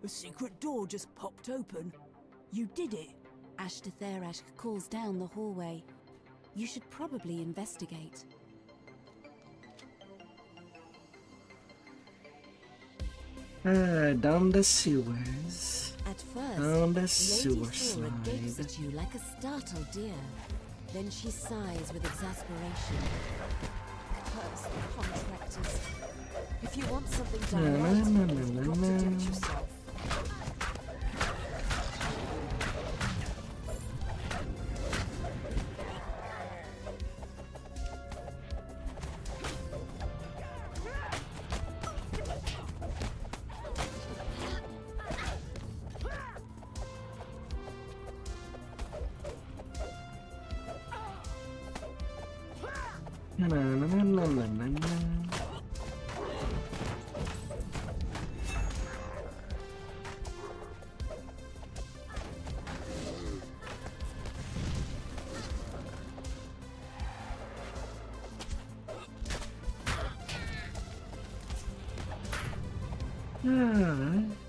A secret door just popped open. You did it. Ash de Therashk calls down the hallway. You should probably investigate. Down the sewers. At first, Down the Lady sewer Flora gapes slide. at you like a startled deer. Then she sighs with exasperation. Curse the contractors. If you want something done right, you've got to do it yourself.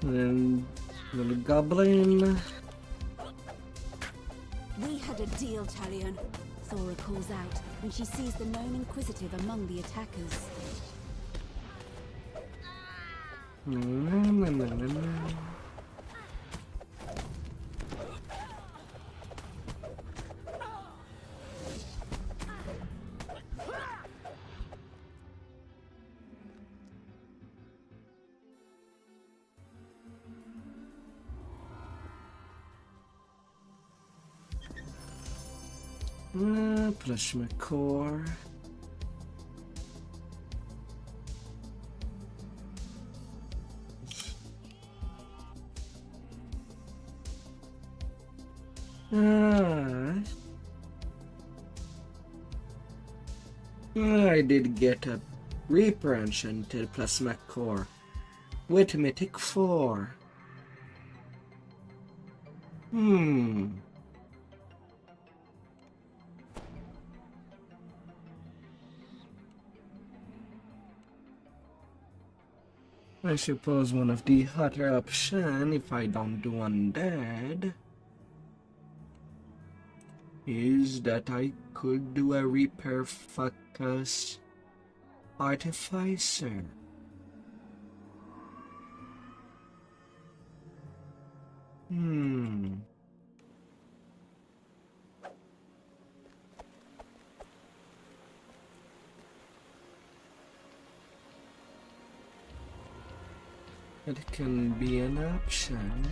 Then little goblin. We had a deal, Talion. Thora calls out when she sees the known inquisitive among the attackers. Plasma core. I did get a rebranch into the plasma core with Mythic 4. I suppose one of the other options, if I don't do undead, is that I could do a repair focus artificer. It can be an option.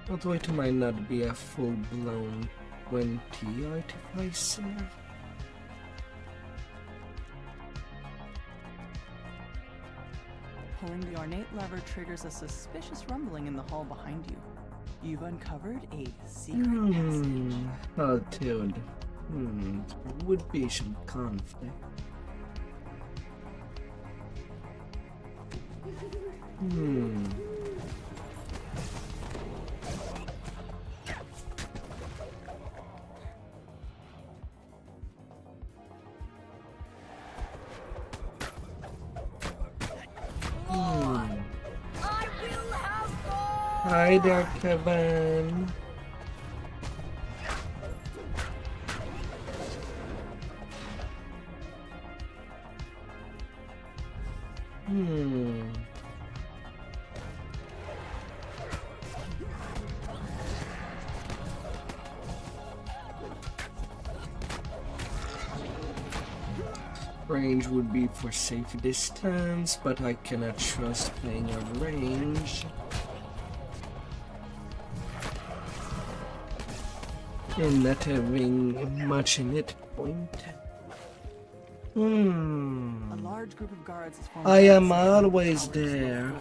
Although it might not be a full-blown 20 artificer. Pulling the ornate lever triggers a suspicious rumbling in the hall behind you. You've uncovered a secret passage. Oh, dude. There would be some conflict. Hi there, Kevin. Range would be for safe distance, but I cannot trust playing at range. And not having much in it point. A large group of guards is formed. I am always there.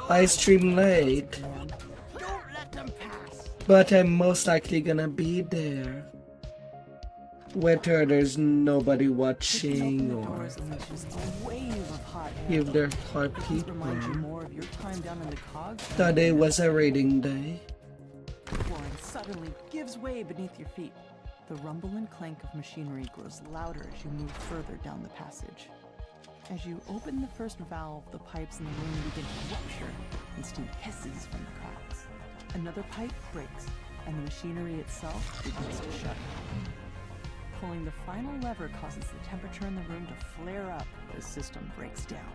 I stream late, but I'm most likely gonna be there. Whether there's nobody watching or if there are people. Today was a raiding day. Flooring suddenly gives way beneath your feet. The rumble and clank of machinery grows louder as you move further down the passage. As you open the first valve, the pipes in the room begin to rupture and steam hisses from the cracks. Another pipe breaks, and the machinery itself begins to shut. Pulling the final lever causes the temperature in the room to flare up as the system breaks down.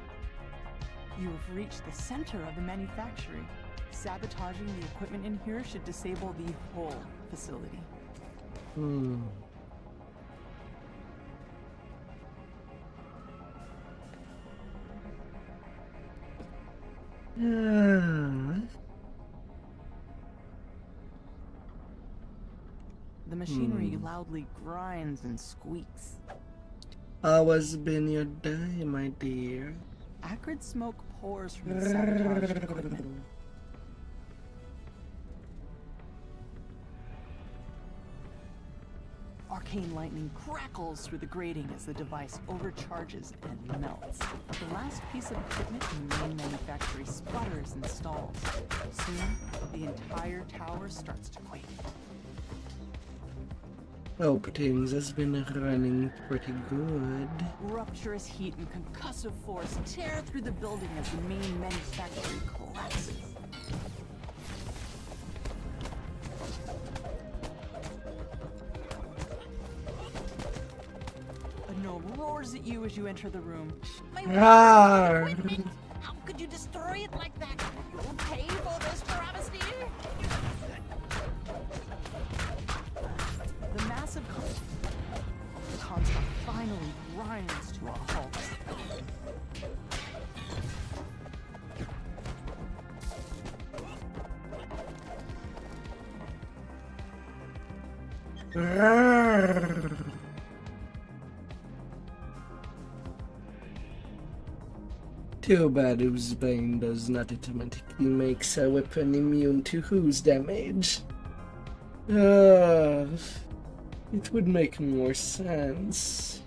You have reached the center of the manufactory. Sabotaging the equipment in here should disable the whole facility. The machinery loudly grinds and squeaks. How has been your day, my dear? Acrid smoke pours from the sabotaged equipment. Arcane lightning crackles through the grating as the device overcharges and melts. The last piece of equipment in the main manufactory sputters and stalls. Soon, the entire tower starts to quake. Hope things has been running pretty good. Rupturous heat and concussive force tear through the building as the main manufactory collapses. Roars at you as you enter the room. How could you destroy it like that? You'll pay for this travesty. The massive construct finally grinds to a halt. Too bad whose bane does not automatically make a weapon immune to whose damage. It would make more sense.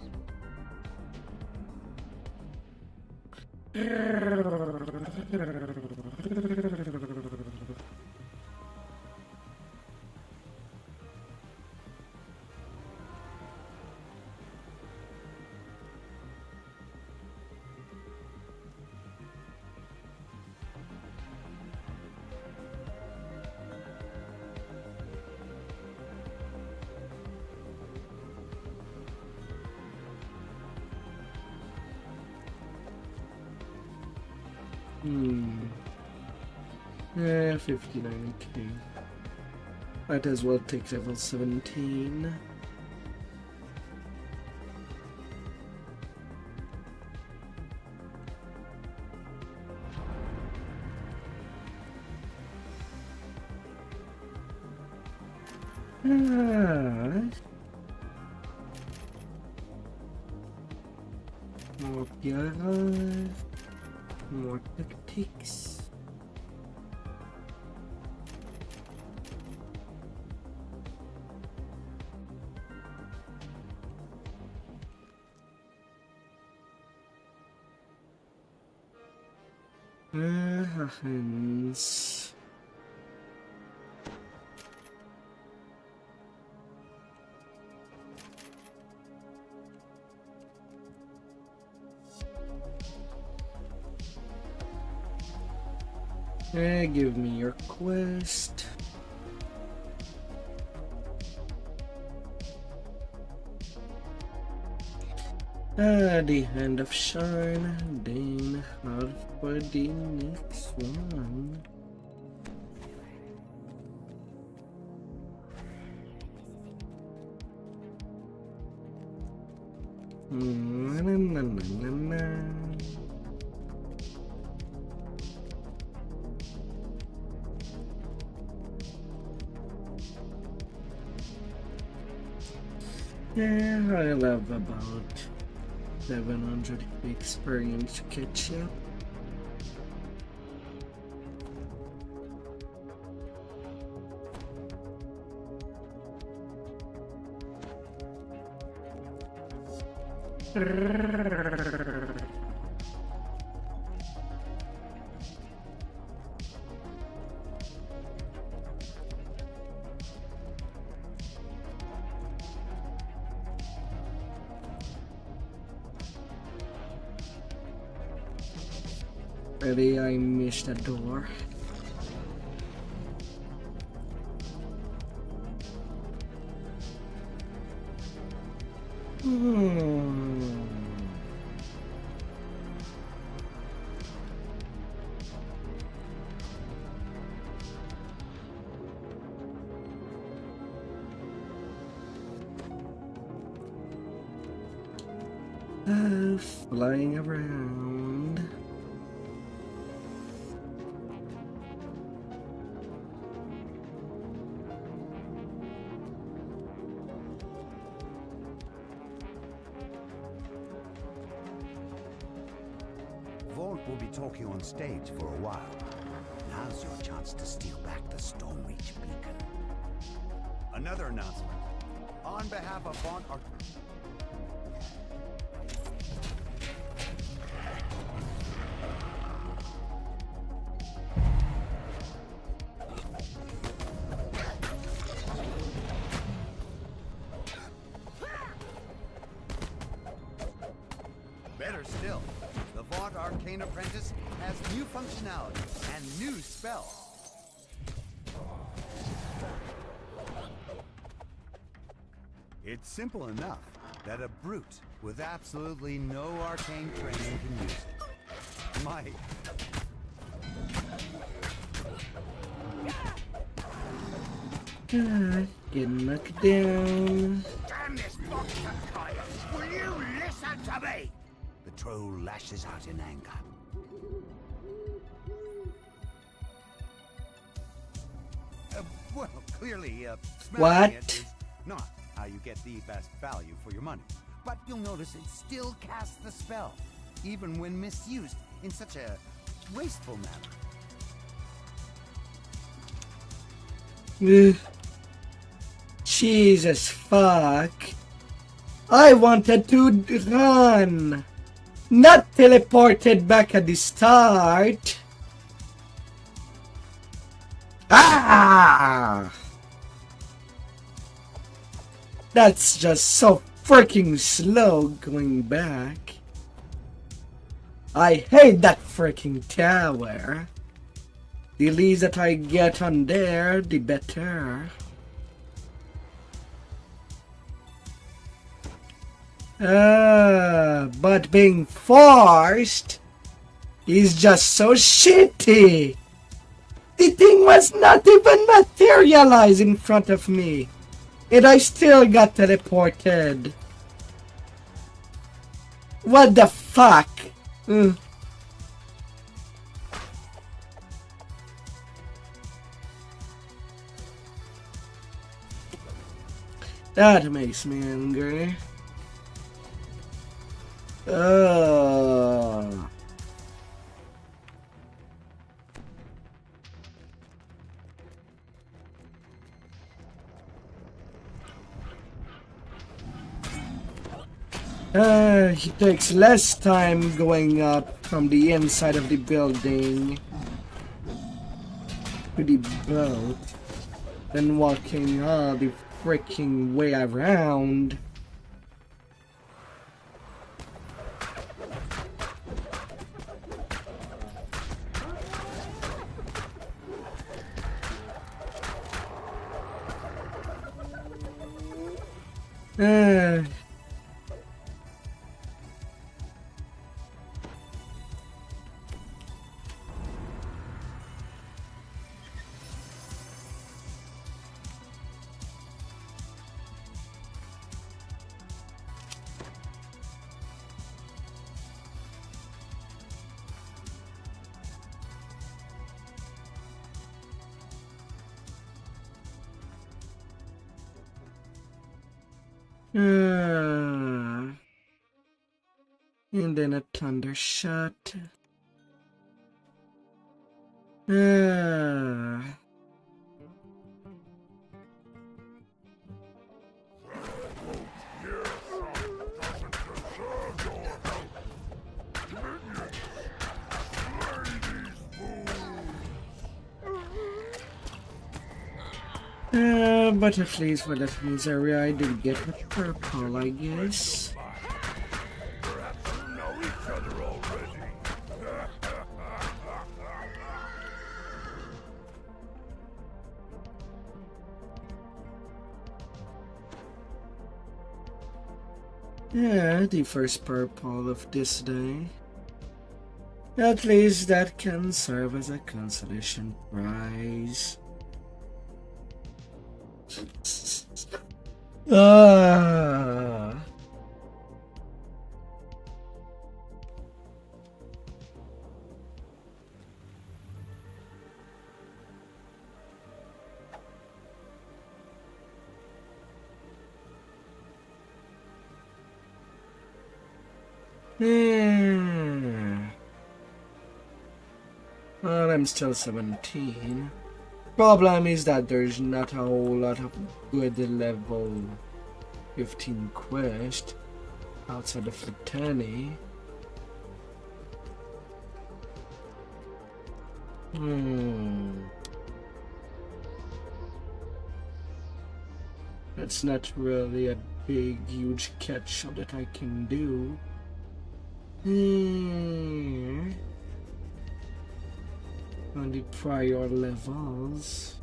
Yeah, 59k. Might as well take level 17. More PRs, more tactics. Hands. Give me your quest. The Hand of Shine. Then how for the next one? Yeah, I have about 700 experience to catch up. Maybe I missed a door. Flying around. Vault will be talking on stage for a while. Now's your chance to steal back the Stormreach beacon. Another announcement. On behalf of Vaunt Arc... Better still, the Vaunt Arcane Apprentice has new functionality and new spells. It's simple enough that a brute with absolutely no arcane training can use it. Mike. Get knocked down. Damn this monster kind! Will you listen to me? The troll lashes out in anger. Well, clearly, smelling What? it is not how you get the best value for your money. But you'll notice it still casts the spell, even when misused in such a wasteful manner. Ugh. Jesus fuck. I wanted to run, not teleported back at the start. Ah! That's just so freaking slow going back. I hate that freaking tower. The least that I get on there, the better. But being forced He's just so shitty. The thing was not even materialized in front of me. And I still got teleported. What the fuck? That makes me angry. He takes less time going up from the inside of the building to the boat than walking all the freaking way around. And then a thunder shot. But at least for that misery, I did get a purple, I guess. Yeah, the first purple of this day. At least that can serve as a consolation prize. Well, I'm still 17. Problem is that there's not a whole lot of good level 15 quest outside of the 10. That's not really a big, huge catch-up that I can do. On the prior levels.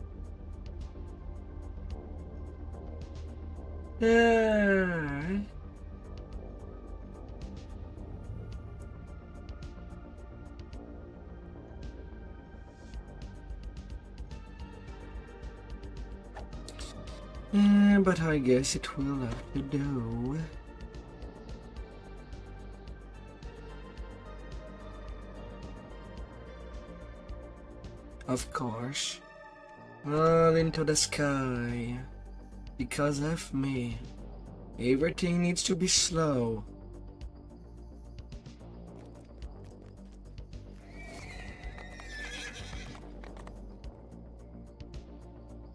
But I guess it will have to do. Of course. All into the sky. Because of me. Everything needs to be slow.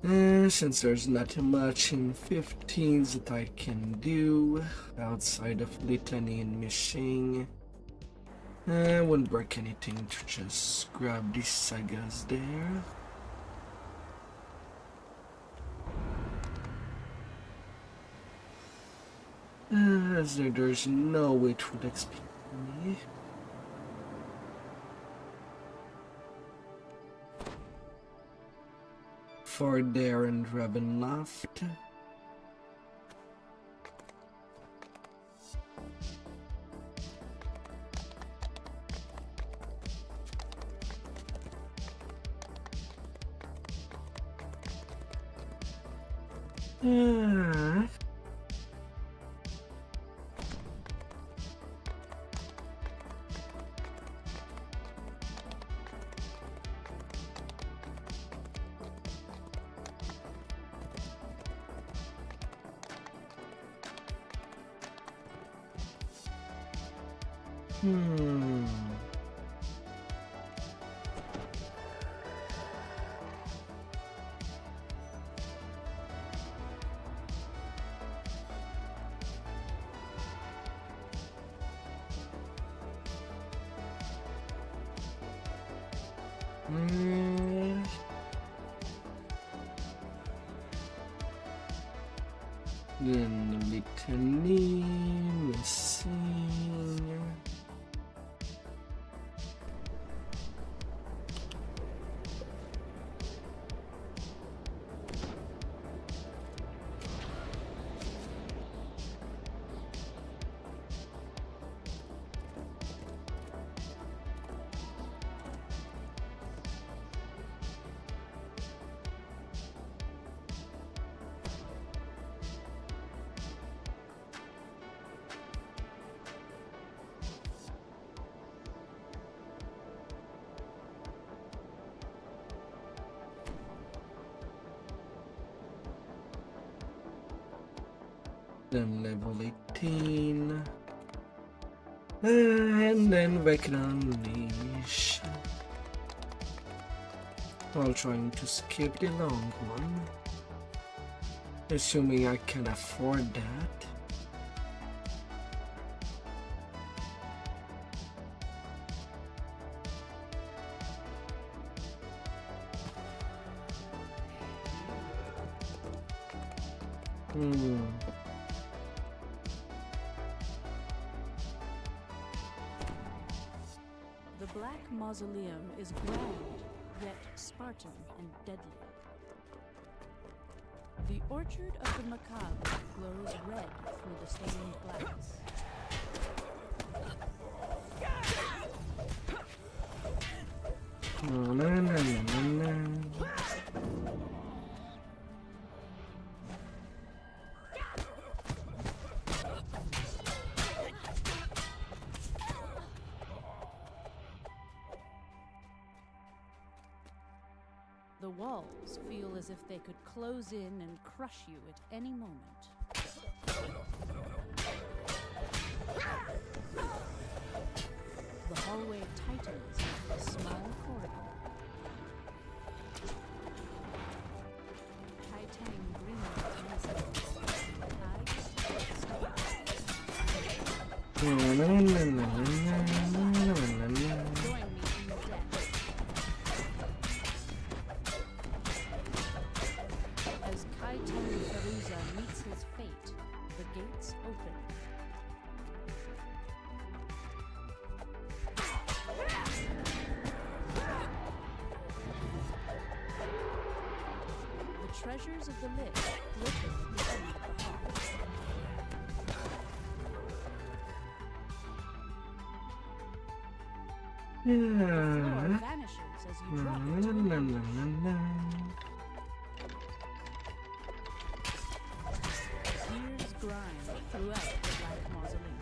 Since there's not much in 15s that I can do outside of litany and missing, I wouldn't break anything to just grab these sagas there. As there's no way it would explain me. For there and Ravenloft. Then the litany missing. Then level 18. And then we can unleash. While trying to skip the long one. Assuming I can afford that. The Black Mausoleum is grand, yet Spartan and deadly. The Orchard of the Macabre glows red through the stained glass. The walls feel as if they could close in and crush you at any moment. The hallway tightens into a small corridor. Titang green As Kaiten Feruza meets his fate, the gates open. The treasures of the lit glitter at the end of the hall. The floor vanishes as you drop into an ambush. Tears grind throughout the Black Mausoleum.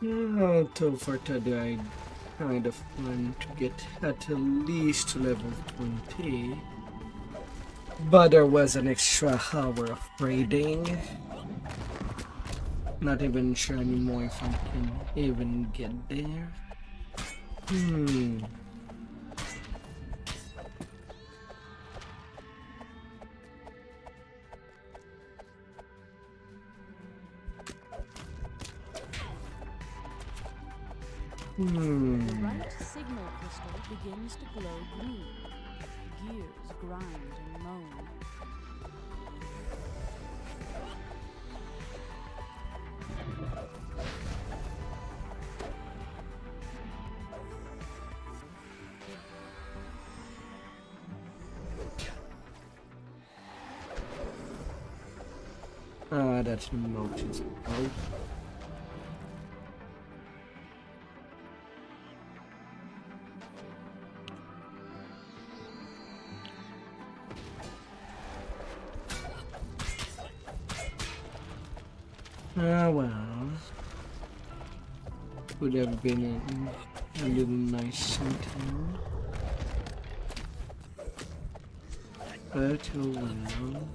Although for today I kind of want to get at least level 20. But there was an extra hour of raiding. Not even sure anymore if I can even get there. The right signal crystal begins to glow green. Gears grind and moan. Ah, that's notice. Oh. Ah, well. Would have been a little nice something. But oh well.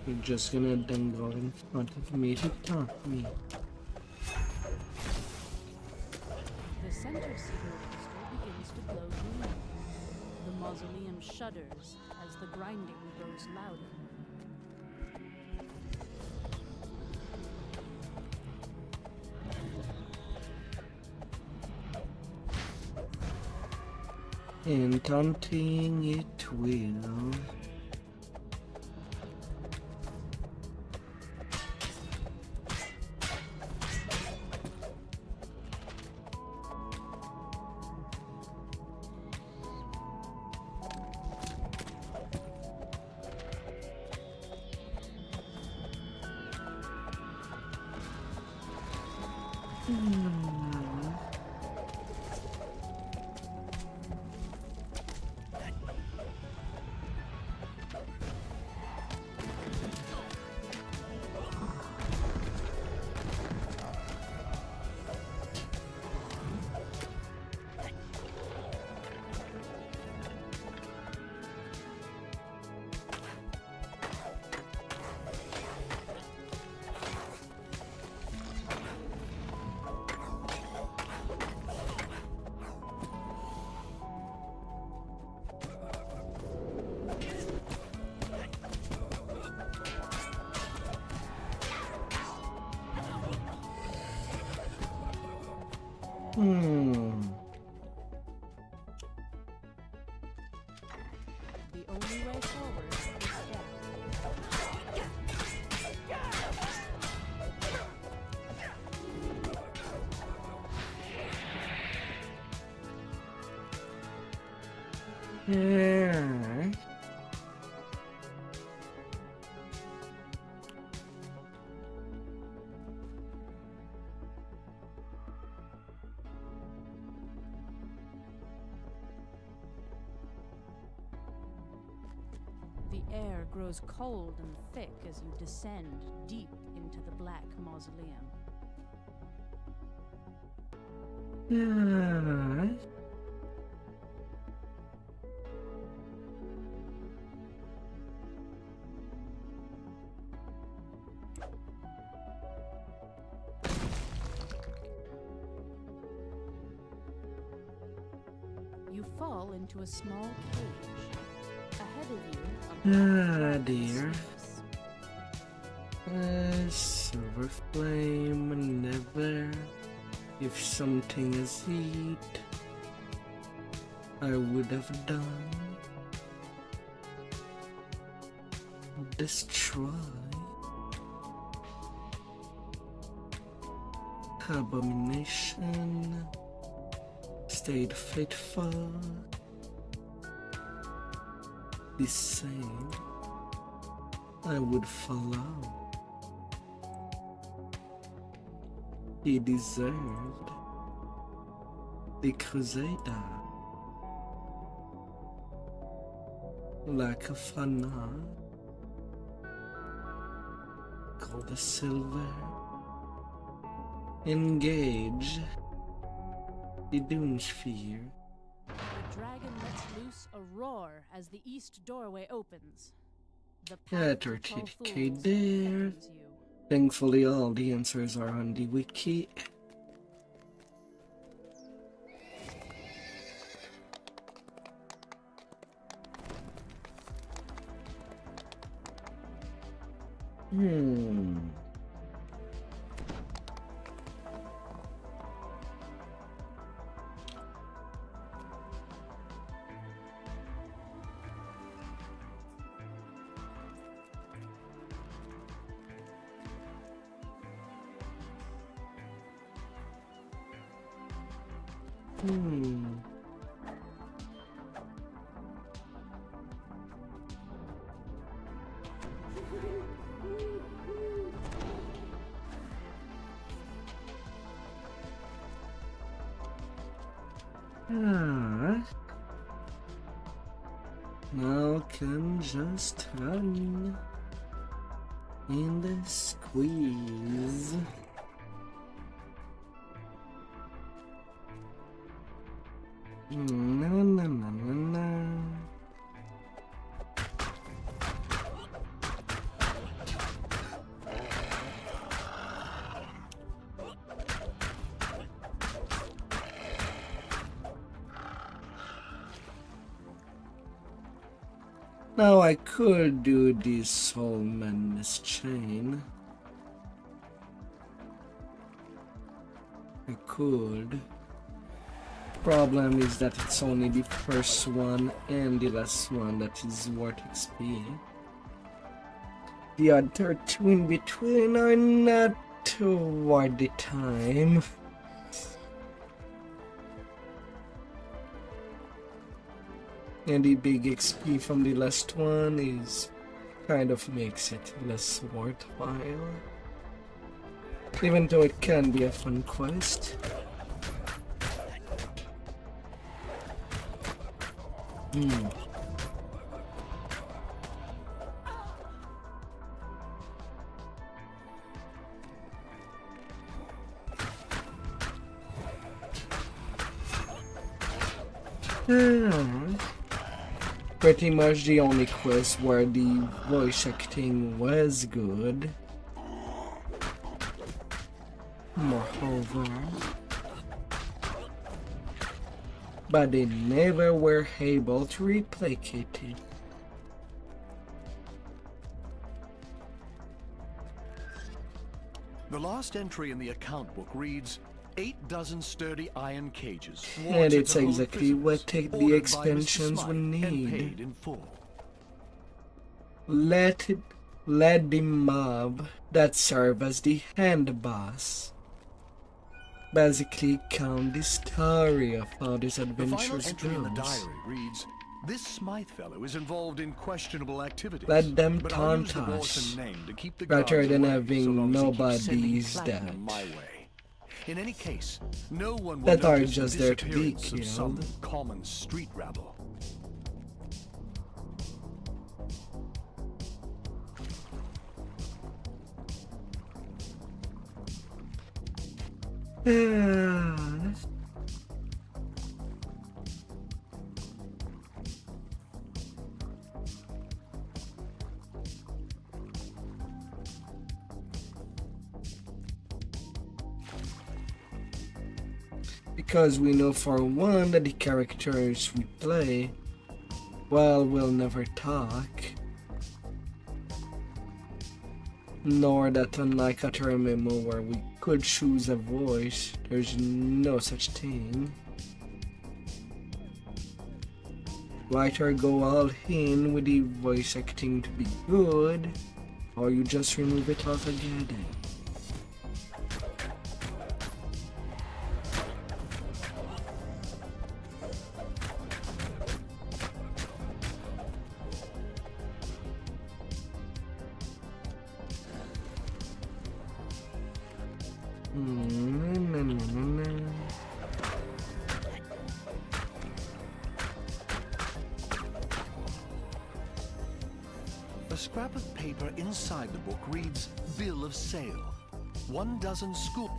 You're just gonna then go in front of me to taunt me. The center signal crystal begins to glow green. The mausoleum shudders as the grinding grows louder. And taunting it will. The only way forward is Yeah. The air grows cold and thick as you descend deep into the black mausoleum. Yeah. You fall into a small cage. Ahead of you, Ah, dear. Silver flame, never. If something is eat, I would have done. Destroy. Abomination. Stayed faithful. The same. I would follow. He deserved the Crusader. Lack of honor. Gold the silver. Engage the Doom Sphere. the dragon lets loose a roar as the east doorway opens. The Yeah, path of 38k fools there. beckons you. Thankfully, all the answers are on the wiki. Now can just run in the squeeze. Na, na, na, na, na. Now I could do this Soul Madness chain. I could. Problem is that it's only the first one and the last one that is worth XP. The other two in between are not worth the time. And the big XP from the last one is kind of makes it less worthwhile. Even though it can be a fun quest. Pretty much the only quest where the voice acting was good. Moreover, but they never were able to replicate it. The last entry in the account book reads, 8 dozen sturdy iron cages. And it's exactly what the expansions will need. Let the mob that serve as the hand boss basically count the story of how this adventure goes. The final entry in the diary reads, this Smythe fellow is involved in questionable activities. Let them taunt us rather than having nobodies that in any case, no one will that are notice just the there to be disappearance of some killed. common street rabble. Because we know for one that the characters we play, well, will never talk. Nor that unlike other MMO where we could choose a voice, there's no such thing. Either go all in with the voice acting to be good, or you just remove it altogether. A scrap of paper inside the book reads, Bill of Sale. 1 dozen school...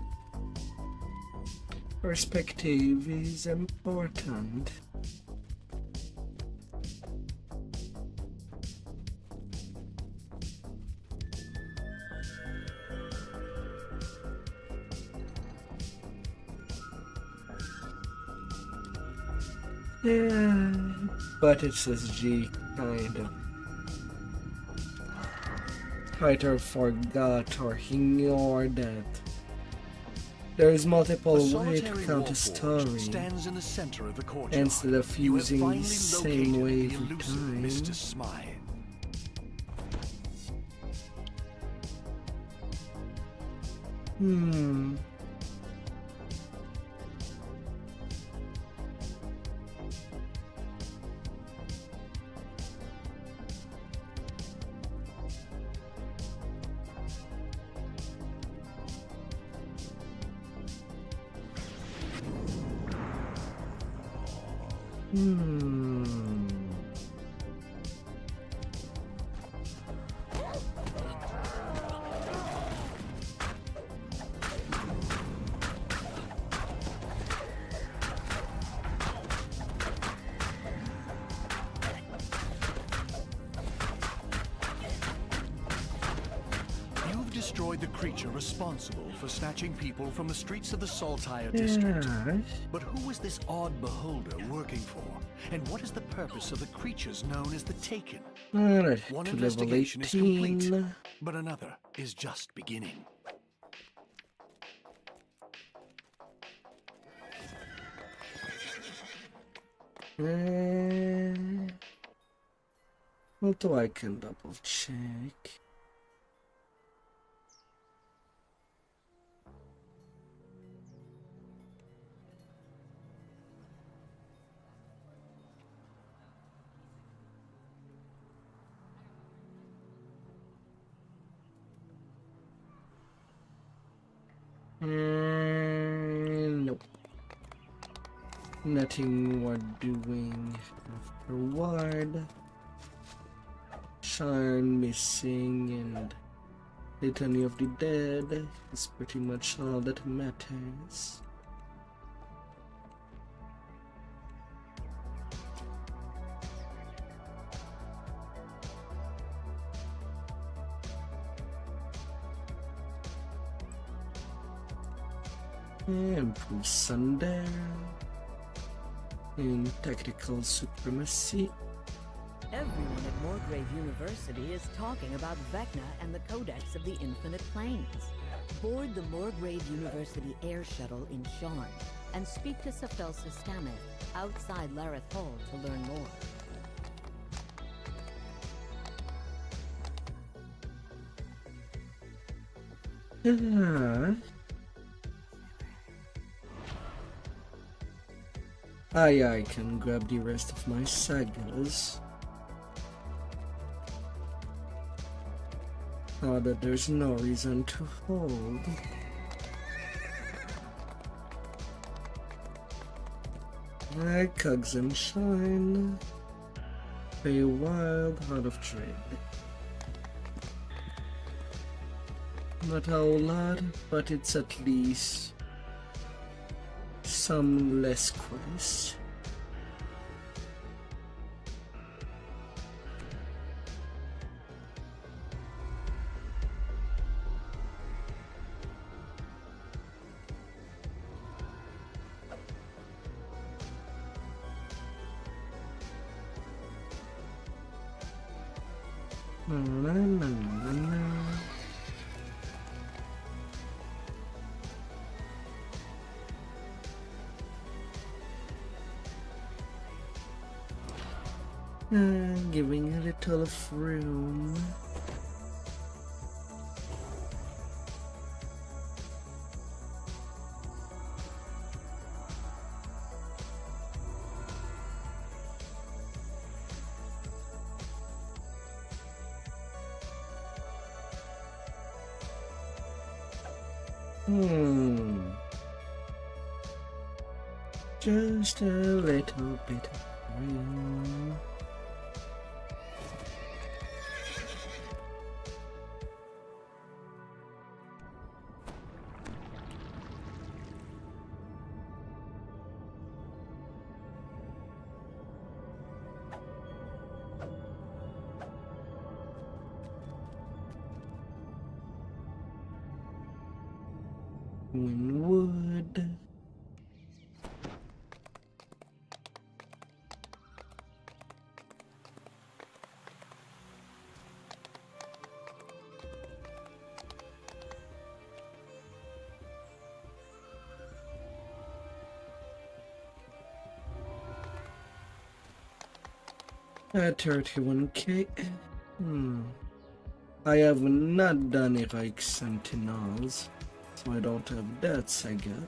Perspective is important. Yeah, but it says G, kind of. Either forgot or ignored that there is multiple ways to count a story stands in the center of the courtyard. instead of using the same way every time. Mr. Smythe. You've destroyed the creature responsible for snatching people from the streets of the Saltire district. But who is this odd beholder working for? And what is the purpose of the creatures known as the Taken? Alright, One to investigation level is complete, 18. but another is just beginning. Although I can double check. Nope. Nothing worth doing afterward. Sharn missing and Litany of the Dead is pretty much all that matters. Improve Sunday in tactical supremacy. Everyone at Morgrave University is talking about Vecna and the Codex of the Infinite Planes. Board the Morgrave University air shuttle in Sharn and speak to Sephelsa Stameth outside Lareth Hall to learn more. I can grab the rest of my sagas. Now that there's no reason to hold. Cogs and Shine. Fey Wild, Heart of Dread. Not a whole lot, but it's at least some less quests. Giving a little of room. Just a little bit of room. Wood. At 31k. I have not done Heroic Sentinels, so I don't have that saga.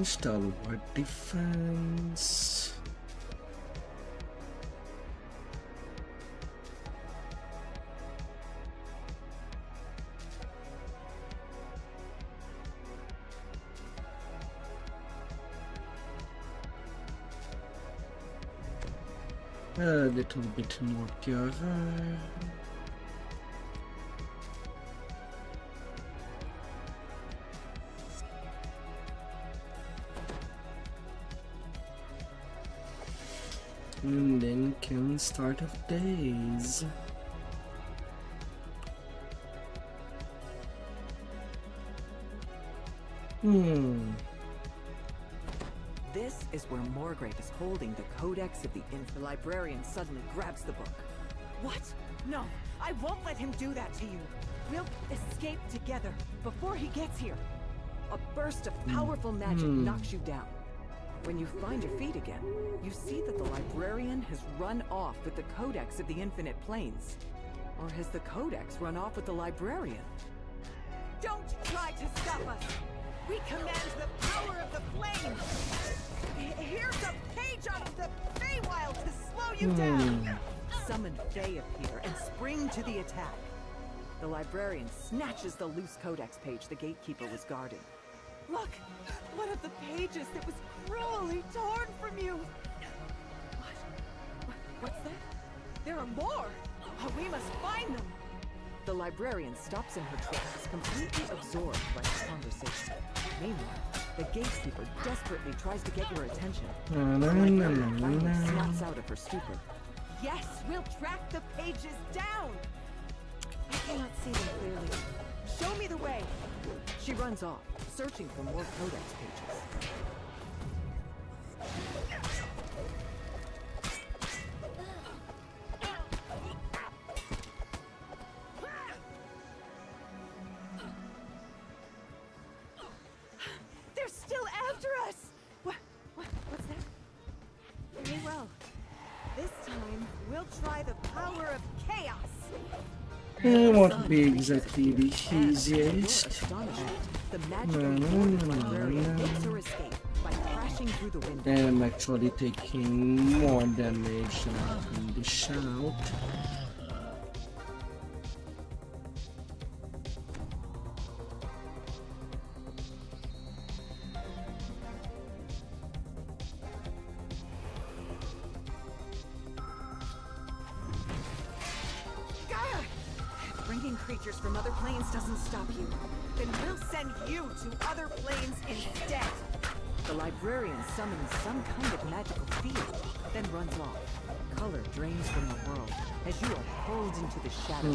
Stalwart defense. A little bit more cover. And then can start of days. This is where Morgrave is holding the Codex of the The librarian suddenly grabs the book. What? No, I won't let him do that to you. We'll escape together before he gets here. A burst of powerful magic knocks you down. When you find your feet again, you see that the librarian has run off with the Codex of the Infinite Planes. Or has the Codex run off with the librarian? Don't try to stop us! We command the power of the flame! Here's a page out of the Feywild to slow you down! Summoned Fey appear and spring to the attack. The librarian snatches the loose Codex page the gatekeeper was guarding. Look! One of the pages that was cruelly torn from you! What's that? There are more! Oh, we must find them! The librarian stops in her tracks, completely absorbed by the conversation. Meanwhile, the gatekeeper desperately tries to get your attention. The librarian finally snaps out of her stupor. Yes, we'll track the pages down! I cannot see them clearly. Show me the way! She runs off, searching for more Codex pages. They're still after us! What's that? Very well. This time, we'll try the power of chaos! It won't be exactly the easiest. I'm actually taking more damage than I can dish out. Bringing creatures from other planes doesn't stop you. Then we'll send you to other planes instead. The librarian summons some kind of magical field, then runs off. Color drains from the world as you are pulled into the shadow.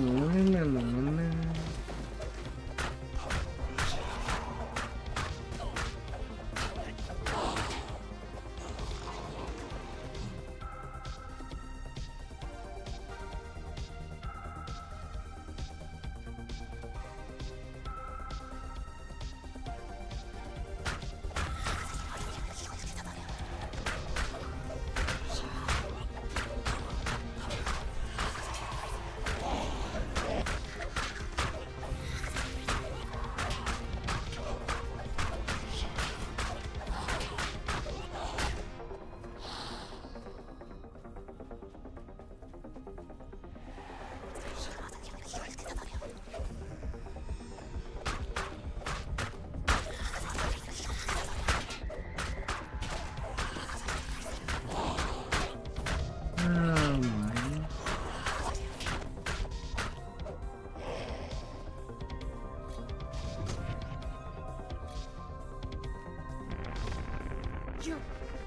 You're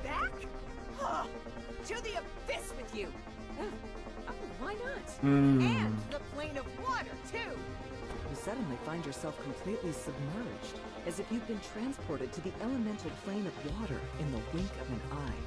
back? Oh, to the abyss with you! Why not? And the plane of water, too! You suddenly find yourself completely submerged, as if you've been transported to the elemental plane of water in the wink of an eye.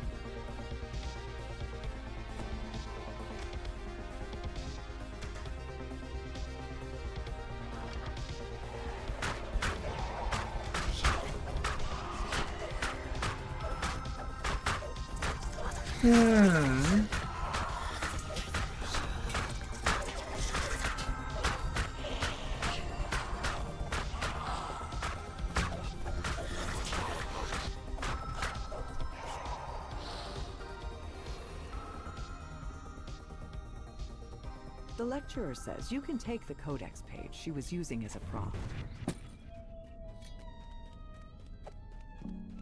The lecturer says you can take the codex page she was using as a prop.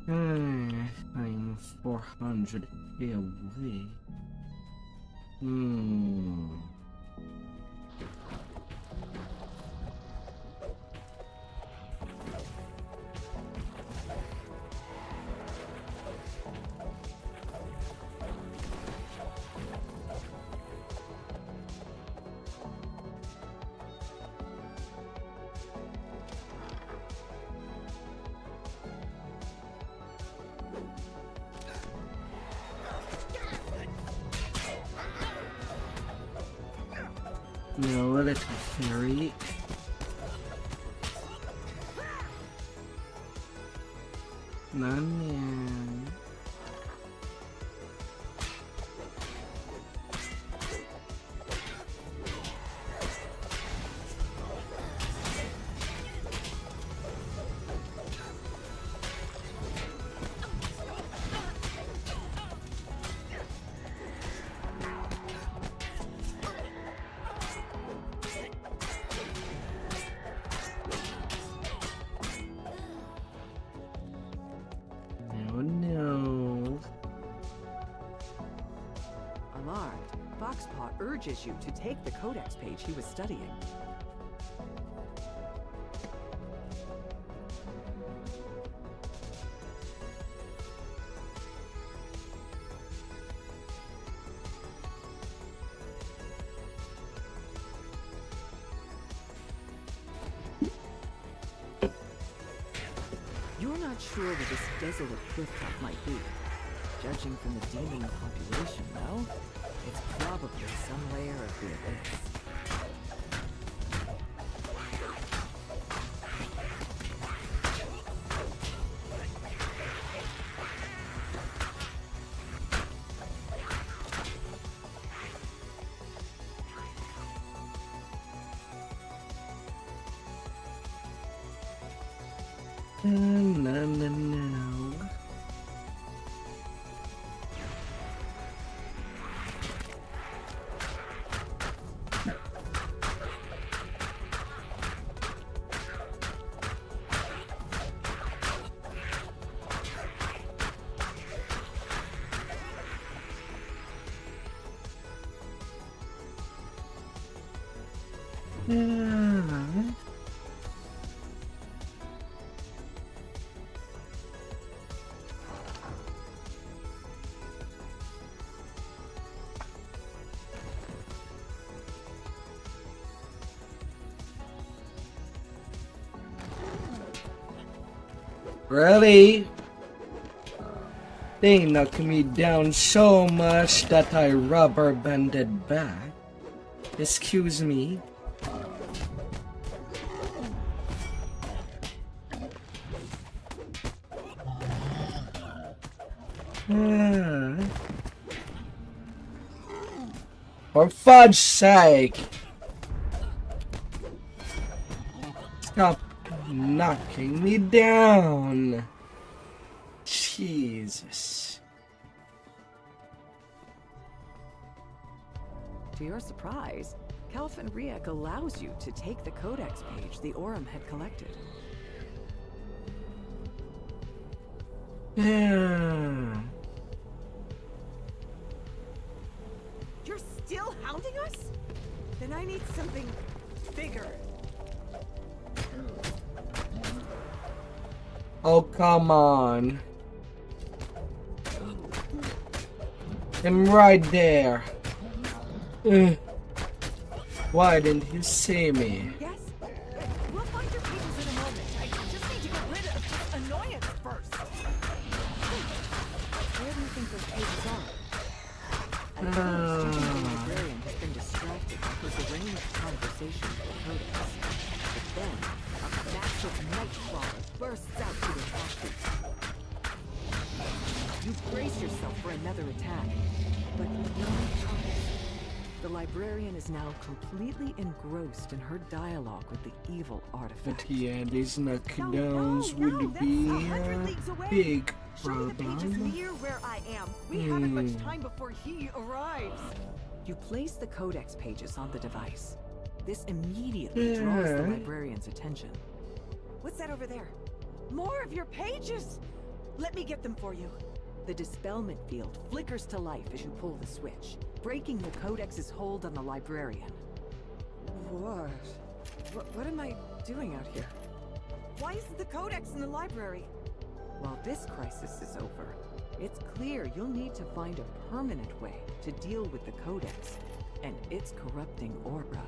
I'm 400 away. No, little fairy. None. Urges you to take the codex page he was studying. You're not sure where this desolate clifftop might be. Judging from the demon population, though, it's probably some layer of the abyss. No. Really? They knocked me down so much that I rubber banded back. Excuse me. For fudge's sake! Stop knocking me down! Jesus. To your surprise, Calvin Riek allows you to take the codex page the Aurum had collected. Yeah. You're still hounding us? Then I need something bigger. Oh, come on. I'm right there. Why didn't you see me? Yes? We'll find your pages in a moment. I just need to get rid of this annoyance first. Where do you think those pages are? At first, the librarian has been distracted with the range of conversation with the codex. But then, a massive nightcrawler bursts out to attack you. You brace yourself for another attack, but no choice. The librarian is now completely engrossed in her dialogue with the evil artifact. But yeah, these knockdowns would be a big Show the pages problem. near where I am. We haven't much time before he arrives. You place the codex pages on the device. This immediately draws the librarian's attention. What's that over there? More of your pages! Let me get them for you. The dispelment field flickers to life as you pull the switch, breaking the codex's hold on the librarian. What am I doing out here? Why isn't the codex in the library? While this crisis is over, it's clear you'll need to find a permanent way to deal with the codex and its corrupting aura.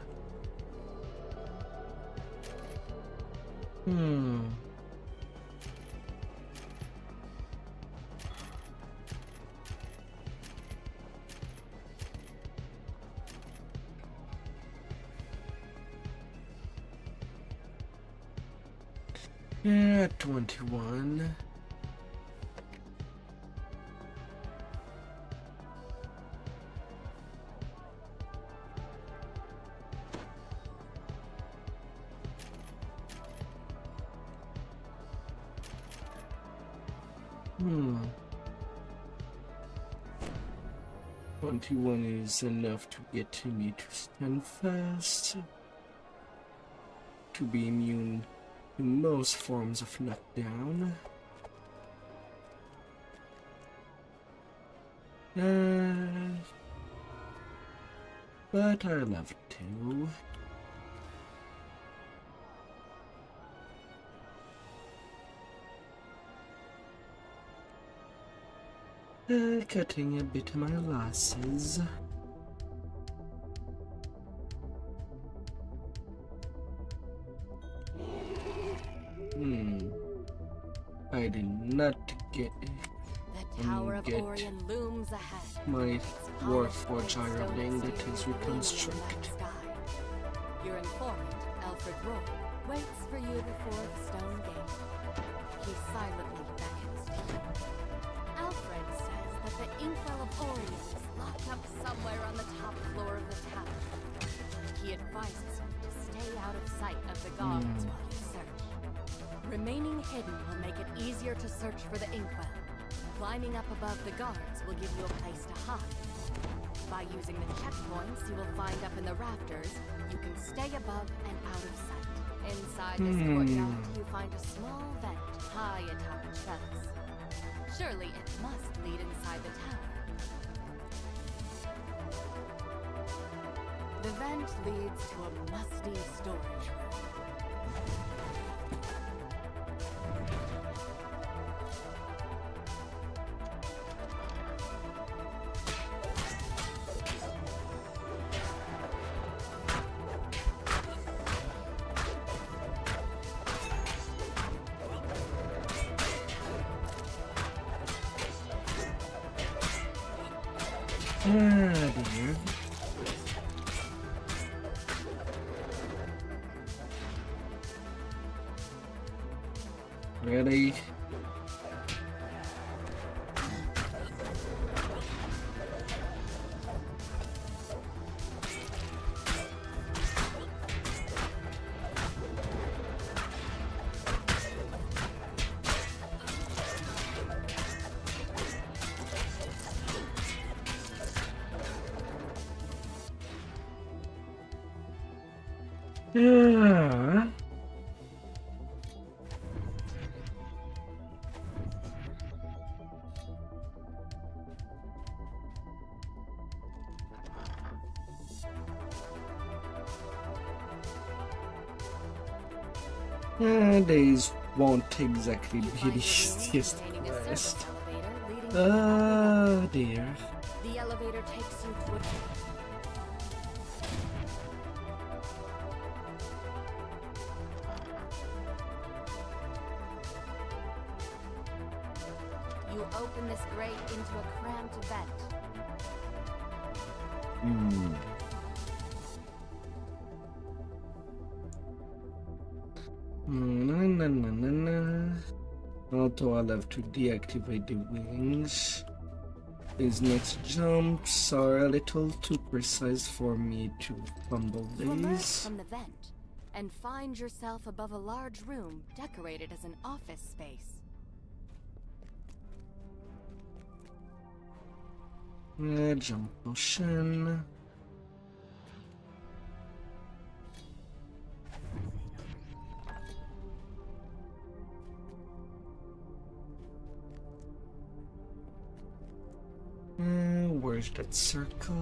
Yeah, 21. Hmm. 21 is enough to get me to stand fast, to be immune to most forms of knockdown. But I love to. Cutting a bit of my losses. I did not get The Tower of Orion looms ahead. my Warforged iron ring that is reconstructed. Your informant, Alfred Roy, waits for you before the stone gate. He silently beckons to you. Alfred says that the inkwell of Orion is locked up somewhere on the top floor of the tower. He advises you to stay out of sight of the guards while you search. Remaining hidden will make it easier to search for the inkwell. Climbing up above the guards will give you a place to hide. By using the checkpoints you will find up in the rafters, you can stay above and out of sight. Inside this courtyard, you find a small vent high atop a trellis. Surely it must lead inside the tower. The vent leads to a musty storage room. Dear. Really? Yeah. These won't exactly be the easiest quest. Oh dear. The elevator takes you to a You open this grate into a cramped vent. Although I'll have to deactivate the wings. These next jumps are a little too precise for me to fumble You emerge these. from the vent and find yourself above a large room decorated as an office space. Jump potion. Where's that circle?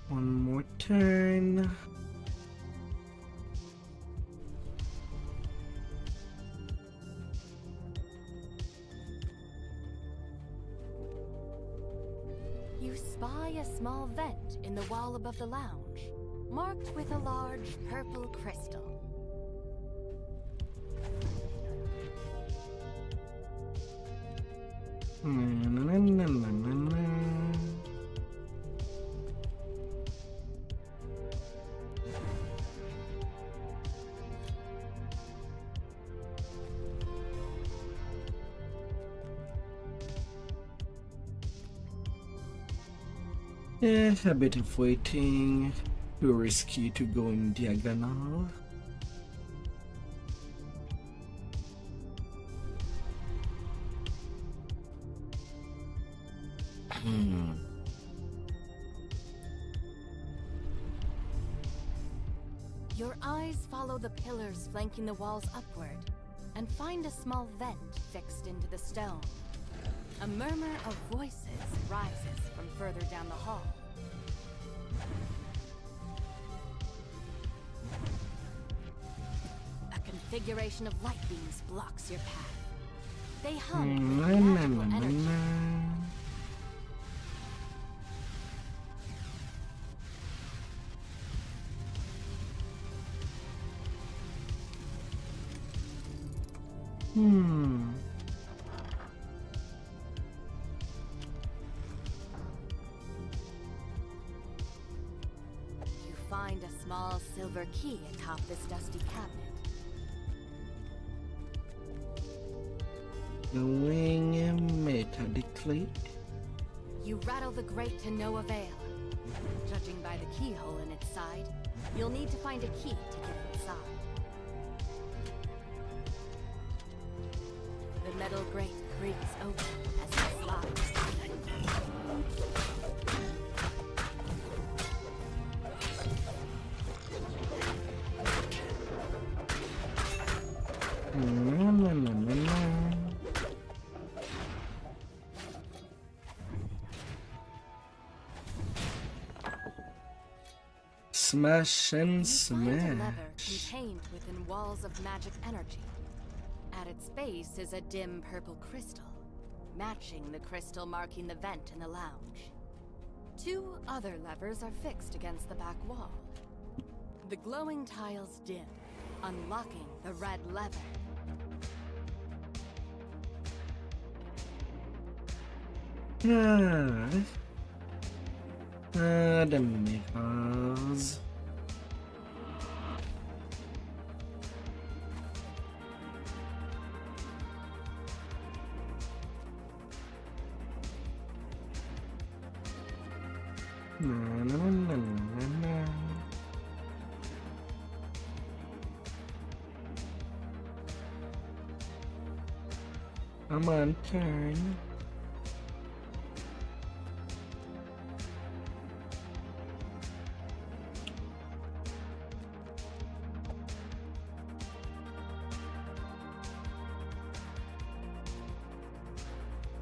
One more turn. You spy a small vent in the wall above the lounge, marked with a large purple crystal. A bit of waiting. Too risky to go in diagonal. Your eyes follow the pillars flanking the walls upward and find a small vent fixed into the stone. A murmur of voices rises from further down the hall. A configuration of light beams blocks your path. They hum with magical energy. You find a small silver key atop this dusty cabinet. Going methodically. You rattle the grate to no avail. Judging by the keyhole in its side, you'll need to find a key to get inside. The metal grate creaks open as it slides. Smash and You find a lever smash. contained within walls of magic energy. At its base is a dim purple crystal, matching the crystal marking the vent in the lounge. Two other levers are fixed against the back wall. The glowing tiles dim, unlocking the red lever. The meeples. I'm on turn.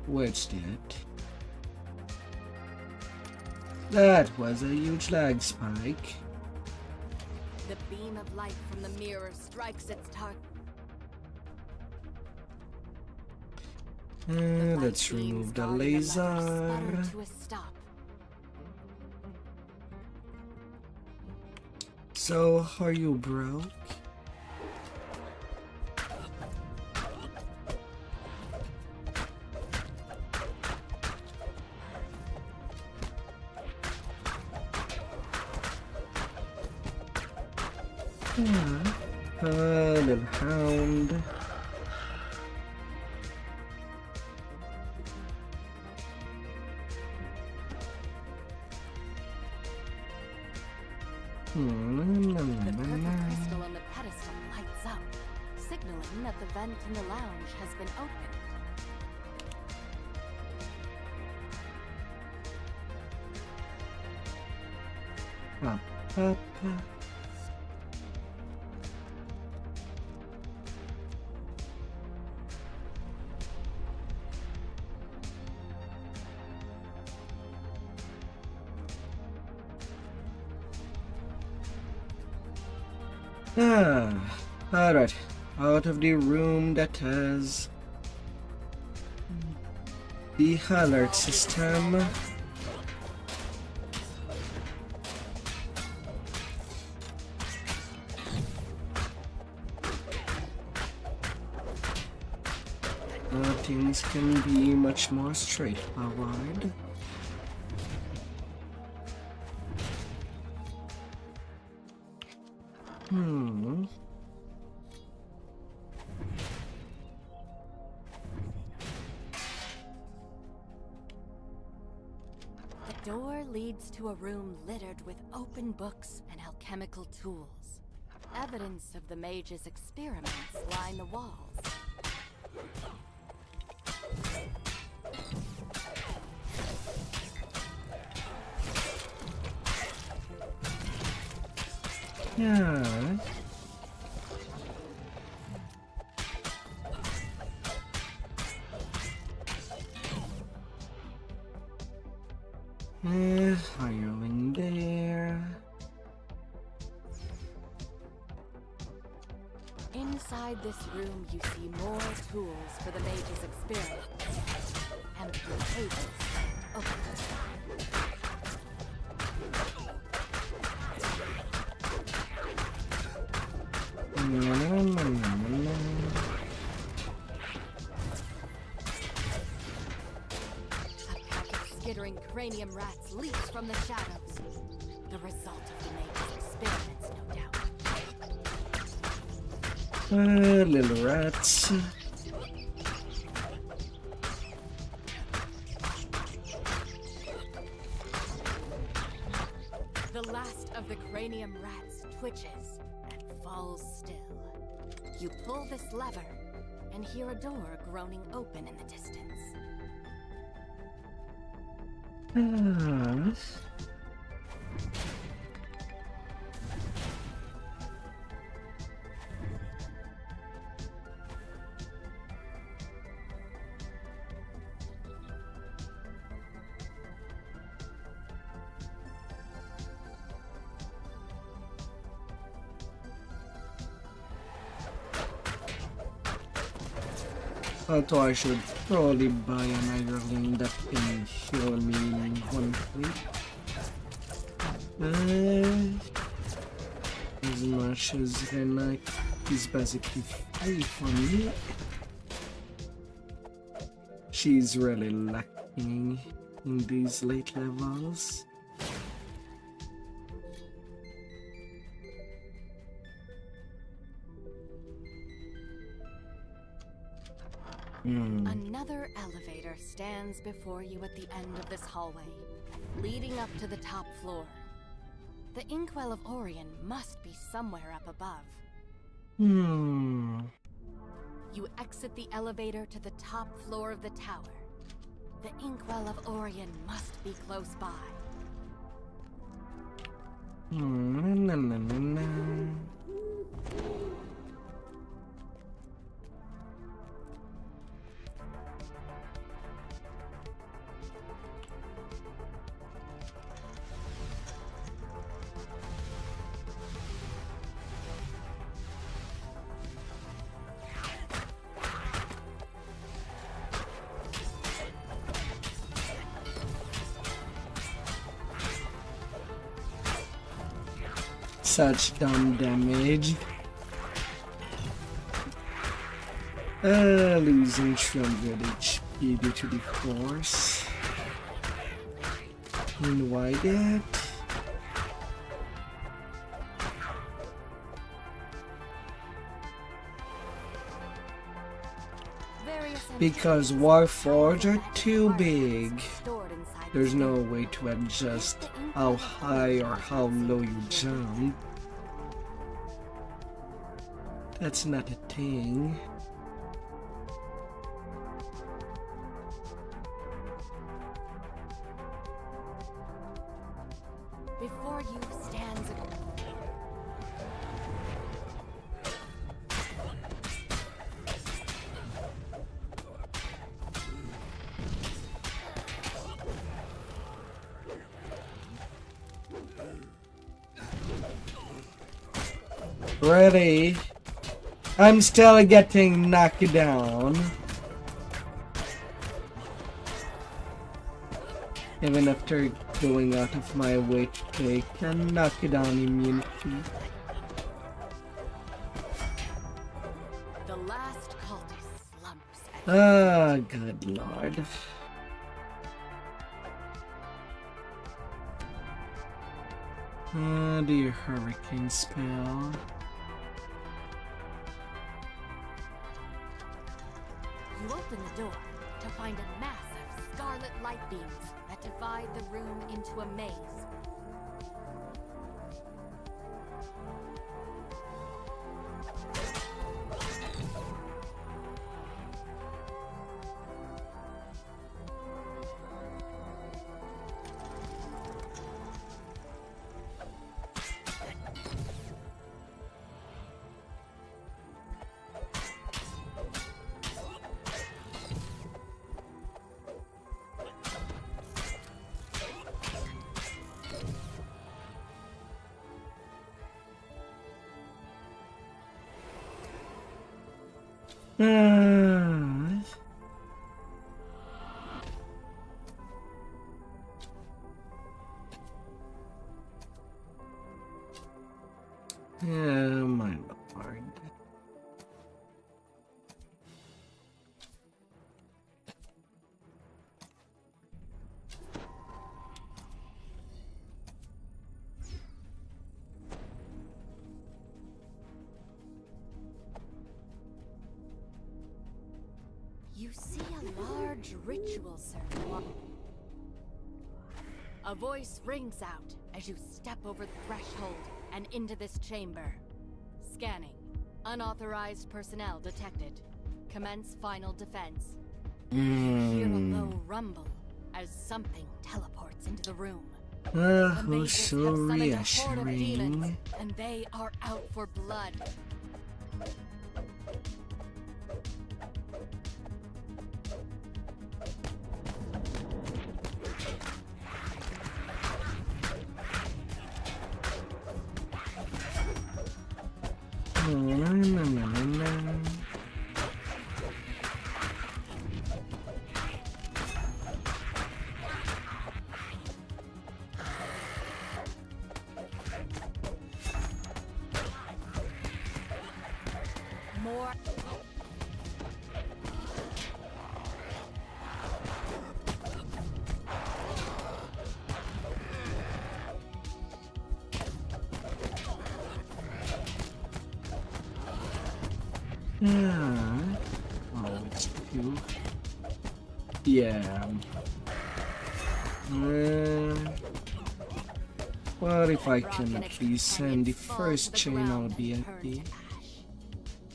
What's that? That was a huge lag spike. The beam of light from the mirror strikes its target. Let's remove the laser. To a stop. So, are you broke? Little hound. The purple crystal on the pedestal lights up, signaling that the vent in the lounge has been opened. Alright. Out of the room that has the alert system. Things can be much more straightforward. The door leads to a room littered with open books and alchemical tools. Evidence of the mage's experiments line the walls. Yeah. Hireling there. Inside this room, you see more tools for the mage's experiments. And the tables open. Skittering cranium rats leaps from the shadows. The result of the mage's experiments, no doubt. Little rats. The last of the cranium rats twitches and falls still. You pull this lever and hear a door groaning open in the distance. Although I should probably buy an hireling that can heal me in one click. As much as Rena is basically free for me. She's really lacking in these late levels. Another elevator stands before you at the end of this hallway, leading up to the top floor. The Inkwell of Orion must be somewhere up above. You exit the elevator to the top floor of the tower. The Inkwell of Orion must be close by. Such dumb damage. Losing 300 HP due to the force. And why that? Because Warforged are too big. There's no way to adjust how high or how low you jump. That's not a thing. Before you stands a Ready? I'm still getting knocked down. Even after going out of my way to take a knockdown immunity. The last cultist slumps at Ah, good lord. The hurricane spell. You open the door to find a mass of scarlet light beams that divide the room into a maze. My lord. You see a large ritual circle. A voice rings out as you step over the threshold and into this chamber. Scanning. Unauthorized personnel detected. Commence final defense. You hear a low rumble as something teleports into the room. Oh, so summoned a horde of demons, reassuring. and they are out for blood. More. Oh, it's two. Yeah. What if I can at least send the first chain? I'll be happy.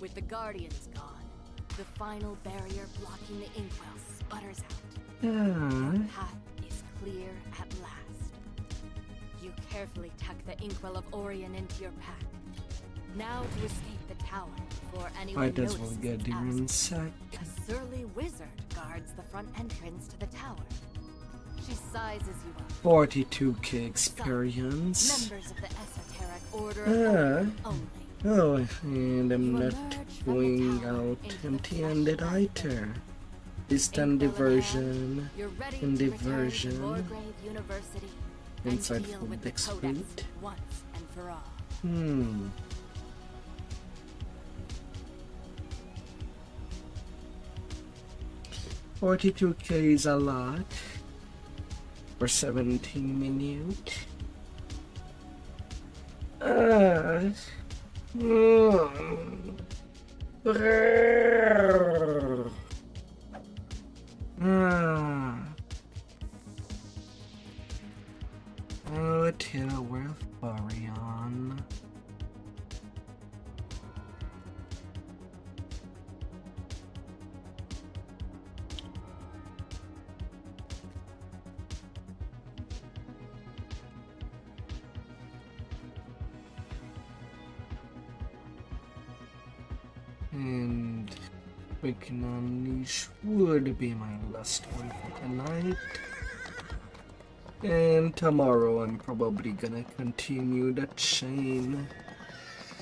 With the Guardians gone, the final barrier blocking the inkwell sputters out. The path is clear at last. You carefully tuck the inkwell of Orion into your pack. Now to escape the tower before anyone Might as notices well get the absence. rune sack. A surly wizard guards the front entrance to the tower. She sizes you up. 42k experience. Members of the esoteric order of only. Oh, and I'm not going out empty-handed either. Distant diversion and diversion. Insightful exploit. Once and for all. 42k is a lot for 17 minutes. Oh, Taylor, we're Farion. And Waking Unleash would be my last one for tonight. And tomorrow I'm probably gonna continue the chain.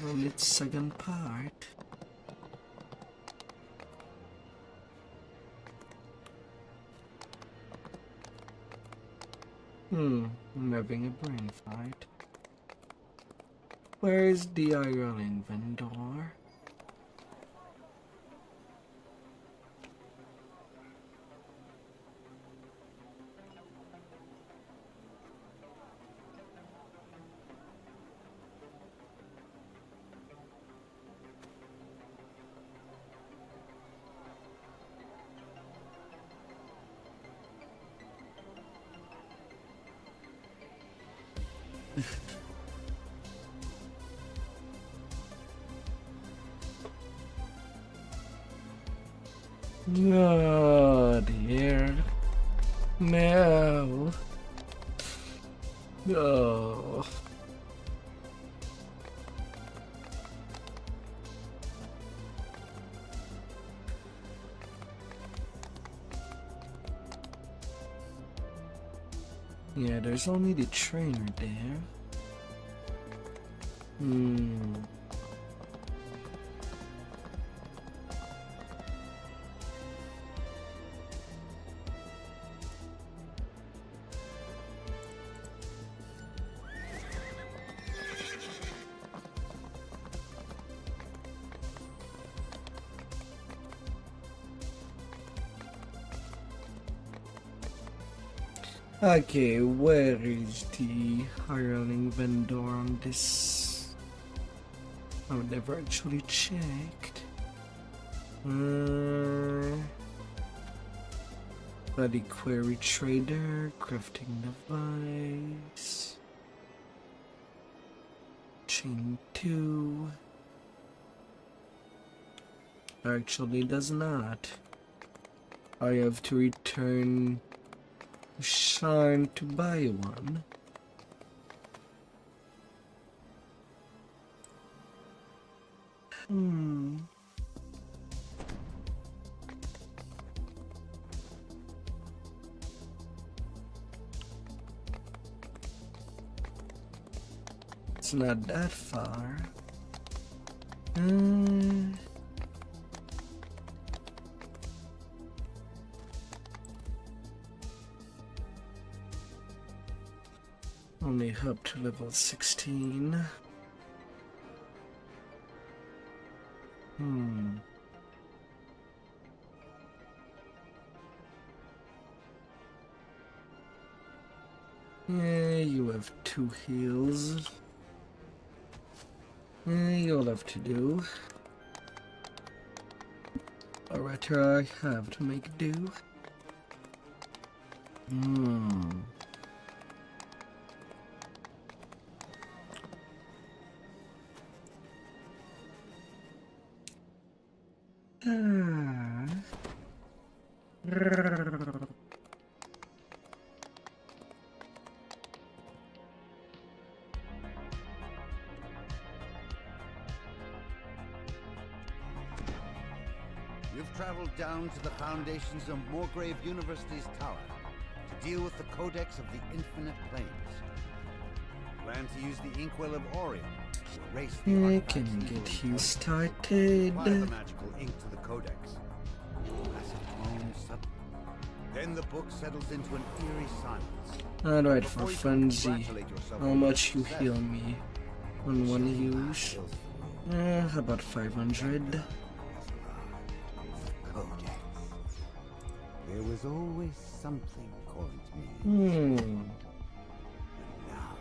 on its second part. I'm having a brain fight. Where is the ironing vendor? Oh dear. No. No. Yeah, there's only the trainer there. Okay, where is the hireling vendor on this? I've never actually checked. Body query trader, crafting device, chain 2. Actually does not. I have to return Shine to buy one. It's not that far. Only up to level 16. Yeah, you have 2 heals. Yeah, you'll have to do. Or rather, I have to make do. You've traveled down to the foundations of Morgrave University's tower to deal with the Codex of the Infinite Planes. You plan to use the Inkwell of Orion to erase the I artifacts can in get the you Codex. started. Apply the magical ink to the Codex. Massive tone suddenly. Then the book settles into an eerie silence. Alright, for Before you funzy. congratulate yourself How on much your you success, heal me on one use? About 500. Codex. There was always something calling to me. And now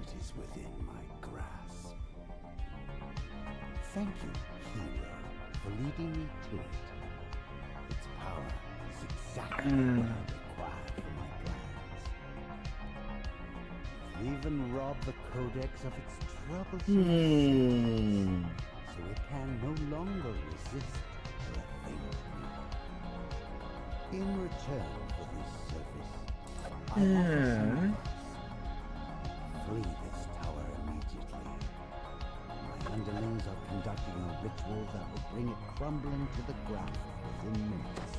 it is within my grasp. Thank you, hero, for leading me to it. Its power is exactly what I require for my plans. You've even robbed the Codex of its troublesome so it can no longer resist or offend me. In return for this service, I offer some advice. Flee this tower immediately. My underlings are conducting a ritual that will bring it crumbling to the ground within minutes.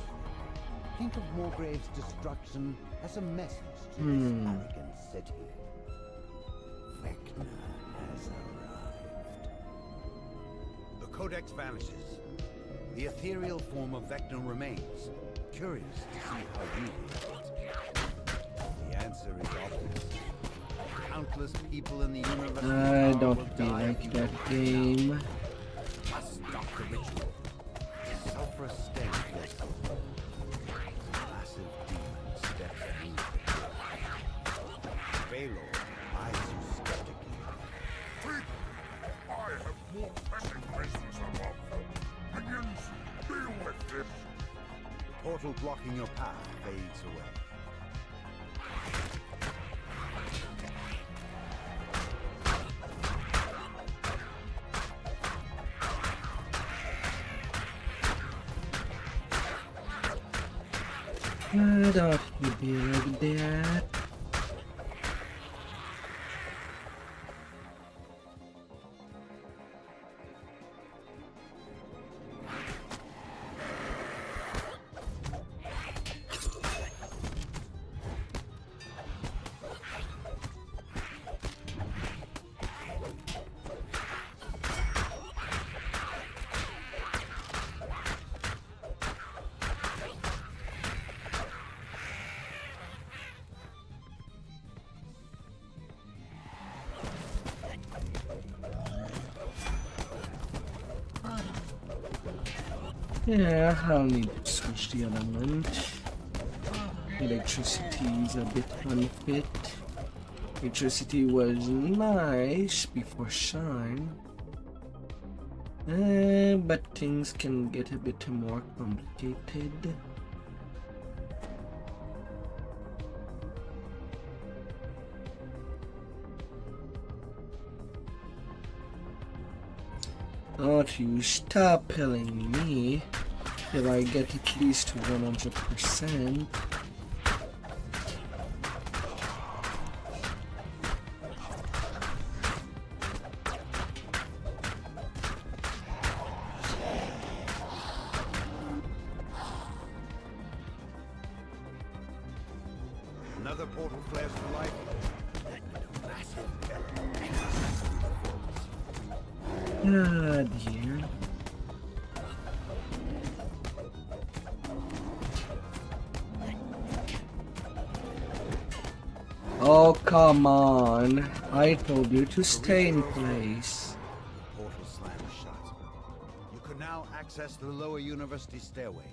Think of Morgrave's destruction as a message to this arrogant city. Vecna has arrived. codex vanishes. The ethereal form of Vecna remains. Curious to see how you react. The answer is obvious. Countless people in the universe I will don't feel die if like you that don't game. must stop the ritual. Sulfur stench fills the room. Massive demon steps through. Baylor eyes you skeptically. I have more pressing business above them. Minions, deal with this. The portal blocking your path fades away. I don't you be like that. Yeah, I'll need to switch the element. Electricity is a bit unfit. Electricity was nice before shine. But things can get a bit more complicated. Don't you stop telling me if I get at least 100%. Another portal flares to life. Ah, dear. Oh, come on. I told you to stay in place. The portal slams shut. You can now access the lower university stairway.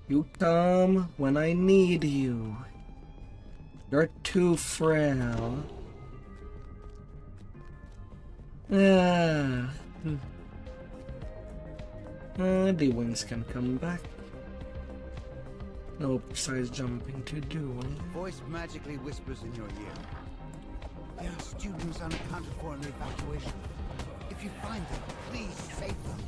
You come when I need you. You're too frail. The wings can come back. No precise jumping to do. A voice magically whispers in your ear. There are students unaccounted for in the evacuation. If you find them, please save them.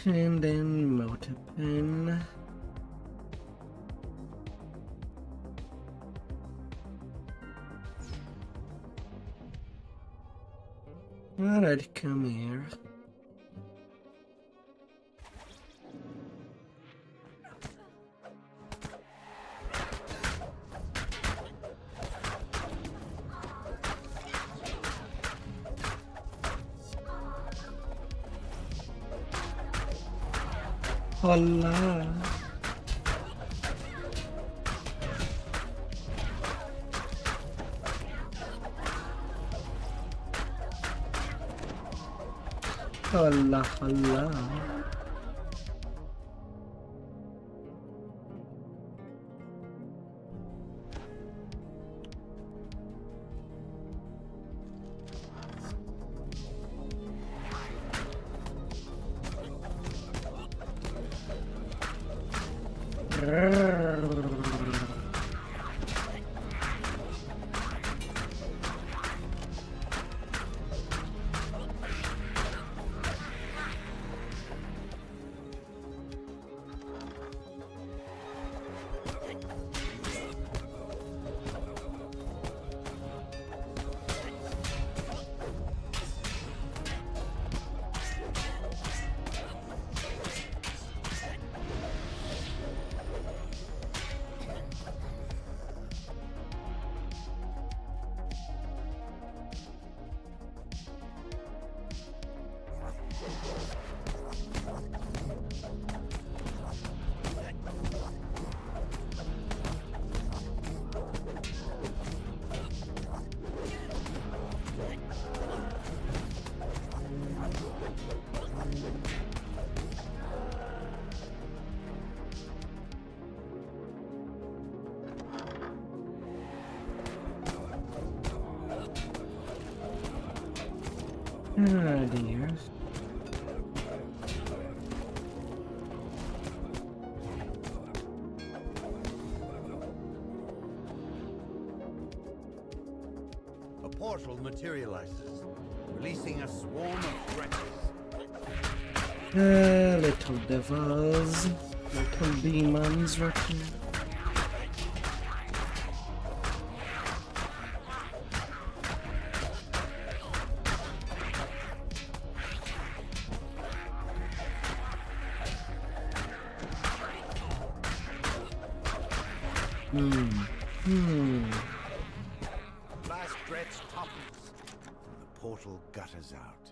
And then motor pen. Alright, come here. Hola. Hola, hola. Ah, dear. A portal materializes, releasing a swarm of threats. Little devils, little demons, reckon. Last threats topples. The portal gutters out.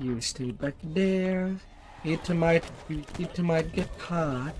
You stay back there. It might get hot.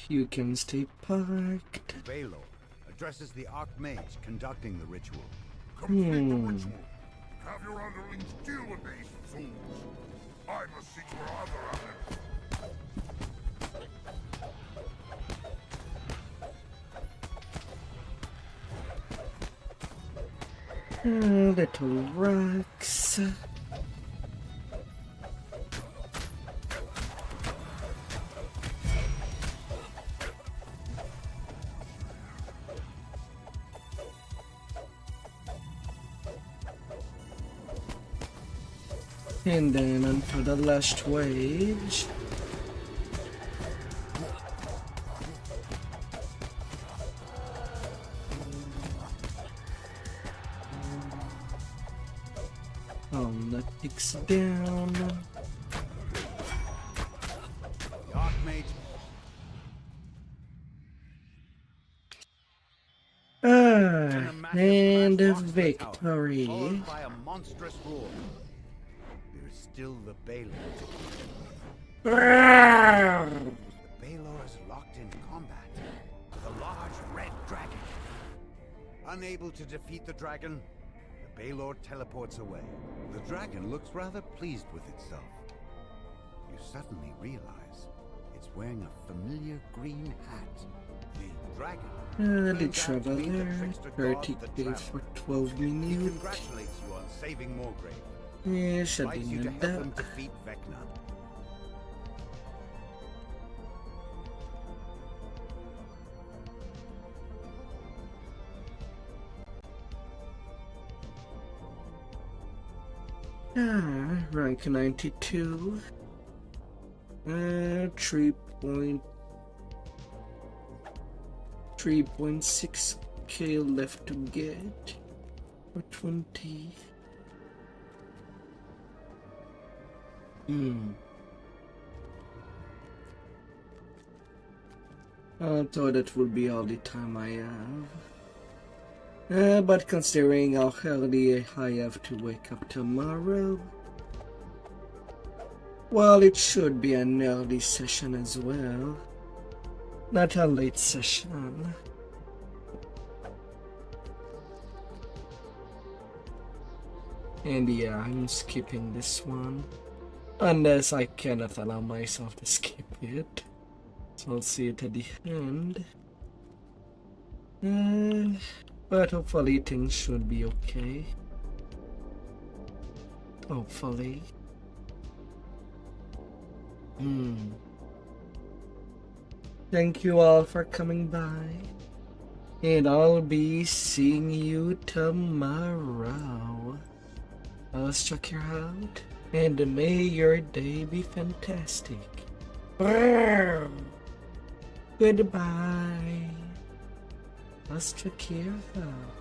You can stay parked. Baylor addresses the Archmage conducting the ritual. Complete the ritual. Have your underlings deal with these fools. I must seek for other outlets. Little rocks. And then on for the last wage. Oh, that ticks down. The Archmage. And a victory. Followed by a monstrous roar. There's still the Baylor. The Baylor is locked in combat with a large red dragon. Unable to defeat the dragon, the Baylor teleports away. The dragon looks rather pleased with itself. You suddenly realize it's wearing a familiar green hat. The dragon. The Traveler, 30 days for 12 He minutes. congratulates you on saving Morgrave. Yes, I Invites you to didn't help know him that. defeat Vecna. Rank 92. 3.6k left to get. For 20. I thought that would be all the time I have. But considering how early I have to wake up tomorrow, well, it should be an early session as well, not a late session. And yeah, I'm skipping this one, unless I cannot allow myself to skip it. So I'll see it at the end. But hopefully things should be okay. Hopefully. Thank you all for coming by. And I'll be seeing you tomorrow. Let's check you out. And may your day be fantastic. Goodbye. Let's check you out.